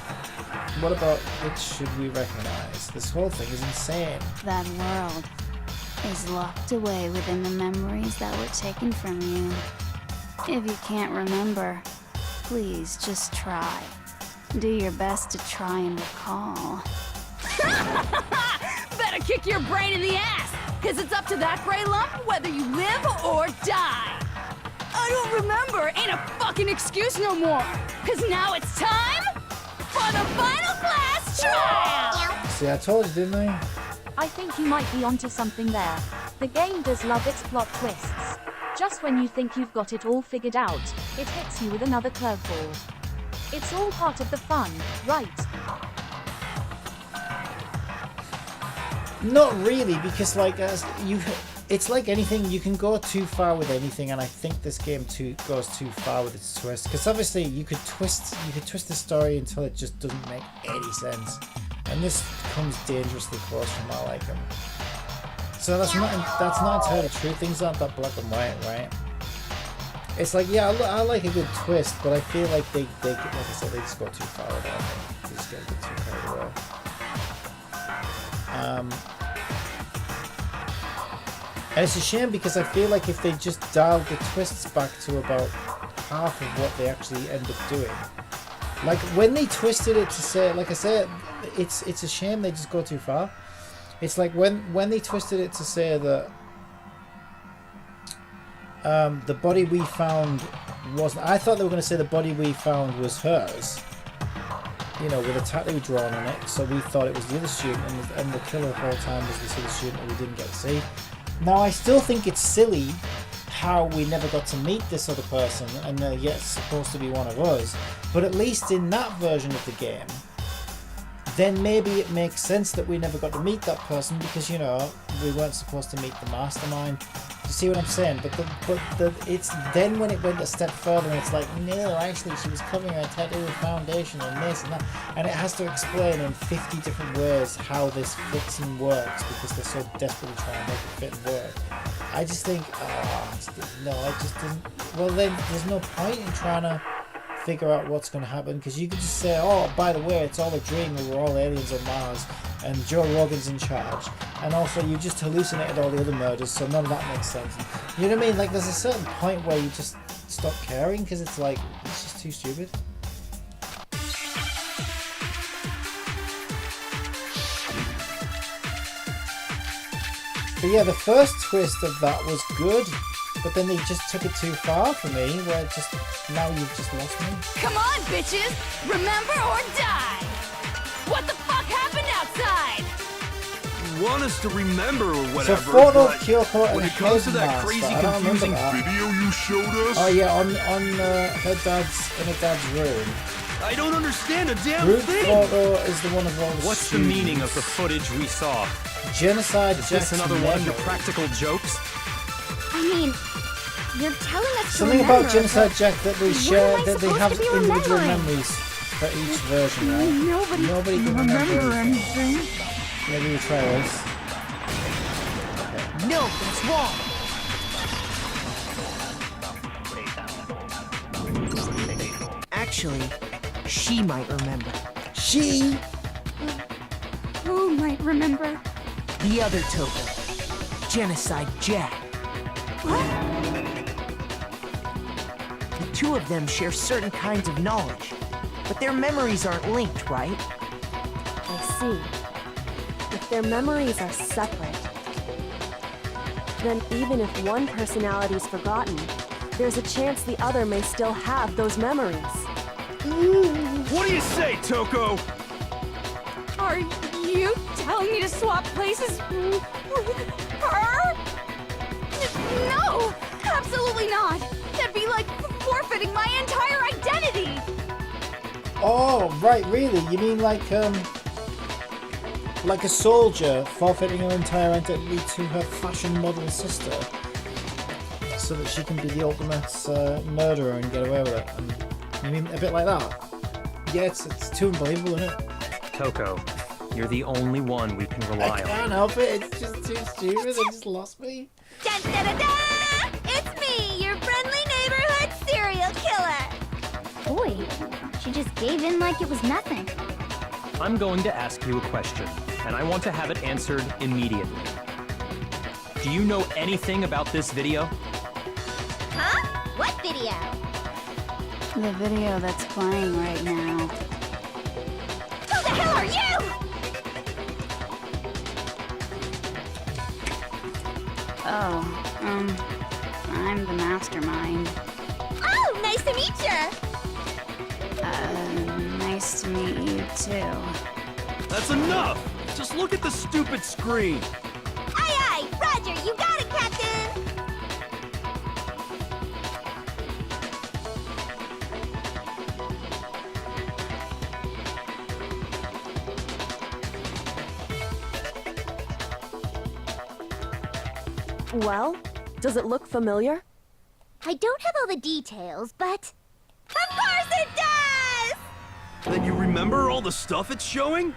A: What about which should we recognize? This whole thing is insane.
N: That world is locked away within the memories that were taken from you. If you can't remember, please just try. Do your best to try and recall.
K: Better kick your brain in the ass, because it's up to that gray lump whether you live or die. I don't remember ain't a fucking excuse no more, because now it's time for the final class trial!
A: See, I told you, didn't I?
B: I think you might be onto something there. The game does love its plot twists. Just when you think you've got it all figured out, it hits you with another curveball. It's all part of the fun, right?
A: Not really, because like it's like anything, you can go too far with anything, and I think this game goes too far with its twist. Because obviously you could twist the story until it just doesn't make any sense, and this comes dangerously close from my liking. So that's not entirely true. Things aren't that black and white, right? It's like, yeah, I like a good twist, but I feel like they like I said, they just go too far with it. I think they just get a bit too carried away. And it's a shame, because I feel like if they just dialed the twists back to about half of what they actually end up doing, like when they twisted it to say, like I said, it's a shame they just go too far. It's like when they twisted it to say that the body we found wasn't. I thought they were going to say the body we found was hers, you know, with a tattoo drawn on it. So we thought it was the other student, and the killer the whole time was this other student that we didn't get to see. Now I still think it's silly how we never got to meet this other person, and they're yet supposed to be one of us. But at least in that version of the game, then maybe it makes sense that we never got to meet that person, because, you know, we weren't supposed to meet the mastermind. You see what I'm saying? But it's then when it went a step further, and it's like, no, actually she was covering her tattoo with foundation and this and that, and it has to explain in 50 different ways how this fits and works, because they're so desperately trying to make it fit and work. I just think, no, I just didn't. Well, then there's no point in trying to figure out what's going to happen, because you could just say, oh, by the way, it's all a dream, we're all aliens on Mars and Joe Rogan's in charge, and also you just hallucinated all the other murders, so none of that makes sense. You know what I mean? Like, there's a certain point where you just stop caring, because it's like, it's just too stupid. But yeah, the first twist of that was good, but then they just took it too far for me, where it just, now you've just lost me.
K: Come on, bitches! Remember or die! What the fuck happened outside?
I: You want us to remember or
A: So
I: whatever,
A: Photo,
I: but
A: Kyoko, and
I: when it comes to that
A: Headmaster,
I: crazy,
A: I don't remember
I: confusing
A: that.
I: video you showed us...
A: Oh yeah, on her dad's room.
I: I don't understand a damn
A: Group
I: thing!
A: photo is the one of all the
H: What's the
A: students.
H: meaning of the footage we saw?
A: Genocide
H: Is
A: Jack's
H: this another one of your
A: memory.
H: practical jokes?
M: I mean, you're telling us
A: Something
M: to
A: about
M: remember,
A: Genocide
M: but
A: Jack that they
M: what
A: share,
M: am I
A: that they
M: supposed
A: have
M: to be
A: individual
M: remembering?
A: memories for each version, right?
M: Nobody
A: can remember anything. Maybe we try this.
D: No, that's wrong. Actually, she might remember.
A: She?
M: Who might remember?
D: The other Toko. Genocide Jack.
M: What?
D: The two of them share certain kinds of knowledge, but their memories aren't linked, right?
E: I see. If their memories are separate, then even if one personality's forgotten, there's a chance the other may still have those memories.
I: What do you say, Toko?
K: Are you telling me to swap places with her? No! Absolutely not! That'd be like forfeiting my entire identity!
A: Oh, right, really? You mean like a soldier forfeiting her entire identity to her fashion model sister so that she can be the ultimate murderer and get away with it? You mean a bit like that? Yeah, it's too unbelievable, isn't it?
H: Toko, you're the only one we can rely on.
A: I can't help it, it's just too stupid, they just lost me.
G: Dun, da, da, da! It's me, your friendly neighborhood serial killer!
M: Boy, she just gave in like it was nothing.
H: I'm going to ask you a question, and I want to have it answered immediately. Do you know anything about this video?
G: Huh? What video?
N: The video that's playing right now.
G: Who the hell are you?
N: Oh, I'm the mastermind.
G: Oh, nice to meet you!
N: Nice to meet you too.
I: That's enough! Just look at the stupid screen!
G: Aye, aye! Roger, you got it, Captain!
E: Well, does it look familiar?
G: I don't have all the details, but... Of course it does!
I: Then you remember all the stuff it's showing?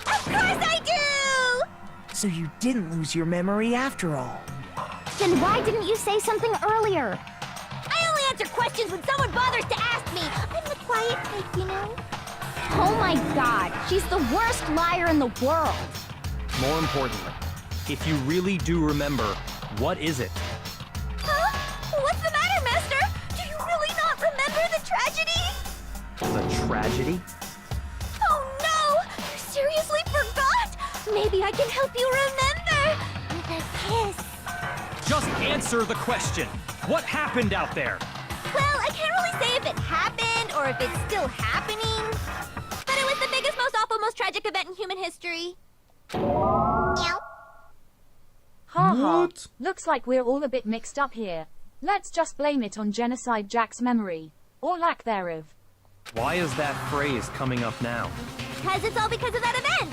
G: Of course I do!
D: So you didn't lose your memory after all.
M: Then why didn't you say something earlier?
G: I only answer questions when someone bothers to ask me. I'm the quiet type, you know?
M: Oh my god, she's the worst liar in the world.
H: More importantly, if you really do remember, what is it?
G: Huh? What's the matter, Master? Do you really not remember the tragedy?
H: The tragedy?
G: Oh no! You seriously forgot? Maybe I can help you remember with a kiss.
H: Just answer the question. What happened out there?
G: Well, I can't really say if it happened or if it's still happening. But it was the biggest, most awful, most tragic event in human history. Meow.
B: Ha ha.
A: What?
B: Looks like we're all a bit mixed up here. Let's just blame it on Genocide Jack's memory. Or lack thereof.
H: Why is that phrase coming up now?
G: Because it's all because of that event.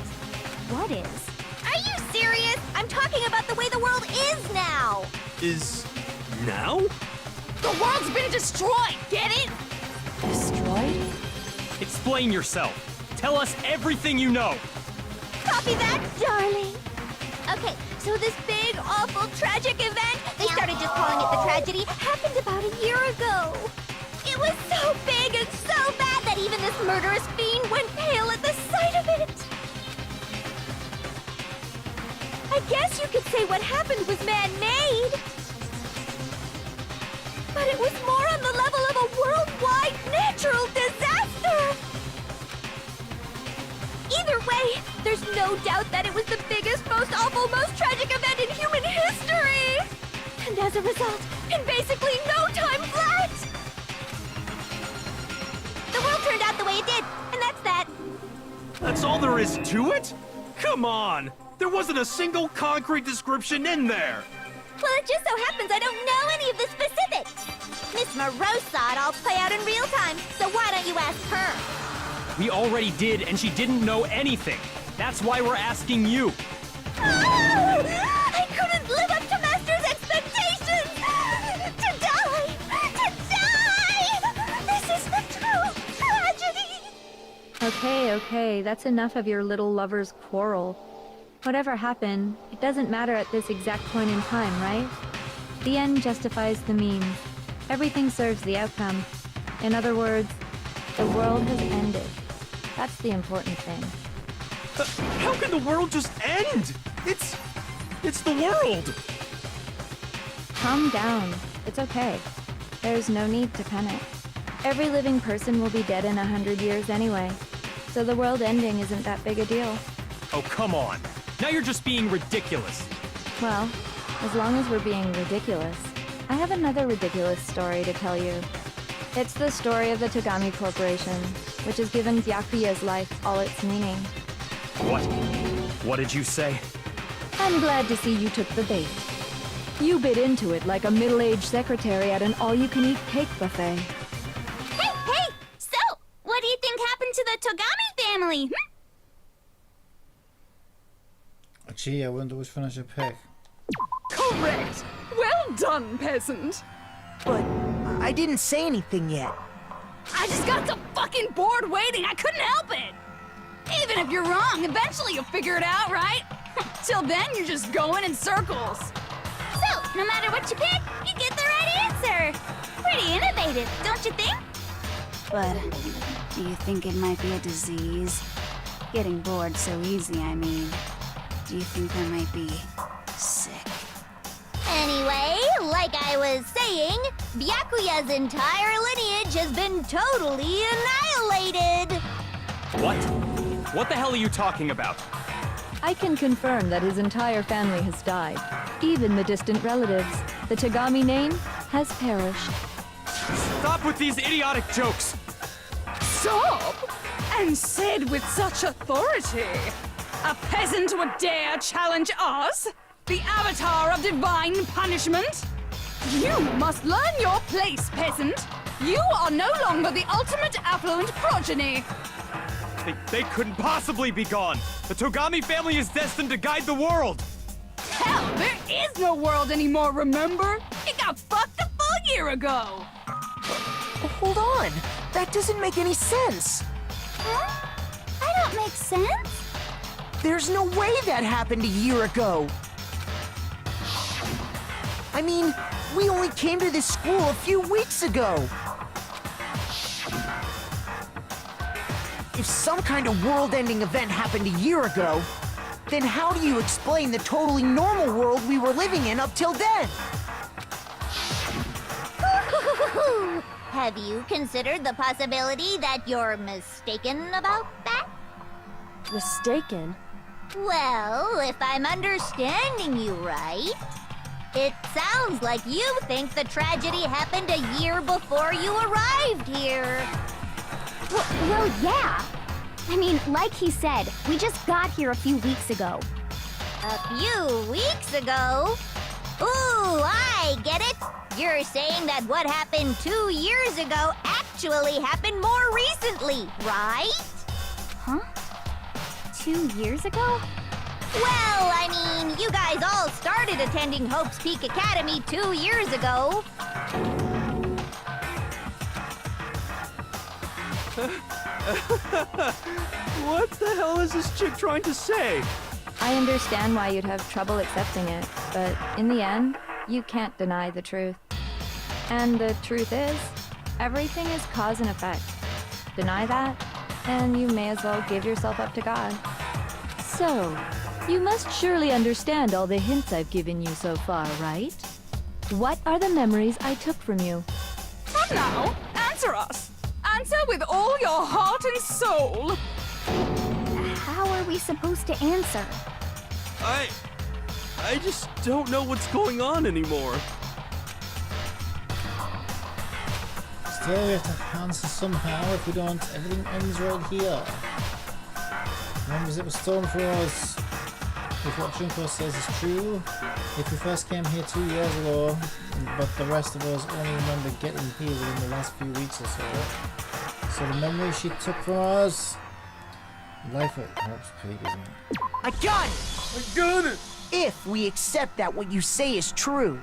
M: What is?
G: Are you serious? I'm talking about the way the world is now.
I: Is... now?
K: The world's been destroyed, get it?
E: Destroyed?
H: Explain yourself. Tell us everything you know.
G: Copy that, darling. Okay, so this big, awful, tragic event, they started just calling it the tragedy, happened about a year ago. It was so big and so bad that even this murderous fiend went pale at the sight of it. I guess you could say what happened was man-made. But it was more on the level of a worldwide natural disaster. Either way, there's no doubt that it was the biggest, most awful, most tragic event in human history! And as a result, in basically no time flat! The world turned out the way it did, and that's that.
I: That's all there is to it? Come on! There wasn't a single concrete description in there!
G: Well, it just so happens I don't know any of the specifics. Miss Morose saw it all play out in real time, so why don't you ask her?
H: We already did, and she didn't know anything. That's why we're asking you.
G: I couldn't live up to Master's expectations! To die! To die! This is the true tragedy!
L: Okay, that's enough of your little lover's quarrel. Whatever happened, it doesn't matter at this exact point in time, right? The end justifies the means. Everything serves the outcome. In other words, The world has ended. That's the important thing.
I: How can the world just end? It's the world!
L: Calm down. It's okay. There's no need to panic. Every living person will be dead in 100 years anyway, so the world ending isn't that big a deal.
H: Oh, come on. Now you're just being ridiculous.
L: Well, as long as we're being ridiculous, I have another ridiculous story to tell you. It's the story of the Togami Corporation, which has given Byakuya's life all its meaning.
H: What? What did you say?
L: I'm glad to see you took the bait. You bit into it like a middle-aged secretary at an all-you-can-eat cake buffet.
G: Hey! So, what do you think happened to the Togami family?
A: Gee, I wonder which one I should pick.
K: Correct! Well done, peasant!
D: But I didn't say anything yet.
K: I just got so fucking bored waiting, I couldn't help it! Even if you're wrong, eventually you'll figure it out, right? Till then, you're just going in circles.
G: So, no matter what you pick, you get the right answer. Pretty innovative, don't you think?
N: But do you think it might be a disease? Getting bored so easy, I mean. Do you think I might be sick?
G: Anyway, like I was saying, Byakuya's entire lineage has been totally annihilated.
H: What? What the hell are you talking about?
L: I can confirm that his entire family has died. Even the distant relatives. The Togami name has perished.
H: Stop with these idiotic jokes!
K: Stop! And said with such authority. A peasant would dare challenge us? The avatar of divine punishment? You must learn your place, peasant. You are no longer the ultimate affluent progeny.
H: They couldn't possibly be gone! The Togami family is destined to guide the world!
K: Hell, there is no world anymore, remember? It got fucked a full year ago!
D: Hold on! That doesn't make any sense!
G: Huh? I don't make sense?
D: There's no way that happened a year ago! I mean, we only came to this school a few weeks ago! If some kind of world-ending event happened a year ago, then how do you explain the totally normal world we were living in up till then?
G: Have you considered the possibility that you're mistaken about that?
E: Mistaken?
G: Well, if I'm understanding you right, it sounds like you think the tragedy happened a year before you arrived here.
M: Well, yeah. I mean, like he said, we just got here a few weeks ago.
G: A few weeks ago? Ooh, I get it. You're saying that what happened 2 years ago actually happened more recently, right?
M: Huh? 2 years ago?
G: Well, I mean, you guys all started attending Hope's Peak Academy 2 years ago.
I: What the hell is this chick trying to say?
L: I understand why you'd have trouble accepting it, but in the end, you can't deny the truth. And the truth is, everything is cause and effect. Deny that, and you may as well give yourself up to God. So, you must surely understand all the hints I've given you so far, right? What are the memories I took from you?
K: Come now, answer us. Answer with all your heart and soul.
M: How are we supposed to answer?
I: I just don't know what's going on anymore.
A: Still, we have to answer somehow. If we don't, everything ends right here. Memories that were stolen from us. If what Junko says is true, if we first came here 2 years ago, but the rest of us only remember getting here within the last few weeks or so. So the memory she took from us. Life at Hope's Peak, isn't it?
D: I got it!
I: I got it!
D: If we accept that what you say is true,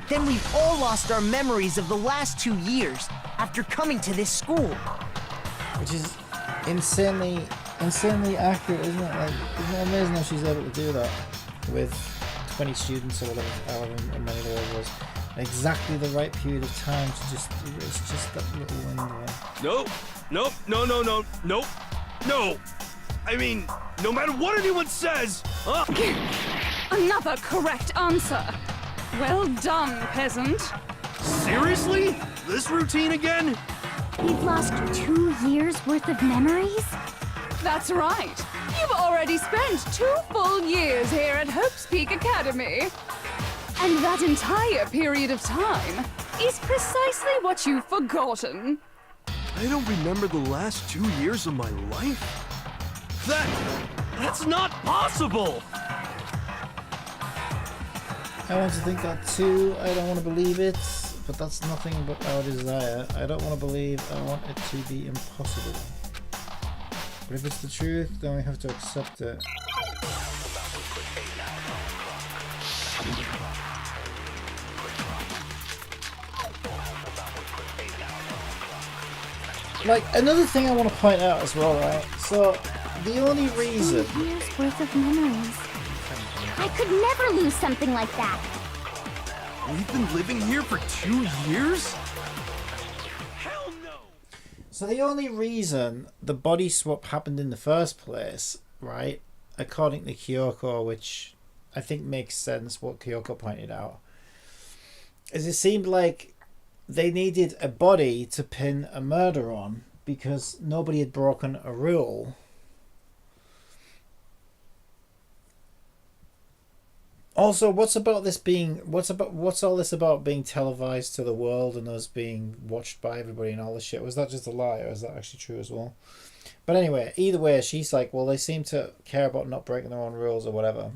D: then we've all lost our memories of the last 2 years after coming to this school.
A: Which is insanely accurate, isn't it? Like, isn't it amazing how she's able to do that with 20 students or whatever, however many there was. Exactly the right period of time to just, it's just that little window.
I: Nope. Nope. No. No. I mean, no matter what anyone says,
K: Another correct answer. Well done, peasant.
I: Seriously? This routine again?
M: We've lost 2 years worth of memories?
K: That's right. You've already spent 2 full years here at Hope's Peak Academy. And that entire period of time is precisely what you've forgotten.
I: I don't remember the last 2 years of my life? That's not possible!
A: I want to think that too. I don't want to believe it, but that's nothing but our desire. I don't want to believe, I want it to be impossible. But if it's the truth, then we have to accept it. Like, another thing I want to point out as well, right? So, the only reason...
M: 2 years worth of memories. I could never lose something like that.
I: We've been living here for 2 years? Hell no!
A: So the only reason the body swap happened in the first place, right, according to Kyoko, which I think makes sense what Kyoko pointed out, is it seemed like they needed a body to pin a murder on because nobody had broken a rule. Also, what's all this about being televised to the world and us being watched by everybody and all this shit? Was that just a lie, or is that actually true as well? But anyway, either way, she's like, well, they seem to care about not breaking their own rules or whatever.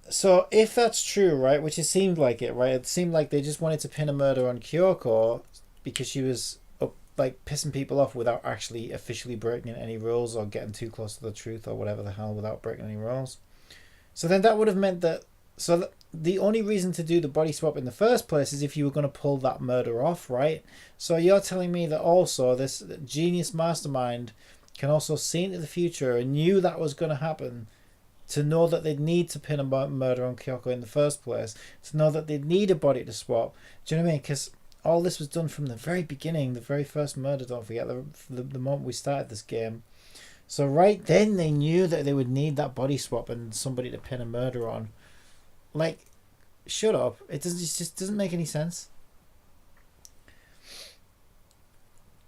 A: So if that's true, right, which it seemed like it, right? It seemed like they just wanted to pin a murder on Kyoko because she was like pissing people off without actually officially breaking any rules or getting too close to the truth or whatever the hell without breaking any rules. So then that would have meant that... So the only reason to do the body swap in the first place is if you were going to pull that murder off, right? So you're telling me that also this genius mastermind can also see into the future and knew that was going to happen to know that they'd need to pin a murder on Kyoko in the first place, to know that they'd need a body to swap. Do you know what I mean? Because all this was done from the very beginning, the very first murder, don't forget, the moment we started this game. So right then they knew that they would need that body swap and somebody to pin a murder on. Like, shut up. It just doesn't make any sense.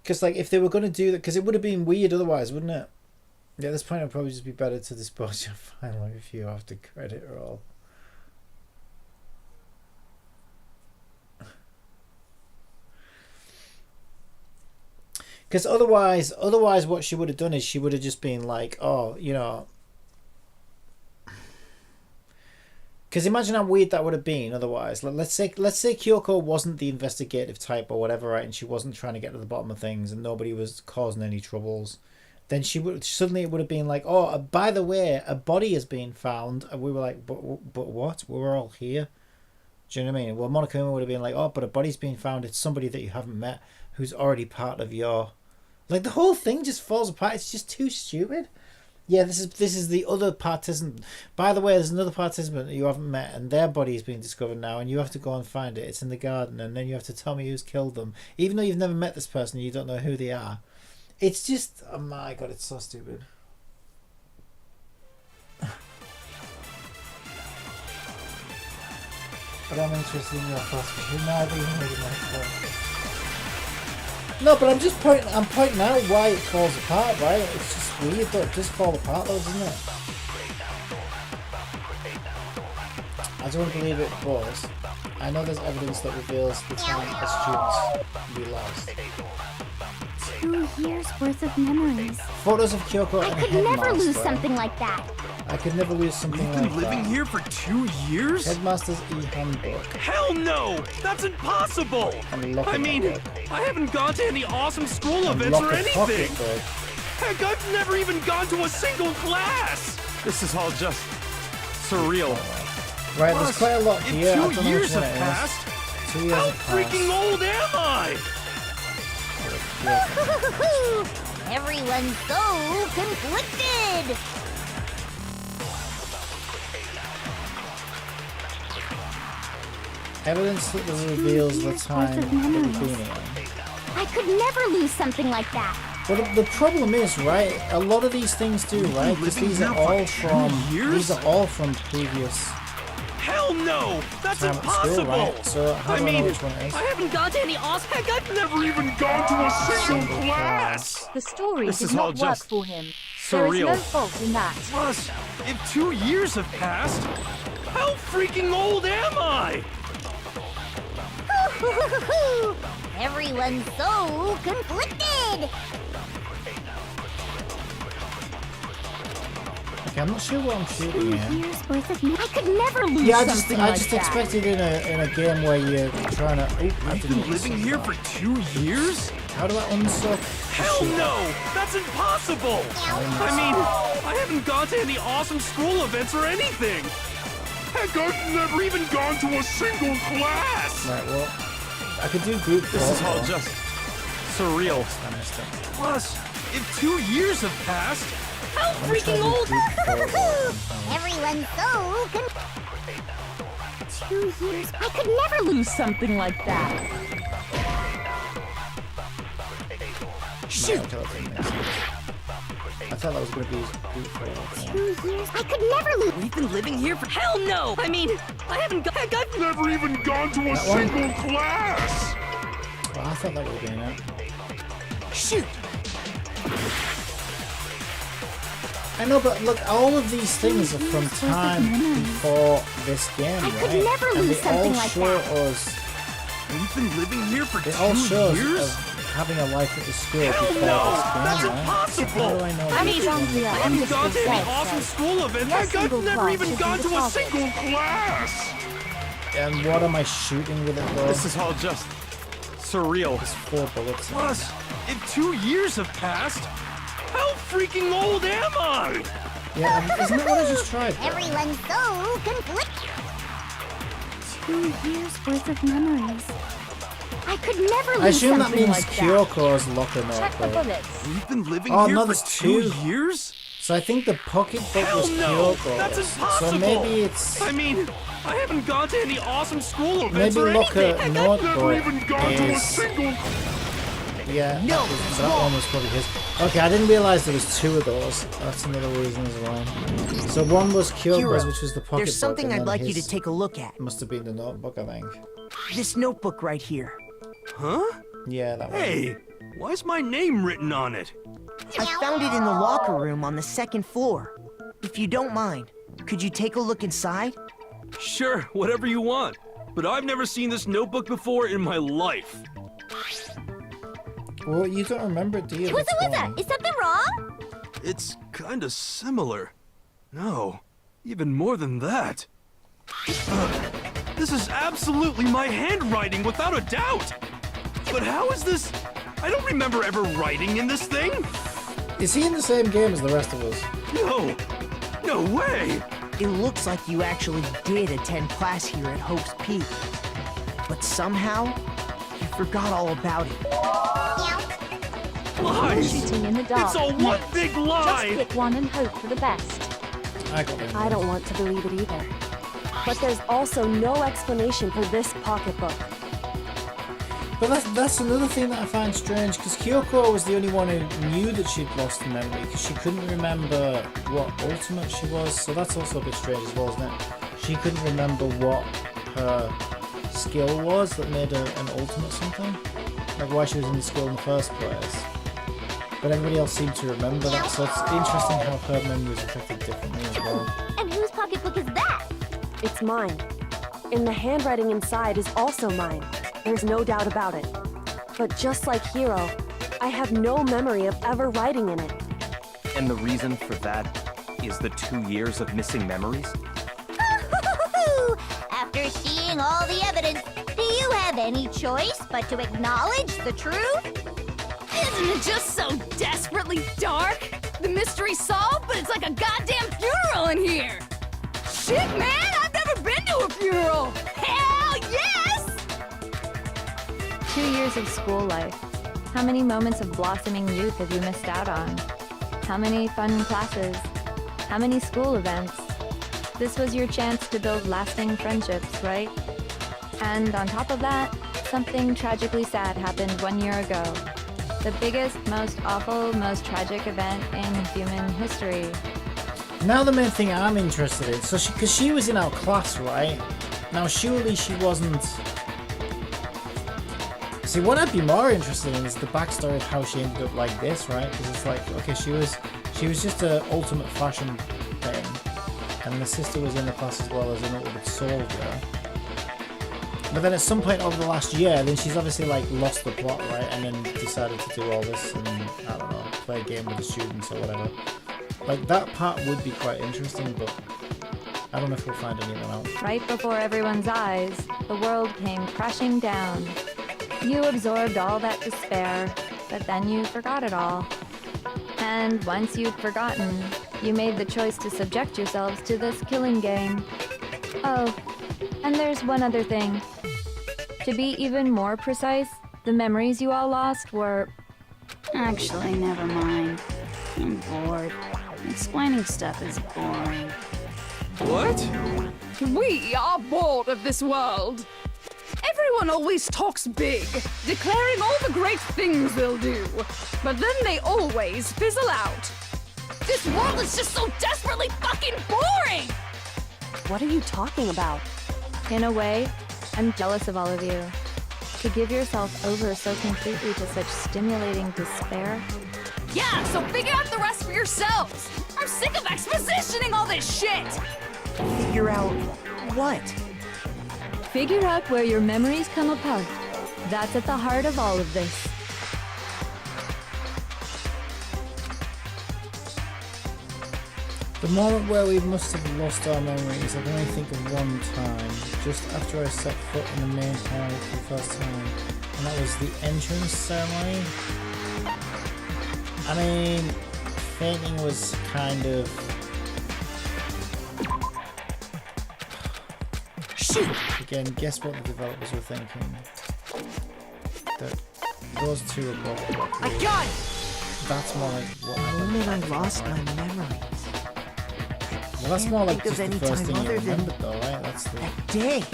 A: Because like if they were going to do that, because it would have been weird otherwise, wouldn't it? Yeah, at this point it would probably just be better to dispose your final review after credit roll. Because otherwise what she would have done is she would have just been like, oh, you know... Because imagine how weird that would have been otherwise. Let's say Kyoko wasn't the investigative type or whatever, right? And she wasn't trying to get to the bottom of things and nobody was causing any troubles. Then suddenly it would have been like, oh, by the way, a body has been found. And we were like, but what? We were all here. Do you know what I mean? Well, Monokuma would have been like, oh, but a body's been found. It's somebody that you haven't met who's already part of your... Like, the whole thing just falls apart. It's just too stupid. Yeah, this is the other participant. By the way, there's another participant that you haven't met, and their body is being discovered now, and you have to go and find it. It's in the garden, and then you have to tell me who's killed them. Even though you've never met this person, you don't know who they are. It's just... Oh my god, it's so stupid. But I'm interested in your philosophy. No, but I'm pointing out why it falls apart, right? It's just weird that it does fall apart though, doesn't it? I don't believe it was. I know there's evidence that reveals the time as students we lost.
M: 2 years worth of memories.
A: Photos of Kyoko and
M: I could never lose something like that.
A: I could never lose something like that.
I: We've been living here for 2 years?
A: Headmaster's e-handbook.
I: Hell no! That's impossible! I mean, I haven't gone to any awesome school events or anything! Heck, I've never even gone to a single class!
H: This is all just surreal.
A: Right, there's quite a lot here.
I: If 2 years have passed, how freaking old am I?
G: Everyone's so conflicted!
A: Evidence that reveals the time that we've been in.
M: I could never lose something like that.
A: Well, the problem is, right? A lot of these things do, right? Because these are all from previous.
I: Hell no! That's
A: time at
I: impossible!
A: school, right? So how do I know which one it is?
I: I haven't gone to any Heck, I've never even gone to a single class!
B: The story
H: This
B: did
H: is all
B: not work
H: just
B: for him. There is
H: surreal.
B: no fault in that.
I: Plus, if 2 years have passed, how freaking old am I?
G: Everyone's so conflicted.
A: Okay, I'm not sure what I'm shooting here.
M: I could never lose
A: Yeah, I
M: something
A: just
M: like
A: expected in a game where you're trying to. Oh, I
I: I've
A: didn't
I: been living here for 2 years?
A: How do I unsuck?
I: Hell no! That's impossible! I mean, I haven't gone to any awesome school events or anything! Heck, I've never even gone to a single class!
A: Right, well, I could do group.
H: This is all just surreal.
I: Plus, if 2 years have passed,
G: How freaking old? Everyone's so 2 years. I could never lose something like that.
A: Shoot! I thought that was going to be group
G: 2 years. I could never lose.
J: We've been living here for hell no! I mean, I haven't got.
I: I've never even gone to a single class!
A: Well, I thought that would have been it.
J: Shoot!
A: I know, but look, all of these things are from time before this game, right?
G: could never
A: and
G: lose
A: they all
G: something like
A: show
G: that.
A: us.
I: We've been living here for
A: It all
I: 2
A: shows
I: years?
A: us having a life at the school
I: Hell
A: before
I: no!
A: this game,
I: That's
A: right?
I: impossible!
A: How do I know?
J: I mean,
A: which one?
I: I haven't gone to any
B: said,
I: awesome
B: said.
I: school events.
B: No
I: Heck, I've
B: single
I: never
B: class
I: even
B: should
I: gone
B: be
I: to a
B: default.
I: single class!
A: And what am I shooting with it though?
H: This is all just surreal.
A: There's 4 bullets. In it.
I: Plus, if 2 years have passed, how freaking old am I?
A: Yeah, isn't that what I just tried? though?
G: Everyone's so conflicted. 2 years worth of memories. I could never lose
A: I assume that
G: something
A: means
G: like
A: Kyoko's locker
B: Check the
A: notebook.
B: bullets.
I: We've been living
A: Oh,
I: here
A: no,
I: for
A: there's
I: 2
A: 2.
I: years?
A: So I think the pocketbook
I: Hell
A: was
I: no!
A: Kyoko's.
I: That's impossible!
A: So maybe it's.
I: I mean, I haven't gone to any awesome school events
A: Maybe
I: or
A: locker
I: anything. Heck, I've never
A: notebook
I: even gone to a
A: is.
I: single...
A: Yeah,
D: No,
A: that one was probably his. Okay, I didn't realize there was 2 of those. That's another reason as well. So one was Kyoko's,
D: Hero,
A: which was the pocketbook.
D: there's something
A: and
D: I'd
A: then
D: like you to
A: his
D: take a look at.
A: Must have been the notebook, I think.
D: This notebook right here.
I: Huh?
A: Yeah, that one.
I: Hey, why's my name written on it?
D: I found it in the locker room on the 2nd floor. If you don't mind, could you take a look inside?
I: Sure, whatever you want. But I've never seen this notebook before in my life.
A: Well, you don't remember it, do you?
G: What's
A: That's
G: that?
A: why.
G: Is something wrong?
I: It's kinda similar. No, even more than that. This is absolutely my handwriting, without a doubt! But how is this? I don't remember ever writing in this thing!
A: Is he in the same game as the rest of us?
I: No! No way!
D: It looks like you actually did attend class here at Hope's Peak. But somehow, you forgot all about it.
I: Lies!
B: Shooting in the dark.
I: It's all one big
B: Just
I: lie!
B: pick one and hope for the best.
A: I got it.
E: I don't want to believe it either. But there's also no explanation for this pocketbook.
A: But that's another thing that I find strange, because Kyoko was the only one who knew that she'd lost memory, because she couldn't remember what ultimate she was, so that's also a bit strange as well, isn't it? She couldn't remember what her skill was that made her an ultimate something, like why she was in the school in the first place. But everybody else seemed to remember that, so it's interesting how her memory was affected differently as well.
G: And whose pocketbook is that?
E: It's mine. And the handwriting inside is also mine. There's no doubt about it. But just like Hiro, I have no memory of ever writing in it.
H: And the reason for that is the 2 years of missing memories?
G: After seeing all the evidence, do you have any choice but to acknowledge the truth?
K: Isn't it just so desperately dark? The mystery's solved, but it's like a goddamn funeral in here! Shit, man! I've never been to a funeral! Hell yes!
L: 2 years of school life. How many moments of blossoming youth have you missed out on? How many fun classes? How many school events? This was your chance to build lasting friendships, right? And on top of that, something tragically sad happened 1 year ago. The biggest, most awful, most tragic event in human history.
A: Now the main thing I'm interested in, so because she was in our class, right? Now surely she wasn't... See, what I'd be more interested in is the backstory of how she ended up like this, right? Because it's like, okay, she was just an ultimate fashion thing, and the sister was in the class as well as an ultimate soldier. But then at some point over the last year, then she's obviously like lost the plot, right? And then decided to do all this and, I don't know, play a game with the students or whatever. Like, that part would be quite interesting, but I don't know if we'll find anything out.
L: Right before everyone's eyes, the world came crashing down. You absorbed all that despair, but then you forgot it all. And once you'd forgotten, you made the choice to subject yourselves to this killing game. Oh, and there's one other thing. To be even more precise, the memories you all lost were...
N: Actually, never mind. I'm bored. Explaining stuff is boring.
K: What? We are bored of this world. Everyone always talks big, declaring all the great things they'll do, but then they always fizzle out. This world is just so desperately fucking boring!
E: What are you talking about?
L: In a way, I'm jealous of all of you. To give yourself over so completely to such stimulating despair.
K: Yeah, so figure out the rest for yourselves! I'm sick of expositioning all this shit!
D: Figure out what?
L: Figure out where your memories come apart. That's at the heart of all of this.
A: The moment where we must have lost our memories, I can only think of one time, just after I set foot in the main hall for the first time, and that was the entrance ceremony. I mean, fainting was kind of...
D: Shoot!
A: Again, guess what the developers were thinking. That those two are both...
D: I got it!
A: That's more like what...
D: The moment I lost my memories.
A: Well, that's more like
D: Think
A: just
D: of
A: the
D: any
A: first
D: time
A: thing you
D: other than
A: remembered though, right? That's the...
D: that day.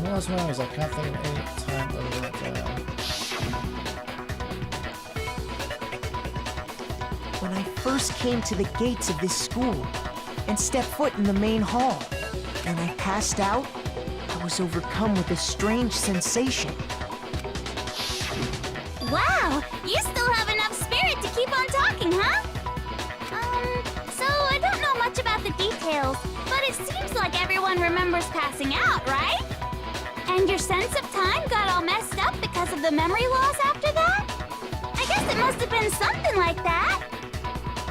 A: Well, that's memories. I can't think of any time other than that day.
D: When I first came to the gates of this school and stepped foot in the main hall, and I passed out, I was overcome with a strange sensation.
G: Wow, you still have enough spirit to keep on talking, huh? So I don't know much about the details, but it seems like everyone remembers passing out, right? And your sense of time got all messed up because of the memory loss after that? I guess it must have been something like that.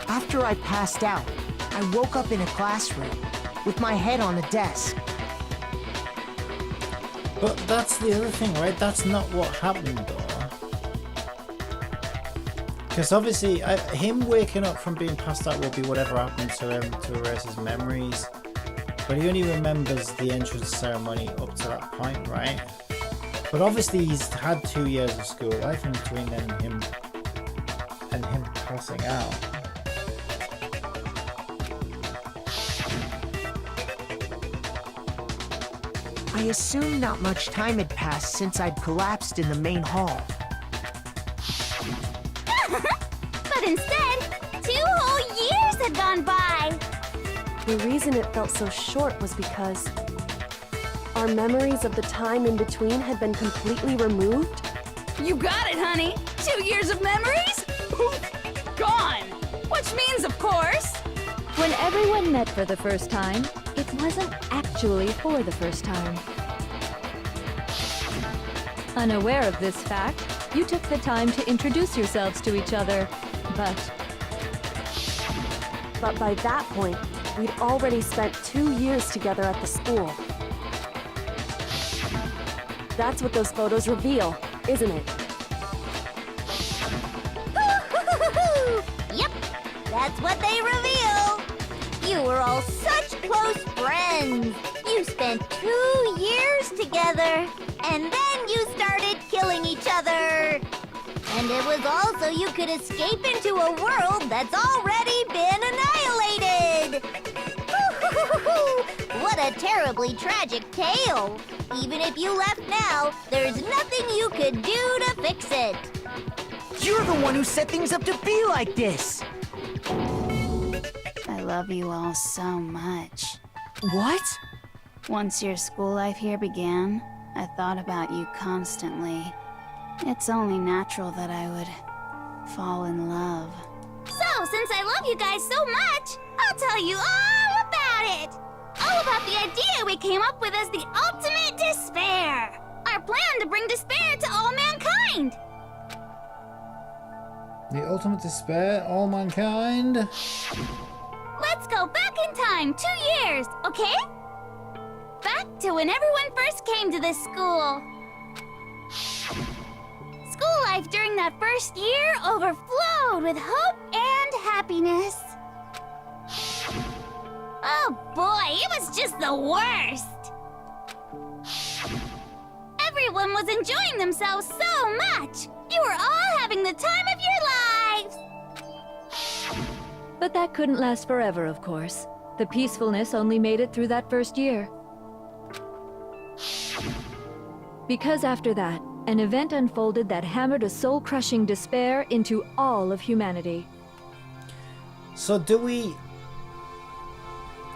D: After I passed out, I woke up in a classroom with my head on a desk.
A: But that's the other thing, right? That's not what happened though. Because obviously, him waking up from being passed out will be whatever happened to him to erase his memories. But he only remembers the entrance ceremony up to that point, right? But obviously he's had 2 years of school life in between then and him passing out.
D: I assumed not much time had passed since I'd collapsed in the main hall.
G: But instead, 2 whole years had gone by.
E: The reason it felt so short was because our memories of the time in between had been completely removed.
K: You got it, honey! 2 years of memories? Poof! Gone! Which means, of course...
L: When everyone met for the first time, it wasn't actually for the first time. Unaware of this fact, you took the time to introduce yourselves to each other, but
E: by that point, we'd already spent 2 years together at the school. That's what those photos reveal, isn't it?
G: Yep, that's what they reveal. You were all such close friends. You spent 2 years together, and then you started killing each other. And it was all so you could escape into a world that's already been annihilated. What What a terribly tragic tale. Even if you left now, there's nothing you could do to fix it.
D: You're the one who set things up to be like this.
N: I love you all so much.
D: What?
N: Once your school life here began, I thought about you constantly. It's only natural that I would fall in love.
G: So, since I love you guys so much, I'll tell you all about it. All about the idea we came up with as the ultimate despair. Our plan to bring despair to all mankind.
A: The ultimate despair, all mankind.
G: Let's go back in time 2 years, okay? Back to when everyone first came to this school. School life during that first year overflowed with hope and happiness. Oh boy, it was just the worst. Everyone was enjoying themselves so much. You were all having the time of your lives.
L: But that couldn't last forever, of course. The peacefulness only made it through that first year. Because after that, an event unfolded that hammered a soul-crushing despair into all of humanity.
A: So do we...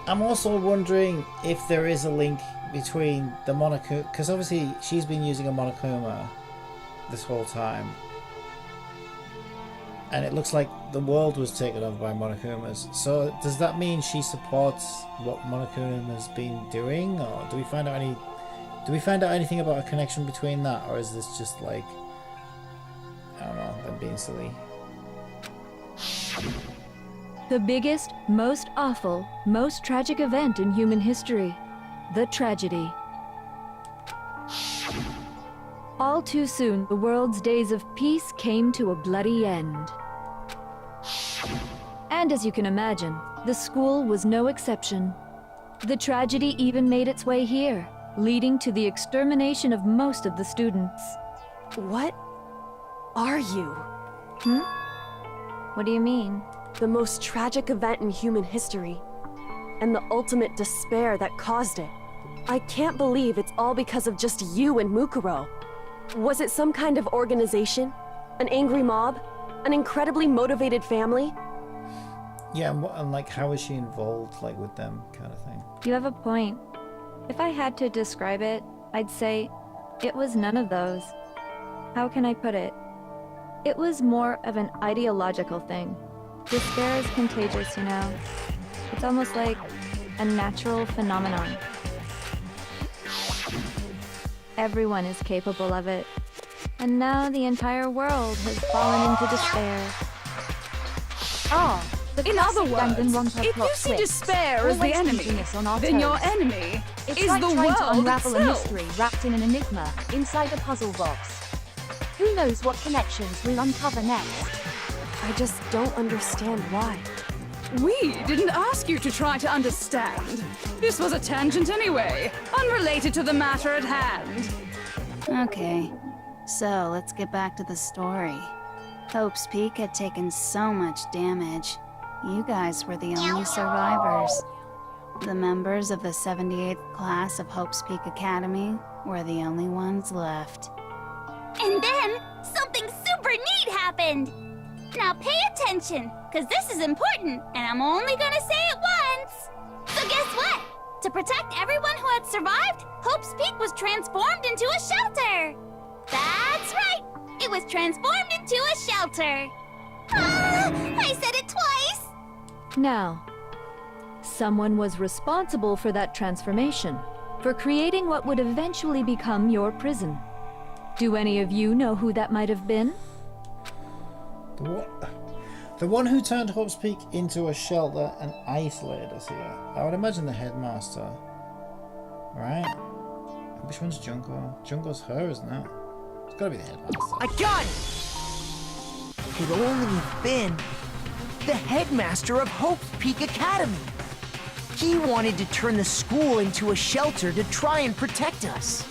A: I'm also wondering if there is a link between the Monokuma... Because obviously she's been using a Monokuma this whole time. And it looks like the world was taken over by Monokumas. So does that mean she supports what Monokuma's been doing? Or do we find out anything about a connection between that? Or is this just like... I don't know, them being silly?
L: The biggest, most awful, most tragic event in human history. The tragedy. All too soon, the world's days of peace came to a bloody end. And as you can imagine, the school was no exception. The tragedy even made its way here, leading to the extermination of most of the students.
E: What are you?
L: What do you mean?
E: The most tragic event in human history, and the ultimate despair that caused it. I can't believe it's all because of just you and Mukuro. Was it some kind of organization? An angry mob? An incredibly motivated family?
A: Yeah, and like, how is she involved, like, with them, kind of thing?
L: You have a point. If I had to describe it, I'd say it was none of those. How can I put it? It was more of an ideological thing. Despair is contagious, you know. It's almost like a natural phenomenon. Everyone is capable of it. And now the entire world has fallen into despair.
B: Oh,
K: In other words,
B: Danganronpa
K: if
B: plot
K: you see
B: twist.
K: despair as the
B: Always
K: enemy,
B: keeping us on our
K: then your
B: toes.
K: enemy
B: It's
K: is
B: like
K: the
B: trying
K: world
B: to unravel a
K: itself.
B: mystery wrapped in an enigma inside a puzzle box. Who knows what connections we'll uncover next?
E: I just don't understand why.
K: We didn't ask you to try to understand. This was a tangent anyway, unrelated to the matter at hand.
N: Okay, so let's get back to the story. Hope's Peak had taken so much damage. You guys were the only survivors. The members of the 78th class of Hope's Peak Academy were the only ones left.
G: And then, something super neat happened! Now pay attention, because this is important, and I'm only gonna say it once! So guess what? To protect everyone who had survived, Hope's Peak was transformed into a shelter! That's right! It was transformed into a shelter! Ah! I said it twice!
L: Now, someone was responsible for that transformation, for creating what would eventually become your prison. Do any of you know who that might have been?
A: The one who turned Hope's Peak into a shelter and isolated us here. I would imagine the headmaster. Right? Which one's Junko? Junko's her, isn't it? It's gotta be the headmaster.
D: I got it! Could only have been the headmaster of Hope's Peak Academy. He wanted to turn the school into a shelter to try and protect us.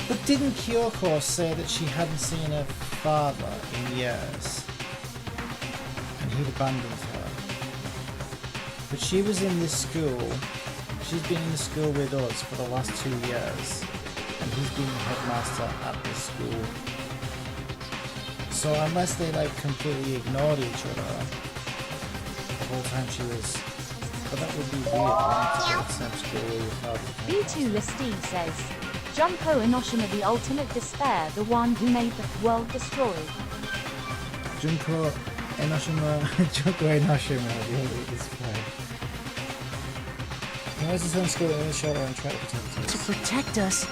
A: But didn't Kyoko say that she hadn't seen her father in years? And he'd abandoned her. But she was in this school. She's been in the school with us for the last 2 years, and he's been the headmaster at this school. So unless they like completely ignored each other the whole time she was, but that would be weird. Right? To go to the same school with your father.
B: B2 Steve says, Junko Enoshima, the ultimate despair, the one who made the world destroyed.
A: Junko Enoshima, the ultimate despair. He was his own school in the shelter and tried to protect us.
D: To protect us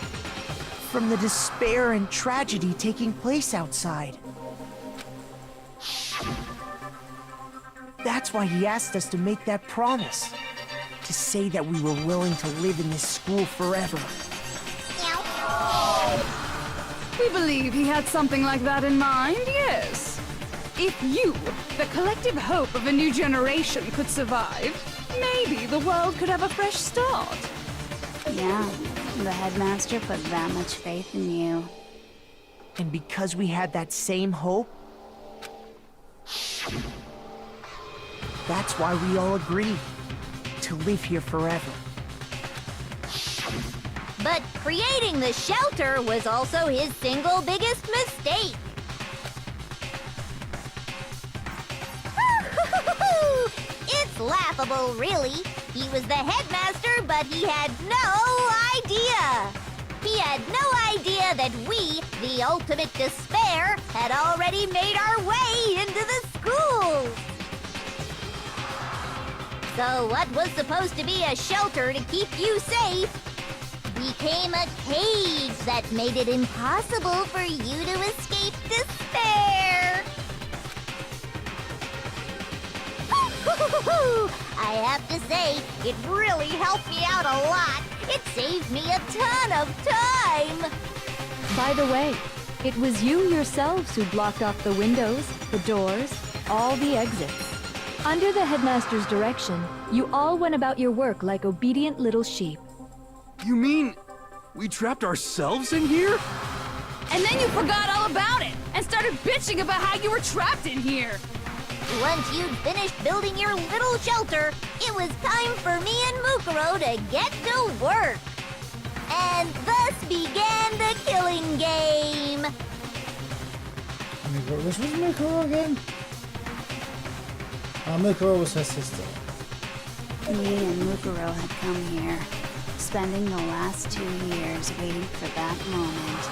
D: from the despair and tragedy taking place outside. That's why he asked us to make that promise. To say that we were willing to live in this school forever.
K: We believe he had something like that in mind, yes. If you, the collective hope of a new generation, could survive, maybe the world could have a fresh start.
N: Yeah, the headmaster put that much faith in you.
D: And because we had that same hope, that's why we all agreed to live here forever.
G: But creating the shelter was also his single biggest mistake. It's laughable, really. He was the headmaster, but he had no idea. He had no idea that we, the ultimate despair, had already made our way into the school. So what was supposed to be a shelter to keep you safe became a cage that made it impossible for you to escape despair. I have to say, it really helped me out a lot. It saved me a ton of time.
L: By the way, it was you yourselves who blocked off the windows, the doors, all the exits. Under the headmaster's direction, you all went about your work like obedient little sheep.
I: You mean we trapped ourselves in here?
K: And then you forgot all about it and started bitching about how you were trapped in here.
G: Once you'd finished building your little shelter, it was time for me and Mukuro to get to work. And thus began the killing game.
A: Which was Mukuro again? Mukuro was her sister.
N: Me and Mukuro had come here, spending the last 2 years waiting for that moment.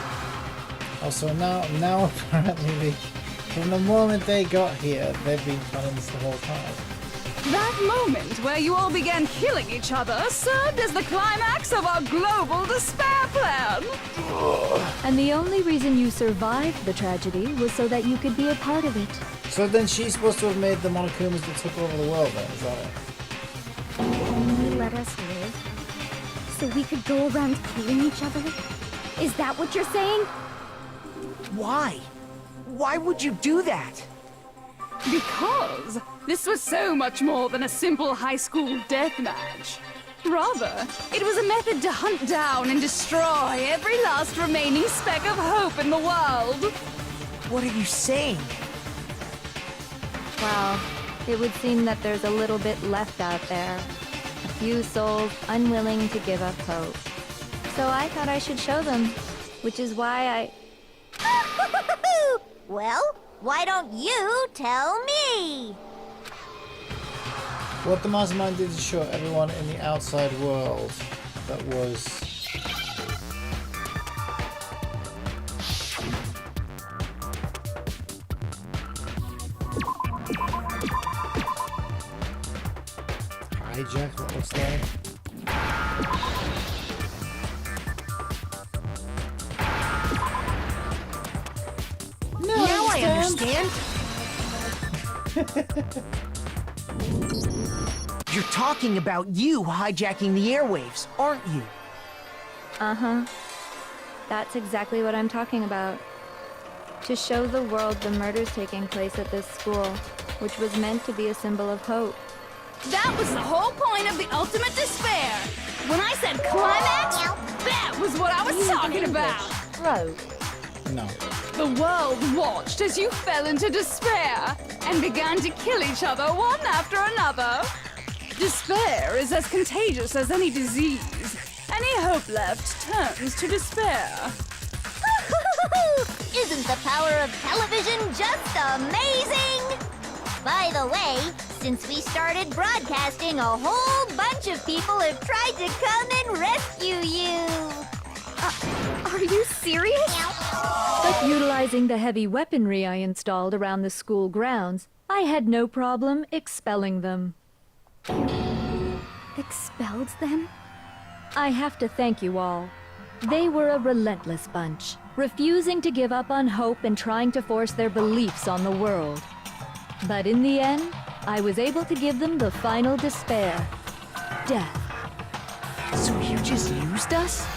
A: Also, now apparently, from the moment they got here, they've been planning this the whole time.
K: That moment where you all began killing each other served as the climax of our global despair plan.
L: And the only reason you survived the tragedy was so that you could be a part of it.
A: So then she's supposed to have made the Monokumas that took over the world then, is that it?
M: Only let us live, so we could go around killing each other? Is that what you're saying?
D: Why? Why would you do that?
K: Because this was so much more than a simple high school deathmatch. Rather, it was a method to hunt down and destroy every last remaining speck of hope in the world.
D: What are you saying?
L: Well, it would seem that there's a little bit left out there. A few souls unwilling to give up hope. So I thought I should show them, which is why
G: Well, why don't you tell me?
A: What the mastermind did to show everyone in the outside world that was... hijack what looks like.
D: Now I understand. You're talking about you hijacking the airwaves, aren't you?
L: Uh-huh. That's exactly what I'm talking about. To show the world the murders taking place at this school, which was meant to be a symbol of hope.
K: That was the whole point of the ultimate despair. When I said climax, that was what I was talking about.
B: Bro,
A: No.
K: The world watched as you fell into despair and began to kill each other one after another. Despair is as contagious as any disease. Any hope left turns to despair.
G: Isn't the power of television just amazing? By the way, since we started broadcasting, a whole bunch of people have tried to come and rescue you.
M: Are you serious?
L: But utilizing the heavy weaponry I installed around the school grounds, I had no problem expelling them.
M: Expelled them?
L: I have to thank you all. They were a relentless bunch, refusing to give up on hope and trying to force their beliefs on the world. But in the end, I was able to give them the final despair. Death.
D: So you just used us?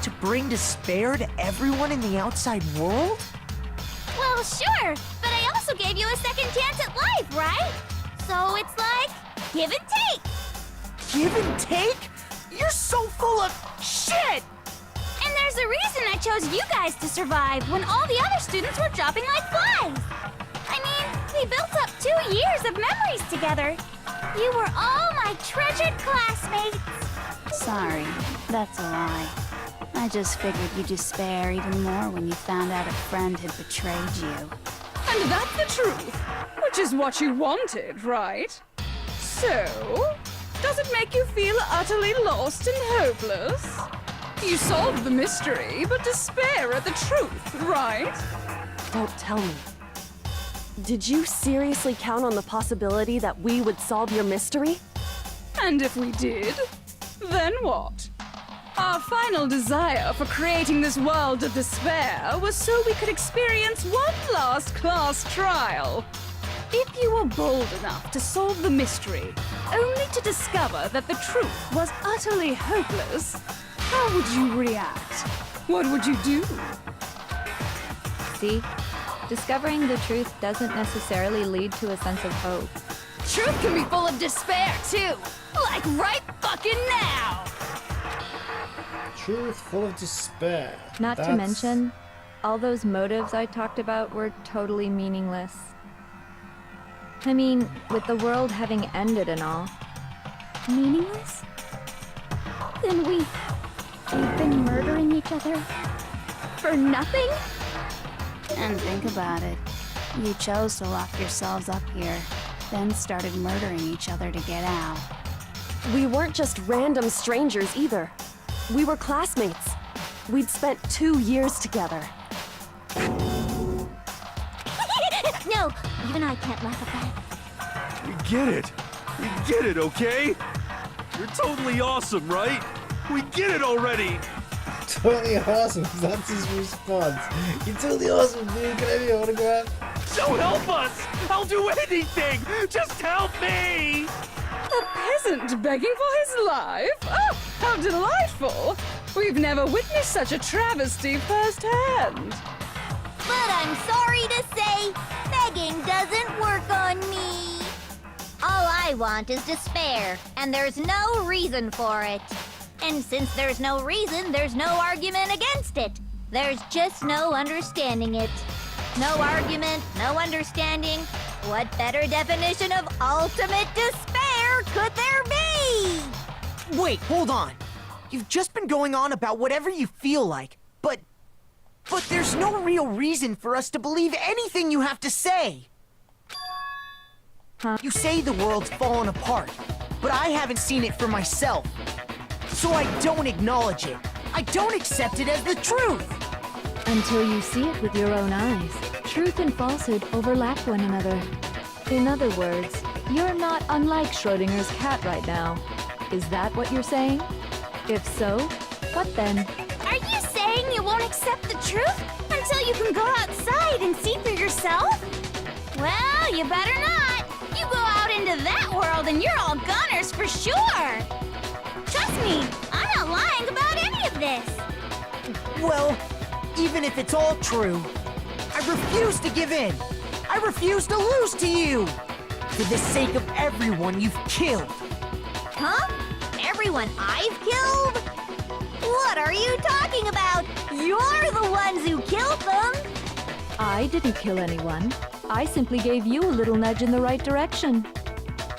D: To bring despair to everyone in the outside world?
G: Well, sure, but I also gave you a second chance at life, right? So it's like, give and take.
D: Give and take? You're so full of shit!
G: And there's a reason I chose you guys to survive when all the other students were dropping like flies. I mean, we built up 2 years of memories together. You were all my treasured classmates.
N: Sorry, that's a lie. I just figured you'd despair even more when you found out a friend had betrayed you.
K: And that's the truth, which is what you wanted, right? So, does it make you feel utterly lost and hopeless? You solved the mystery, but despair at the truth, right?
E: Don't tell me. Did you seriously count on the possibility that we would solve your mystery?
K: And if we did, then what? Our final desire for creating this world of despair was so we could experience one last class trial. If you were bold enough to solve the mystery, only to discover that the truth was utterly hopeless, how would you react? What would you do?
L: See? Discovering the truth doesn't necessarily lead to a sense of hope.
K: Truth can be full of despair, too! Like right fucking now!
A: Truth full of despair.
L: Not to mention, all those motives I talked about were totally meaningless. I mean, with the world having ended and all.
M: Meaningless? Then we've been murdering each other for nothing?
N: And think about it. You chose to lock yourselves up here, then started murdering each other to get out.
E: We weren't just random strangers either. We were classmates. We'd spent 2 years together.
G: No, even I can't laugh at that.
I: We get it. We get it, okay? You're totally awesome, right? We get it already.
A: Totally awesome. That's his response. You're totally awesome, dude. Can I have your autograph?
I: So help us! I'll do anything! Just help me!
K: A peasant begging for his life? Oh, how delightful! We've never witnessed such a travesty firsthand.
G: But I'm sorry to say, begging doesn't work on me. All I want is despair, and there's no reason for it. And since there's no reason, there's no argument against it. There's just no understanding it. No argument, no understanding. What better definition of ultimate despair could there be?
D: Wait, hold on. You've just been going on about whatever you feel like, but there's no real reason for us to believe anything you have to say.
L: Huh?
D: You say the world's fallen apart, but I haven't seen it for myself. So I don't acknowledge it. I don't accept it as the truth.
L: Until you see it with your own eyes. Truth and falsehood overlap one another. In other words, you're not unlike Schrodinger's cat right now. Is that what you're saying? If so, what then?
G: Are you saying you won't accept the truth until you can go outside and see for yourself? Well, you better not. You go out into that world and you're all goners for sure. Trust me, I'm not lying about any of this.
D: Well, even if it's all true, I refuse to give in. I refuse to lose to you. For the sake of everyone you've killed.
G: Huh? Everyone I've killed? What are you talking about? You're the ones who killed them!
L: I didn't kill anyone. I simply gave you a little nudge in the right direction.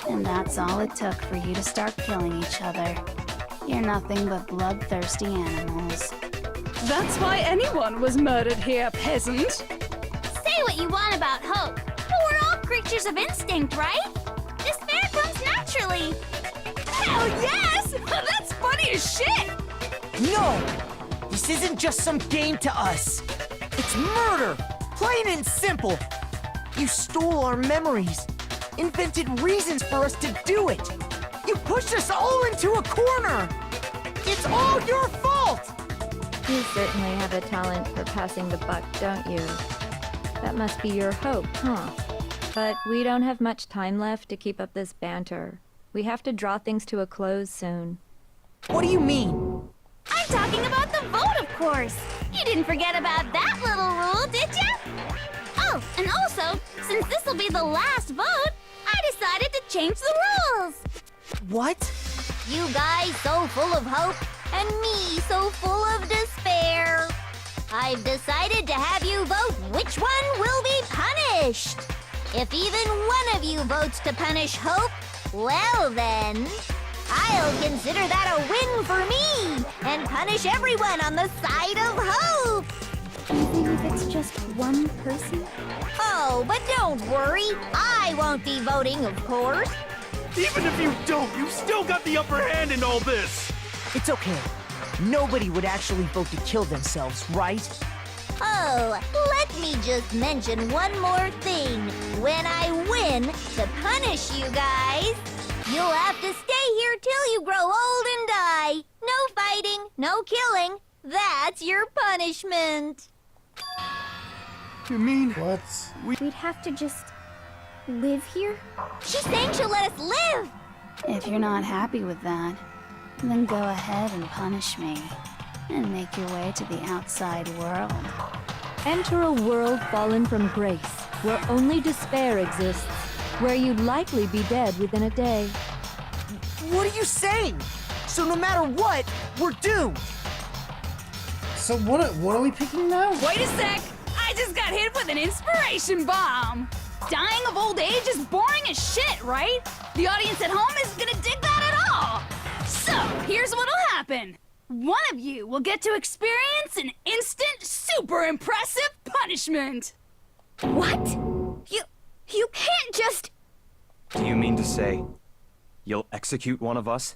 N: And that's all it took for you to start killing each other. You're nothing but bloodthirsty animals.
K: That's why anyone was murdered here, peasant.
G: Say what you want about hope, but we're all creatures of instinct, right? Despair comes naturally.
K: Hell yes! That's funny as shit!
D: No! This isn't just some game to us. It's murder, plain and simple. You stole our memories, invented reasons for us to do it. You pushed us all into a corner. It's all your fault!
L: You certainly have a talent for passing the buck, don't you? That must be your hope, huh? But we don't have much time left to keep up this banter. We have to draw things to a close soon.
D: What do you mean?
G: I'm talking about the vote, of course. You didn't forget about that little rule, did you? Oh, and also, since this will be the last vote, I decided to change the rules.
D: What?
G: You guys so full of hope, and me so full of despair. I've decided to have you vote which one will be punished. If even one of you votes to punish Hope, well then, I'll consider that a win for me and punish everyone on the side of Hope.
M: Even if it's just one person?
G: Oh, but don't worry. I won't be voting, of course.
I: Even if you don't, you've still got the upper hand in all this!
D: It's okay. Nobody would actually vote to kill themselves, right?
G: Oh, let me just mention one more thing. When I win to punish you guys, you'll have to stay here till you grow old and die. No fighting, no killing. That's your punishment.
I: You mean...
A: What?
M: We'd have to just live here?
G: She's saying she'll let us live.
N: If you're not happy with that, then go ahead and punish me. And make your way to the outside world.
L: Enter a world fallen from grace, where only despair exists, where you'd likely be dead within a day.
D: What are you saying? So no matter what, we're doomed.
A: So what are we picking now?
K: Wait a sec! I just got hit with an inspiration bomb! Dying of old age is boring as shit, right? The audience at home isn't gonna dig that at all! So, here's what'll happen. One of you will get to experience an instant, super impressive punishment!
M: What? You can't just...
H: Do you mean to say you'll execute one of us?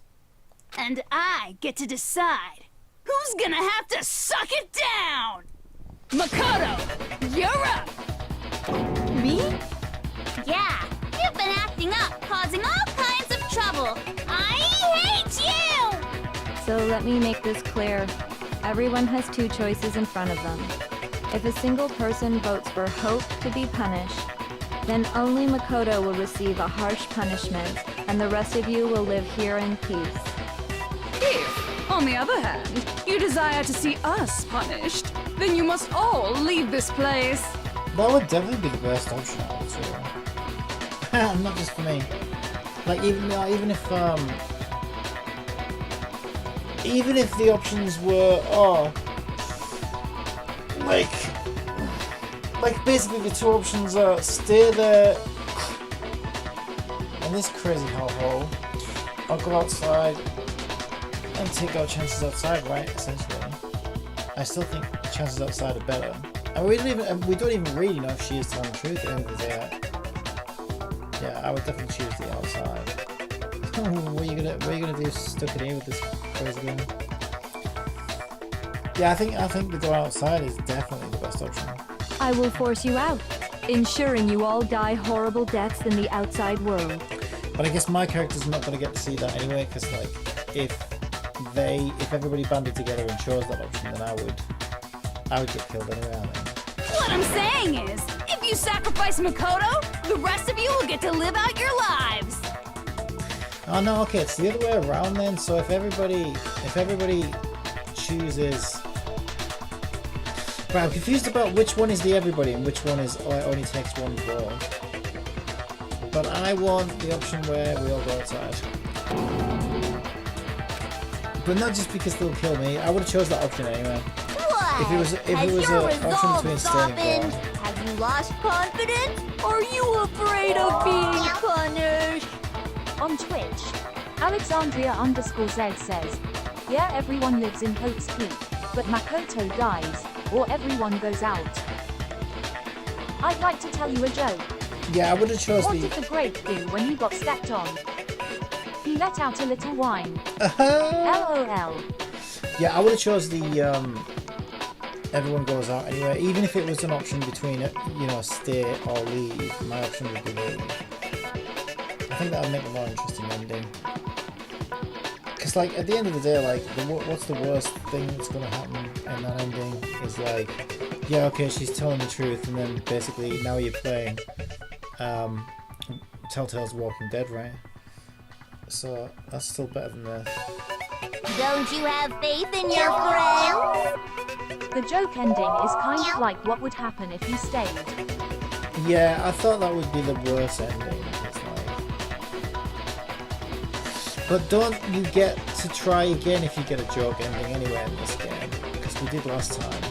K: And I get to decide who's gonna have to suck it down! Makoto, you're up!
G: Me? Yeah, you've been acting up, causing all kinds of trouble. I hate you!
L: So let me make this clear. Everyone has two choices in front of them. If a single person votes for Hope to be punished, then only Makoto will receive a harsh punishment, and the rest of you will live here in peace.
K: If, on the other hand, you desire to see us punished, then you must all leave this place.
A: That would definitely be the best option, I would say. Not just for me. Like even if the options were like basically the two options are stay there in this crazy hellhole, or go outside and take our chances outside, right? Essentially, I still think the chances outside are better. And we don't even really know if she is telling the truth at the end of the day. Yeah, I would definitely choose the outside. what are you gonna do stuck in here with this crazy game? Yeah, I think the door outside is definitely the best option.
L: I will force you out, ensuring you all die horrible deaths in the outside world.
A: But I guess my character's not gonna get to see that anyway, because like if everybody banded together and chose that option, then I would get killed anyway, I think.
K: What I'm saying is, if you sacrifice Makoto, the rest of you will get to live out your lives.
A: Oh no, okay, it's the other way around then. So if everybody chooses, right, I'm confused about which one is the everybody and which one is only takes one vote. But I want the option where we all go outside. But not just because they'll kill me. I would have chose that option anyway.
G: What?
A: If it
G: Has
A: was
G: your
A: an option
G: resolve
A: between staying
G: softened?
A: gone.
G: Have you lost confidence? Are you afraid of being punished?
B: On Twitch, Alexandria_Z says, yeah, everyone lives in Hope's Peak, but Makoto dies, or everyone goes out. I'd like to tell you a joke.
A: Yeah, I would have chose
B: What
A: the.
B: did the grape do when he got stepped on? He let out a little wine. LOL.
A: Yeah, I would have chose the everyone goes out anyway. Even if it was an option between stay or leave, my option would be leave. I think that would make a more interesting ending. Because like at the end of the day, like what's the worst thing that's gonna happen in that ending is like, yeah, okay, she's telling the truth, and then basically now you're playing Telltale's Walking Dead, right? So that's still better than this.
G: Don't you have faith in your friends?
B: The joke ending is kind of like what would happen if you stayed.
A: Yeah, I thought that would be the worst ending. It's like... But don't you get to try again if you get a joke ending anyway in this game? Because we did last time.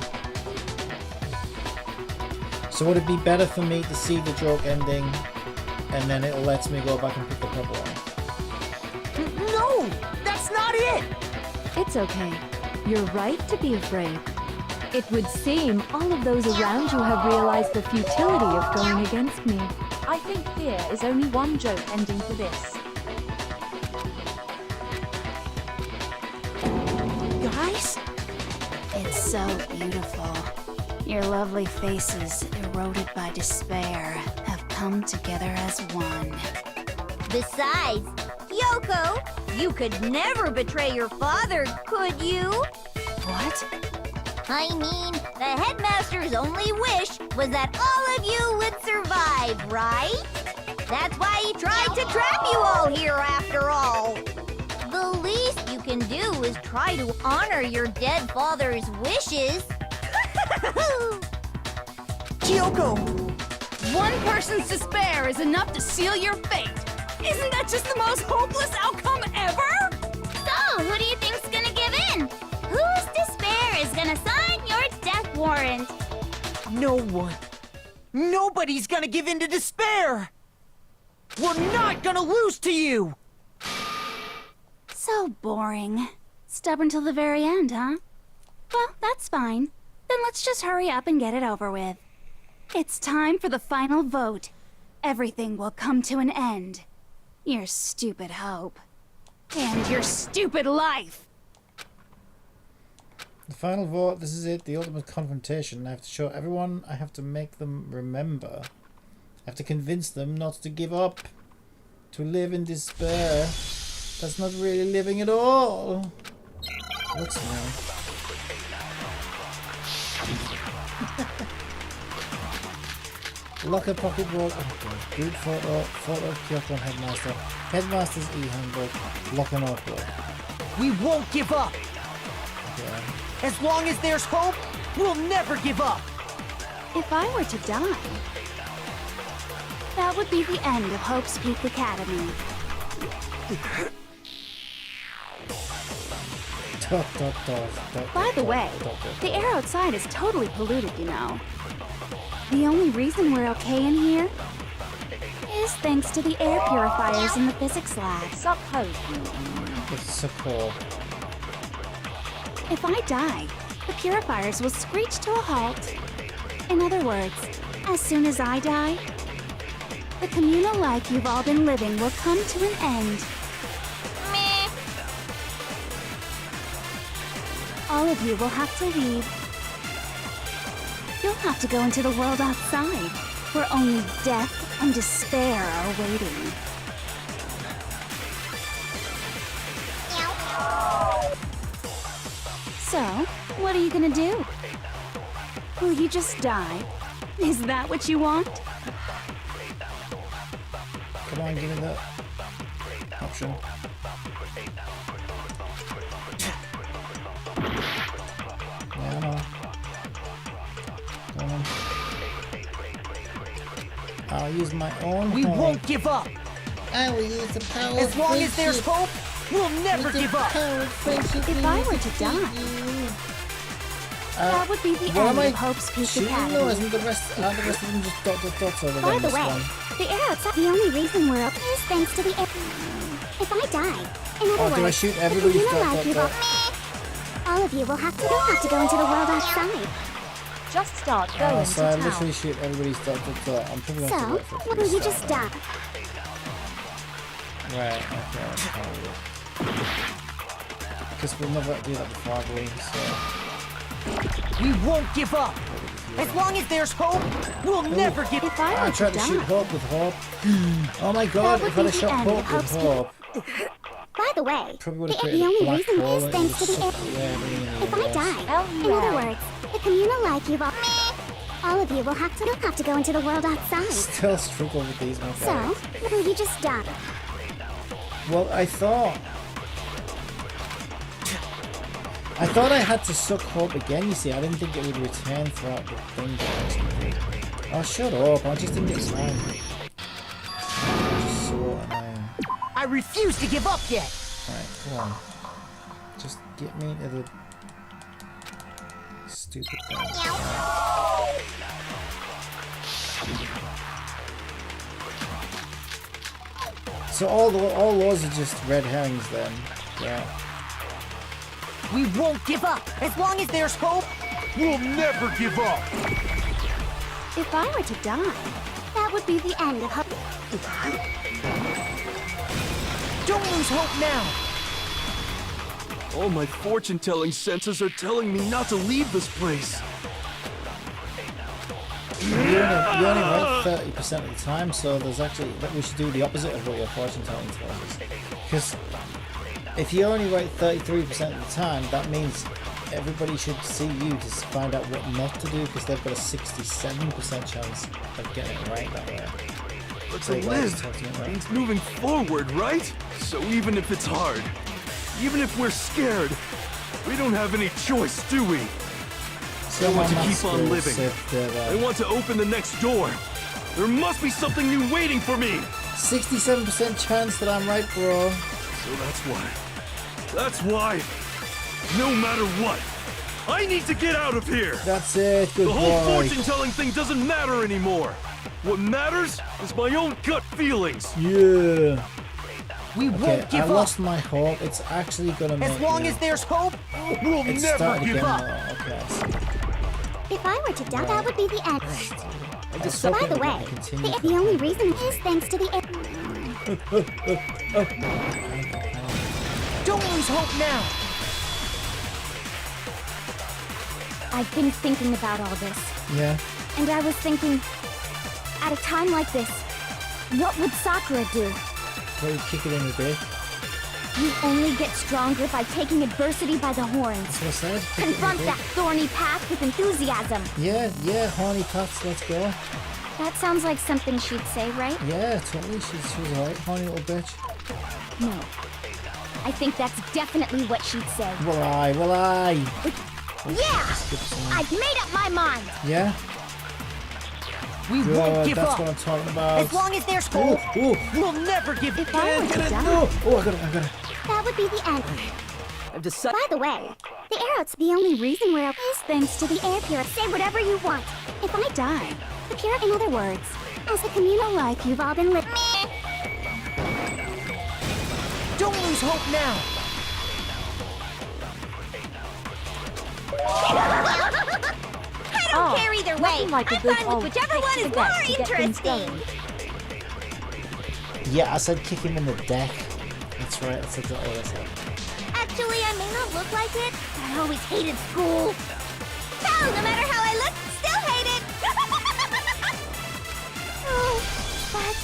A: So would it be better for me to see the joke ending and then it lets me go back and pick the proper one?
D: No! That's not it!
E: It's okay. You're right to be afraid. It would seem all of those around you have realized the futility of going against me.
B: I think there is only one joke ending for this.
N: Guys? It's so beautiful. Your lovely faces, eroded by despair, have come together as one.
G: Besides, Yoko, you could never betray your father, could you?
N: What?
G: I mean, the headmaster's only wish was that all of you would survive, right? That's why he tried to trap you all here after all. The least you can do is try to honor your dead father's wishes.
D: Kyoko!
K: One person's despair is enough to seal your fate. Isn't that just the most hopeless outcome ever?
M: So, who do you think's gonna give in? Whose despair is gonna sign your death warrant?
D: No one. Nobody's gonna give in to despair! We're not gonna lose to you!
N: So boring. Stubborn till the very end, huh? Well, that's fine. Then let's just hurry up and get it over with. It's time for the final vote. Everything will come to an end. Your stupid hope.
K: And your stupid life.
A: The final vote, this is it, the ultimate confrontation. I have to show everyone, I have to make them remember. I have to convince them not to give up. To live in despair. That's not really living at all. Looks now. Locker pocketbook. Okay. Group photo of Kyoko and Headmaster. Headmaster's e-handbook. Locker notebook.
D: We won't give up!
A: Okay.
D: As long as there's hope, we'll never give up!
N: If I were to die, that would be the end of Hope's Peak Academy. By the way, the air outside is totally polluted, you know. The only reason we're okay in here is thanks to the air purifiers in the physics lab.
B: Sup, Hope?
A: It's so cool.
N: If I die, the purifiers will screech to a halt. In other words, as soon as I die, the communal life you've all been living will come to an end.
G: Meh.
N: All of you will have to leave. You'll have to go into the world outside, where only death and despair are waiting. So, what are you gonna do? Will you just die? Is that what you want?
A: Come on, give me that option. Yeah, I know. Come on. I'll use my own
D: We
A: hope.
D: won't give up!
A: I will use the power
D: As
A: of
D: long as there's
A: friendship.
D: hope, we'll never
A: With the
D: give up!
A: power of friendship,
N: If I were to
A: defeat
N: die,
A: you.
M: That would be the
A: what am
M: end
A: I
M: of Hope's Peak
A: shooting
M: Academy.
A: though? Aren't the rest of them just dots over
M: By
A: there?
M: the
A: This
M: way,
A: one?
M: the air outside. The only reason we're up is thanks to the air. If I die, in other
A: Oh,
M: words,
A: do I shoot
M: the
A: everybody's
M: communal life you've all of you will have to go into the world outside.
B: Just start going
A: So
B: to
A: I
B: town.
A: literally shoot everybody's dot. I'm probably going to
M: So,
A: wait for it
M: what
A: to
M: will you
A: restart
M: just
A: now.
M: stop?
A: Right, okay, that's how because we'll never do that before, I believe, so...
D: We won't give up. As long as there's hope, we'll never give up.
M: If I
A: I
M: were
A: tried to shoot Hope with Hope. Oh my god,
M: That
A: if
M: would
A: I'd have
M: be the
A: shot
M: end of
A: Hope with
M: Hope's
A: Hope,
M: By the way,
A: probably would have
M: the
A: created a
M: only
A: black
M: reason
A: hole
M: is
A: and
M: thanks to the air. If I die, in other words, the communal life you've all of you will have to go into the world outside.
A: Still struggle with these, my
M: So,
A: guys.
M: will you just stop?
A: Well, I thought I had to suck Hope again, you see. I didn't think it would return throughout the thing. Oh, shut up. I just didn't get time. Just so annoying.
D: I refuse to give up yet.
A: Right, come on. Just get me into the stupid thing. Right. So all those are just red herrings then. Yeah.
D: We won't give up. As long as there's hope,
I: We'll never give up.
M: If I were to die, that would be the end of hope.
D: don't lose hope now.
I: All my fortune-telling senses are telling me not to leave this place.
A: You only right 30% of the time, so there's actually we should do the opposite of what your fortune telling tells us. Because if you only right 33% of the time, that means everybody should see you to find out what not to do, because they've got a 67% chance of getting it right that way.
I: But
A: So
I: to
A: why is
I: live
A: talking about-
I: means moving forward, right? So even if it's hard, even if we're scared, we don't have any choice, do we? I want to keep on living. I want to open the next door. There must be something new waiting for me.
A: 67% chance that I'm right, bro.
I: So that's why. That's why. No matter what, I need to get out of here.
A: That's it. Good
I: The whole
A: boy.
I: fortune-telling thing doesn't matter anymore. What matters is my own gut feelings.
A: Yeah.
D: We
A: Okay,
D: won't
A: I
D: give up.
A: lost my hope. It's actually gonna make
D: As long
A: me...
D: as there's hope, we'll
A: It
D: never
A: started
D: give
A: again
D: up.
A: now. Okay, I see.
M: If I were to die, that would be the end.
A: I just
M: By
A: hoping
M: the
A: it
M: way,
A: would continue.
M: the only reason is thanks to the air.
D: Don't lose hope now.
M: I've been thinking about all this,
A: Yeah.
M: and I was thinking, at a time like this, what would Sakura do?
A: Well, you kick it in the dick.
M: You only get stronger by taking adversity by the horns.
A: That's what I said. Kick it in the
M: Confront
A: dick.
M: that thorny path with enthusiasm.
A: Yeah, horny paths, let's go.
M: That sounds like something she'd say, right?
A: Yeah, totally. She was alright, horny little bitch.
M: No. I think that's definitely what she'd say.
A: Will I?
M: Yeah!
A: Skip some.
M: I've made up my mind!
A: Yeah?
D: We won't
A: Good,
D: give
A: that's
D: up.
A: what I'm talking about.
D: As long as there's hope,
A: Ooh.
D: we'll never give
M: If I were to die,
A: No! Oh, I got it.
M: that would be the end.
D: I've decided.
M: By the way, the arrow's the only reason we're up is thanks to the air pure. Say whatever you want. If I die, the pure, in other words, as the communal life you've all been living.
D: Don't lose hope now.
G: I don't care either way.
B: nothing like a
G: I'm
B: good
G: fine with
B: old
G: whichever
B: kick
G: one
B: to
G: is
B: the
G: more
B: deck to get things
G: interesting.
A: Yeah, I said kick him in the deck. That's right, that's exactly what I said.
G: Actually, I may not look like it, but I always hated school. Hell, no matter how I look, still hate it. Oh, but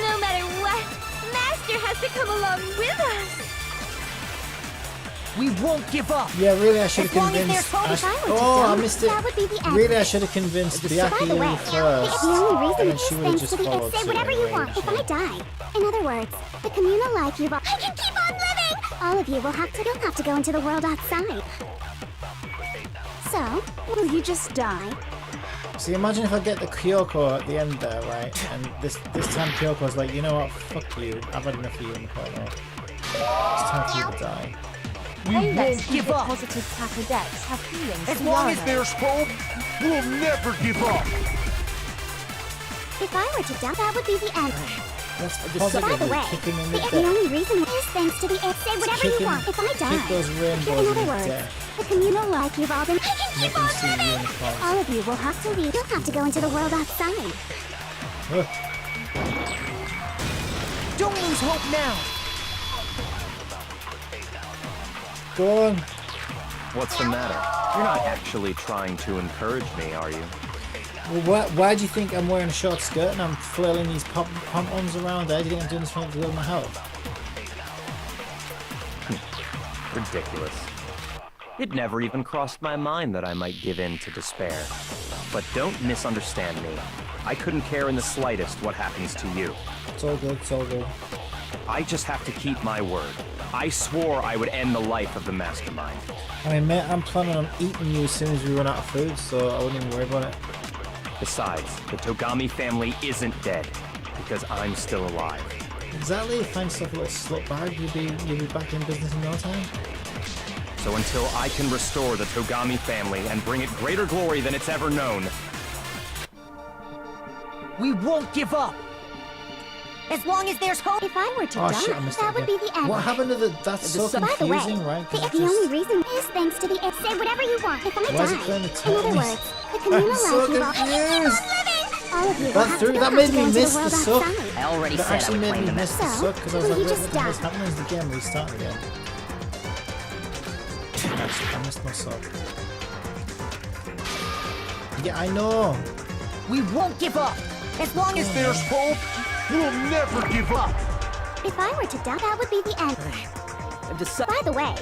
G: no matter what, Master has to come along with us.
D: We won't give up.
A: Yeah, really, I should
D: As
A: have
D: long as
A: convinced.
D: there's hope,
M: If I were to
A: Oh, I
M: die,
A: missed it.
M: that would be the end.
A: Really, I should have convinced
M: By
A: Byaki
M: the way,
A: first.
M: the only reason
A: And
M: is
A: she would have
M: thanks
A: just
M: to the air.
A: followed
M: Say
A: suit
M: whatever you
A: anyway,
M: want. If
A: wouldn't
M: I die, in other words, the communal life you've all. I can keep on living. All of you will have to go into the world outside. So, will you just die?
A: See, imagine if I get the Kyoko at the end there, right? And this time Kyoko's like, you know what? Fuck you. I've had enough of you in the corner. It's time for you to die.
B: Let's give up. Positive Packer decks have feelings.
I: As long as there's hope, we'll never give up.
M: If I were to die, that would be the end.
A: That's
M: By the
A: positively
M: way,
A: kicking in the
M: the
A: deck.
M: only reason is thanks to the say whatever you want. If I die,
A: Kick those
M: in
A: rainbows in
M: other
A: the
M: words,
A: deck.
M: the communal life you've all been. I can
A: Make
M: keep
A: them
M: on
A: see
M: living.
A: unicorns.
M: All of you will have to leave. You'll have to go into the world outside.
A: Ugh.
D: Don't lose hope now.
A: Go on.
H: What's the matter? You're not actually trying to encourage me, are you?
A: Well, why do you think I'm wearing a short skirt and I'm flailing these pom-poms around? How do you think I'm doing this for to build my health?
H: Ridiculous. It never even crossed my mind that I might give in to despair. But don't misunderstand me. I couldn't care in the slightest what happens to you.
A: It's all good, it's all good.
H: I just have to keep my word. I swore I would end the life of the mastermind.
A: I mean, mate, I'm planning on eating you as soon as we run out of food, so I wouldn't even worry about it.
H: Besides, the Togami family isn't dead, because I'm still alive.
A: Exactly, if find stuff a little slut bag, you'll be back in business in no time.
H: So until I can restore the Togami family and bring it greater glory than it's ever known,
D: We won't give up. As long as there's hope.
M: If I were to
A: Oh
M: die,
A: shit, I missed
M: that
A: it
M: would be
A: again.
M: the end.
A: What happened to the... That's so
M: By the way,
A: confusing, right? 'Cause
M: the
A: it
M: only
A: just-
M: reason is thanks to the say whatever you want. If I
A: Why is it
M: die,
A: playing the
M: in other
A: tennis?
M: words, the communal
A: I'm so
M: life you've all
A: confused.
M: All of you will
A: That
M: have
A: threw-
M: to
A: that
M: go
A: made
M: to
A: me
M: the
A: miss the
M: world
A: suck.
M: outside.
J: I already
A: That
J: said I
A: actually
J: would
A: made
J: claim
A: me
J: the
A: miss the
J: master.
A: suck because I was
M: will
A: like,
M: you
A: what
M: just
A: the hell's
M: die?
A: happening? Is the game restarting again? I missed my suck. Yeah, I know.
D: We won't give up. As long as there's hope, we'll never give up.
M: If I were to die, that would be the end.
D: And
M: By the way,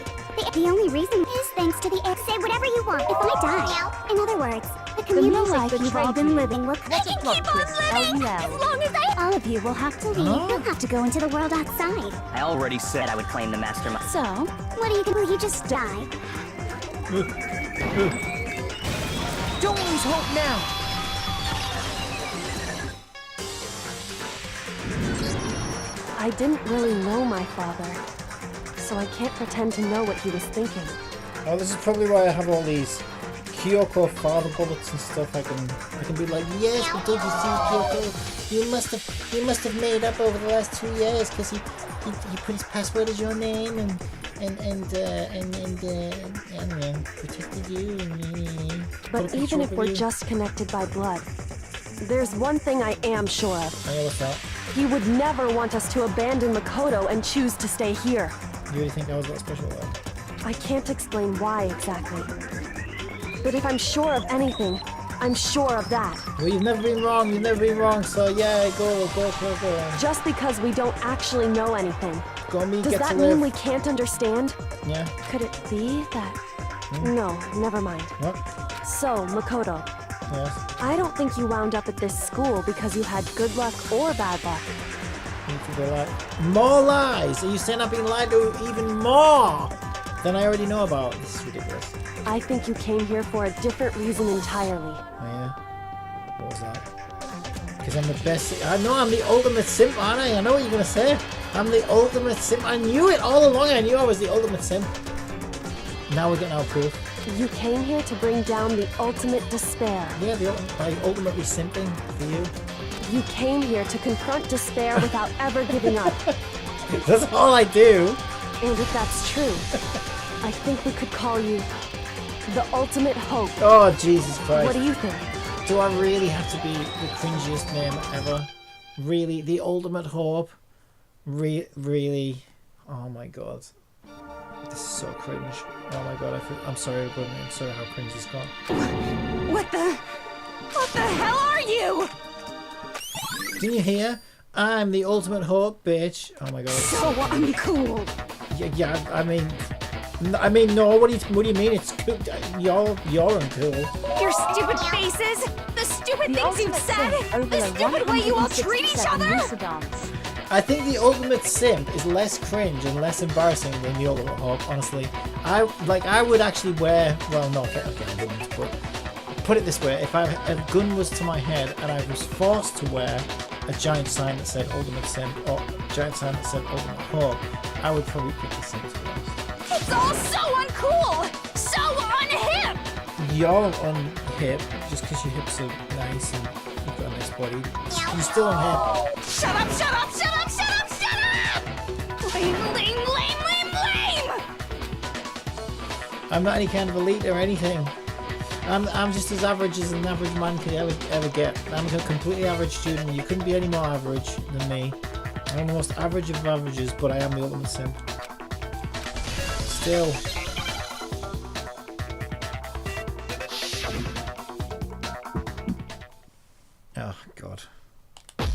M: the only reason is thanks to the say whatever you want. If I die, in other words, the communal
B: music
M: life you've
B: betrayed
M: all been
B: you.
M: living will. I can
B: plot
M: keep on
B: twist,
M: living
B: LUL.
M: as long as all of you will have to leave.
A: Huh?
M: You'll have to go into the world outside.
J: I already said I would claim the mastermind.
M: So, what are you gonna? Will you just die?
D: don't lose hope now.
E: I didn't really know my father, so I can't pretend to know what he was thinking.
A: Oh, this is probably why I have all these Kyoko father bullets and stuff. I can be like, yes, but did you see Kyoko? You must have made up over the last 2 years because he put his password as your name and anyway, protected you and
E: But even if we're just connected by blood, there's one thing I am sure of.
A: Oh, yeah, what's that?
E: He would never want us to abandon Makoto and choose to stay here.
A: You really think I was that special though?
E: I can't explain why exactly. But if I'm sure of anything, I'm sure of that.
A: Well, you've never been wrong, so yeah, go.
E: Just because we don't actually know anything,
A: Go me,
E: does
A: get
E: that
A: to live.
E: mean we can't understand?
A: Yeah.
E: Could it be that... No, never mind.
A: What?
E: So, Makoto,
A: Yes.
E: I don't think you wound up at this school because you had good luck or bad luck.
A: More lies! Are you saying I've been lied to even more than I already know about? This is ridiculous.
E: I think you came here for a different reason entirely.
A: Oh yeah? What was that? Because I'm the best. I know I'm the ultimate simp, aren't I? I know what you're gonna say. I'm the ultimate simp. I knew it all along. I knew I was the ultimate simp. Now we're getting our proof.
E: You came here to bring down the ultimate despair.
A: Yeah, by ultimately simping for you.
E: You came here to confront despair without ever giving up.
A: That's all I do.
E: And if that's true, I think we could call you the ultimate hope.
A: Oh, Jesus Christ.
E: What do you think?
A: Do I really have to be the cringiest name ever? Really? The ultimate hope? Really? Oh my god. This is so cringe. Oh my god, I'm sorry, everybody. I'm sorry how cringe this got.
J: What the hell are you?
A: Didn't you hear? I'm the ultimate hope, bitch. Oh my god.
J: So uncool.
A: Yeah, I mean, no. What do you mean? It's cool. You're uncool.
G: Your stupid faces, the stupid things you've said, the stupid way you all treat each other.
A: I think the ultimate simp is less cringe and less embarrassing than the ultimate hope. Honestly, I would actually wear. Well, no, okay, I wouldn't. But put it this way: if a gun was to my head and I was forced to wear a giant sign that said ultimate simp or a giant sign that said ultimate hope, I would probably pick the simp to be honest.
K: It's all so uncool! So unhip!
A: You're unhip just because your hips are nice and you've got a nice body. You're still unhip.
K: Shut up, shut up, shut up, shut up, shut up! Lame, lame, lame, lame, lame!
A: I'm not any kind of elite or anything. I'm just as average as an average man could ever get. I'm a completely average student. You couldn't be any more average than me. I'm the most average of averages, but I am the ultimate simp. Still. Oh, God.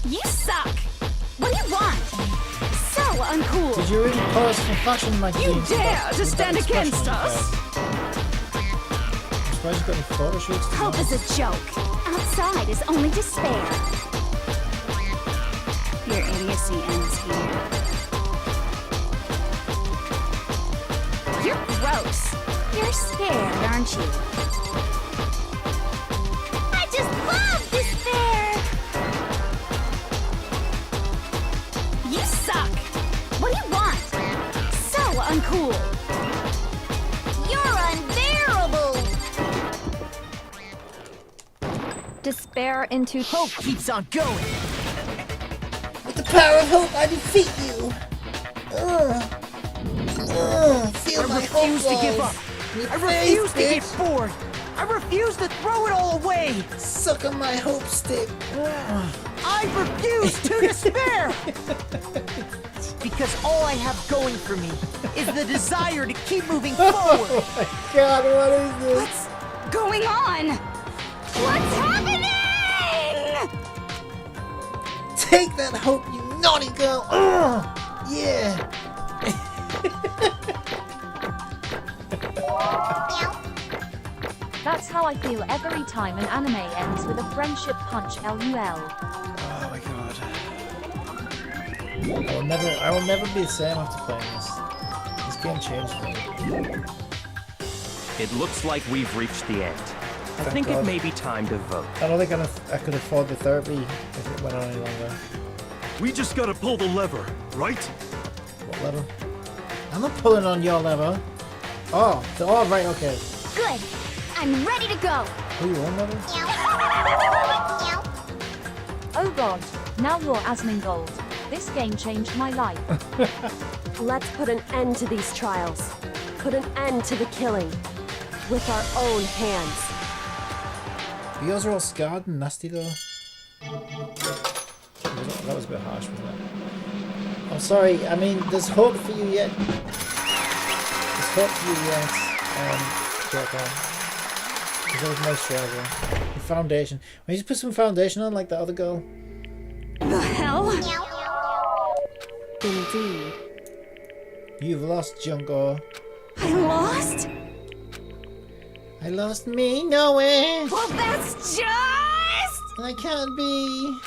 K: You suck! What do you want? So uncool!
A: Did you really pose for fashion magazine?
K: You dare to stand against us!
A: I'm surprised you've got any photo shoots to
M: Hope is a joke. Outside is only despair.
N: Your idiocy ends here.
K: You're gross!
M: You're scared, aren't you? I just love despair!
K: You suck! What do you want? So uncool!
G: You're unbearable!
L: Despair into
D: Hope keeps on going.
A: With the power of hope, I defeat you. Feel
D: I
A: my
D: refuse
A: hope
D: to give up.
A: walls.
D: I refuse to get bored. I refuse to throw it all away.
A: Suck on my hope stick.
D: I refuse to despair. Because all I have going for me is the desire to keep moving forward.
A: Oh my God, what is this?
K: What's going on? What's happening?
A: Take that hope, you naughty girl. Yeah.
B: That's how I feel every time an anime ends with a friendship punch LUL.
A: Oh my God. I will never be the same after playing this. This game changed for me.
H: It looks like we've reached the end. I
A: Thank
H: think
A: God.
H: it may be time to vote.
A: I don't think I could afford the therapy if it went on any longer.
I: We just gotta pull the lever, right?
A: What lever? I'm not pulling on your lever. Oh, right, okay.
M: Good. I'm ready to go.
A: Who you on lever?
B: Oh god, now you're Asmongold. This game changed my life.
E: Let's put an end to these trials. Put an end to the killing. With our own hands.
A: Yours are all scarred and nasty though. That was a bit harsh, wasn't it? I'm sorry, I mean, there's hope for you yet. There's hope for you yet, Joker. There's always moisturizer. And foundation. Why don't you just put some foundation on like that other girl?
K: The hell?
E: Indeed.
A: You've lost, Junko.
K: I lost?
A: I lost me nowhere.
K: Well, that's just...
A: I can't be.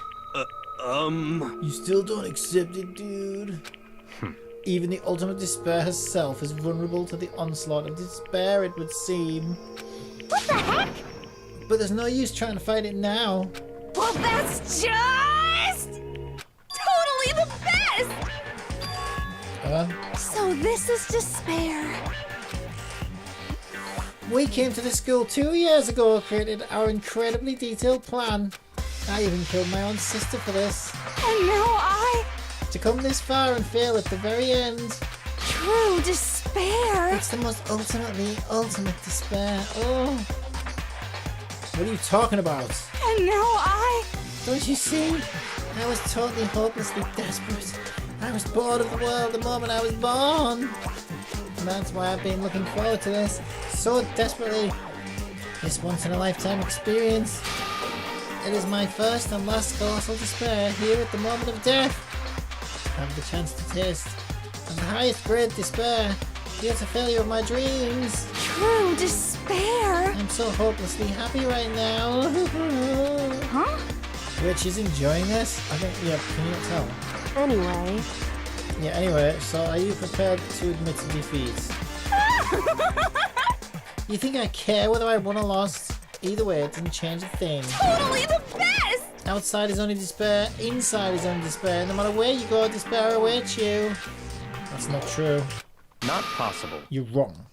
A: You still don't accept it, dude. Even the ultimate despair herself is vulnerable to the onslaught of despair, it would seem.
M: What the heck?
A: But there's no use trying to fight it now.
K: Well, that's just... totally the best! So this is despair.
A: We came to this school 2 years ago, created our incredibly detailed plan. I even killed my own sister for this.
K: And now
A: To come this far and fail at the very end.
K: True despair.
A: It's the most ultimate despair. Oh. What are you talking about?
K: And now
A: Don't you see? I was totally hopelessly desperate. I was bored of the world the moment I was born. And that's why I've been looking forward to this so desperately. This once-in-a-lifetime experience. It is my first and last colossal despair here at the moment of death. I have the chance to taste of the highest grade despair, the utter failure of my dreams.
K: True despair.
A: I'm so hopelessly happy right now.
K: Huh?
A: Wait, she's enjoying this? I think, yeah, can you not tell?
E: Anyway.
A: Yeah, anyway, so are you prepared to admit to defeat? You think I care whether I won or lost? Either way, it didn't change a thing.
K: Totally the best!
A: Outside is only despair, inside is only despair. No matter where you go, despair awaits you. That's not true.
H: Not possible.
A: You're wrong.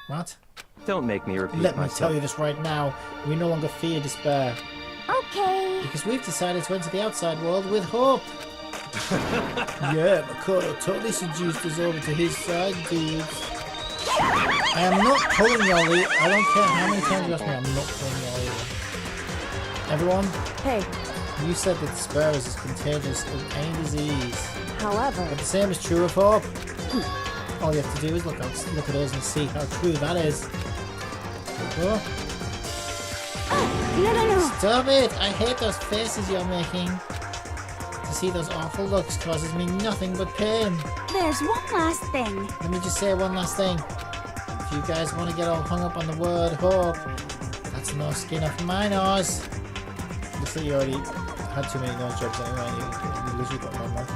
A: What?
H: Don't make me repeat
A: Let me
H: myself.
A: tell you this right now. We no longer fear despair.
M: Okay.
A: Because we've decided to enter the outside world with hope. Yeah, Makoto totally seduced us over to his side, dudes. I am not pulling your lead. I don't care how many times you ask me, I'm not pulling your lead. Everyone?
E: Hey.
A: You said that despair is as contagious as any disease.
E: However...
A: But the same is true of hope. All you have to do is look at us and see how true that is. Oh.
M: No.
A: Stop it! I hate those faces you're making. To see those awful looks causes me nothing but pain.
M: There's one last thing.
A: Let me just say one last thing. If you guys want to get all hung up on the word hope, that's no skin off my nose. Looks like you already had too many nose jobs anyway. You literally got one more.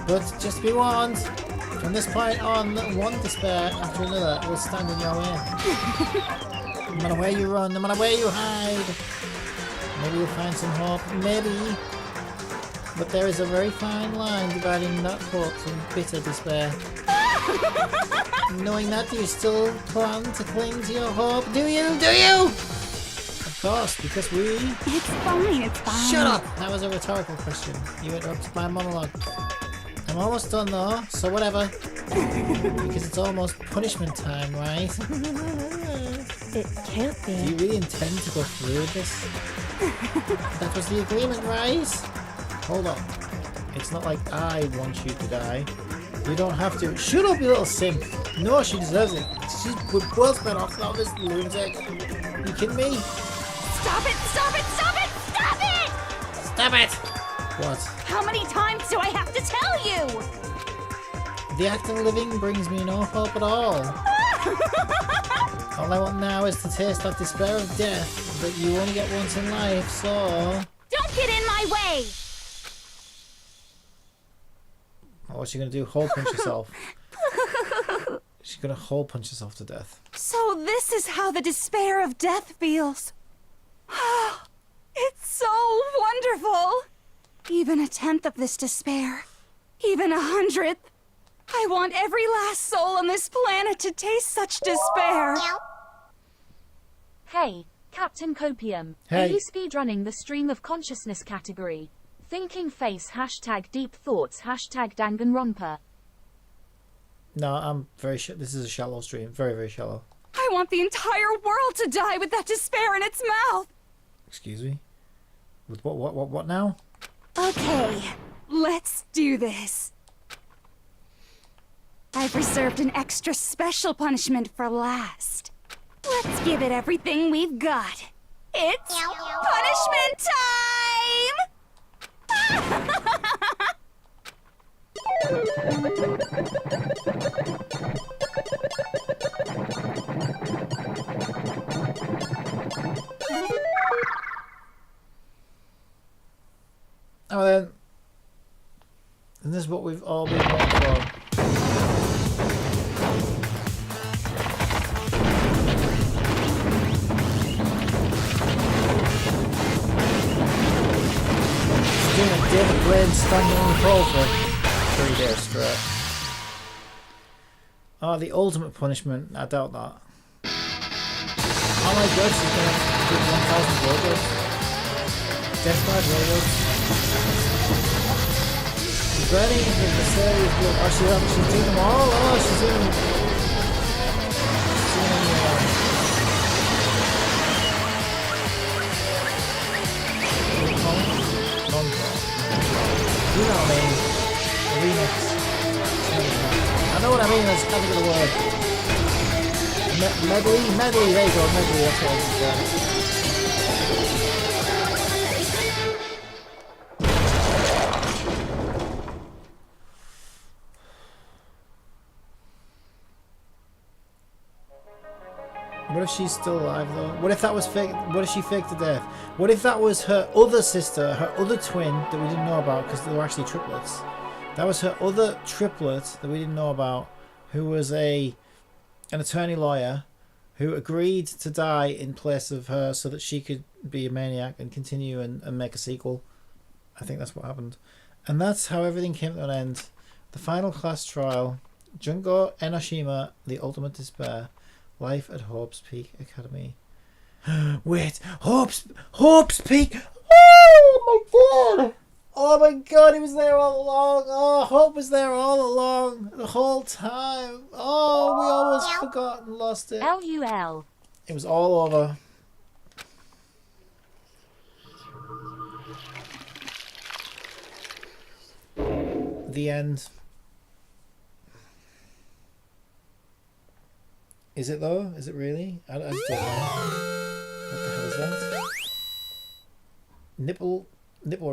A: But just be warned. From this point on, one despair after another will stand in your way. No matter where you run, no matter where you hide. Maybe you'll find some hope. Maybe. But there is a very fine line dividing that hope from bitter despair. Knowing that, do you still plan to cling to your hope? Do you? Do you? Of course, because we...
M: It's fine, it's fine.
A: Shut up! That was a rhetorical question. You interrupted my monologue. I'm almost done though, so whatever. Because it's almost punishment time, right?
E: It can't be.
A: Do you really intend to go through with this? That was the agreement, right? Hold on. It's not like I want you to die. You don't have to. Shut up, you little simp. No, she deserves it. She's well spent off now, this lunatic. You kidding me?
G: Stop it! Stop it! Stop it! Stop it!
A: Stop it! What?
G: How many times do I have to tell you?
A: The act of living brings me no hope at all. All I want now is to taste that despair of death that you only get once in life, so...
G: Don't get in my way!
A: What's she gonna do? Hole punch herself. She's gonna hole punch herself to death.
N: So this is how the despair of death feels. It's so wonderful. Even a tenth of this despair, even 100th. I want every last soul on this planet to taste such despair.
B: Hey, Captain Copium.
A: Hey.
B: Are you speedrunning the stream of consciousness category? Thinking face hashtag deep thoughts hashtag Danganronpa.
A: No, I'm very this is a shallow stream. Very, very shallow.
N: I want the entire world to die with that despair in its mouth.
A: Excuse me? With what now?
N: Okay, let's do this. I've reserved an extra special punishment for last. Let's give it everything we've got. It's punishment time!
A: Oh then, and this is what we've all been waiting for. She's doing a David Blaine standing on the pole for 3 days straight. Oh, the ultimate punishment. I doubt that. Oh my god, she's gonna do 1,000 blowjobs. Death by blowjobs. She's ready for the series. Oh, she's doing them all. Oh, she's doing them. You know what I mean? A remix. I know what I mean. I just can't think of the word. Medley. There you go. Medley. That's what I was saying. What if she's still alive though? What if that was fake? What if she faked to death? What if that was her other sister, her other twin that we didn't know about because they were actually triplets? That was her other triplet that we didn't know about, who was an attorney lawyer who agreed to die in place of her so that she could be a maniac and continue and make a sequel. I think that's what happened. And that's how everything came to an end. The final class trial Junko Enoshima, The Ultimate Despair. Life at Hope's Peak Academy. Wait, Hope's Peak! Oh my god! Oh my god, he was there all along! Oh, Hope was there all along! The whole time! Oh, we almost forgot and lost it.
B: LUL.
A: It was all over. The end. Is it though? Is it really? I don't know. What the hell is that? Nipple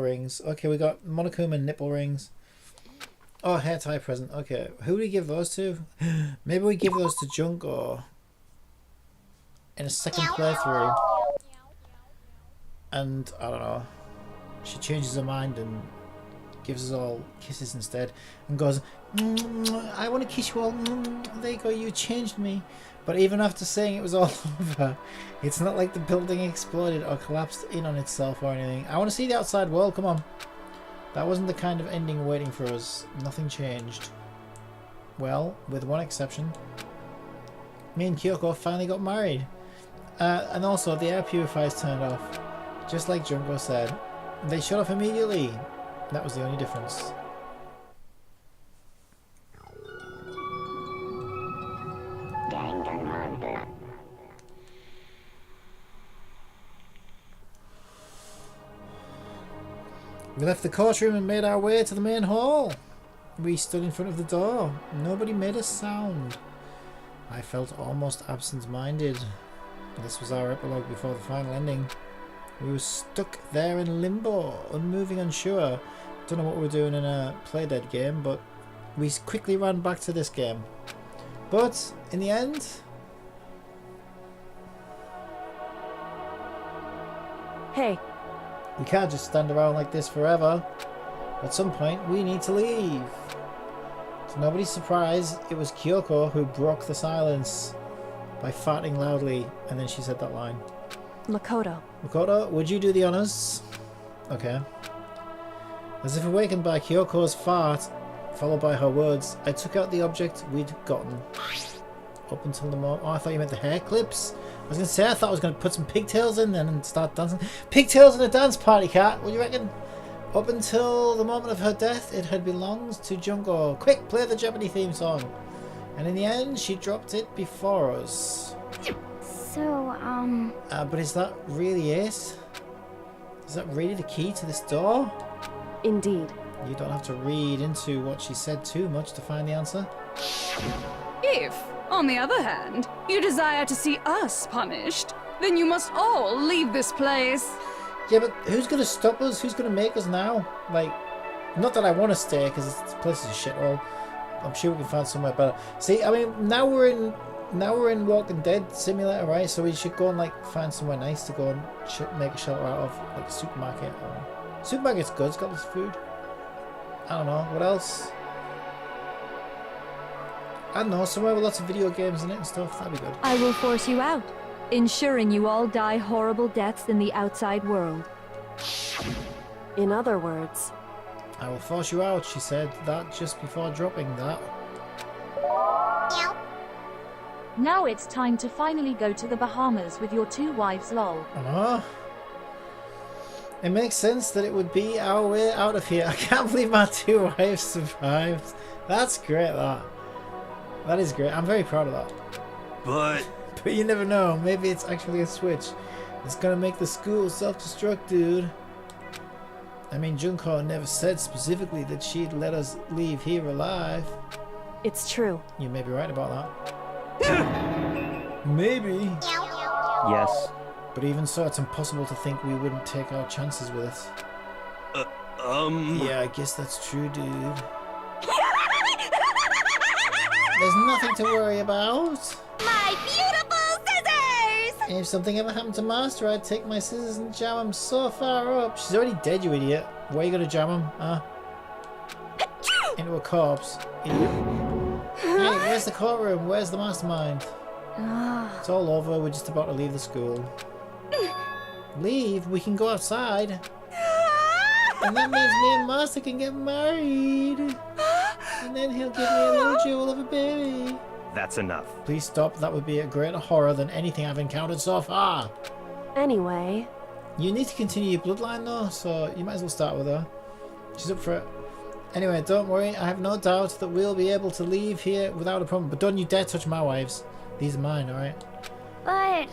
A: rings. Okay, we got Monokuma nipple rings. Oh, hair tie present. Okay, who do we give those to? Maybe we give those to Junko in a second playthrough. And I don't know. She changes her mind and gives us all kisses instead and goes, I want to kiss you all. There you go, you changed me. But even after saying it was all over, it's not like the building exploded or collapsed in on itself or anything. I want to see the outside world, come on. That wasn't the kind of ending waiting for us. Nothing changed. Well, with one exception. Me and Kyoko finally got married. And also the air purifiers turned off. Just like Junko said. They shut off immediately. That was the only difference.
F: Danganronpa.
A: We left the courtroom and made our way to the main hall. We stood in front of the door. Nobody made a sound. I felt almost absent-minded. This was our epilogue before the final ending. We were stuck there in limbo, unmoving, unsure. Don't know what we were doing in a Playdead game, but we quickly ran back to this game. But in the end,
E: Hey,
A: we can't just stand around like this forever. At some point, we need to leave. To nobody's surprise, it was Kyoko who broke the silence by farting loudly, and then she said that line.
E: Makoto.
A: Makoto, would you do the honors? Okay. As if awakened by Kyoko's fart, followed by her words, I took out the object we'd gotten. Up until the moment... Oh, I thought you meant the hair clips. I was going to say, I thought I was going to put some pigtails in then and start dancing. Pigtails in a dance party, cat! What do you reckon? Up until the moment of her death, it had belonged to Junko. Quick, play the Jeopardy theme song. And in the end, she dropped it before us.
M: So,
A: But is that really it? Is that really the key to this door?
E: Indeed.
A: You don't have to read into what she said too much to find the answer.
K: If, on the other hand, you desire to see us punished, then you must all leave this place.
A: Yeah, but who's going to stop us? Who's going to make us now? Like, not that I want to stay, because this place is a shithole. I'm sure we can find somewhere better. See, I mean, now we're in Walking Dead Simulator, right? So we should go and, like, find somewhere nice to go and make a shelter out of, like a supermarket. Supermarket's good, it's got this food. I don't know, what else? I don't know, somewhere with lots of video games in it and stuff, that'd be good.
L: I will force you out, ensuring you all die horrible deaths in the outside world.
E: In other words,
A: I will force you out, she said that just before dropping that.
B: Now it's time to finally go to the Bahamas with your 2 wives, lol.
A: It makes sense that it would be our way out of here. I can't believe my 2 wives survived. That's great, that. That is great. I'm very proud of that.
I: But
A: you never know. Maybe it's actually a switch. It's gonna make the school self-destruct, dude. I mean, Junko never said specifically that she'd let us leave here alive.
E: it's true.
A: You may be right about that. Maybe.
H: Yes.
A: But even so, it's impossible to think we wouldn't take our chances with it. Yeah, I guess that's true, dude. There's nothing to worry about.
G: My beautiful scissors!
A: If something ever happened to Master, I'd take my scissors and jam him so far up. She's already dead, you idiot. Where you gonna jam him, huh? Into a corpse, idiot. Hey, where's the courtroom? Where's the mastermind? It's all over. We're just about to leave the school. Leave? We can go outside. And that means me and Master can get married. and then he'll give me a little jewel of a baby.
H: That's enough.
A: Please stop. That would be a greater horror than anything I've encountered so far.
E: Anyway,
A: You need to continue your bloodline though, so you might as well start with her. She's up for it. Anyway, don't worry. I have no doubt that we'll be able to leave here without a problem. But don't you dare touch my wives. These are mine, alright?
M: But...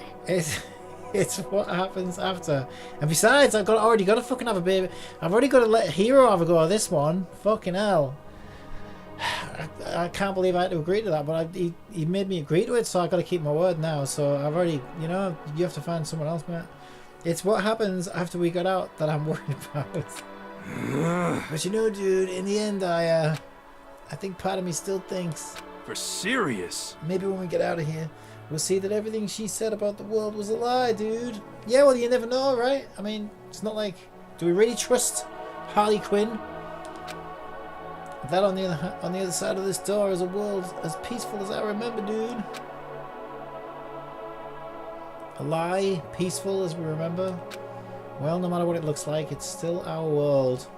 A: It's what happens after. And besides, I've already got to fucking have a baby. I've already got to let Hero have a go at this one. Fucking hell. I can't believe I had to agree to that, but he made me agree to it, so I've got to keep my word now. So I've already, you know, you have to find someone else, mate. It's what happens after we got out that I'm worried about. But you know, dude, in the end, I think part of me still thinks...
I: For serious?
A: Maybe when we get out of here, we'll see that everything she said about the world was a lie, dude. Yeah, well, you never know, right? I mean, it's not like... Do we really trust Harley Quinn? That on the other side of this door is a world as peaceful as I remember, dude. A lie, peaceful as we remember. Well, no matter what it looks like, it's still our world.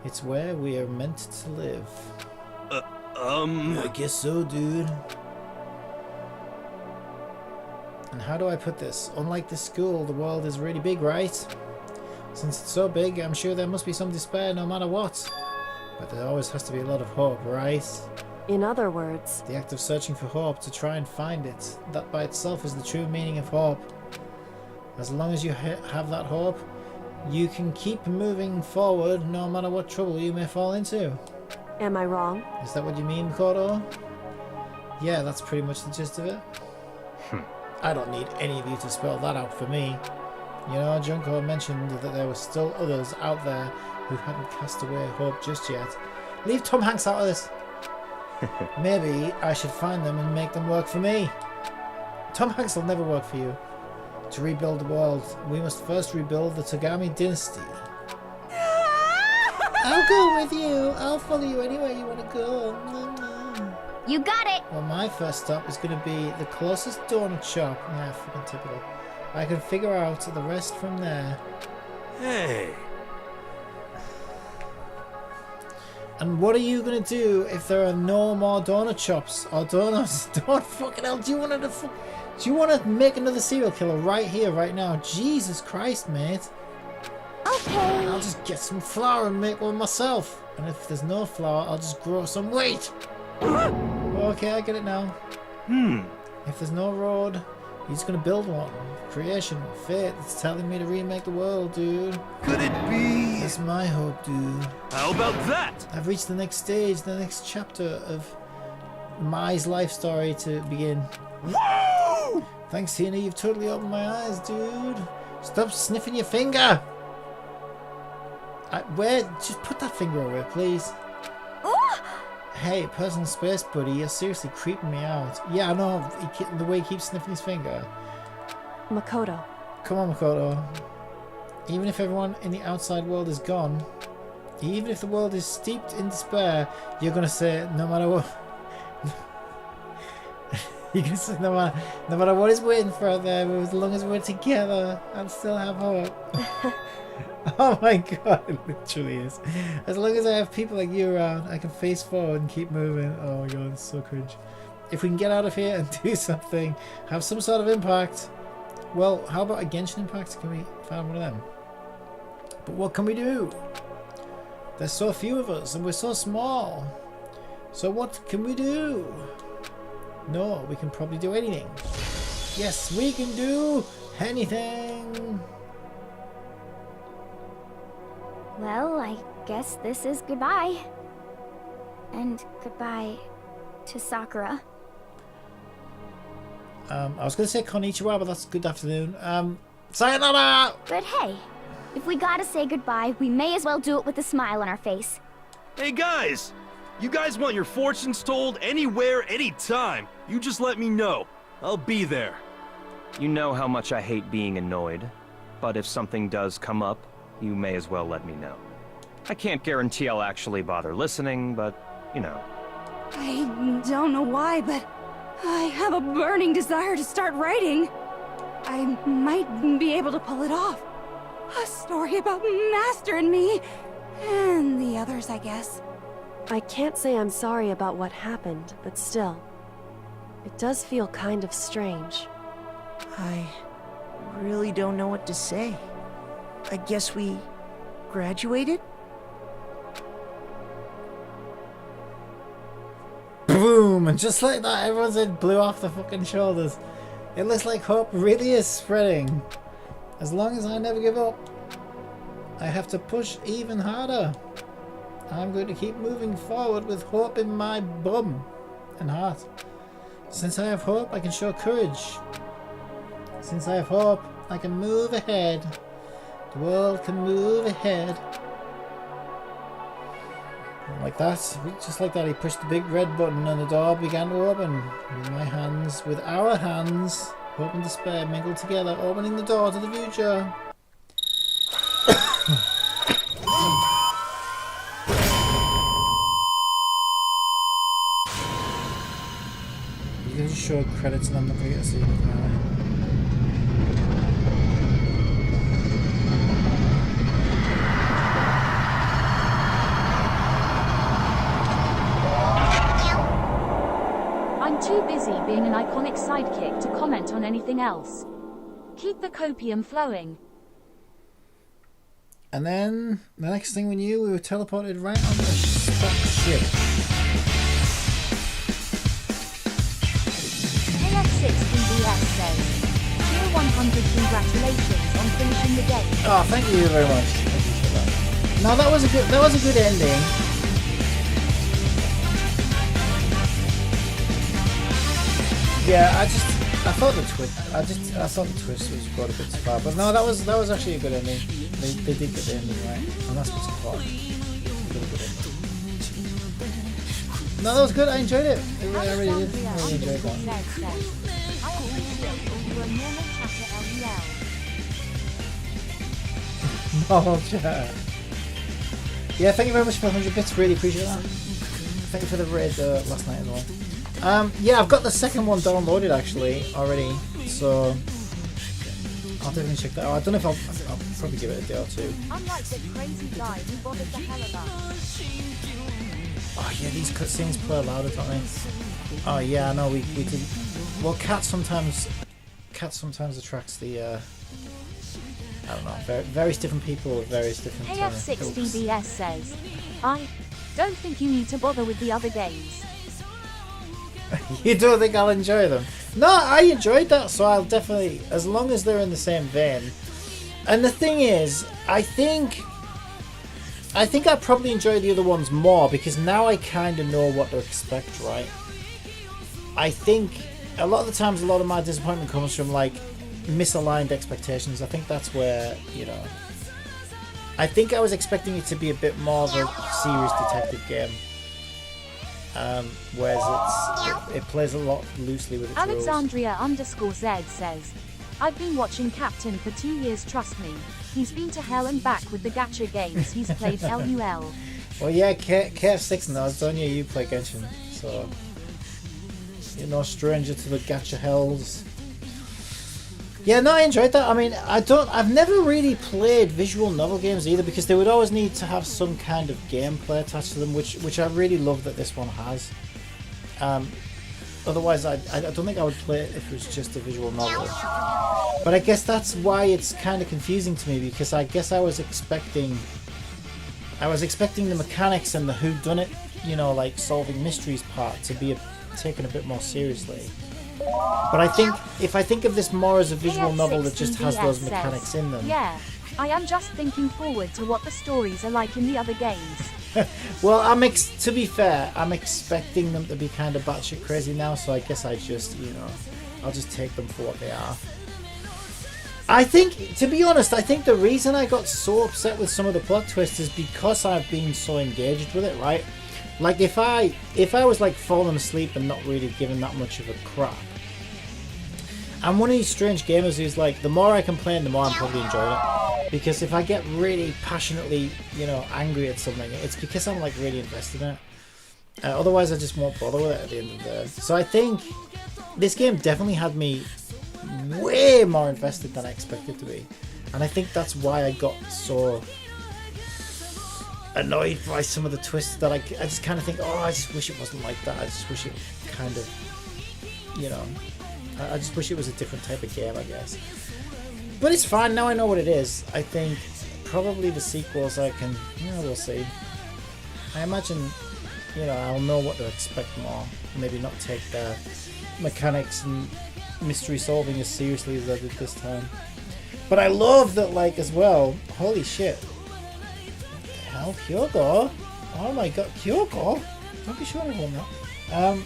A: It's where we are meant to live. I guess so, dude. And how do I put this? Unlike the school, the world is really big, right? Since it's so big, I'm sure there must be some despair no matter what. But there always has to be a lot of hope, right?
E: in other words...
A: The act of searching for hope, to try and find it. That by itself is the true meaning of hope. As long as you have that hope, you can keep moving forward no matter what trouble you may fall into.
E: Am I wrong?
A: Is that what you mean, Kodo? Yeah, that's pretty much the gist of it. I don't need any of you to spell that out for me. You know, Junko mentioned that there were still others out there who hadn't cast away hope just yet. Leave Tom Hanks out of this. Maybe I should find them and make them work for me. Tom Hanks will never work for you. To rebuild the world, we must first rebuild the Togami dynasty. I'll go with you. I'll follow you anywhere you want to go.
M: You got it.
A: Well, my first stop is going to be the closest donut shop. Yeah, fucking typical. I can figure out the rest from there.
I: Hey.
A: And what are you going to do if there are no more donut shops or donuts? Don't fucking hell. Do you want to make another serial killer right here, right now? Jesus Christ, mate.
M: Okay.
A: I'll just get some flour and make one myself. And if there's no flour, I'll just grow some wheat. Okay, I get it now. If there's no road, he's gonna build one. Creation, fate, it's telling me to remake the world, dude.
I: Could it be?
A: That's my hope, dude.
I: How about that?
A: I've reached the next stage, the next chapter of Mai's life story to begin.
I: Woo!
A: Thanks, Tina, you've totally opened my eyes, dude. Stop sniffing your finger. Just put that finger away, please. Hey, personal space buddy, you're seriously creeping me out. Yeah, I know, the way he keeps sniffing his finger.
E: Makoto.
A: Come on, Makoto. Even if everyone in the outside world is gone, even if the world is steeped in despair, you're gonna say, no matter what... you're gonna say, no matter what is waiting for out there, but as long as we're together, I'll still have hope. Oh my god, it literally is. As long as I have people like you around, I can face forward and keep moving. Oh my god, it's so cringe. If we can get out of here and do something, have some sort of impact. Well, how about a Genshin impact? Can we find one of them? But what can we do? There's so few of us and we're so small. So what can we do? No, we can probably do anything. Yes, we can do anything.
M: Well, I guess this is goodbye. And goodbye to Sakura.
A: I was going to say konnichiwa, but that's good afternoon. Sayonara!
M: But hey, if we gotta say goodbye, we may as well do it with a smile on our face.
I: Hey guys! You guys want your fortunes told anywhere, anytime. You just let me know. I'll be there.
H: You know how much I hate being annoyed, but if something does come up, you may as well let me know. I can't guarantee I'll actually bother listening, but, you know.
K: I don't know why, but I have a burning desire to start writing. I might be able to pull it off. A story about Master and me, and the others, I guess.
E: I can't say I'm sorry about what happened, but still, it does feel kind of strange.
D: I really don't know what to say. I guess we graduated?
A: Boom! And just like that, everyone's head blew off the fucking shoulders. It looks like hope really is spreading. As long as I never give up, I have to push even harder. I'm going to keep moving forward with hope in my bum and heart. Since I have hope, I can show courage. Since I have hope, I can move ahead. The world can move ahead. Like that, just like that, he pushed the big red button and the door began to open. With our hands, hope and despair mingled together, opening the door to the future. You can just show credits and I'm not going to get to see anything, am I?
B: I'm too busy being an iconic sidekick to comment on anything else. Keep the copium flowing.
A: And then, the next thing we knew, we were teleported right on the ship.
B: AF6BBS says, Tier 100 congratulations on finishing the game.
A: Oh, thank you very much. I appreciate that. No, that was a good ending. Yeah, I thought the twist was quite a bit too far, but no, that was actually a good ending. They did get the ending right, and that's what's important. No, that was good. I enjoyed it. I really did. I really enjoyed that. Normal chat. Yeah, thank you very much for 100 bits. Really appreciate that. Thank you for the raid last night as well. Yeah, I've got the second one downloaded actually already, so I'll definitely check that out. I don't know if I'll probably give it a day or two.
B: Unlike the crazy guy who bothered the hell of us.
A: Oh yeah, these cutscenes play louder, don't they? Oh yeah, I know we did. Well, cat sometimes attracts the I don't know, various different people with various different.
B: AF6BBS says, I don't think you need to bother with the other games.
A: You don't think I'll enjoy them? No, I enjoyed that, so I'll definitely, as long as they're in the same vein. And the thing is, I think I probably enjoy the other ones more because now I kind of know what to expect, right? I think a lot of the times, a lot of my disappointment comes from like misaligned expectations. I think that's where, you know, I think I was expecting it to be a bit more of a serious detective game. Whereas it plays a lot loosely with its rules.
B: Alexandria_Z says, I've been watching Captain for 2 years, trust me. He's been to hell and back with the gacha games he's played. LUL.
A: Well, yeah, KF6 knows, don't you? You play Genshin, so you're no stranger to the gacha hells. Yeah, no, I enjoyed that. I mean, I've never really played visual novel games either because they would always need to have some kind of gameplay attached to them, which I really love that this one has. Otherwise, I don't think I would play it if it was just a visual novel. But I guess that's why it's kind of confusing to me because I guess I was expecting the mechanics and the whodunit, you know, like solving mysteries part to be taken a bit more seriously. But I think if I think of this more as a visual novel that just has those mechanics in them.
B: Yeah, I am just thinking forward to what the stories are like in the other games.
A: Well, to be fair, I'm expecting them to be kind of batshit crazy now, so I guess I just, you know, I'll just take them for what they are. I think, to be honest, I think the reason I got so upset with some of the plot twists is because I've been so engaged with it, right? Like if I was like falling asleep and not really giving that much of a crap, I'm one of these strange gamers who's like, the more I complain, the more I'm probably enjoying it. Because if I get really passionately, you know, angry at something, it's because I'm like really invested in it. Otherwise, I just won't bother with it at the end of the day. So I think this game definitely had me way more invested than I expected to be, and I think that's why I got so annoyed by some of the twists that I just kind of think, oh, I just wish it wasn't like that. I just wish it kind of, you know, I just wish it was a different type of game, I guess. But it's fine, now I know what it is. I think probably the sequels we'll see. I imagine, you know, I'll know what to expect more. Maybe not take the mechanics and mystery solving as seriously as I did this time. But I love that, like, as well, holy shit. What the hell, Kyoko? Oh my god, Kyoko? Don't be showing everyone that.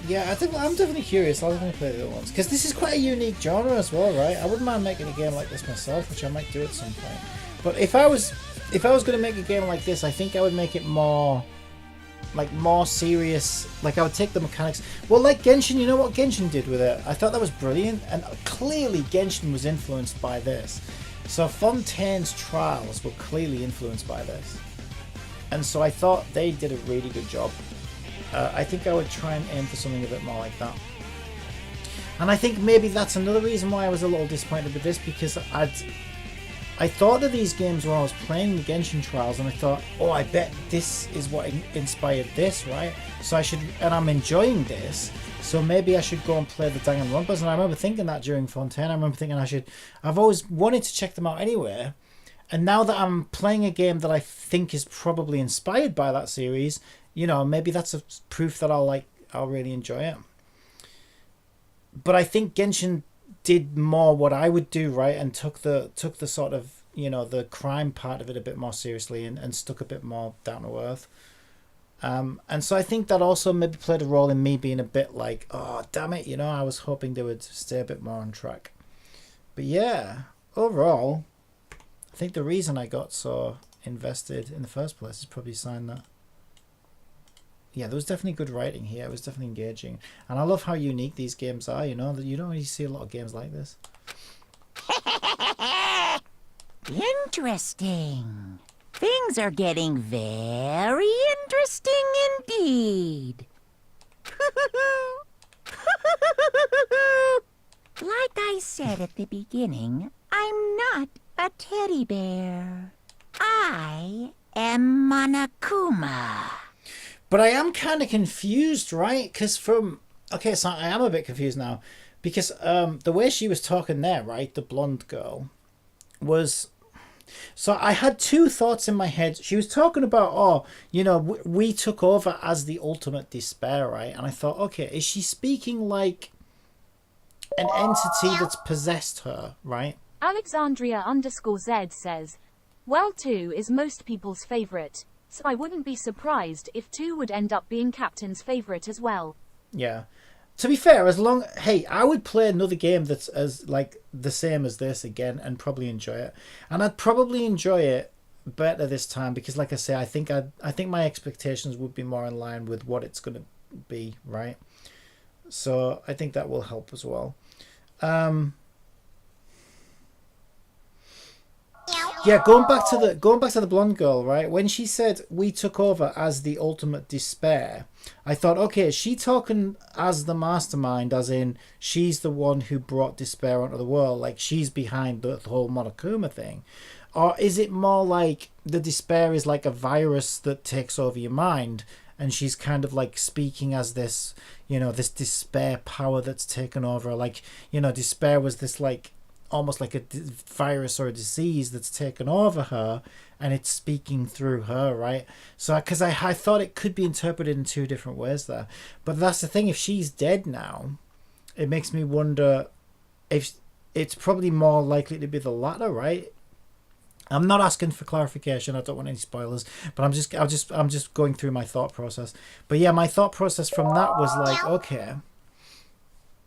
A: Yeah, I think I'm definitely curious. I'll definitely play the other ones because this is quite a unique genre as well, right? I wouldn't mind making a game like this myself, which I might do at some point. But if I was going to make a game like this, I think I would make it more serious. Like I would take the mechanics. Well, like Genshin, you know what Genshin did with it? I thought that was brilliant, and clearly Genshin was influenced by this. So Fontaine's Trials were clearly influenced by this, and so I thought they did a really good job. I think I would try and aim for something a bit more like that. And I think maybe that's another reason why I was a little disappointed with this, because I thought of these games when I was playing the Genshin Trials, and I thought, oh, I bet this is what inspired this, right? So I should, and I'm enjoying this, so maybe I should go and play the Danganronpas. And I remember thinking that during Fontaine. I remember thinking I've always wanted to check them out anyway. And now that I'm playing a game that I think is probably inspired by that series, you know, maybe that's a proof that I'll really enjoy it. But I think Genshin did more what I would do, right, and took the sort of, you know, the crime part of it a bit more seriously and stuck a bit more down to earth. And so I think that also maybe played a role in me being a bit like, oh, damn it, you know, I was hoping they would stay a bit more on track. But yeah, overall, I think the reason I got so invested in the first place is probably a sign that, yeah, there was definitely good writing here. It was definitely engaging. And I love how unique these games are, you know, that you don't really see a lot of games like this.
J: Interesting. Things are getting very interesting indeed. Like I said at the beginning, I'm not a teddy bear. I am Monokuma.
A: But I am kind of confused, right? Because so I am a bit confused now. Because the way she was talking there, right, the blonde girl, was... So I had two thoughts in my head. She was talking about, oh, you know, we took over as the ultimate despair, right? And I thought, okay, is she speaking like an entity that's possessed her, right?
B: Alexandria_Z says, well, 2 is most people's favorite. So I wouldn't be surprised if 2 would end up being Captain's favorite as well.
A: Yeah. To be fair, I would play another game that's as like the same as this again and probably enjoy it. And I'd probably enjoy it better this time because, like I say, I think my expectations would be more in line with what it's going to be, right? So I think that will help as well. Yeah, going back to the blonde girl, right? When she said we took over as the ultimate despair, I thought, okay, is she talking as the mastermind, as in she's the one who brought despair onto the world, like she's behind the whole Monokuma thing? Or is it more like the despair is like a virus that takes over your mind and she's kind of like speaking as this, you know, this despair power that's taken over? Like, you know, despair was this like almost like a virus or a disease that's taken over her and it's speaking through her, right? So because I thought it could be interpreted in two different ways there, but that's the thing, if she's dead now, it makes me wonder if it's probably more likely to be the latter, right? I'm not asking for clarification, I don't want any spoilers, but I'm just going through my thought process. But yeah, my thought process from that was like, okay.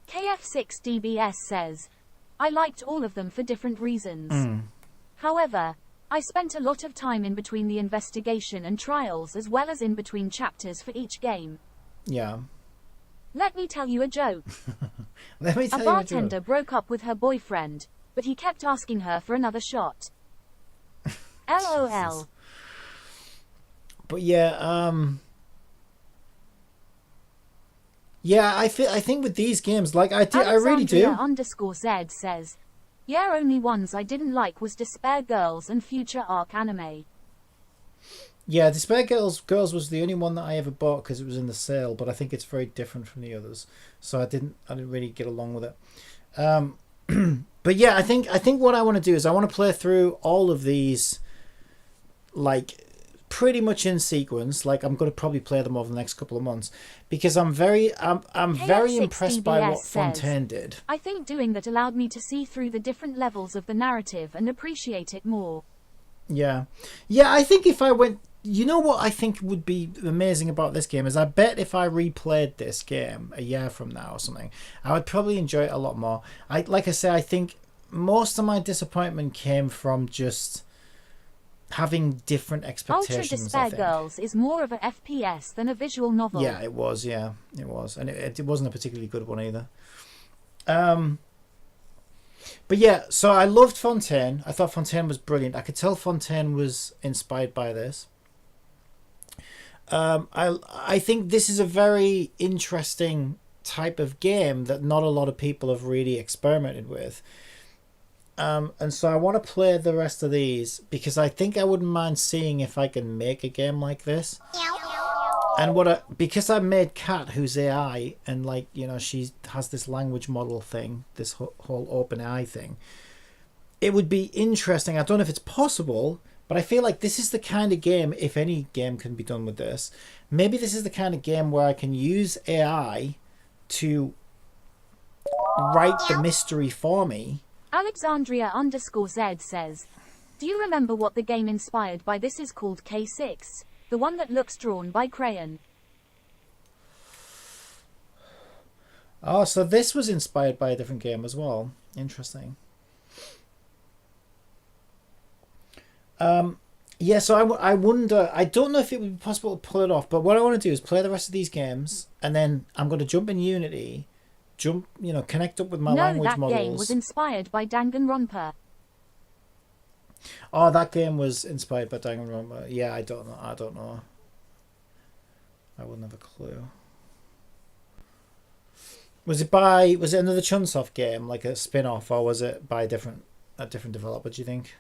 B: KF6DBS says, I liked all of them for different reasons. However, I spent a lot of time in between the investigation and trials as well as in between chapters for each game.
A: Yeah.
B: Let me tell you a joke.
A: Let me tell
B: a
A: you
B: bartender broke up with her boyfriend, but he kept asking her for another shot. LOL.
A: But yeah, yeah, I think with these games, like I really do.
B: _Z says, Yeah, only ones I didn't like was Despair Girls and Future Arc Anime.
A: Yeah, Despair Girls was the only one that I ever bought because it was in the sale, but I think it's very different from the others, so I didn't really get along with it. But yeah, I think what I want to do is I want to play through all of these, like, pretty much in sequence. Like, I'm going to probably play them over the next couple of months because I'm very impressed by what Fontaine did.
B: I think doing that allowed me to see through the different levels of the narrative and appreciate it more.
A: Yeah, I think if I went, you know what I think would be amazing about this game is I bet if I replayed this game a year from now or something, I would probably enjoy it a lot more. Like I say, I think most of my disappointment came from just having different expectations.
B: Ultra Despair Girls is more of a FPS than a visual novel.
A: Yeah, it was. And it wasn't a particularly good one either. But yeah, so I loved Fontaine. I thought Fontaine was brilliant. I could tell Fontaine was inspired by this. I think this is a very interesting type of game that not a lot of people have really experimented with. And so I want to play the rest of these because I think I wouldn't mind seeing if I can make a game like this. And because I made Kat, who's AI, and like, you know, she has this language model thing, this whole open AI thing. It would be interesting. I don't know if it's possible, but I feel like this is the kind of game, if any game can be done with this, maybe this is the kind of game where I can use AI to write the mystery for me.
B: Alexandria_Z says, do you remember what the game inspired by this is called K6? The one that looks drawn by crayon.
A: Oh, so this was inspired by a different game as well. Interesting. Yeah, so I wonder, I don't know if it would be possible to pull it off, but what I want to do is play the rest of these games, and then I'm going to jump in Unity, connect up with my language models.
B: No, that game was inspired by Danganronpa.
A: Oh, that game was inspired by Danganronpa. Yeah, I don't know. I wouldn't have a clue. Was it another Chunsoft game, like a spin-off, or was it by a different developer, do you think?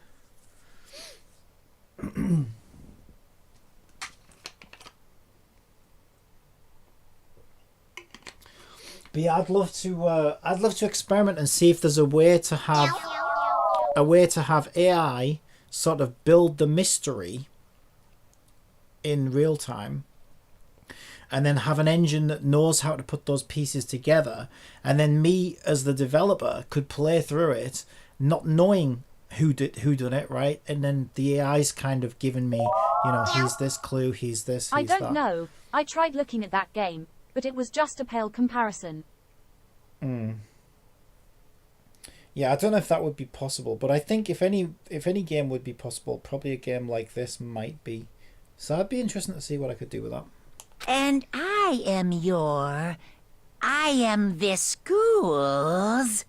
A: But yeah, I'd love to experiment and see if there's a way to have AI sort of build the mystery in real time, and then have an engine that knows how to put those pieces together, and then me as the developer could play through it, not knowing who done it, right? And then the AI's kind of given me, here's this clue, here's this, here's that.
B: I don't know. I tried looking at that game, but it was just a pale comparison.
A: Yeah, I don't know if that would be possible, but I think if any game would be possible, probably a game like this might be. So I'd be interested to see what I could do with that.
J: And I am this school's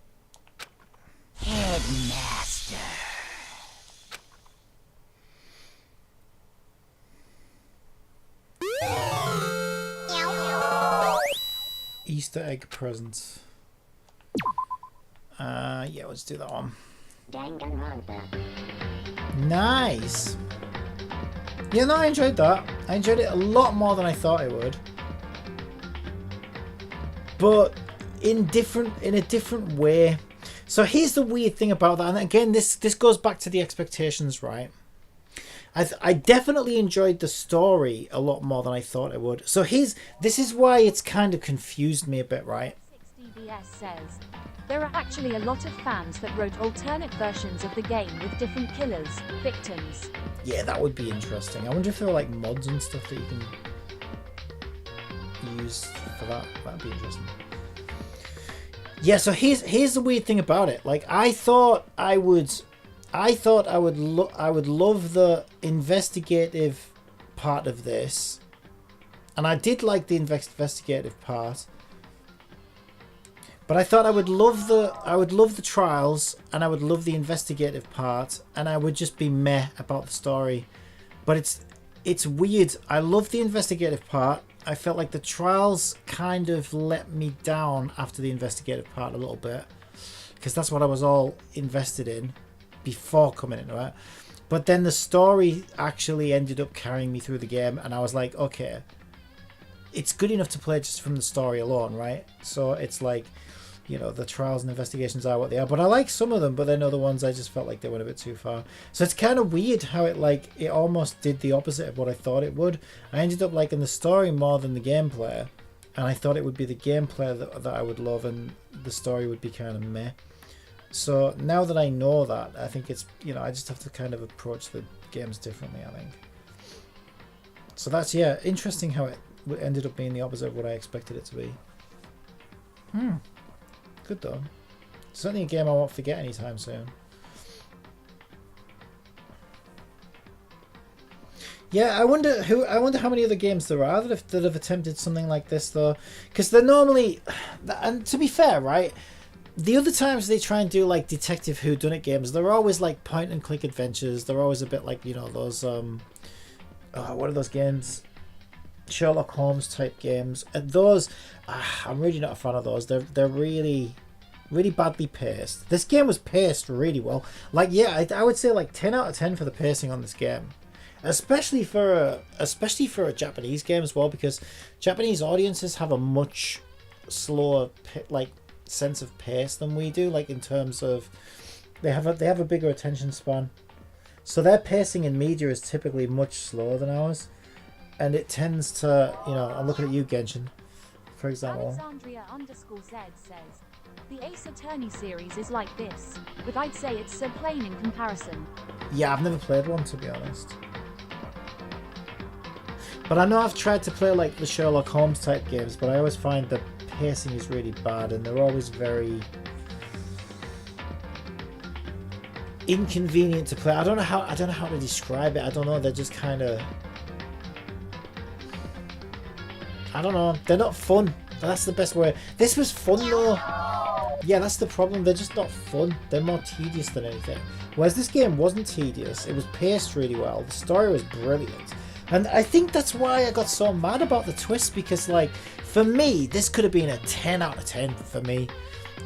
J: headmaster.
A: Easter egg presents. Yeah, let's do that one. Nice. Yeah, no, I enjoyed that. I enjoyed it a lot more than I thought I would. But in a different way. So here's the weird thing about that, and again, this goes back to the expectations, right? I definitely enjoyed the story a lot more than I thought I would. So this is why it's kind of confused me a bit, right?
B: 6DBS says, there are actually a lot of fans that wrote alternate versions of the game with different killers, victims.
A: Yeah, that would be interesting. I wonder if there are like mods and stuff that you can use for that. That'd be interesting. Yeah, so here's the weird thing about it. Like, I thought I would love the investigative part of this, and I did like the investigative part. But I thought I would love the trials, and I would love the investigative part, and I would just be meh about the story. But it's weird. I love the investigative part. I felt like the trials kind of let me down after the investigative part a little bit. because that's what I was all invested in before coming into it. But then the story actually ended up carrying me through the game, and I was like, okay, it's good enough to play just from the story alone, right? So it's like, you know, the trials and investigations are what they are, but I like some of them, but then other ones I just felt like they went a bit too far. So it's kind of weird how it almost did the opposite of what I thought it would. I ended up liking the story more than the gameplay, and I thought it would be the gameplay that I would love, and the story would be kind of meh. So now that I know that, I think it's, you know, I just have to kind of approach the games differently, I think. So that's, yeah, interesting how it ended up being the opposite of what I expected it to be. Good though. Certainly a game I won't forget anytime soon. Yeah, I wonder how many other games there are that have attempted something like this though, because they're normally, and to be fair, right, the other times they try and do like detective whodunit games, they're always like point and click adventures. They're always a bit like, you know, those what are those games? Sherlock Holmes type games. And those, I'm really not a fan of those. They're really badly paced. This game was paced really well. Like, yeah, I would say like 10 out of 10 for the pacing on this game. Especially for a Japanese game as well, because Japanese audiences have a much slower like sense of pace than we do, like in terms of they have a bigger attention span, so their pacing in media is typically much slower than ours, and it tends to, you know, I'm looking at you, Genshin, for example.
B: Alexandria_Z says the Ace Attorney series is like this, but I'd say it's so plain in comparison.
A: Yeah, I've never played one, to be honest, but I know I've tried to play like the Sherlock Holmes type games, but I always find the pacing is really bad, and they're always very inconvenient to play. I don't know how to describe it. I don't know. They're just kind of, I don't know. They're not fun. That's the best way. This was fun though. Yeah, that's the problem. They're just not fun. They're more tedious than anything. Whereas this game wasn't tedious. It was paced really well. The story was brilliant. And I think that's why I got so mad about the twist, because like, for me, this could have been a 10 out of 10 for me.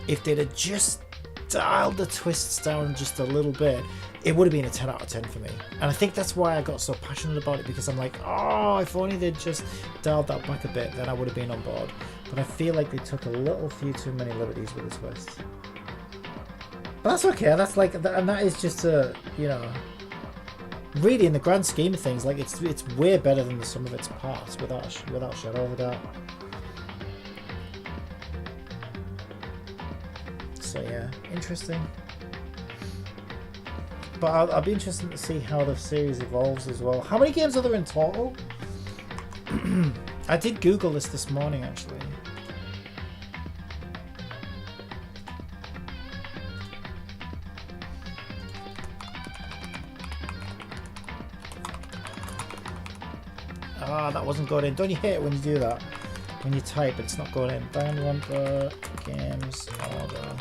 A: If they'd have just dialed the twists down just a little bit, it would have been a 10 out of 10 for me. And I think that's why I got so passionate about it, because I'm like, oh, if only they'd just dialed that back a bit, then I would have been on board. But I feel like they took a few too many liberties with the twist. But that's okay. That's like, and that is just a, you know, really in the grand scheme of things, like it's way better than the sum of its parts, without a shadow of a doubt. So yeah, interesting. But I'll be interested to see how the series evolves as well. How many games are there in total? I did Google this morning actually. Ah, that wasn't going in. Don't you hate it when you do that? When you type, it's not going in. Danganronpa games order.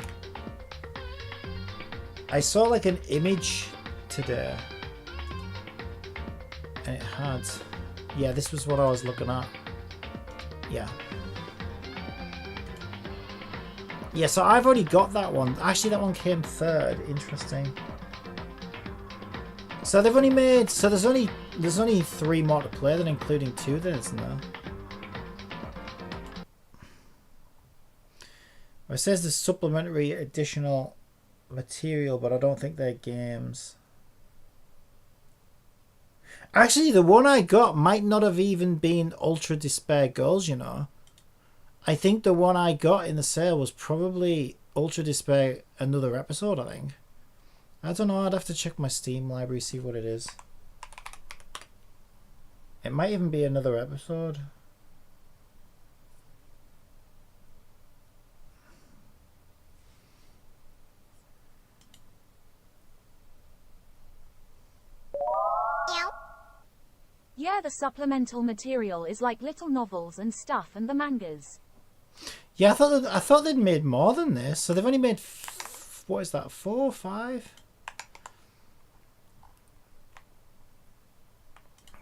A: I saw like an image today, and it had, yeah, this was what I was looking at. Yeah. Yeah, so I've already got that one. Actually, that one came third. Interesting. So they've only made, so there's only 3 more to play, then including 2 then, isn't there? It says there's supplementary additional material, but I don't think they're games. Actually, the one I got might not have even been Ultra Despair Girls, you know. I think the one I got in the sale was probably Ultra Despair Another Episode, I think. I don't know, I'd have to check my Steam library, see what it is. It might even be Another Episode.
B: Yeah, the supplemental material is like little novels and stuff, and the mangas.
A: Yeah, I thought they'd made more than this. So they've only made what is that, 4 or 5?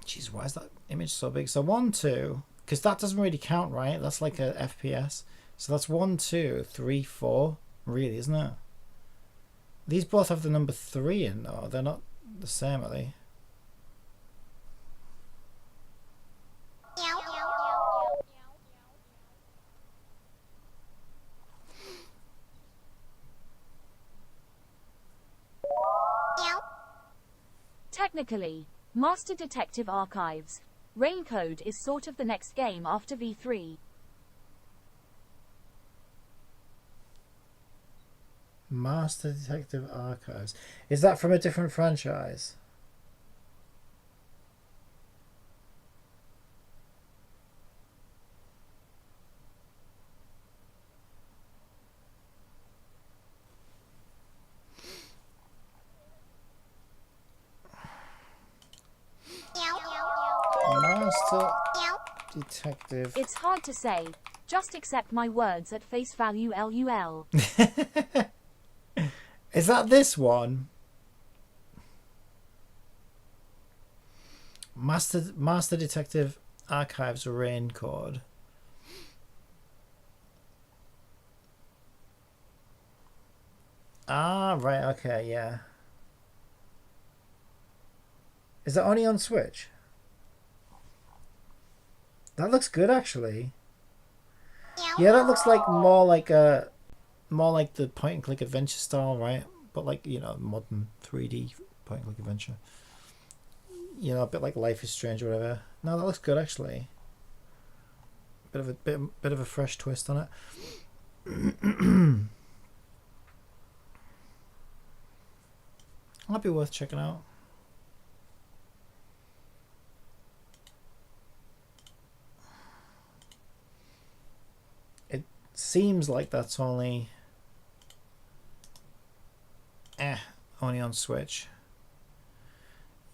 A: Jeez, why is that image so big? So 1, 2, because that doesn't really count, right? That's like a FPS. So that's 1, 2, 3, 4, really, isn't it? These both have the number 3 in, though. They're not the same, are they?
B: Technically, Master Detective Archives. Raincode is sort of the next game after V3.
A: Master Detective Archives. Is that from a different franchise? Master Detective.
B: It's hard to say. Just accept my words at face value, LUL.
A: Is that this one? Master Detective Archives Rain Code. Ah, right, okay, yeah. Is that only on Switch? That looks good, actually. Yeah, that looks like more like the point and click adventure style, right? But like, you know, modern 3D point and click adventure. You know, a bit like Life is Strange or whatever. No, that looks good, actually. Bit of a fresh twist on it. Might be worth checking out. It seems like that's only on Switch.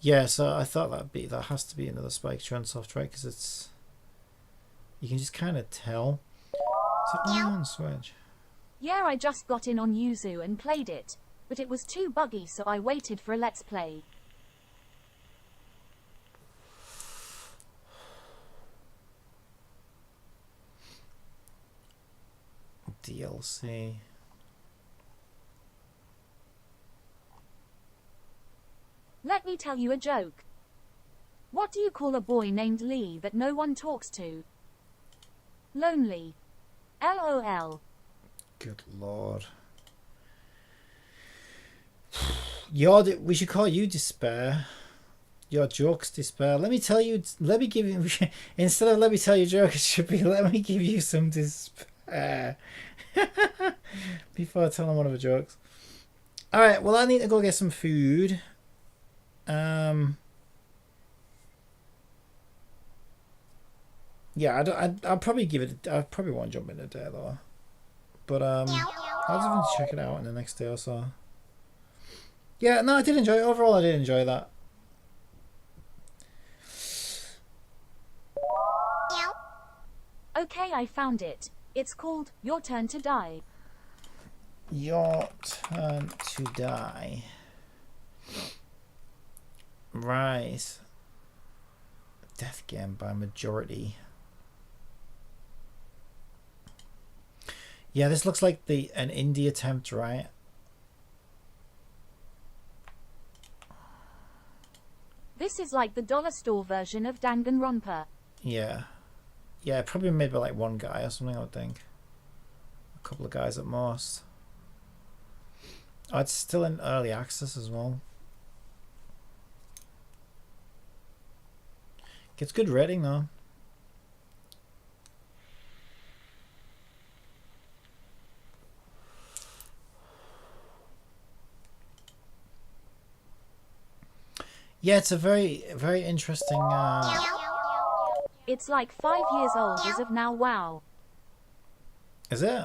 A: Yeah, so I thought that has to be another Spike Chunsoft, right? Because it's, you can just kind of tell. Is it only on Switch?
B: Yeah, I just got in on Yuzu and played it, but it was too buggy, so I waited for a Let's Play.
A: DLC.
B: Let me tell you a joke. What do you call a boy named Lee that no one talks to? Lonely. LOL.
A: Good lord. We should call you Despair. Your jokes Despair. Let me give you, instead of let me tell you a joke, it should be let me give you some despair. Before I tell them one of the jokes. Alright, well I need to go get some food. Yeah, I'll probably give it. I probably won't jump in today though. But I'll definitely check it out in the next day or so. Yeah, no, I did enjoy it. Overall, I did enjoy that.
B: Okay, I found it. It's called Your Turn to Die.
A: Your Turn to Die. Right. Death game by majority. Yeah, this looks like an indie attempt, right?
B: This is like the dollar store version of Danganronpa.
A: Yeah. Yeah, probably made by like one guy or something, I would think. A couple of guys at most. Oh, it's still in early access as well. Gets good rating though. Yeah, it's a very, very interesting.
B: It's like 5 years old as of now. Wow.
A: Is it?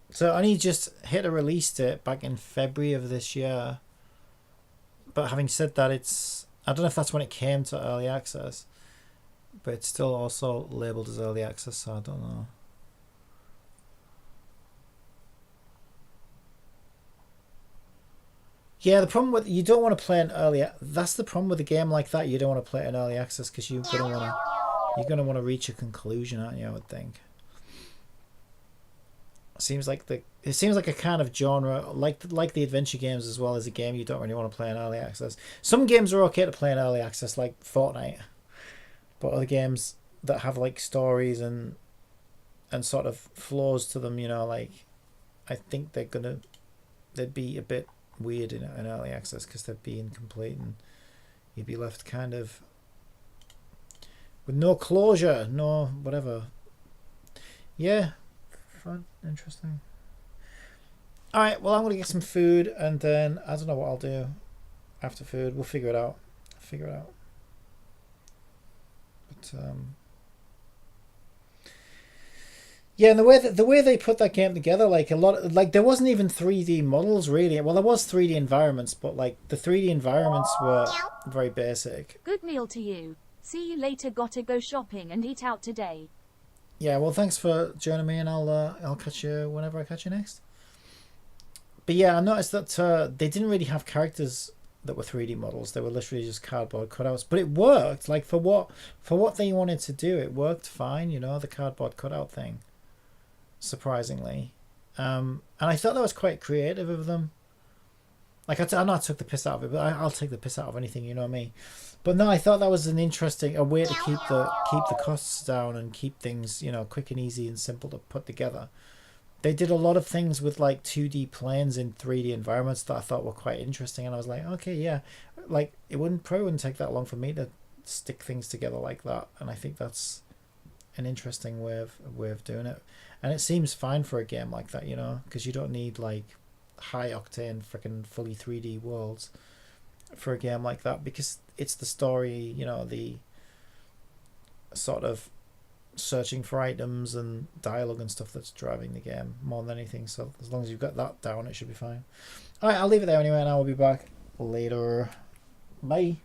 A: So I only just hit a release date back in February of this year. But having said that, I don't know if that's when it came to early access, but it's still also labeled as early access, so I don't know. Yeah, the problem with, you don't want to play an early, that's the problem with a game like that. You don't want to play it in early access because you're gonna want to reach a conclusion, aren't you? I would think. Seems like it seems like a kind of genre like the adventure games as well as a game you don't really want to play in early access. Some games are okay to play in early access, like Fortnite, but other games that have like stories and sort of flaws to them, you know, like I think they'd be a bit weird in early access because they'd be incomplete and you'd be left kind of with no closure, no whatever. Yeah. Fun, interesting. Alright, well I'm gonna get some food and then I don't know what I'll do after food. We'll figure it out. But yeah, and the way they put that game together, like there wasn't even 3D models really. Well, there was 3D environments, but like the 3D environments were very basic.
B: Good meal to you. See you later. Gotta go shopping and eat out today.
A: Yeah, well, thanks for joining me, and I'll catch you whenever I catch you next. But yeah, I noticed that they didn't really have characters that were 3D models. They were literally just cardboard cutouts. But it worked. Like for what they wanted to do, it worked fine. You know, the cardboard cutout thing. Surprisingly, and I thought that was quite creative of them. Like I know I took the piss out of it, but I'll take the piss out of anything. You know me. But no, I thought that was an interesting way to keep the costs down and keep things, you know, quick and easy and simple to put together. They did a lot of things with like 2D planes in 3D environments that I thought were quite interesting, and I was like, okay, yeah, like it probably wouldn't take that long for me to stick things together like that, and I think that's an interesting way of doing it, and it seems fine for a game like that, you know, because you don't need like high octane freaking fully 3D worlds for a game like that, because it's the story, you know, the sort of searching for items and dialogue and stuff that's driving the game more than anything. So as long as you've got that down, it should be fine. All right, I'll leave it there anyway, and I will be back later. Bye.